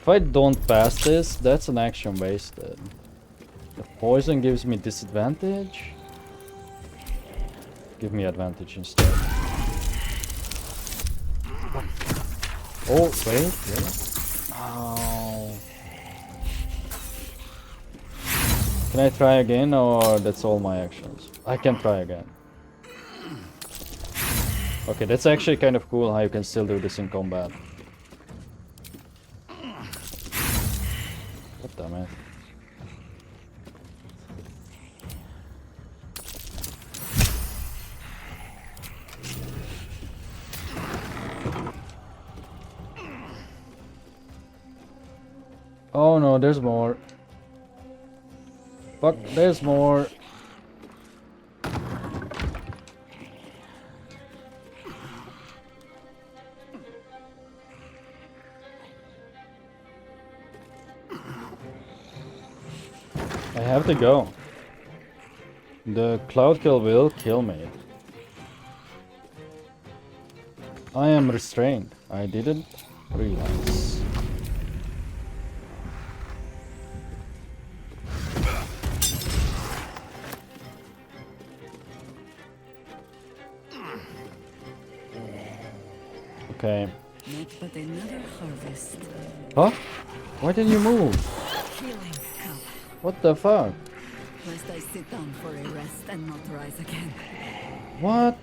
If I don't pass this, that's an action wasted. The poison gives me disadvantage. Give me advantage instead. Oh, wait, really? Oh. Can I try again, or that's all my actions? I can try again. Okay, that's actually kind of cool how you can still do this in combat. God damn it. Oh no, there's more. Fuck, there's more. I have to go. The cloud kill will kill me. I am restrained. I didn't realize. Okay. Not but another harvest. Huh? Why did you move? Healing cup. What the fuck? Lest I sit down for a rest and not rise again. What?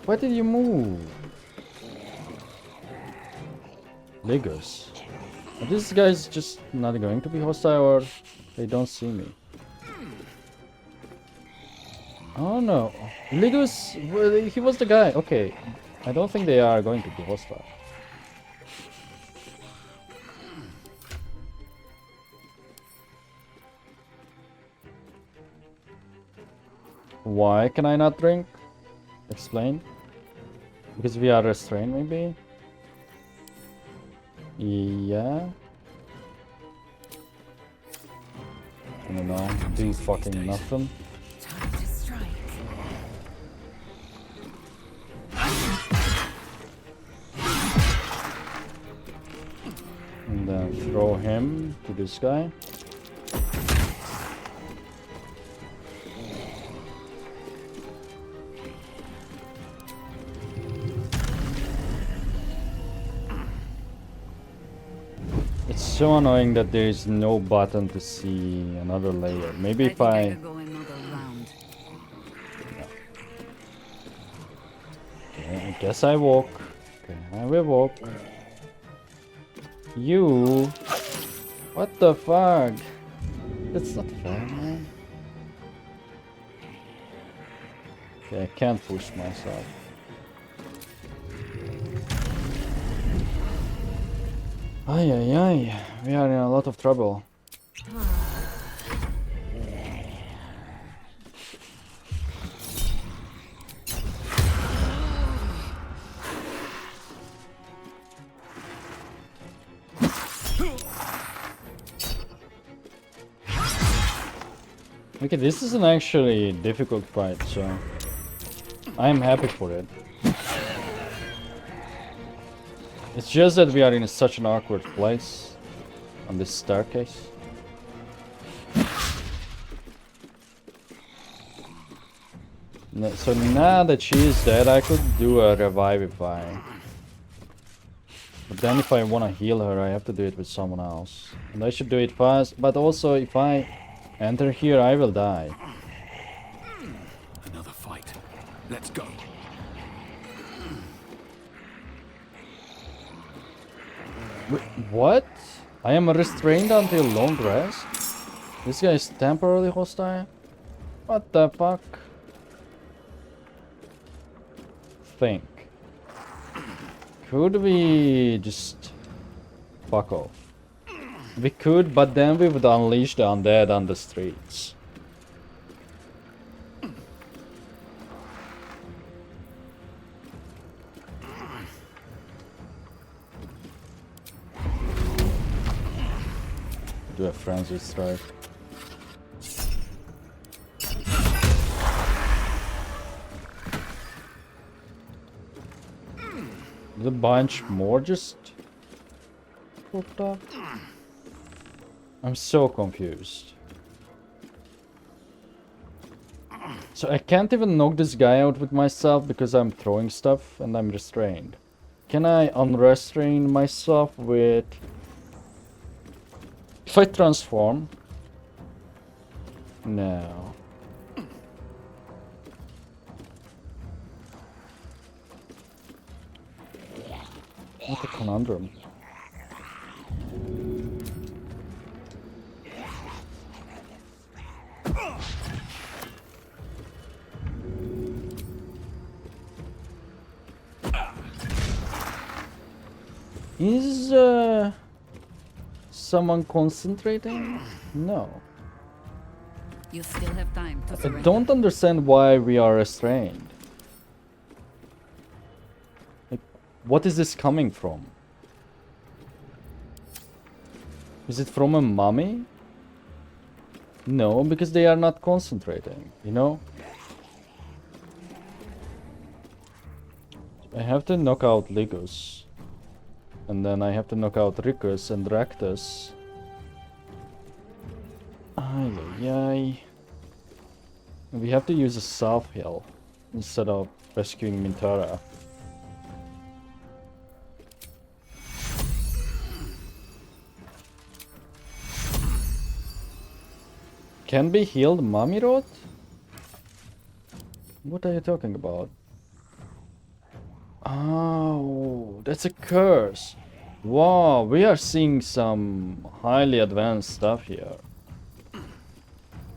Why did you move? Ligus. Are these guys just not going to be hostile, or they don't see me? Oh no. Ligus, well, he was the guy. Okay. I don't think they are going to be hostile. Why can I not drink? Explain. Because we are restrained, maybe? Yeah. I don't know. Do fucking nothing. Time to strike. And then throw him to this guy. It's so annoying that there is no button to see another layer. Maybe if I could go another round. Okay, I guess I walk. Okay, I will walk. You. What the fuck? That's not fair, man. Okay, I can't push myself. Ay, ay, ay. We are in a lot of trouble. Okay, this is an actually difficult fight, so I am happy for it. It's just that we are in such an awkward place on this staircase. So now that she is dead, I could do a revive if I... But then if I want to heal her, I have to do it with someone else. And I should do it fast, but also if I enter here, I will die. Another fight. Let's go. Wait, what? I am restrained until long rest? This guy is temporarily hostile? What the fuck? Think. Could we just fuck off? We could, but then we would unleash the undead on the streets. Do a frenzy strike. The bunch more just popped up. I'm so confused. So I can't even knock this guy out with myself because I'm throwing stuff and I'm restrained. Can I unrestrain myself with... If I transform? No. What a conundrum. Is someone concentrating? No. You still have time to I surrender. don't understand why we are restrained. Like, what is this coming from? Is it from a mummy? No, because they are not concentrating, you know? I have to knock out Ligus. And then I have to knock out Ricus and Ractus. Ay, ay, ay. We have to use a self-heal instead of rescuing Mintara. Can be healed Mummy Rot? What are you talking about? Oh, that's a curse. Wow, we are seeing some highly advanced stuff here.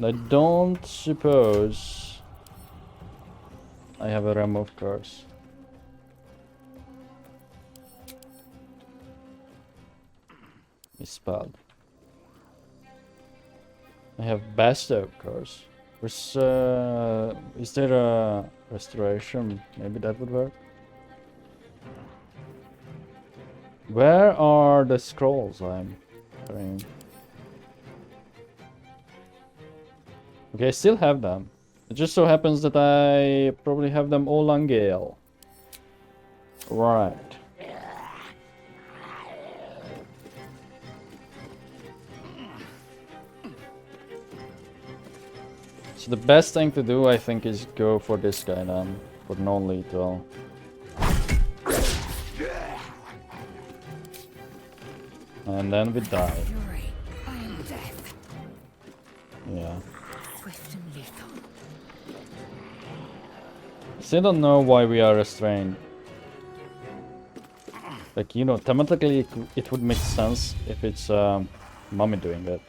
I don't suppose I have a remove curse. Misspelled. I have bestow curse. Is there a restoration? Maybe that would work. Where are the scrolls I'm carrying? Okay, I still have them. It just so happens that I probably have them all on Gale. Right. So the best thing to do, I think, is go for this guy then, for non-lethal. And then we die. Fury, I am death. Yeah. Swift and lethal. Still don't know why we are restrained. Like, you know, thematically it would make sense if it's Mummy doing it.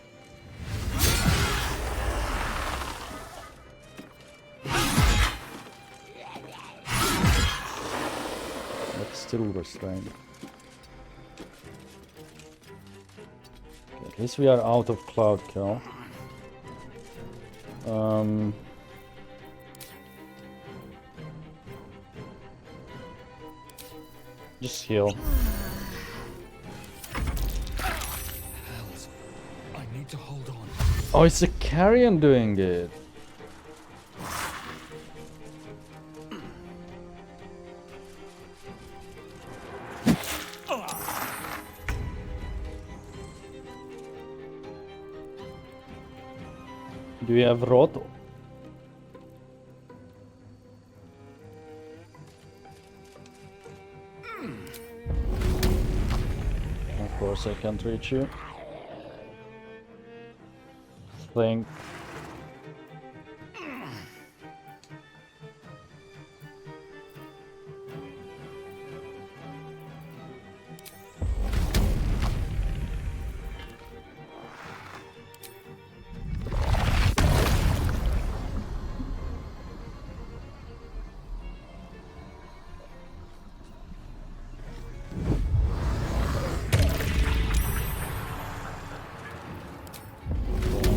But still restrained. Okay, at least we are out of cloud kill. Just heal. I need to hold on. Oh, it's a Carrion doing it. Do we have Rot? Of course I can't reach you. Think.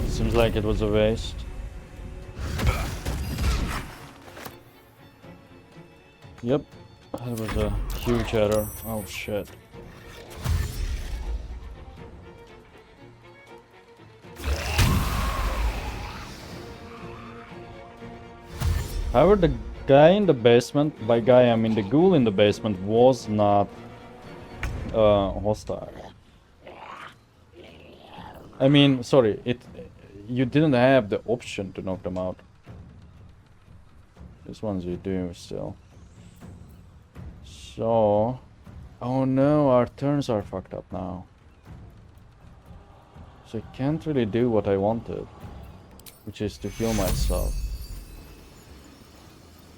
Seems like it was a waste. Yep, that was a huge error. Oh shit. However, the guy in the basement, by guy I mean the ghoul in the basement, was not hostile. I mean, sorry, you didn't have the option to knock them out. This ones you do still. So, oh no, our turns are fucked up now. So I can't really do what I wanted, which is to heal myself.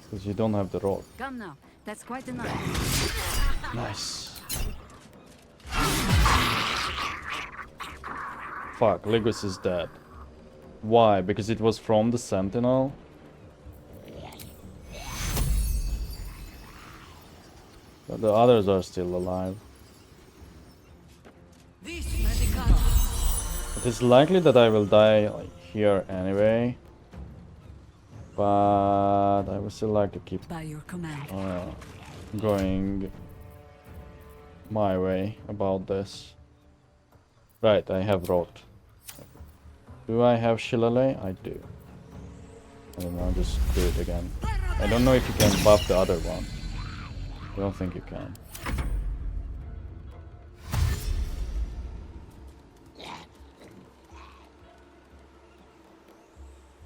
Because you don't have the rod. Come now, that's quite enough. Nice. Fuck, Legos is dead. Why? Because it was from the Sentinel? But the others are still alive. It is likely that I will die like, here anyway. But I would still like to keep by your command. Going my way about this. Right, I have Rot. Do I have Shillelagh? I do. I don't know, just do it again. I don't know if you can buff the other one. I don't think you can.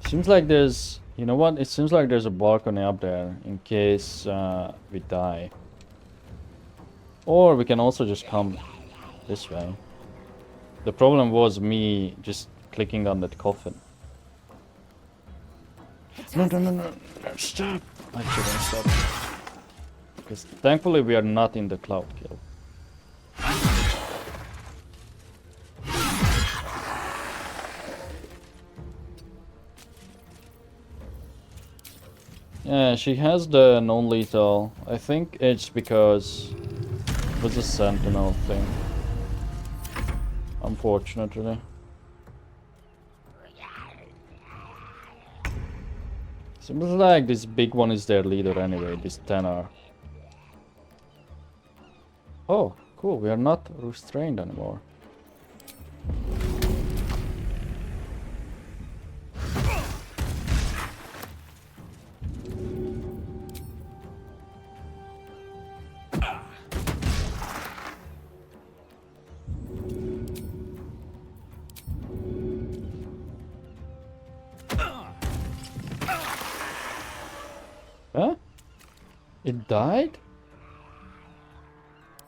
Seems like there's... You know what? It seems like there's a balcony up there in case we die. Or we can also just come this way. The problem was me just clicking on that coffin. No, stop! I shouldn't stop. Because thankfully we are not in the cloud kill. Yeah, she has the non-lethal. I think it's because it was a sentinel thing. Unfortunately. Seems like this big one is their leader anyway, this Tenor. Oh, cool, we are not restrained anymore. Huh? It died?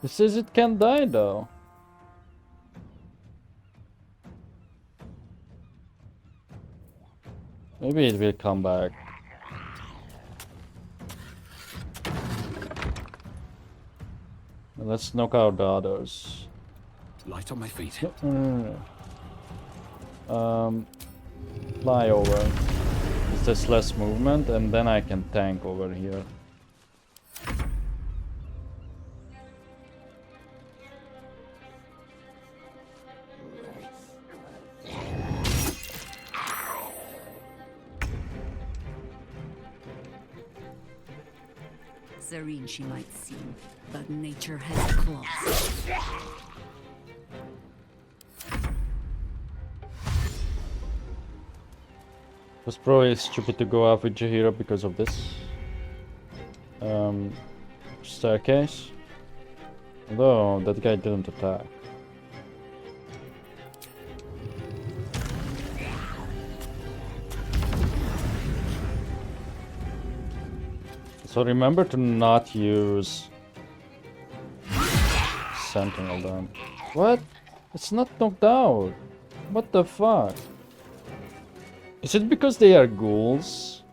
It says it can't die though. Maybe it will come back. Let's knock out the others. Light on my feet. Fly over. It's just less movement, and then I can tank over here. Serene she might seem, but nature has claws. It was probably stupid to go up with Jaheira because of this staircase. Although that guy didn't attack. So remember to not use Sentinel then. What? It's not knocked out. What the fuck? Is it because they are ghouls?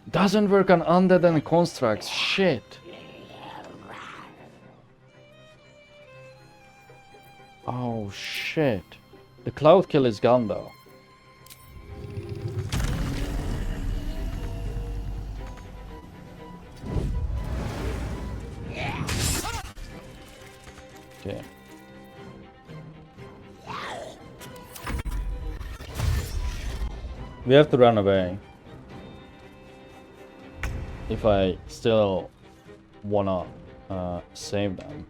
Doesn't work on undead and constructs. Shit. Oh shit. The cloud kill is gone though. Okay. We have to run away. If I still wanna save them.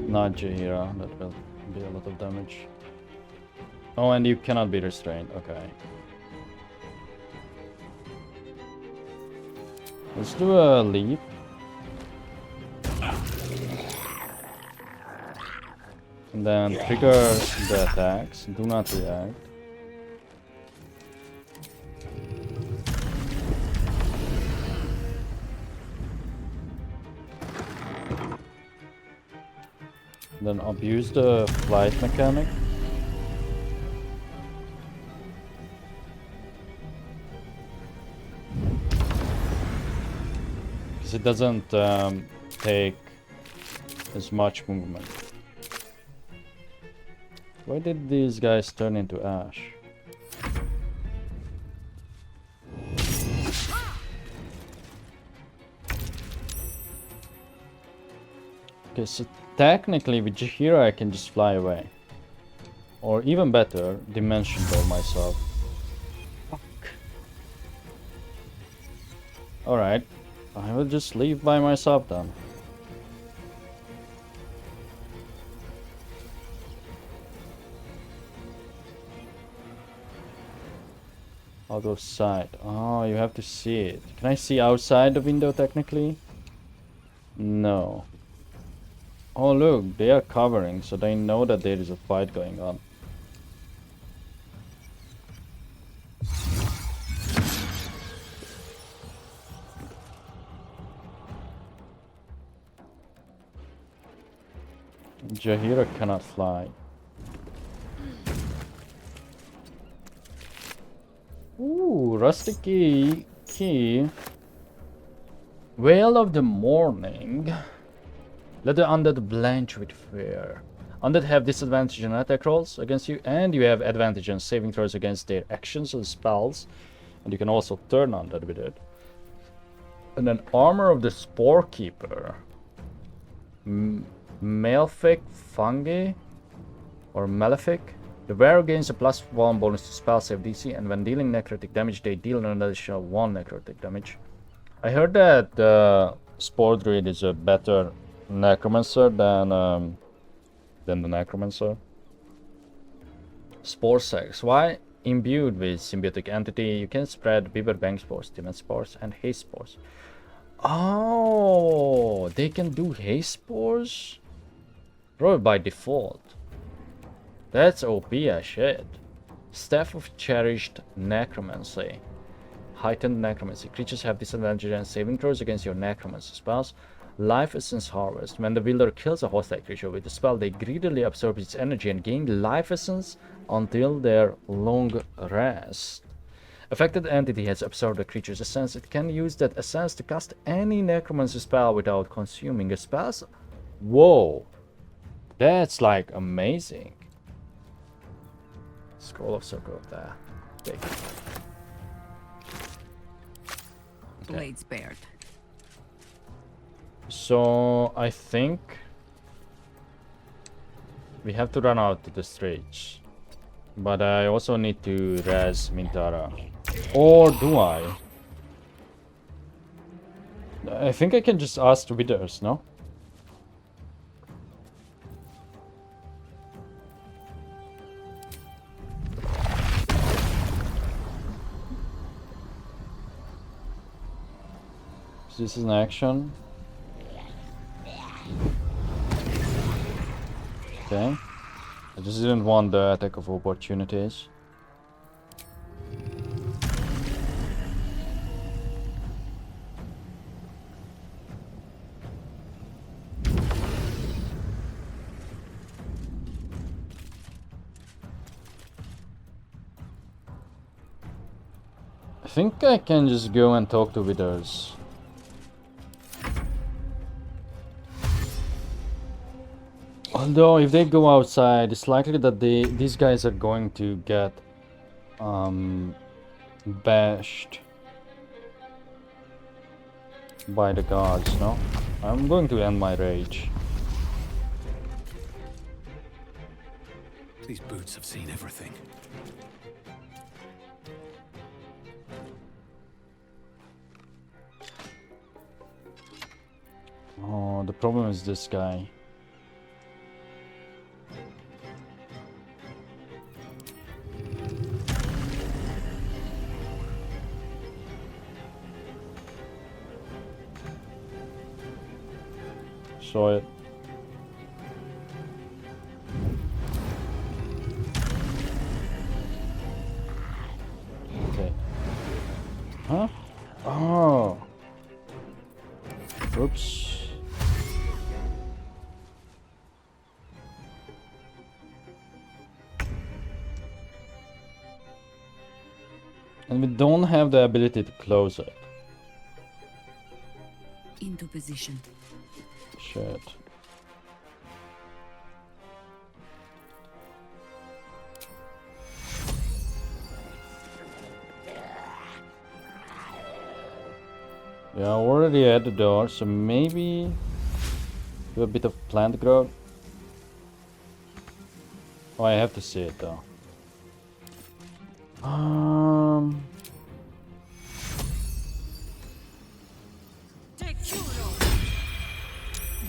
Not Jaheira, that will be a lot of damage. Oh, and you cannot be restrained, okay. Let's do a leap. And then trigger the attacks. Do not react. Then abuse the flight mechanic. Because it doesn't take as much movement. Why did these guys turn into ash? Okay, so technically with Jaheira I can just fly away. Or even better, dimension door myself. Fuck. Alright, I will just leave by myself then. Out of sight. Oh, you have to see it. Can I see outside the window technically? No. Oh look, they are covering, so they know that there is a fight going on. Jaheira cannot fly. Ooh, rusty key. Veil of the Morning. Let the undead blanch with fear. Undead have disadvantage on attack rolls against you, and you have advantage on saving throws against their actions and spells. And you can also turn undead with it. And then Armor of the Spore Keeper. Malefic Fungi or Malefic. The wearer gains a +1 bonus to spell save DC, and when dealing necrotic damage, they deal an additional 1 necrotic damage. I heard that the Spore Druid is a better necromancer than the necromancer. Spore Sex. Why? Imbued with symbiotic entity, you can spread Beaver Bang Spores, Demon Spores, and Haze Spores. Oh, they can do Haze Spores? Probably by default. That's OP as shit. Staff of Cherished Necromancy. Heightened Necromancy. Creatures have disadvantage and saving throws against your necromancy spells. Life Essence Harvest. When the wielder kills a hostile creature with a spell, they greedily absorb its energy and gain Life Essence until their long rest. Affected entity has absorbed the creature's essence. It can use that essence to cast any necromancy spell without consuming a spell. Whoa! That's like amazing. Scroll of Circle of there. Take it. Okay. Blades bared. So I think we have to run out to the stage. But I also need to res Mintara. Or do I? I think I can just ask the Withers, no? This is an action. Okay. I just didn't want the attack of opportunities. I think I can just go and talk to Withers. Although if they go outside, it's likely that these guys are going to get bashed by the guards, no? I'm going to end my rage. These boots have seen everything. Oh, the problem is this guy. Saw it. Okay. Huh? Oh. Oops. And we don't have the ability to close it. Into position. Shit. Yeah, already at the door, so maybe do a bit of plant growth. Oh, I have to see it though.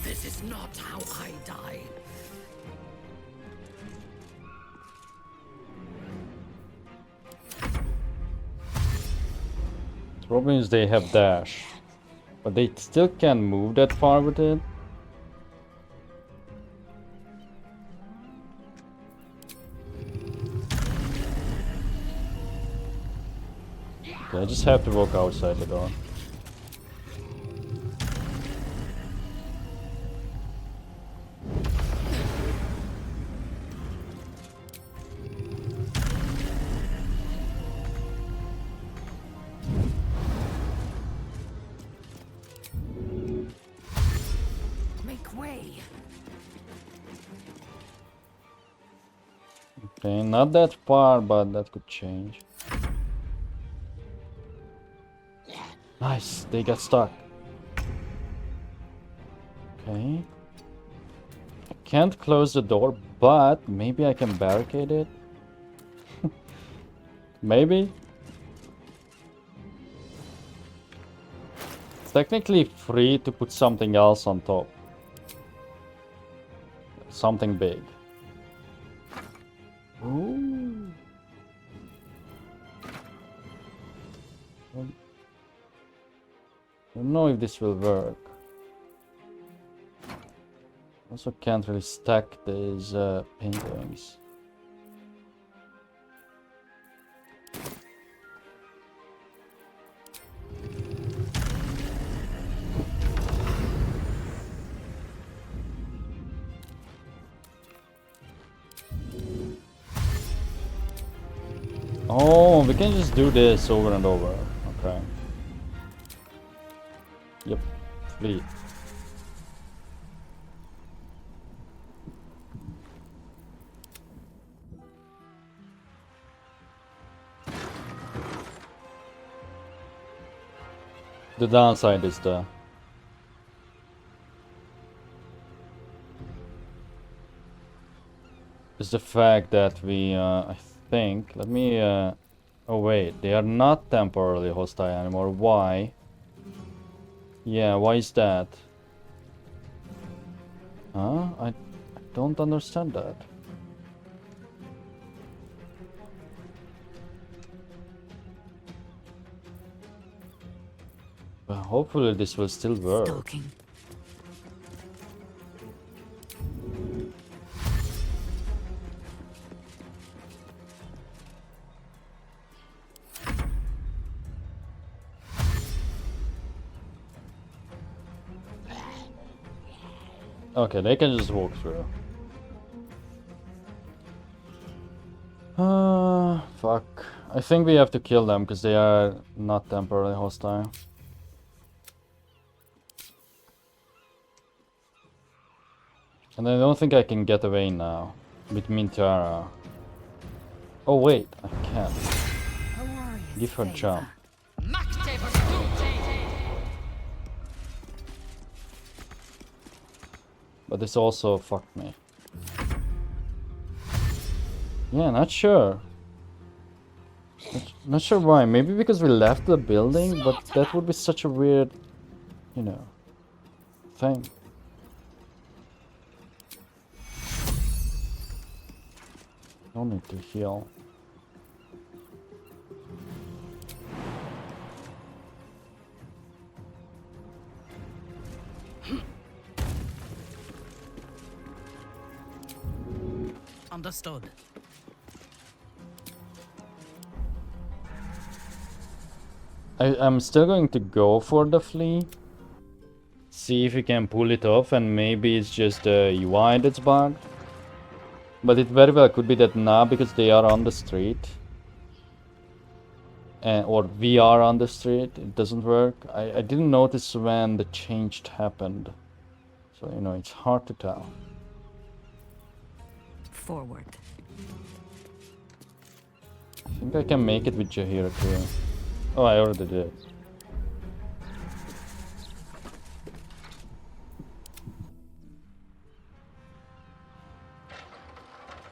This is not how I die. The problem is they have dash, but they still can't move that far with it. Okay, I just have to walk outside the door. Make way. Okay, not that far, but that could change. Nice, they got stuck. Okay. I can't close the door, but maybe I can barricade it. Maybe. It's technically free to put something else on top. Something big. Ooh. I don't know if this will work. Also can't really stack these paintings. Oh, we can just do this over and over. Okay. Yep. Fleet. The downside is the fact that we I think let me oh wait, they are not temporarily hostile anymore. Why? Yeah, why is that? Huh? I don't understand that. But hopefully this will still work. Stalking. Okay, they can just walk through. Fuck. I think we have to kill them because they are not temporarily hostile. And I don't think I can get away now with Mintara. Oh wait, I can. Give her jump. But this also fucked me. Yeah, not sure. Not sure why. Maybe because we left the building, but that would be such a weird, you know, thing. No need to heal. Understood. I'm still going to go for the flea. See if we can pull it off, and maybe it's just the UI that's bugged. But it very well could be that now because they are on the street. Or we are on the street, it doesn't work. I didn't notice when the change happened. So, you know, it's hard to tell. Forward. I think I can make it with Jahira too. Oh, I already did.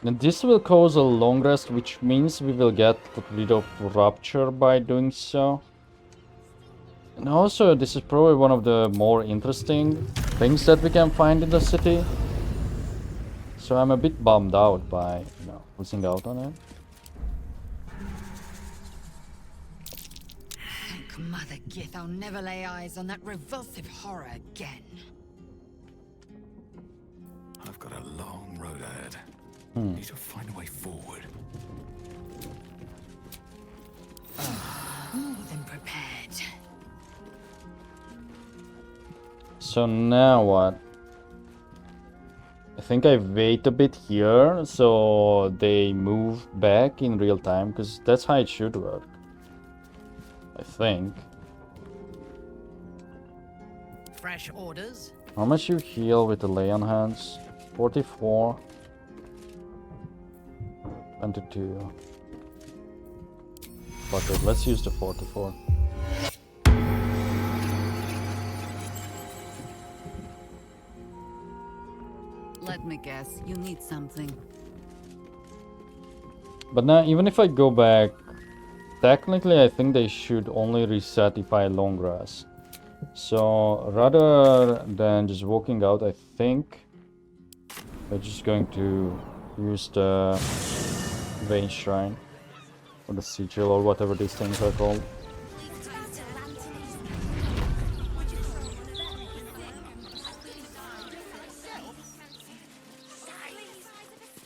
And this will cause a long rest, which means we will get rid of Rupture by doing so. And also, this is probably one of the more interesting things that we can find in the city. So I'm a bit bummed out by, you know, losing out on it. Thank Mother Gith, I'll never lay eyes on that revulsive horror again. I've got a long road ahead. Need to find a way forward. More than prepared. So now what? I think I wait a bit here so they move back in real time, because that's how it should work. I think. Fresh orders. How much you heal with the lay on hands? 44. 22. Fuck it, let's use the 44. Let me guess, you need something. But now, even if I go back, technically I think they should only reset if I long rest. So rather than just walking out, I think I'm just going to use the Vein Shrine or the Sigil or whatever these things are called.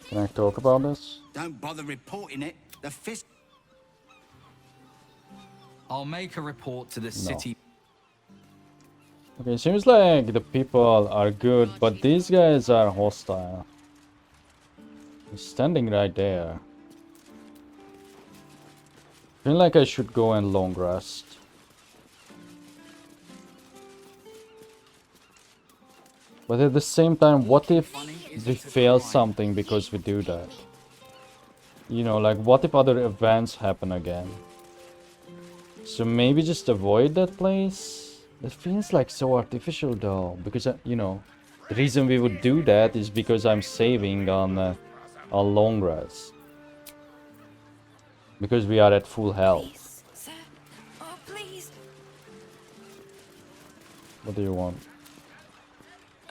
Can I talk about this? Don't bother reporting it. The fist. I'll make a report to the city. Okay, seems like the people are good, but these guys are hostile. He's standing right there. I feel like I should go and long rest. But at the same time, what if we fail something because we do that? You know, like what if other events happen again? So maybe just avoid that place? It feels like so artificial though, because, you know, the reason we would do that is because I'm saving on a long rest. Because we are at full health. Please, sir. Oh, please. What do you want?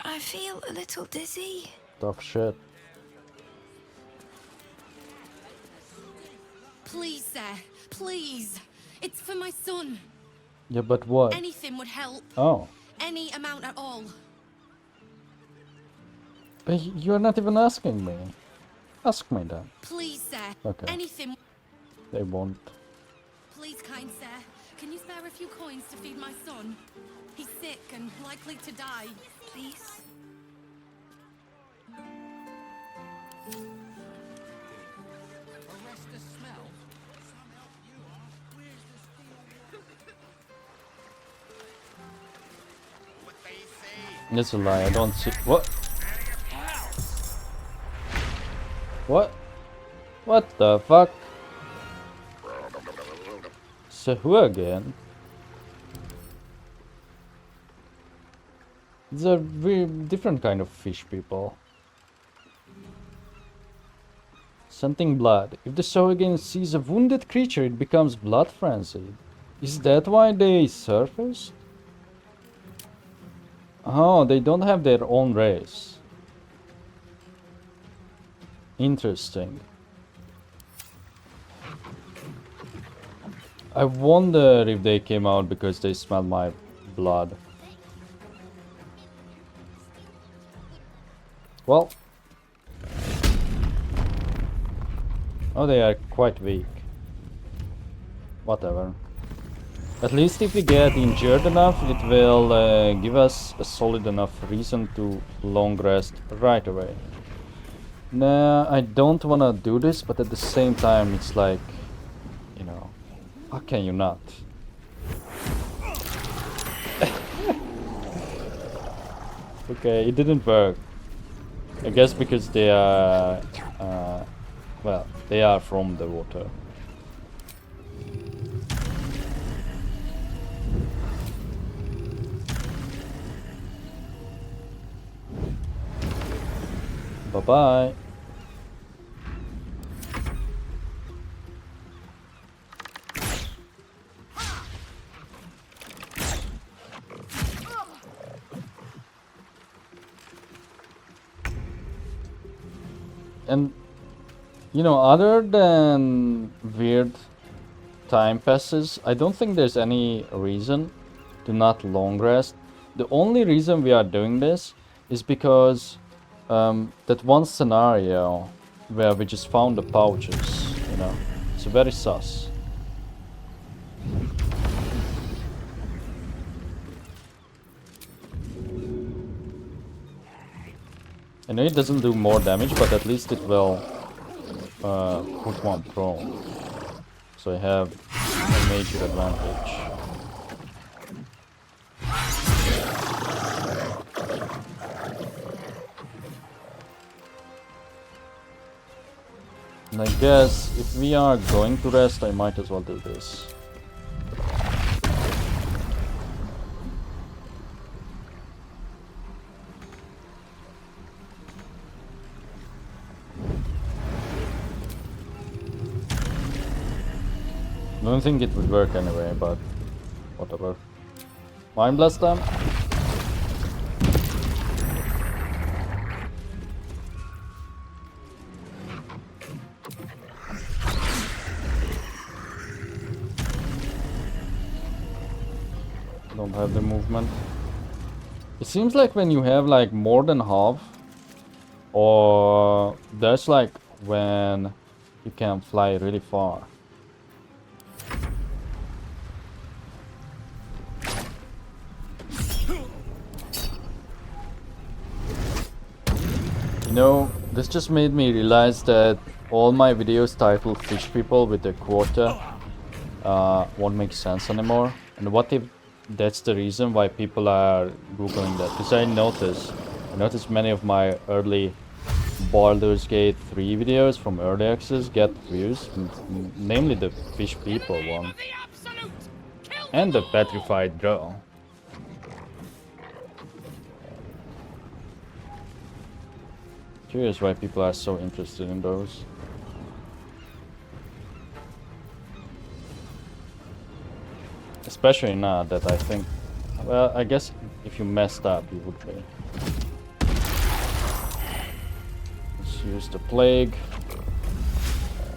I feel a little dizzy. Tough shit. Please, sir. Please. It's for my son. Yeah, but what? Anything would help. Oh. Any amount at all. But you're not even asking me. Ask me then. Please, sir. Okay. Anything. They won't. Please, kind sir. Can you spare a few coins to feed my son? He's sick and likely to die. Please. Arrest the smell. That's a lie, I don't see. What? What? What the fuck? So who again? These are very different kind of fish people. Scenting blood. If the Sahuagin sees a wounded creature, it becomes blood frenzied. Is that why they surface? Oh, they don't have their own race. Interesting. I wonder if they came out because they smelled my blood. Well. Oh, they are quite weak. Whatever. At least if we get injured enough, it will give us a solid enough reason to long rest right away. Nah, I don't wanna do this, but at the same time it's like, you know, how can you not? Okay, it didn't work. I guess because they are, well, they are from the water. Bye-bye. And, you know, other than weird time passes, I don't think there's any reason to not long rest. The only reason we are doing this is because that one scenario where we just found the pouches, you know, it's very sus. I know it doesn't do more damage, but at least it will put one prone. So I have a major advantage. And I guess if we are going to rest, I might as well do this. I don't think it would work anyway, but whatever. Mind blast them. Don't have the movement. It seems like when you have like more than half, or that's like when you can fly really far. You know, this just made me realize that all my videos titled Fish People with a quota won't make sense anymore. And what if that's the reason why people are googling that? Because I noticed many of my early Baldur's Gate 3 videos from early access get views, namely the fish people one and the petrified girl. Curious why people are so interested in those. Especially now that I think, well, I guess if you messed up, you would be. Let's use the plague.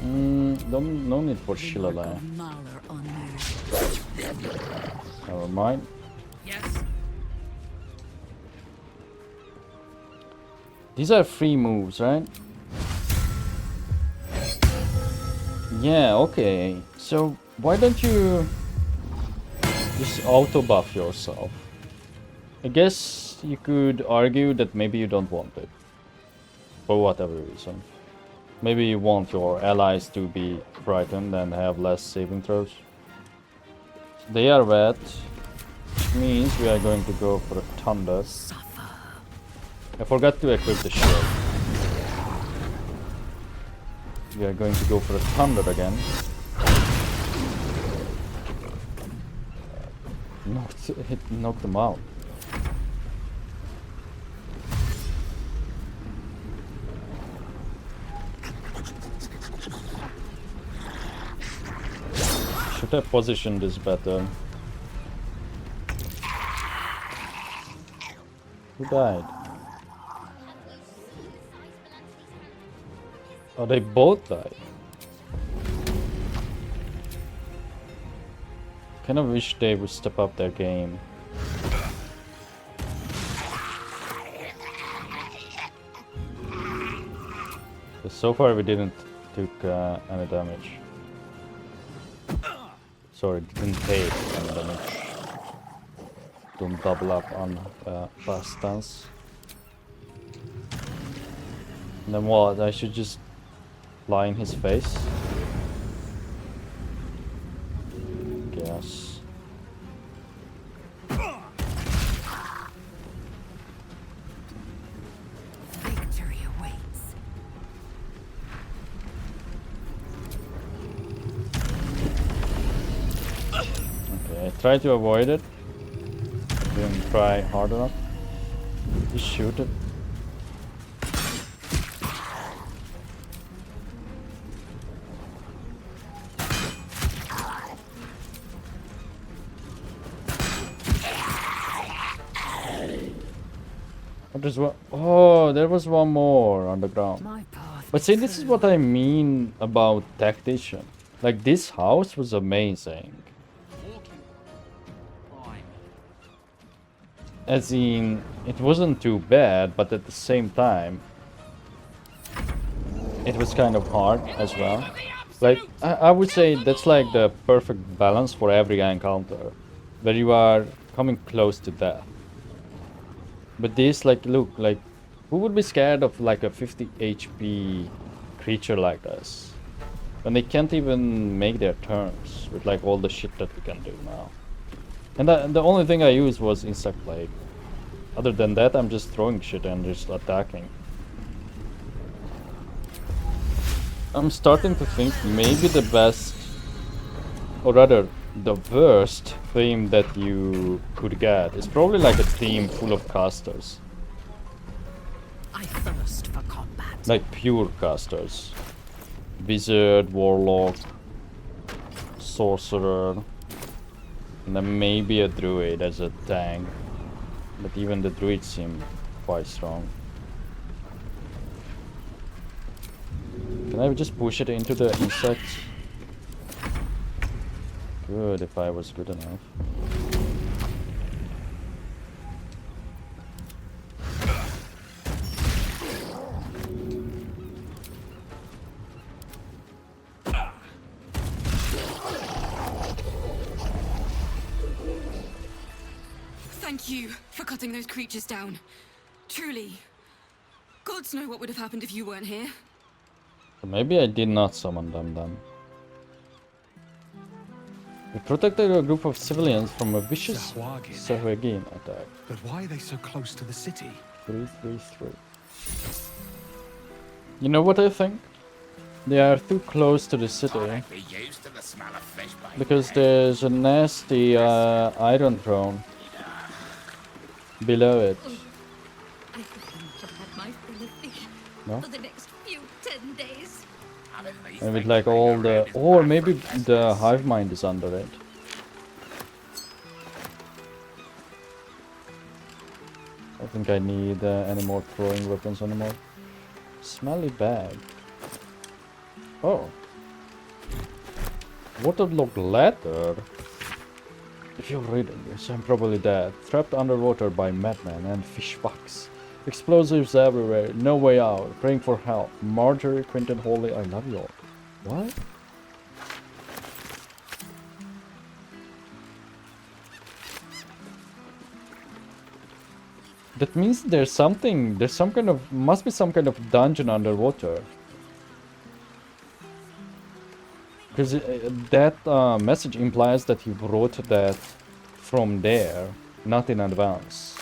No need for Shillelagh. Never mind. Yes. These are free moves, right? Yeah, okay. So why don't you just auto buff yourself? I guess you could argue that maybe you don't want it. For whatever reason. Maybe you want your allies to be frightened and have less saving throws. They are wet, which means we are going to go for a thunder. I forgot to equip the shield. We are going to go for a thunder again. It knocked them out. Should have positioned this better. Who died? Oh, they both died. Kind of wish they would step up their game. But so far we didn't took any damage. Sorry, didn't take any damage. Don't double up on fast stance. And then what? I should just lie in his face? Guess. Victory awaits. Okay, I tried to avoid it. Didn't try hard enough. Just shoot it. There's one. Oh, there was one more on the ground. But see, this is what I mean about tactician. Like, this house was amazing. As in, it wasn't too bad, but at the same time, it was kind of hard as well. Like, I would say that's like the perfect balance for every encounter, where you are coming close to death. But this, like, look, like, who would be scared of like a 50 HP creature like us? When they can't even make their turns with like all the shit that we can do now. And the only thing I used was insect plague. Other than that, I'm just throwing shit and just attacking. I'm starting to think maybe the best, or rather the worst theme that you could get is probably like a team full of casters. I thirst for combat. Like pure casters. Wizard, warlock, sorcerer, and then maybe a druid as a tank. But even the druids seem quite strong. Can I just push it into the insects? Good, if I was good enough. Thank you for cutting those creatures down. Truly. Gods know what would have happened if you weren't here. Maybe I did not summon them then. We protected a group of civilians from a vicious Sahuagin. Sahuagin attack. But why are they so close to the city? 333. You know what I think? They are too close to the city. Be used to the smell of fish by Because there's a nasty iron throne below it. I think I must have had my fill of fish No? for the next few 10 days. And with like all the... Or maybe the hive mind is under it. I don't think I need any more throwing weapons anymore. Smelly bag. Oh. Waterlogged ladder. If you're reading this, I'm probably dead. Trapped underwater by madmen and fishfucks. Explosives everywhere. No way out. Praying for help. Marjorie, Quentin, Holly, I love you all. What? That means there's something. There's some kind of. Must be some kind of dungeon underwater. Because that message implies that he wrote that from there, not in advance.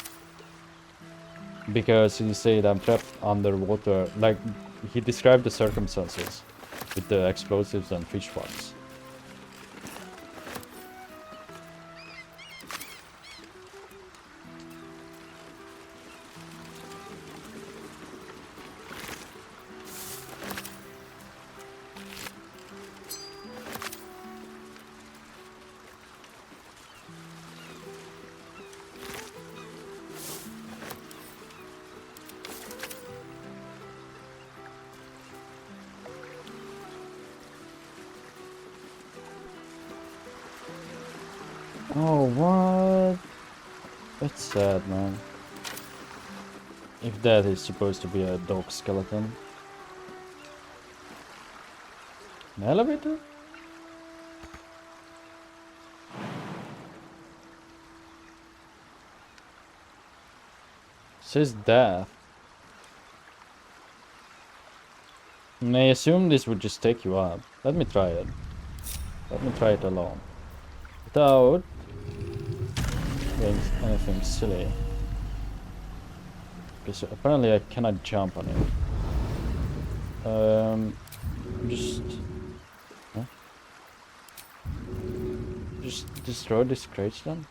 Because he said I'm trapped underwater, like he described the circumstances with the explosives and fish pots. Oh, what? That's sad, man. If that is supposed to be a dog skeleton. An elevator? Says death. And I assume this would just take you up. Let me try it. Let me try it alone. Without doing anything silly. Because apparently I cannot jump on it. Just destroy this crate then.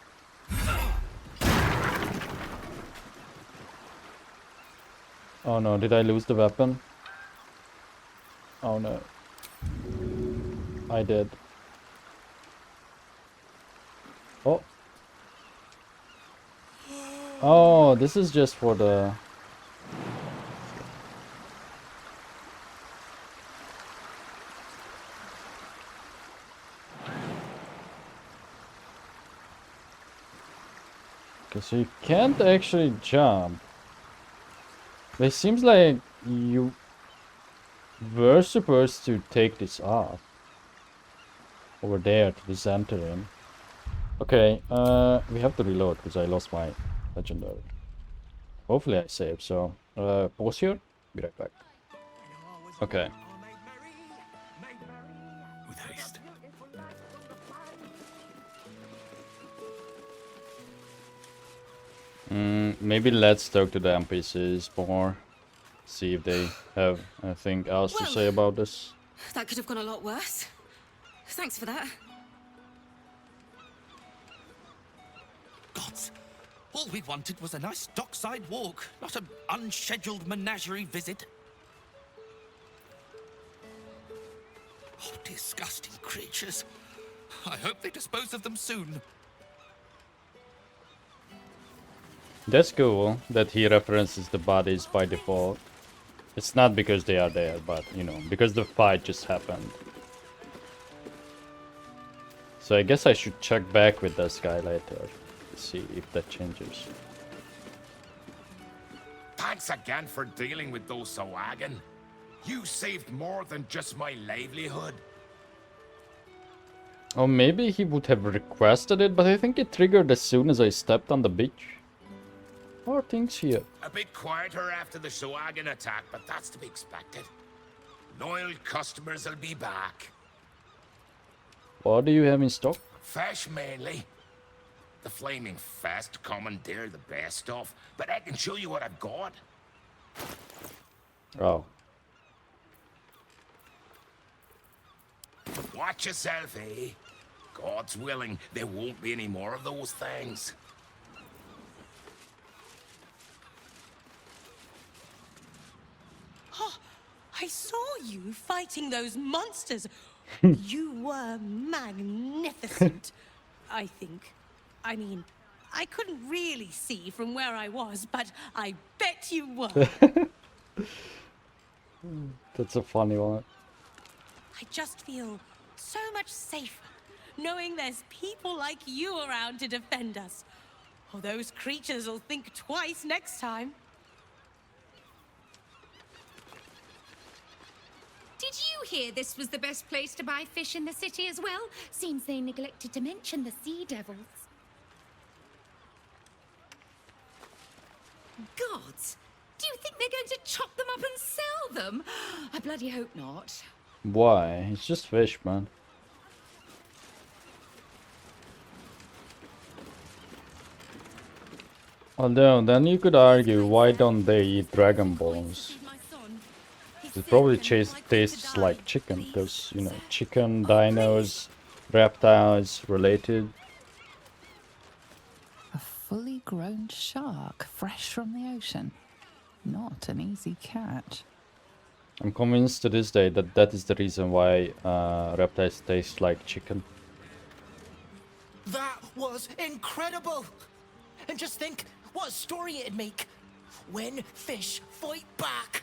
Oh no, did I lose the weapon? Oh no. I did. Oh. Oh, this is just for the... Okay, so you can't actually jump. But it seems like you were supposed to take this off. Over there to this enter in. Okay, we have to reload because I lost my legendary. Hopefully I saved, so pause here, be right back. Okay. With haste. Maybe let's talk to the NPCs more. See if they have anything else to say about this. That could have gone a lot worse. Thanks for that. Gods, all we wanted was a nice dockside walk, not an unscheduled menagerie visit. Oh, disgusting creatures. I hope they dispose of them soon. That's cool that he references the bodies by default. It's not because they are there, but, you know, because the fight just happened. So I guess I should check back with this guy later to see if that changes. Thanks again for dealing with those Sahuagin. You saved more than just my livelihood. Or maybe he would have requested it, but I think it triggered as soon as I stepped on the beach. How are things here? A bit quieter after the Sahuagin attack, but that's to be expected. Loyal customers will be back. What do you have in stock? Fish mainly. The Flaming Fist commandeer the best stuff, but I can show you what I've got. Oh. Watch yourself, eh? God's willing, there won't be any more of those things. Oh, I saw you fighting those monsters. You were magnificent, I think. I mean, I couldn't really see from where I was, but I bet you were. That's a funny one. I just feel so much safer knowing there's people like you around to defend us. Or those creatures will think twice next time. Did you hear this was the best place to buy fish in the city as well? Seems they neglected to mention the sea devils. Gods! Do you think they're going to chop them up and sell them? I bloody hope not. Why? It's just fish, man. Although, then you could argue, why don't they eat Dragon Balls? It probably tastes like chicken, because, you know, chicken, dinos, reptiles, related. A fully grown shark, fresh from the ocean. Not an easy catch. I'm convinced to this day that that is the reason why reptiles taste like chicken. That was incredible! And just think what a story it'd make when fish fight back.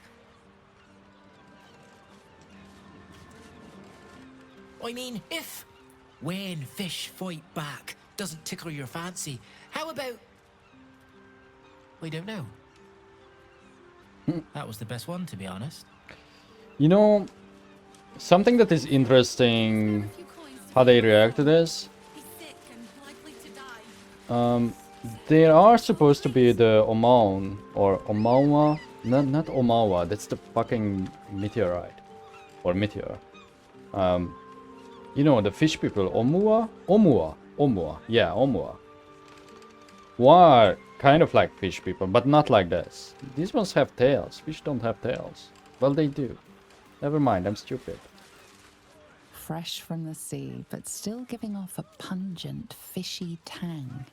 I mean, if when fish fight back doesn't tickle your fancy, how about... We don't know. That was the best one, to be honest. You know, something that is interesting, how they react to this. There are supposed to be the Omaun, or Omawa, not Omawa, that's the fucking meteorite, or meteor. You know, the fish people, Omua, yeah, Omua. Who are kind of like fish people, but not like this. These ones have tails, fish don't have tails. Well, they do. Never mind, I'm stupid. Fresh from the sea, but still giving off a pungent, fishy tang.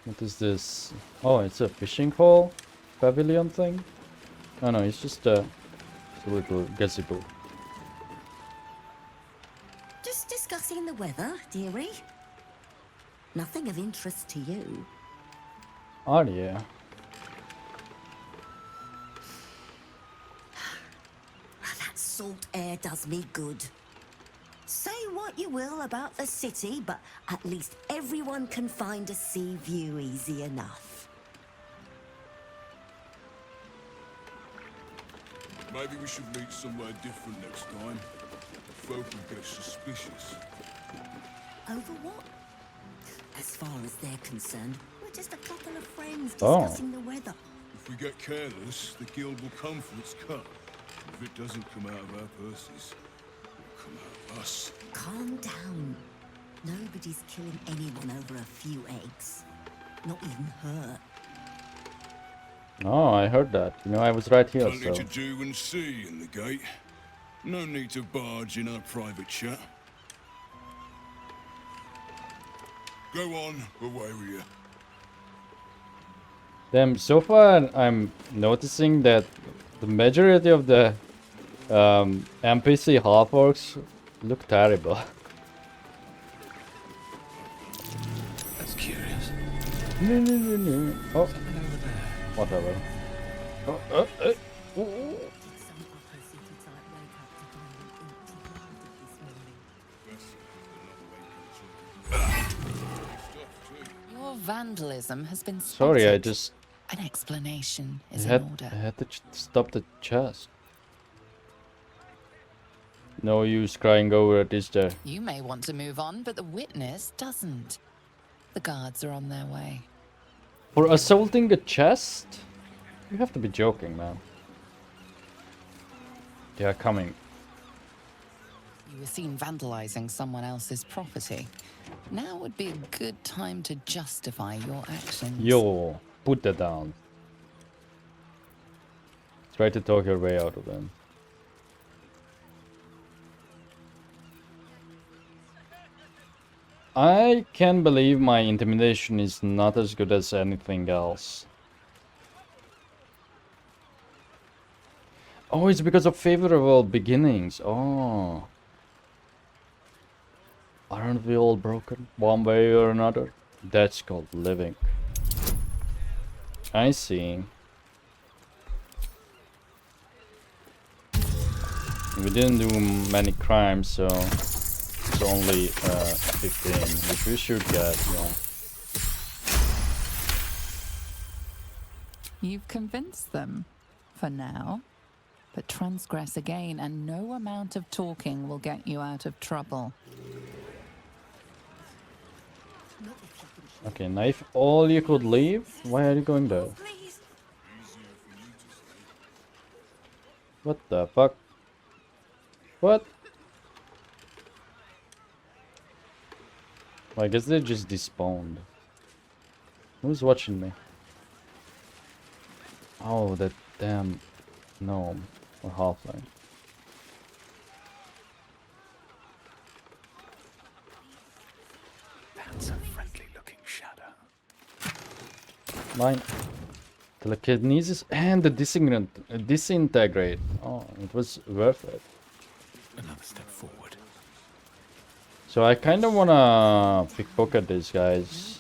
What is this? Oh, it's a fishing hole? Pavilion thing? Oh no, it's just a little gazebo. Just discussing the weather, dearie. Nothing of interest to you. Oh yeah. That salt air does me good. Say what you will about the city, but at least everyone can find a sea view easy enough. Maybe we should meet somewhere different next time. Folk will get suspicious. Over what? As far as they're concerned, we're just a couple of friends Oh. discussing the weather. If we get careless, the guild will come for its cut. If it doesn't come out of our purses, it'll come out of us. Calm down. Nobody's killing anyone over a few eggs. Not even her. Oh, I heard that. You know, I was right here, Plenty so... to do and see in the gate. No need to barge in our private chat. Go on, away with you. Damn, so far I'm noticing that the majority of the NPC half-orcs look terrible. That's curious. Oh, whatever. Your vandalism has been Sorry, I spotted. just... An explanation I is in had, order. I had to stop the chest. No use crying over it, is there? You may want to move on, but the witness doesn't. The guards are on their way. For assaulting a chest? You have to be joking, man. They are coming. You were seen vandalizing someone else's property. Now would be a good time to justify your actions. Yo, put that down. Try to talk your way out of them. I can't believe my intimidation is not as good as anything else. Oh, it's because of favorable beginnings. Oh. Aren't we all broken, one way or another? That's called living. I see. We didn't do many crimes, so it's only 15, which we should get, yeah. You've convinced them, for now. But transgress again, and no amount of talking will get you out of trouble. Okay, knife all you could leave? Why are you going there? What the fuck? What? Well, I guess they just despawned. Who's watching me? Oh, that damn gnome or halfling. That's a friendly looking shadow. Mine. Telekinesis and the disintegrate. Oh, it was worth it. Another step forward. So I kind of wanna pickpocket these guys,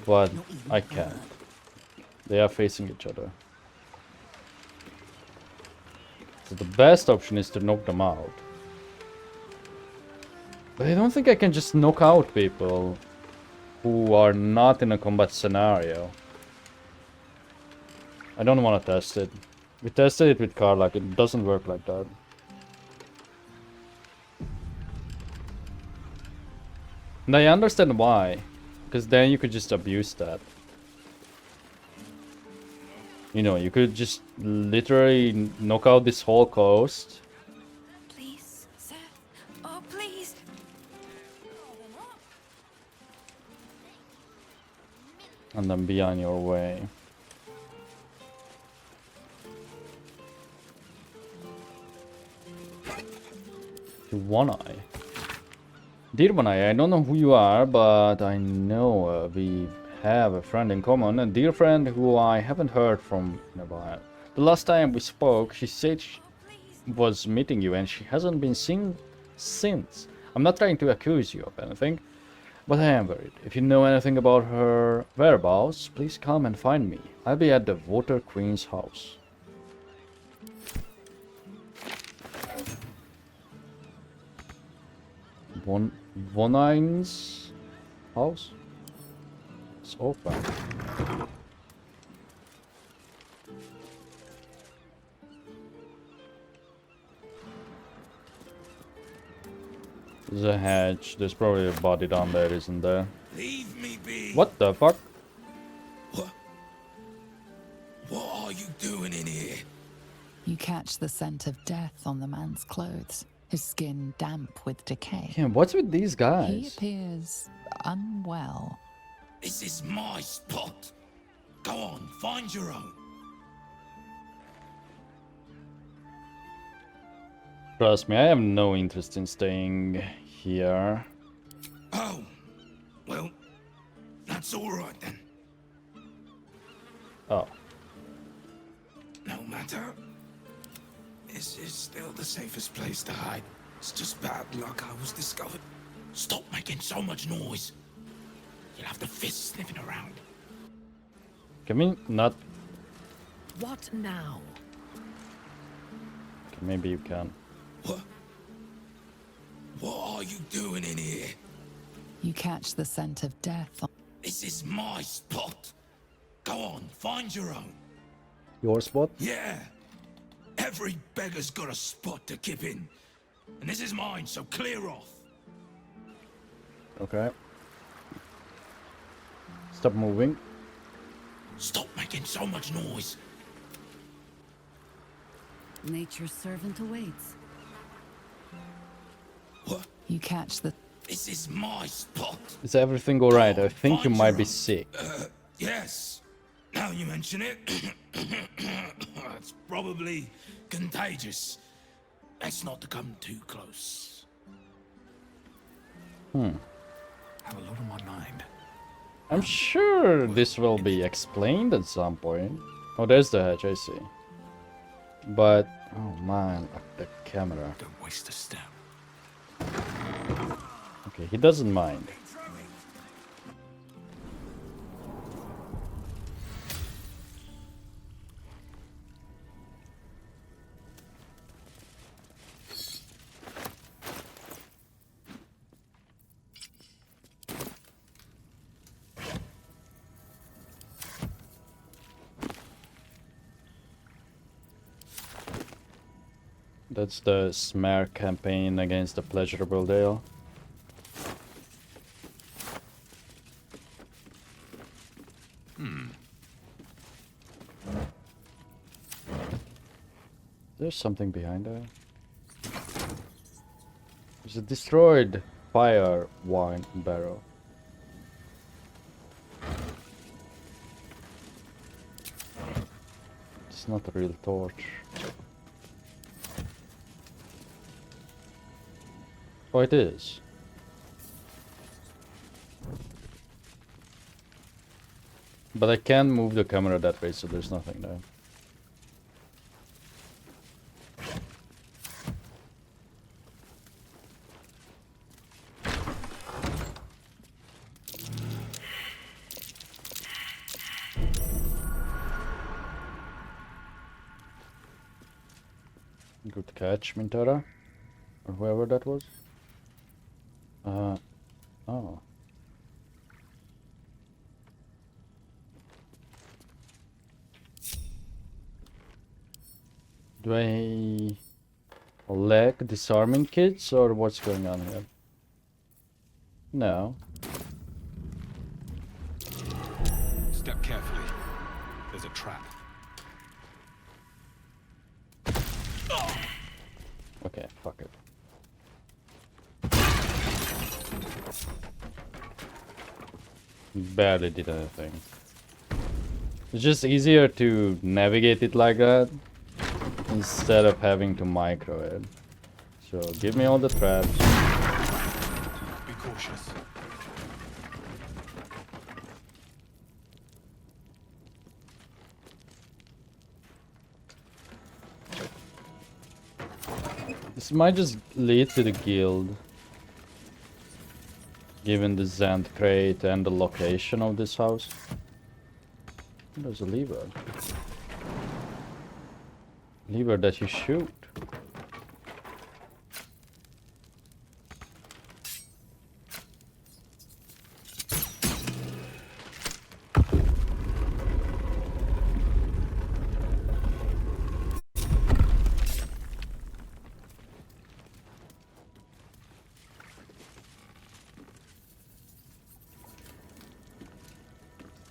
but I can't. They are facing each other. So the best option is to knock them out. But I don't think I can just knock out people who are not in a combat scenario. I don't want to test it. We tested it with Karlak, it doesn't work like that. And I understand why, because then you could just abuse that. You know, you could just literally knock out this whole coast. Please, sir. Oh, please. And then be on your way. To One Eye. Dear One Eye, I don't know who you are, but I know we have a friend in common, a dear friend who I haven't heard from in a while. The last time we spoke, she said she was meeting you and she hasn't been seen since. I'm not trying to accuse you of anything, but I am worried. If you know anything about her whereabouts, please come and find me. I'll be at the Water Queen's house. One Eye's house? It's open. There's a hatch. There's probably a body down there, isn't there? Leave me be. What the fuck? What are you doing in here? You catch the scent of death on the man's clothes, his skin damp with decay. Yeah, what's with these He guys? appears unwell. This is my spot. Go on, find your own. Trust me, I have no interest in staying here. Oh, well, that's all right then. Oh. No matter. This is still the safest place to hide. It's just bad luck I was discovered. Stop making so much noise. You'll have the fists sniffing around. Can we not? What now? Okay, maybe you can. What are you doing in here? You catch the scent of death. This is my spot. Go on, find your own. Your spot? Yeah. Every beggar's got a spot to keep in. And this is mine, so clear off. Okay. Stop moving. Stop making so much noise. Nature's servant awaits. You catch the... This is my spot. Is everything alright? I think you might be sick. Yes. Now you mention it, it's probably contagious. Best not to come too close. Hmm. Have a lot on my mind. I'm sure this will be explained at some point. Oh, there's the hatch, I see. But, oh man, the camera. Don't waste a step. Okay, he doesn't mind. That's the smear campaign against the pleasurable Dale. There's something behind there. There's a destroyed fire wine barrel. It's not a real torch. Oh, it is. But I can move the camera that way, so there's nothing there. Good catch, Mintara. Or whoever that was. Oh. Do I lack disarming kits or what's going on here? No. Step carefully. There's a trap. Okay, fuck it. Barely did anything. It's just easier to navigate it like that instead of having to micro it. So give me all the traps. Be cautious. This might just lead to the guild. Given the Zand crate and the location of this house. There's a lever. Lever that you shoot.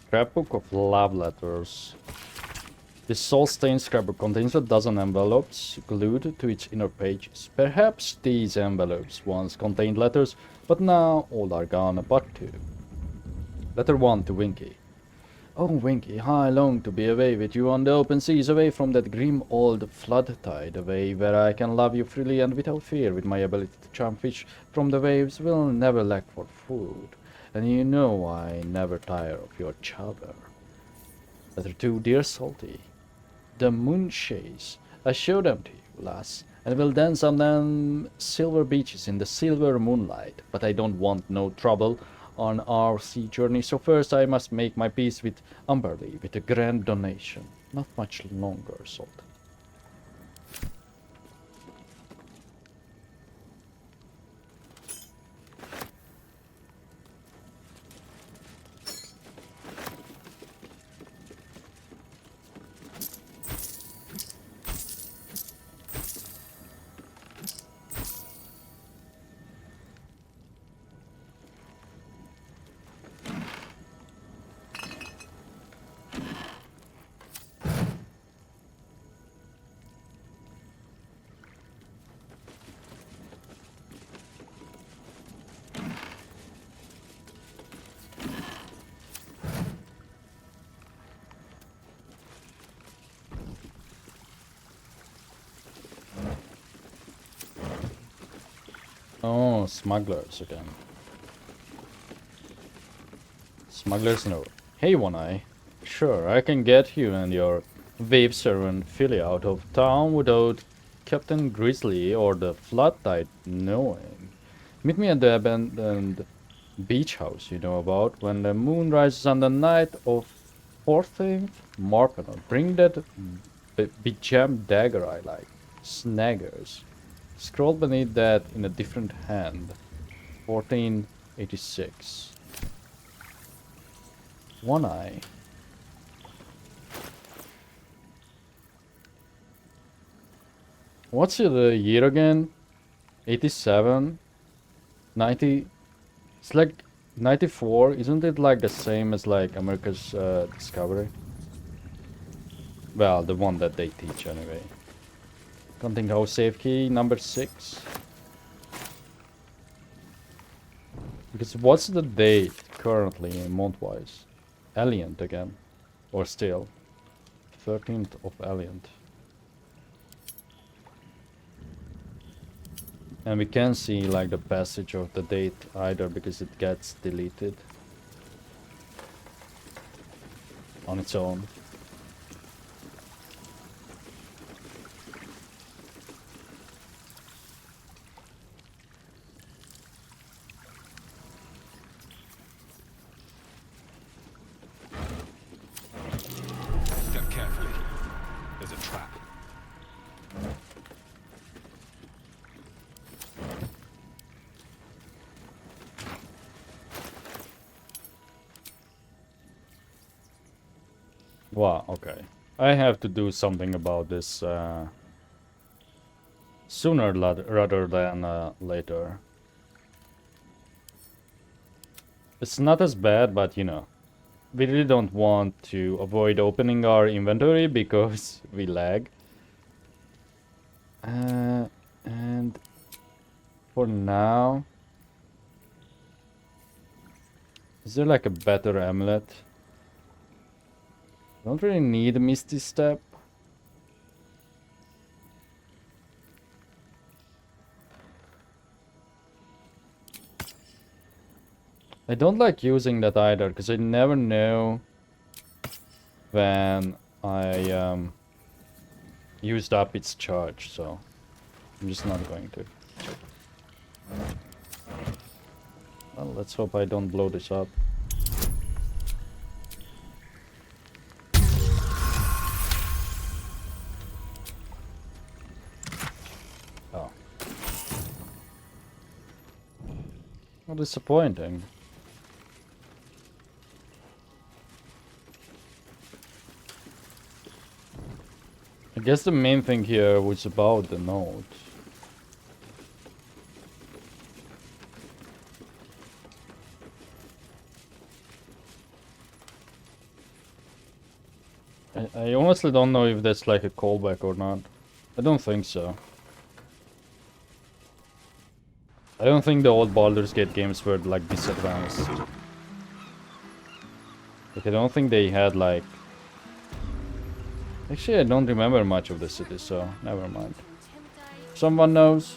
Scrapbook of love letters. This soul-stained scrapbook contains a dozen envelopes glued to its inner pages. Perhaps these envelopes once contained letters, but now all are gone but two. Letter 1 to Winky. Oh, Winky, how I long to be away with you on the open seas, away from that grim old flood tide, away where I can love you freely and without fear. With my ability to charm fish from the waves, will never lack for food. And you know I never tire of your chowder. Letter 2, dear Salty. The moonshades. I show them to you, lass, and will dance on them silver beaches in the silver moonlight. But I don't want no trouble on our sea journey, so first I must make my peace with Umberly with a grand donation. Not much longer, Salt. smugglers again. Smugglers no. Hey, One Eye. Sure, I can get you and your wave servant Philly out of town without Captain Grizzly or the Flood Tide knowing. Meet me at the abandoned beach house you know about when the moon rises on the night of 14th Marpenor. Bring that bejammed dagger I like. Snaggers. Scroll beneath that in a different hand. 1486. One Eye. What's the year again? 87? 90? It's like 94. Isn't it like the same as like America's Discovery? Well, the one that they teach anyway. Counting house safe key number 6. Because what's the date currently in month-wise? Alliant again. Or still. 13th of Alliant. And we can't see like the passage of the date either because it gets deleted on its own. Step carefully. There's a trap. Wow, okay. I have to do something about this sooner rather than later. It's not as bad, but you know, we really don't want to avoid opening our inventory because we lag. And for now, is there like a better amulet? Don't really need a Misty Step. I don't like using that either, because I never know when I used up its charge, so I'm just not going to. Well, let's hope I don't blow this up. Oh. How disappointing. I guess the main thing here was about the note. I honestly don't know if that's like a callback or not. I don't think so. I don't think the old Baldur's Gate games were like this advanced. Like I don't think they had like... Actually, I don't remember much of the city, so never mind. Someone knows.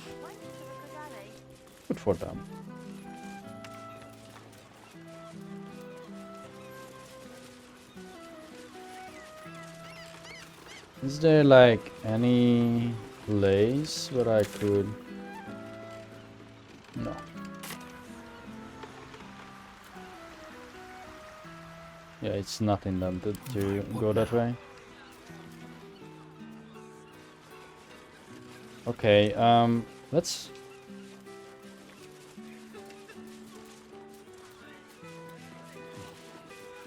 Good for them. Is there like any place where I could... No. Yeah, it's not intended to go that way. Okay, let's...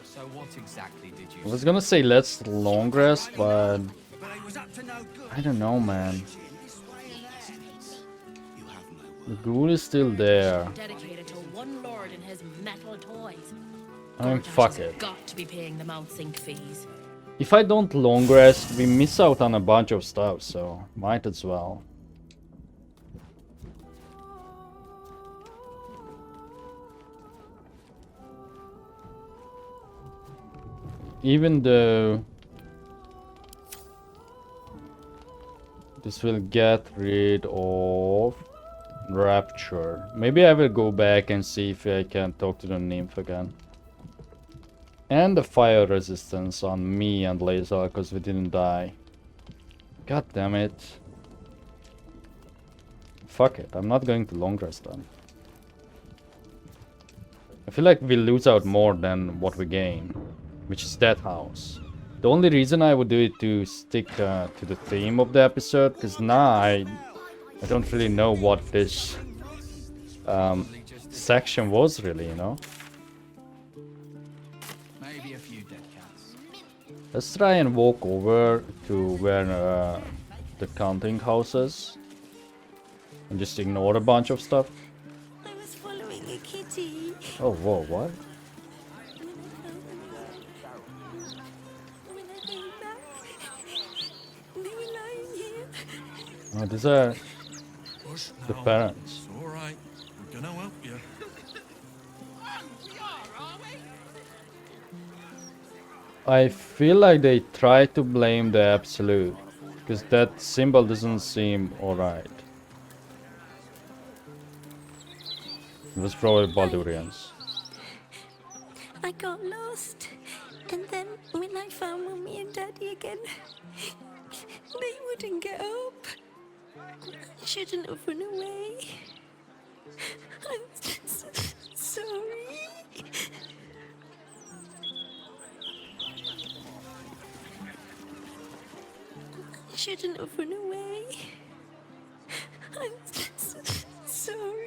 So what exactly did you I was gonna say let's long rest, but... I don't know, man. The ghoul is still there. Dedicated to one lord and his metal toys. I mean, fuck it. Got to be paying them out sink fees. If I don't long rest, we miss out on a bunch of stuff, so might as well. Even though this will get rid of Rapture. Maybe I will go back and see if I can talk to the nymph again. And the fire resistance on me and Laser, because we didn't die. God damn it. Fuck it, I'm not going to long rest then. I feel like we lose out more than what we gain, which is that house. The only reason I would do it to stick to the theme of the episode, because now I don't really know what this section was really, you know? Maybe a few dead cats. Let's try and walk over to where the counting house is. And just ignore a bunch of stuff. I was following a kitty. Oh, whoa, what? When I came back, they were lying here. Oh, these are the parents. It's all right. We're gonna help you. I feel like they try to blame the absolute, because that symbol doesn't seem alright. It was probably Baldurians. I got lost. And then when I found Mummy and Daddy again, they wouldn't get up. I shouldn't have run away. I'm sorry. I shouldn't have run away. I'm sorry.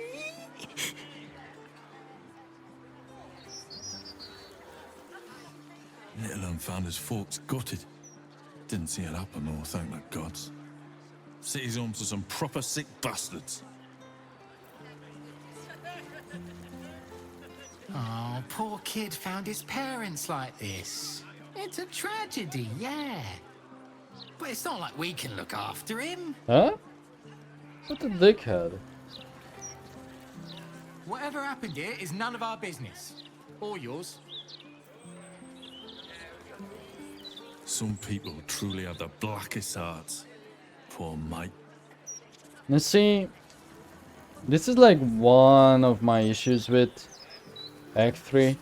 Little un found his folks gutted. Didn't see it happen though, thank the gods. City's home to some proper sick bastards. Oh, poor kid found his parents like this. It's a tragedy, yeah. But it's not like we can look after him. Huh? What a dickhead. Whatever happened here is none of our business. Or yours. Some people truly have the blackest hearts. Poor mate. You see, this is like one of my issues with Act 3.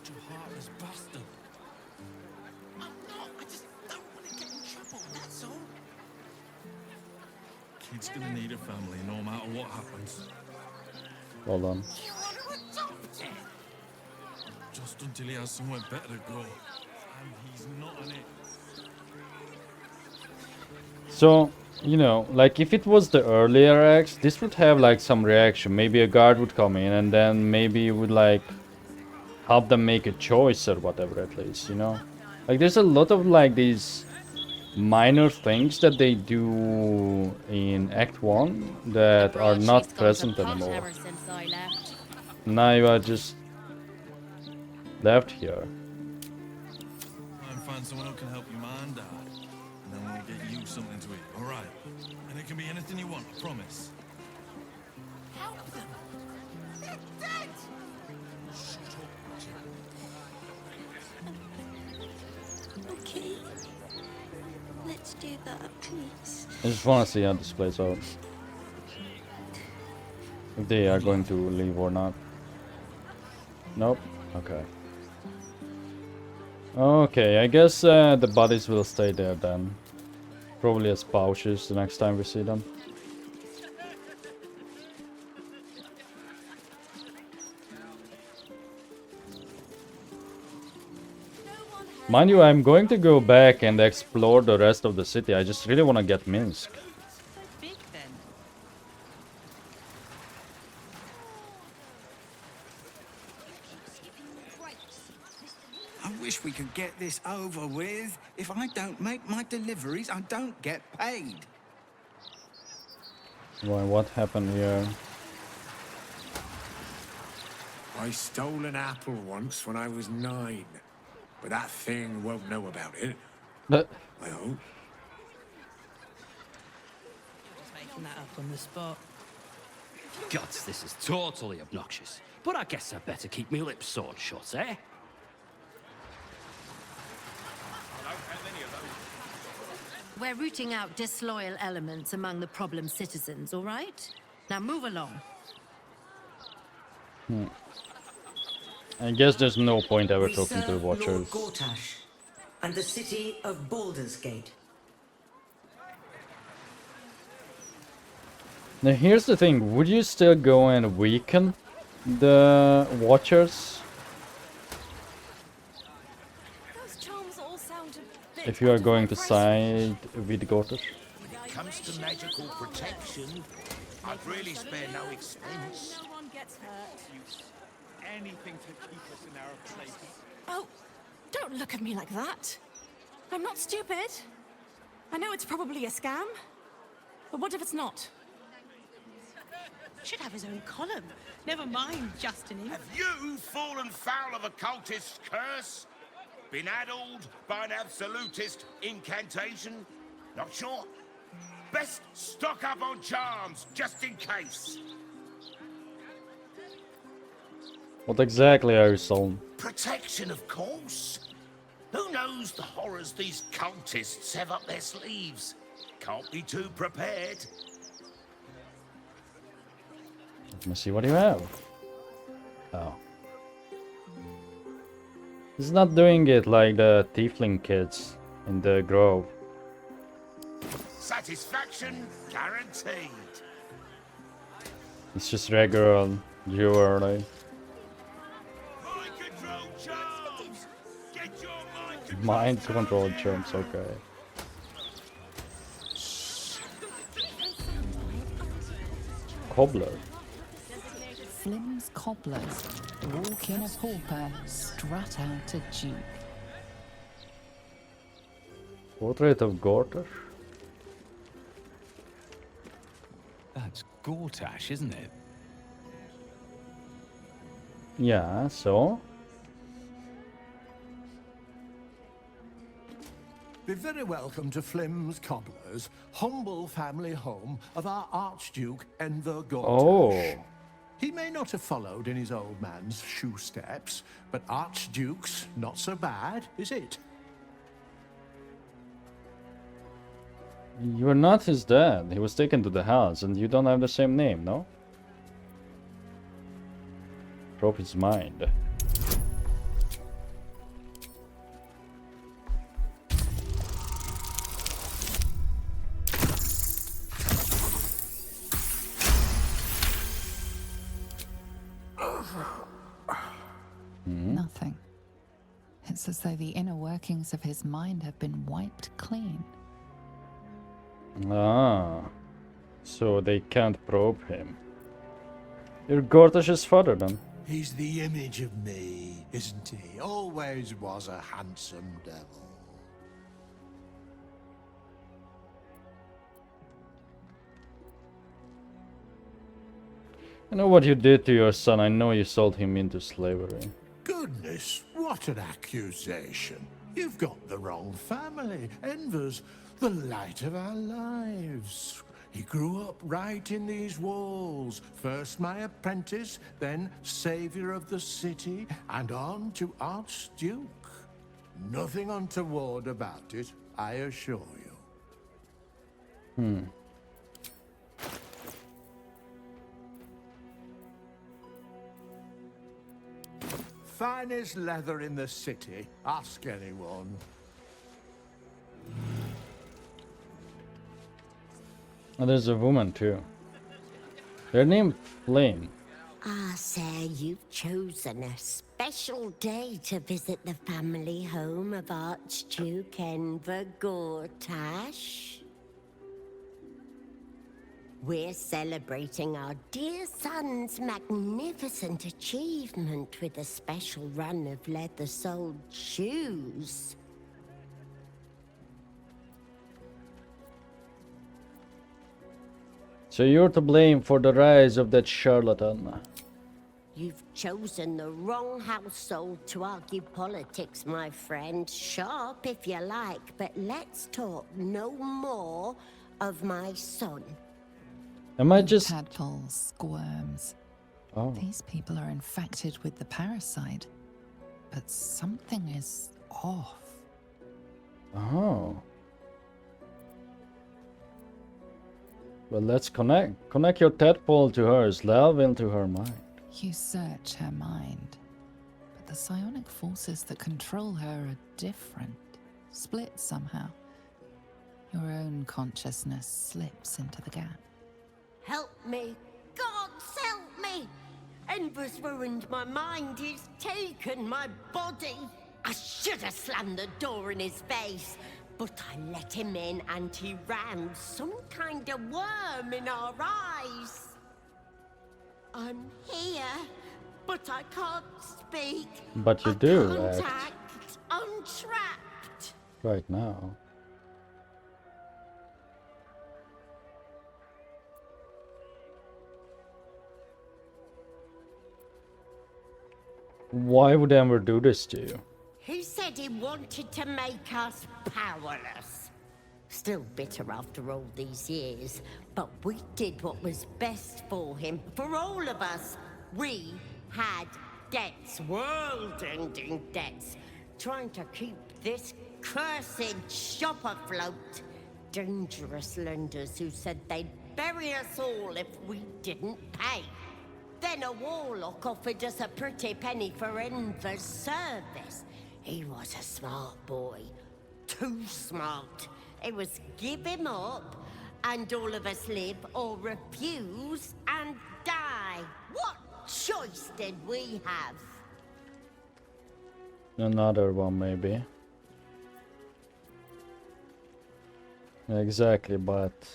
Kid's gonna need a family no matter what happens. Hold on. Just until he has somewhere better to go. And he's not in it. So, you know, like if it was the earlier acts, this would have like some reaction. Maybe a guard would come in and then maybe you would like help them make a choice or whatever at least, you know? Like there's a lot of like these minor things that they do in Act 1 that are not present anymore. Now you are just left here. And find someone who can help you mind that. And then we'll get you something to eat, alright? And it can be anything you want, I promise. Help them. They're dead. Okay. Let's do that, please. I just want to see how this plays out. If they are going to leave or not. Nope. Okay. Okay, I guess the bodies will stay there then. Probably as pouches the next time we see them. Mind you, I'm going to go back and explore the rest of the city. I just really want to get Minsk. I wish we could get this over with. If I don't make my deliveries, I don't get paid. Why, what happened here? I stole an apple once when I was 9. But that thing won't know about it. But I hope. Just making that up on the spot. Gods, this is totally obnoxious. But I guess I better keep my lips sewed shut, eh? We're rooting out disloyal elements among the problem citizens, all right? Now move along. I guess there's no point ever We talking to the serve Lord Watchers. Gortash and the city of Baldur's Gate. Now here's the thing, would you still go and weaken the Watchers Those charms all sound a bit if you are going to side with Gortash? When it comes to magical protection, I'd really spare no expense. No one gets hurt. Anything to keep us in our place. Oh, don't look at me like that. I'm not stupid. I know it's probably a scam, but what if it's not? Should have his own column. Never mind Justining. Have you fallen foul of a cultist's curse? Been addled by an absolutist incantation? Not sure? Best stock up on charms, just in case. What exactly are you selling? Protection, of course. Who knows the horrors these cultists have up their sleeves? Can't be too prepared. Let me see what you have. Oh. He's not doing it like the tiefling kids in the grove. Satisfaction guaranteed. It's just regular jewelry. Mind control charms, okay. Cobbler. Flim's cobblers walk in a pauper, strut out a duke. Portrait of Gortash? That's Gortash, isn't it? Yeah, so? Be very welcome to Flim's Cobblers, humble family home of our Archduke Enver Gortash. Oh. He may not have followed in his old man's shoe steps, but Archduke's not so bad, is it? You're not his dad. He was taken to the house, and you don't have the same name, no? Probe his mind. Nothing. It's as though the inner workings of his mind have been wiped clean. Ah. So they can't probe him. You're Gortash's father, then. He's the image of me, isn't he? Always was a handsome devil. I know what you did to your son. I know you sold him into slavery. Goodness, what an accusation. You've got the wrong family. Enver's the light of our lives. He grew up right in these walls. First my apprentice, then savior of the city, and on to Archduke. Nothing untoward about it, I assure you. Finest leather in the city. Ask anyone. And there's a woman too. They're named Flame. Ah, sir, you've chosen a special day to visit the family home of Archduke Enver Gortash. We're celebrating our dear son's magnificent achievement with a special run of leather-soled shoes. So you're to blame for the rise of that charlatan. You've chosen the wrong household to argue politics, my friend. Sharp if you like, but let's talk no more of my son. Am I just... Tadpole squirms. Oh. These people are infected with the parasite, but something is off. Oh. Well, let's connect your tadpole to hers, delve into her mind. You search her mind, but the psionic forces that control her are different, split somehow. Your own consciousness slips into the gap. Help me! Gods, help me! Enver's ruined my mind, he's taken my body. I should have slammed the door in his face, but I let him in and he ran some kind of worm in our eyes. I'm here, but I can't speak. But you do can't act. act. I'm trapped. Right now. Why would Amber do this to you? He said he wanted to make us powerless. Still bitter after all these years, but we did what was best for him, for all of us. We had debts, world-ending debts, trying to keep this cursed shop afloat. Dangerous lenders who said they'd bury us all if we didn't pay. Then a warlock offered us a pretty penny for Enver's service. He was a smart boy. Too smart. It was give him up, and all of us live or refuse and die. What choice did we have? Another one, maybe. Exactly, but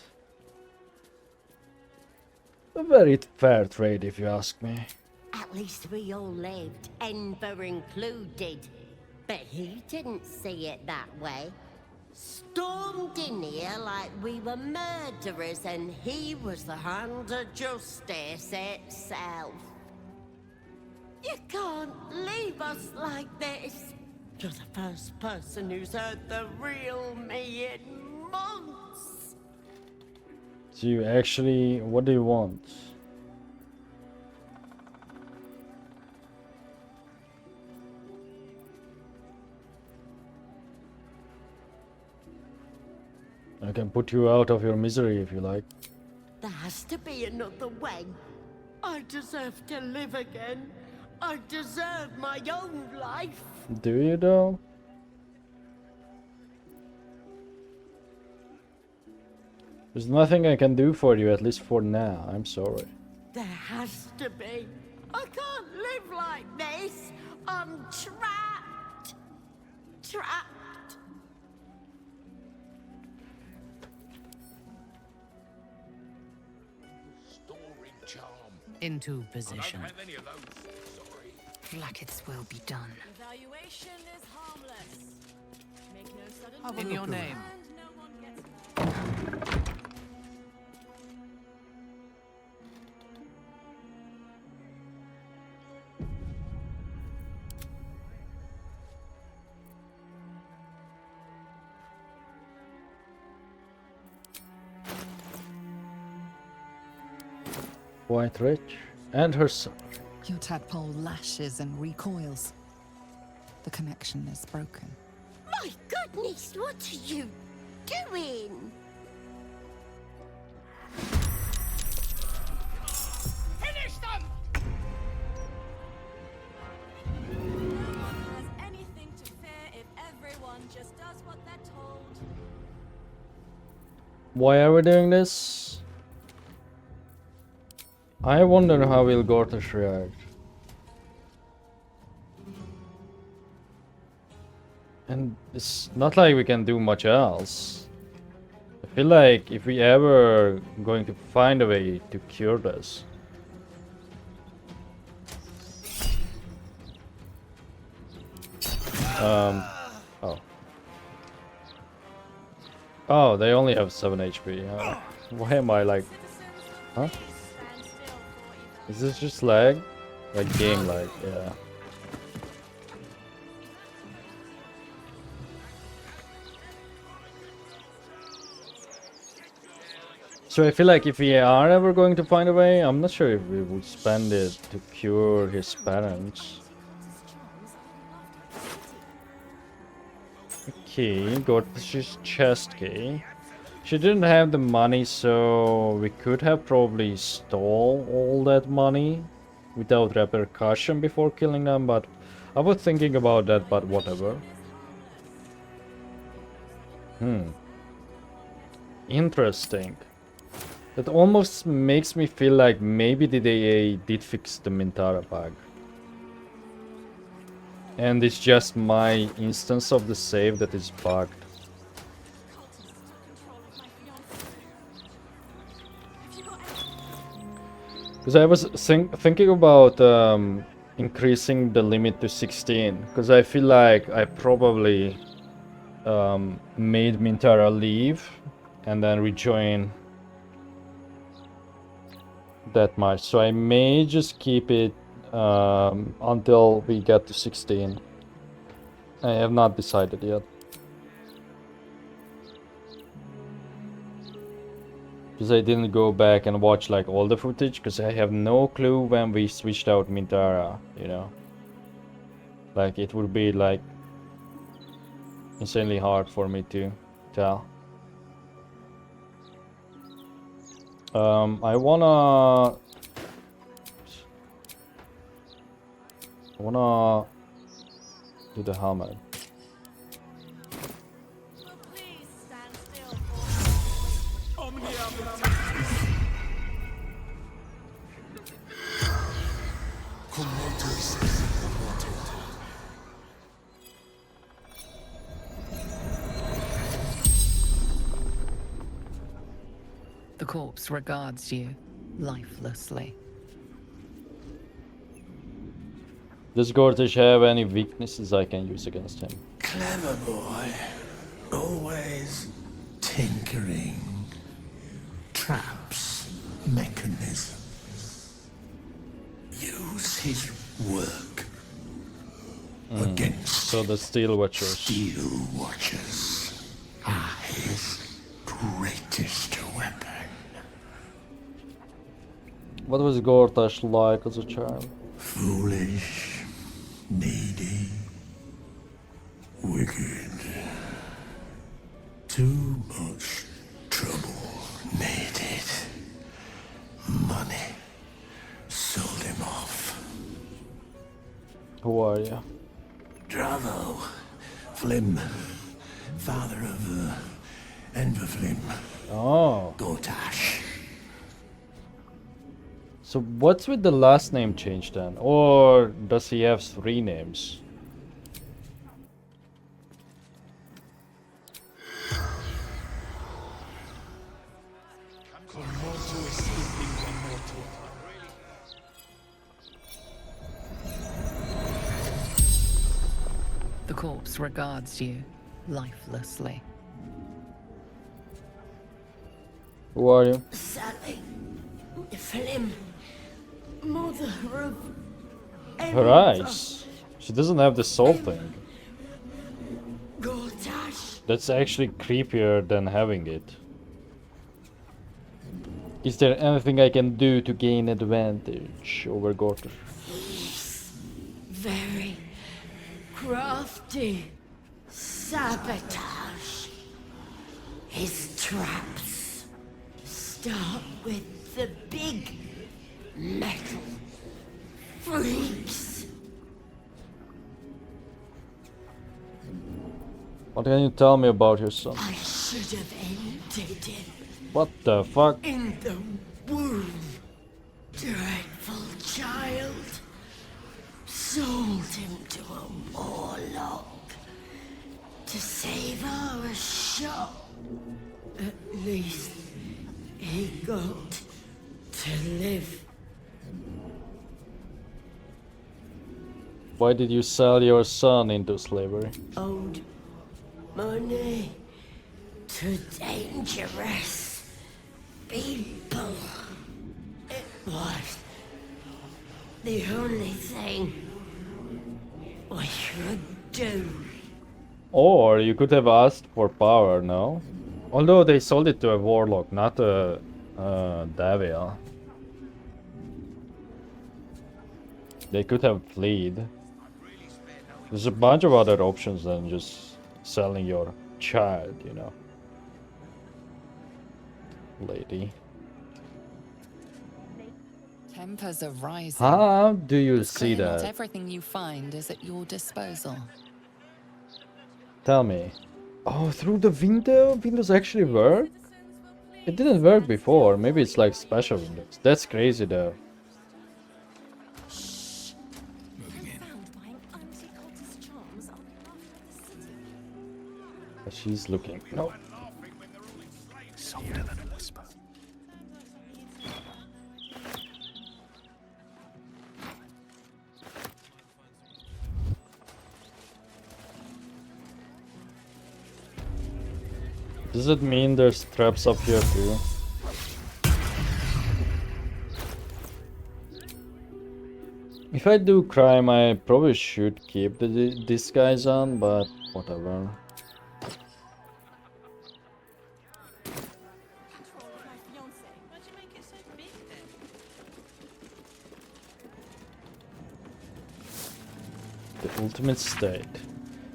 a very fair trade, if you ask me. At least we all lived, Enver included. But he didn't see it that way. Stormed in here like we were murderers, and he was the hand of justice itself. You can't leave us like this. You're the first person who's heard the real me in months. So you actually, what do you want? I can put you out of your misery if you like. There has to be another way. I deserve to live again. I deserve my own life. Do you though? There's nothing I can do for you, at least for now. I'm sorry. There has to be. I can't live like this. I'm trapped. Trapped. Into position. I don't have any of those. Sorry. Like its will be done. Evaluation is harmless. Make no sudden In your name. Quite rich. And her son. Your tadpole lashes and recoils. The connection is broken. My goodness, what are you doing? Finish them! No one has anything to fear if everyone just does what they're told. Why are we doing this? I wonder how will Gortash react. And it's not like we can do much else. I feel like if we ever going to find a way to cure this. Oh. Oh, they only have 7 HP. Why am I like... Huh? Is this just lag? Like game lag, yeah. So I feel like if we are ever going to find a way, I'm not sure if we would spend it to cure his parents. Okay, got this chest key. She didn't have the money, so we could have probably stole all that money without repercussion before killing them, but I was thinking about that, but whatever. Interesting. That almost makes me feel like maybe the DA did fix the Mintara bug. And it's just my instance of the save that is bugged. Because I was thinking about increasing the limit to 16. Because I feel like I probably made Mintara leave and then rejoin that much. So I may just keep it until we get to 16. I have not decided yet. Because I didn't go back and watch like all the footage, because I have no clue when we switched out Mintara, you know. Like it would be like insanely hard for me to tell. I wanna do the helmet. The corpse regards you lifelessly. Does Gortish have any weaknesses I can use against him? Clever boy. Always tinkering. Traps, mechanisms. Use his work against so the Steel Watchers. Steel Watchers are his greatest weapon. What was Gortash like as a child? Foolish, needy, wicked. Too much trouble needed. Money sold him off. Who are you? Dravo, Flim, father of Enver Flim. Oh. Gortash. So what's with the last name change then? Or does he have 3 names? The corpse regards you lifelessly. Who are you? Sally, Flim, mother of Her eyes. She doesn't have the soul thing. Gortash. That's actually creepier than having it. Is there anything I can do to gain advantage over Gortash? Very crafty. Sabotage. His traps start with the big metal freaks. What can you tell me about your son? I should have ended him What the fuck? in the womb. Dreadful child. Sold him to a warlock to save our shop. At least he got to live. Why did you sell your son into slavery? Owed money to dangerous people. It was the only thing we could do. Or you could have asked for power, no? Although they sold it to a warlock, not a Davia. They could have fled. There's a bunch of other options than just selling your child, you know. Lady. Tempers are rising. How do you It's see clear not that? everything you find is at your disposal. Tell me. Oh, through the window? Windows actually work? It didn't work before. Maybe it's like special windows. That's crazy though. She's looking. No. Softer than a whisper. Does it mean there's traps up here too? If I do crime, I probably should keep the disguise on, but whatever. The ultimate state.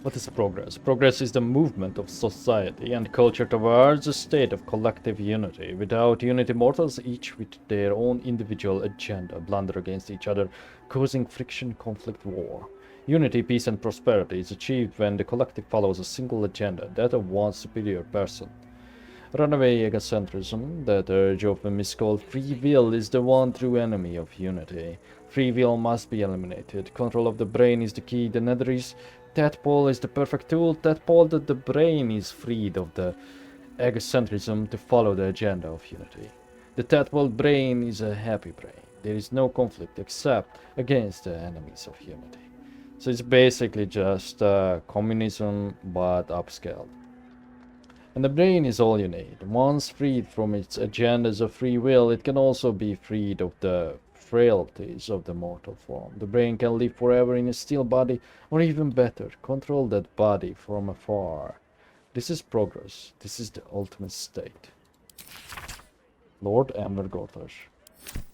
What is progress? Progress is the movement of society and culture towards a state of collective unity. Without unity, mortals, each with their own individual agenda, blunder against each other, causing friction, conflict, war. Unity, peace, and prosperity is achieved when the collective follows a single agenda, that of one superior person. Runaway egocentrism, that urge often miscalled free will, is the one true enemy of unity. Free will must be eliminated. Control of the brain is the key. The nether is tadpole is the perfect tool. Tadpole that the brain is freed of the egocentrism to follow the agenda of unity. The tadpole brain is a happy brain. There is no conflict except against the enemies of unity. So it's basically just communism but upscaled. And the brain is all you need. Once freed from its agendas of free will, it can also be freed of the frailties of the mortal form. The brain can live forever in a still body, or even better, control that body from afar. This is progress. This is the ultimate state. Lord Ambergother.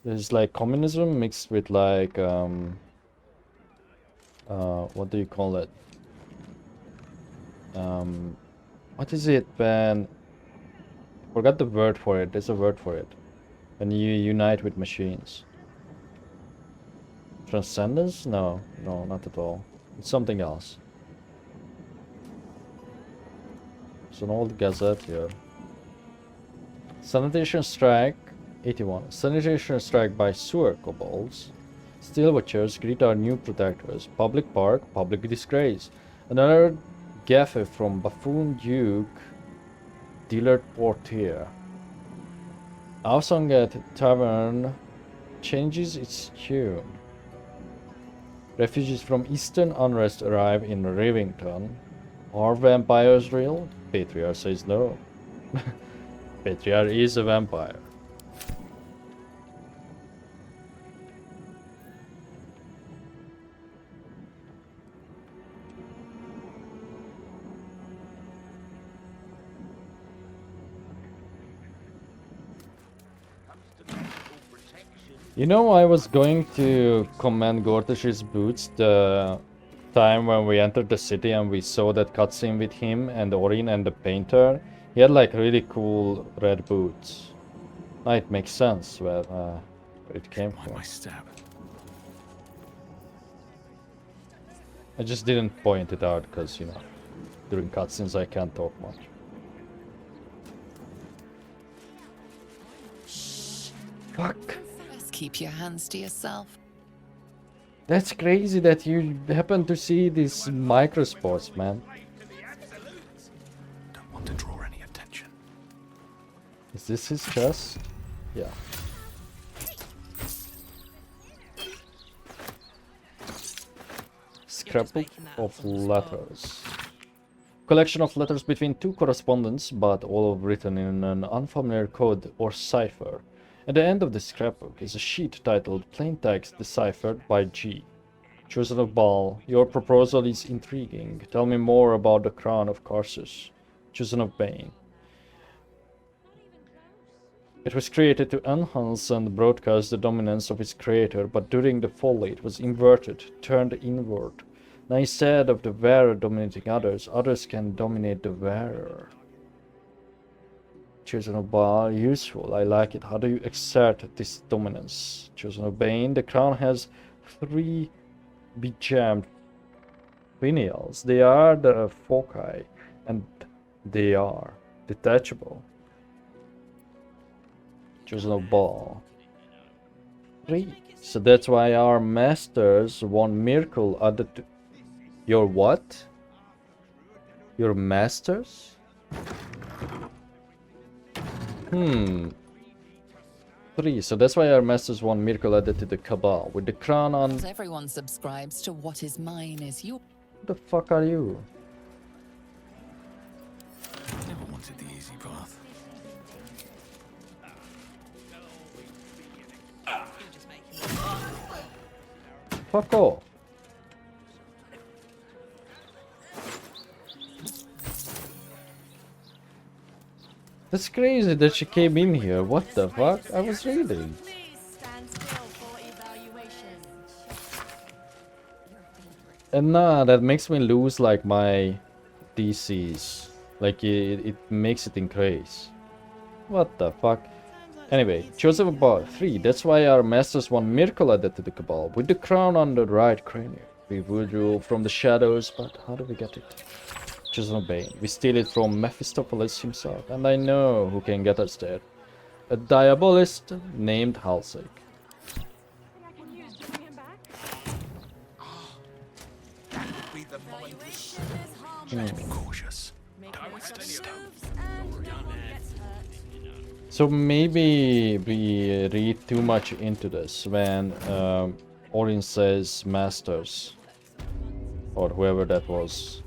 This is like communism mixed with like what do you call it? What is it when... Forgot the word for it. There's a word for it. When you unite with machines. Transcendence? No, no, not at all. It's something else. It's an old gazette here. Sanitation strike 81. Sanitation strike by sewer kobolds. Steel watchers greet our new protectors. Public park, public disgrace. Another gaffe from Buffoon Duke, Dillard Portier. Our song at Tavern changes its tune. Refugees from Eastern Unrest arrive in Rivington. Are vampires real? Patriarch says no. Patriarch is a vampire. You know, I was going to commend Gortash's boots the time when we entered the city and we saw that cutscene with him and Orin and the painter. He had like really cool red boots. Now it makes sense where it came from. I just didn't point it out because, you know, during cutscenes I can't talk much. Fuck. Keep your hands to yourself. That's crazy that you happen to see these microsports, man. Don't want to draw any attention. Is this his chest? Yeah. Scrapbook of letters. Collection of letters between two correspondents, but all written in an unfamiliar code or cipher. At the end of the scrapbook is a sheet titled Plain Text Deciphered by G. Chosen of Baal, your proposal is intriguing. Tell me more about the crown of Karsus. Chosen of Bane. It was created to enhance and broadcast the dominance of its creator, but during the fall it was inverted, turned inward. Now instead of the wearer dominating others, others can dominate the wearer. Chosen of Baal, useful. I like it. How do you exert this dominance? Chosen of Bane. The crown has 3 bejammed finials. They are the foci, and they are detachable. Chosen of Baal. 3. So that's why our masters want miracle added to your what? Your masters? 3. So that's why our masters want miracle added to the cabal. With the crown on. Everyone subscribes to what is mine is yours. Who the fuck are you? Never wanted the easy path. Fuck off. That's crazy that she came in here. What the fuck? I was reading. And nah, that makes me lose like my DCs. Like it makes it increase. What the fuck? Anyway, Chosen of Baal 3. That's why our masters want miracle added to the cabal. With the crown on the right cranium. We would rule from the shadows, but how do we get it? Chosen of Bane. We steal it from Mephistopheles himself, and I know who can get us there. A diabolist named Halsek. Be cautious. Don't step. So maybe we read too much into this when Orin says masters, or whoever that was.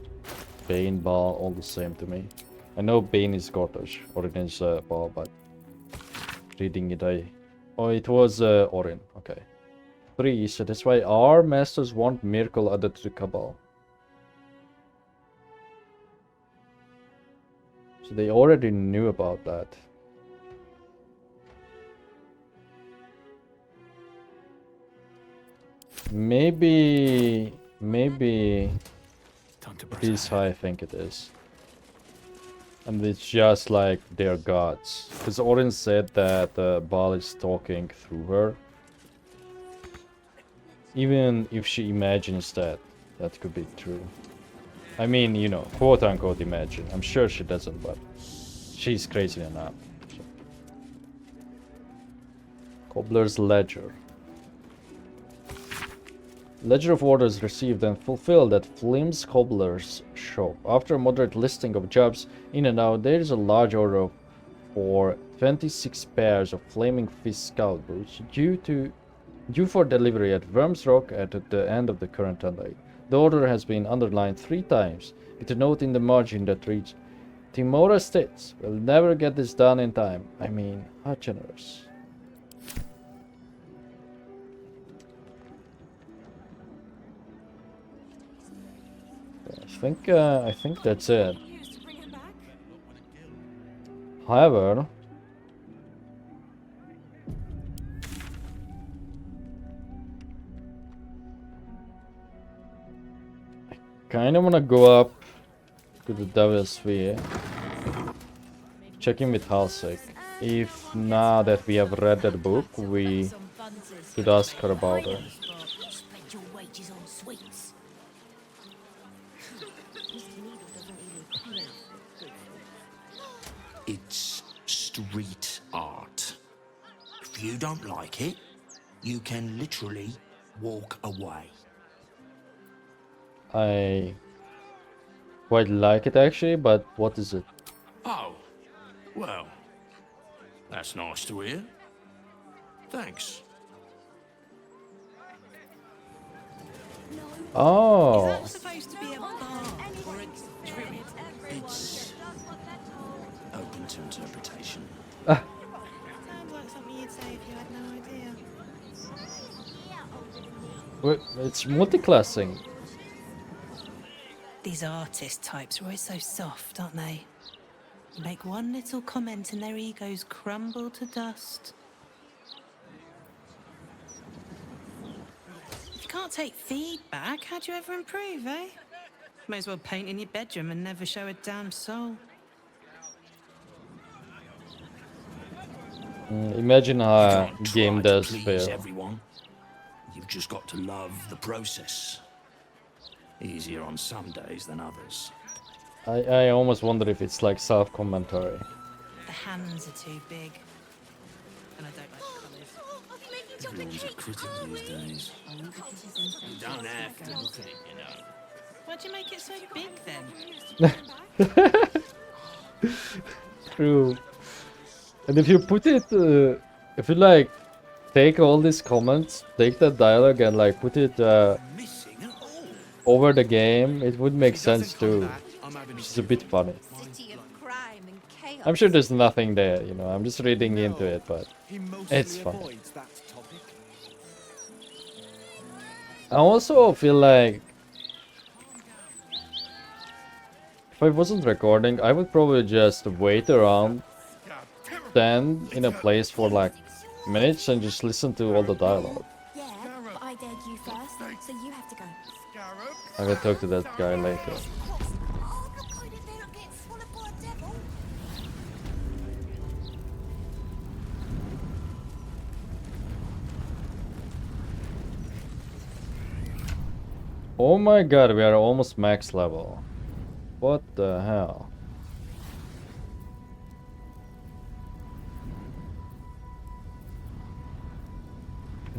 Bane, Baal, all the same to me. I know Bane is Gortash, Orin is Baal, but reading it oh, it was Orin, okay. 3, so that's why our masters want miracle added to the cabal. So they already knew about that. Maybe it is how I think it is. And it's just like their gods. Because Orin said that Baal is talking through her. Even if she imagines that, that could be true. I mean, you know, quote unquote imagine. I'm sure she doesn't, but she's crazy enough. So. Cobbler's Ledger. Ledger of orders received and fulfilled at Flim's Cobbler's shop. After a moderate listing of jobs in and out, there is a large order for 26 pairs of Flaming Fist scout boots due for delivery at Worm's Rock at the end of the current Sunday. The order has been underlined 3 times with a note in the margin that reads, Timora states, we'll never get this done in time. I mean, how generous. I think that's it. However, I kind of want to go up to the Devil's Sphere, check in with Halsek. If now that we have read that book, we should ask her about it. It's street art. If you don't like it, you can literally walk away. I quite like it actually, but what is it? Oh, well, that's nice to hear. Thanks. Oh. Is that supposed to be a bar or a druid? It's open to interpretation. Sounds like something you'd say if you had no idea. Wait, it's multiclassing. These artist types are always so soft, aren't they? You make one little comment and their egos crumble to dust. If you can't take feedback, how do you ever improve, eh? May as well paint in your bedroom and never show a damn soul. Imagine how a Can't game try to does please fail. everyone. You've just got to love the process. Easier on some days than others. I almost wonder if it's like self-commentary. The hands are too big. And I don't like colours. Everyone's a critic these days. You don't have to, you know. Why'd you make it so big then? True. And if you put it, if you like take all these comments, take that dialogue and like put it over the game, it would make sense too. Which is a bit funny. I'm sure there's nothing there, you know, I'm just reading into it, but it's funny. I also feel like if I wasn't recording, I would probably just wait around, stand in a place for like minutes and just listen to all the dialogue. Yeah, but I dared you first, so you have to go. I will talk to that guy later. Oh my god, we are almost max level. What the hell?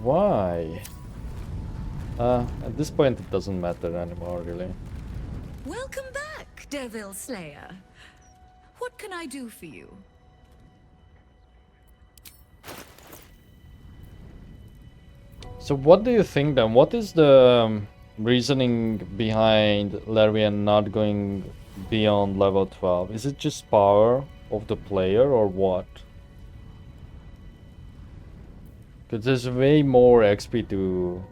Why? At this point it doesn't matter anymore, really. Welcome back, Devil Slayer. What can I do for you? So what do you think then? What is the reasoning behind Larian not going beyond level 12? Is it just power of the player or what? Because there's way more XP to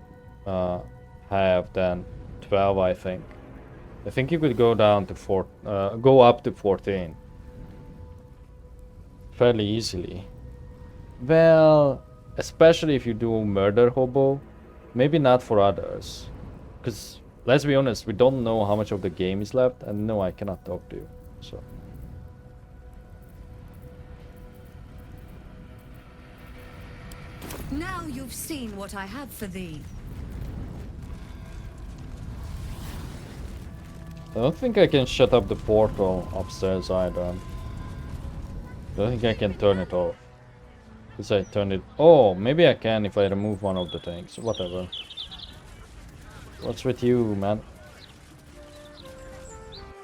have than 12, I think. I think you could go down to go up to 14 fairly easily. Well, especially if you do murder hobo, maybe not for others. Because let's be honest, we don't know how much of the game is left, and no, I cannot talk to you. So. Now you've seen what I have for thee. I don't think I can shut up the portal upstairs either. I don't think I can turn it off. Because I turned it... Oh, maybe I can if I remove one of the things. Whatever. What's with you, man?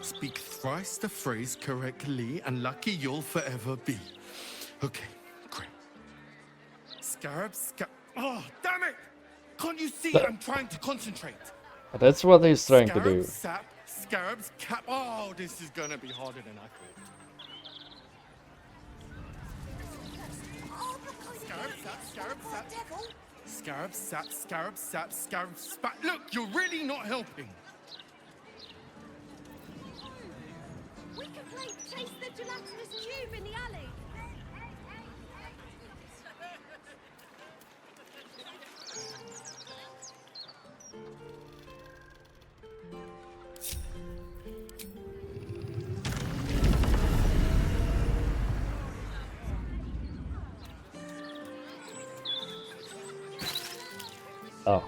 Speak thrice the phrase correctly, and lucky you'll forever be. Okay, great. Scarab. Oh, damn it! Can't you see I'm trying to concentrate? That's what he's trying to do. Sap, scarabs, cap. Oh, this is gonna be harder than I thought. Scarab, sap, scarab, spat. Look, you're really not helping. We can play chase the gelatinous cube in the alley. Oh.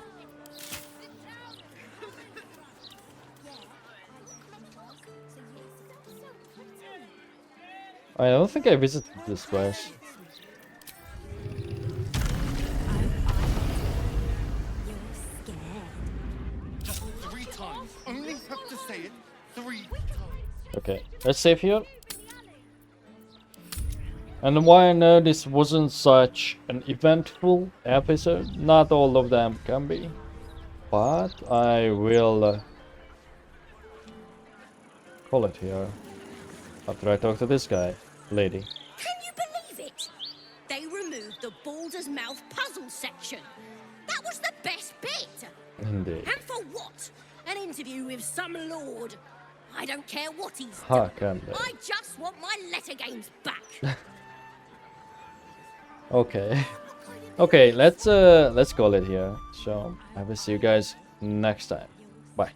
I don't think I visited this place. Just 3 times. Only have to say it 3 times. Okay, let's save here. And why I know this wasn't such an eventful episode, not all of them can be, but I will call it here after I talk to this guy, lady. Can you believe it? They removed the Baldur's Mouth puzzle section. That was the best bit. Indeed. And for what? An interview with some lord. I don't care what he's How done. can they? I just want my letter games back. Okay. Okay, let's call it here. So I will see you guys next time. Bye.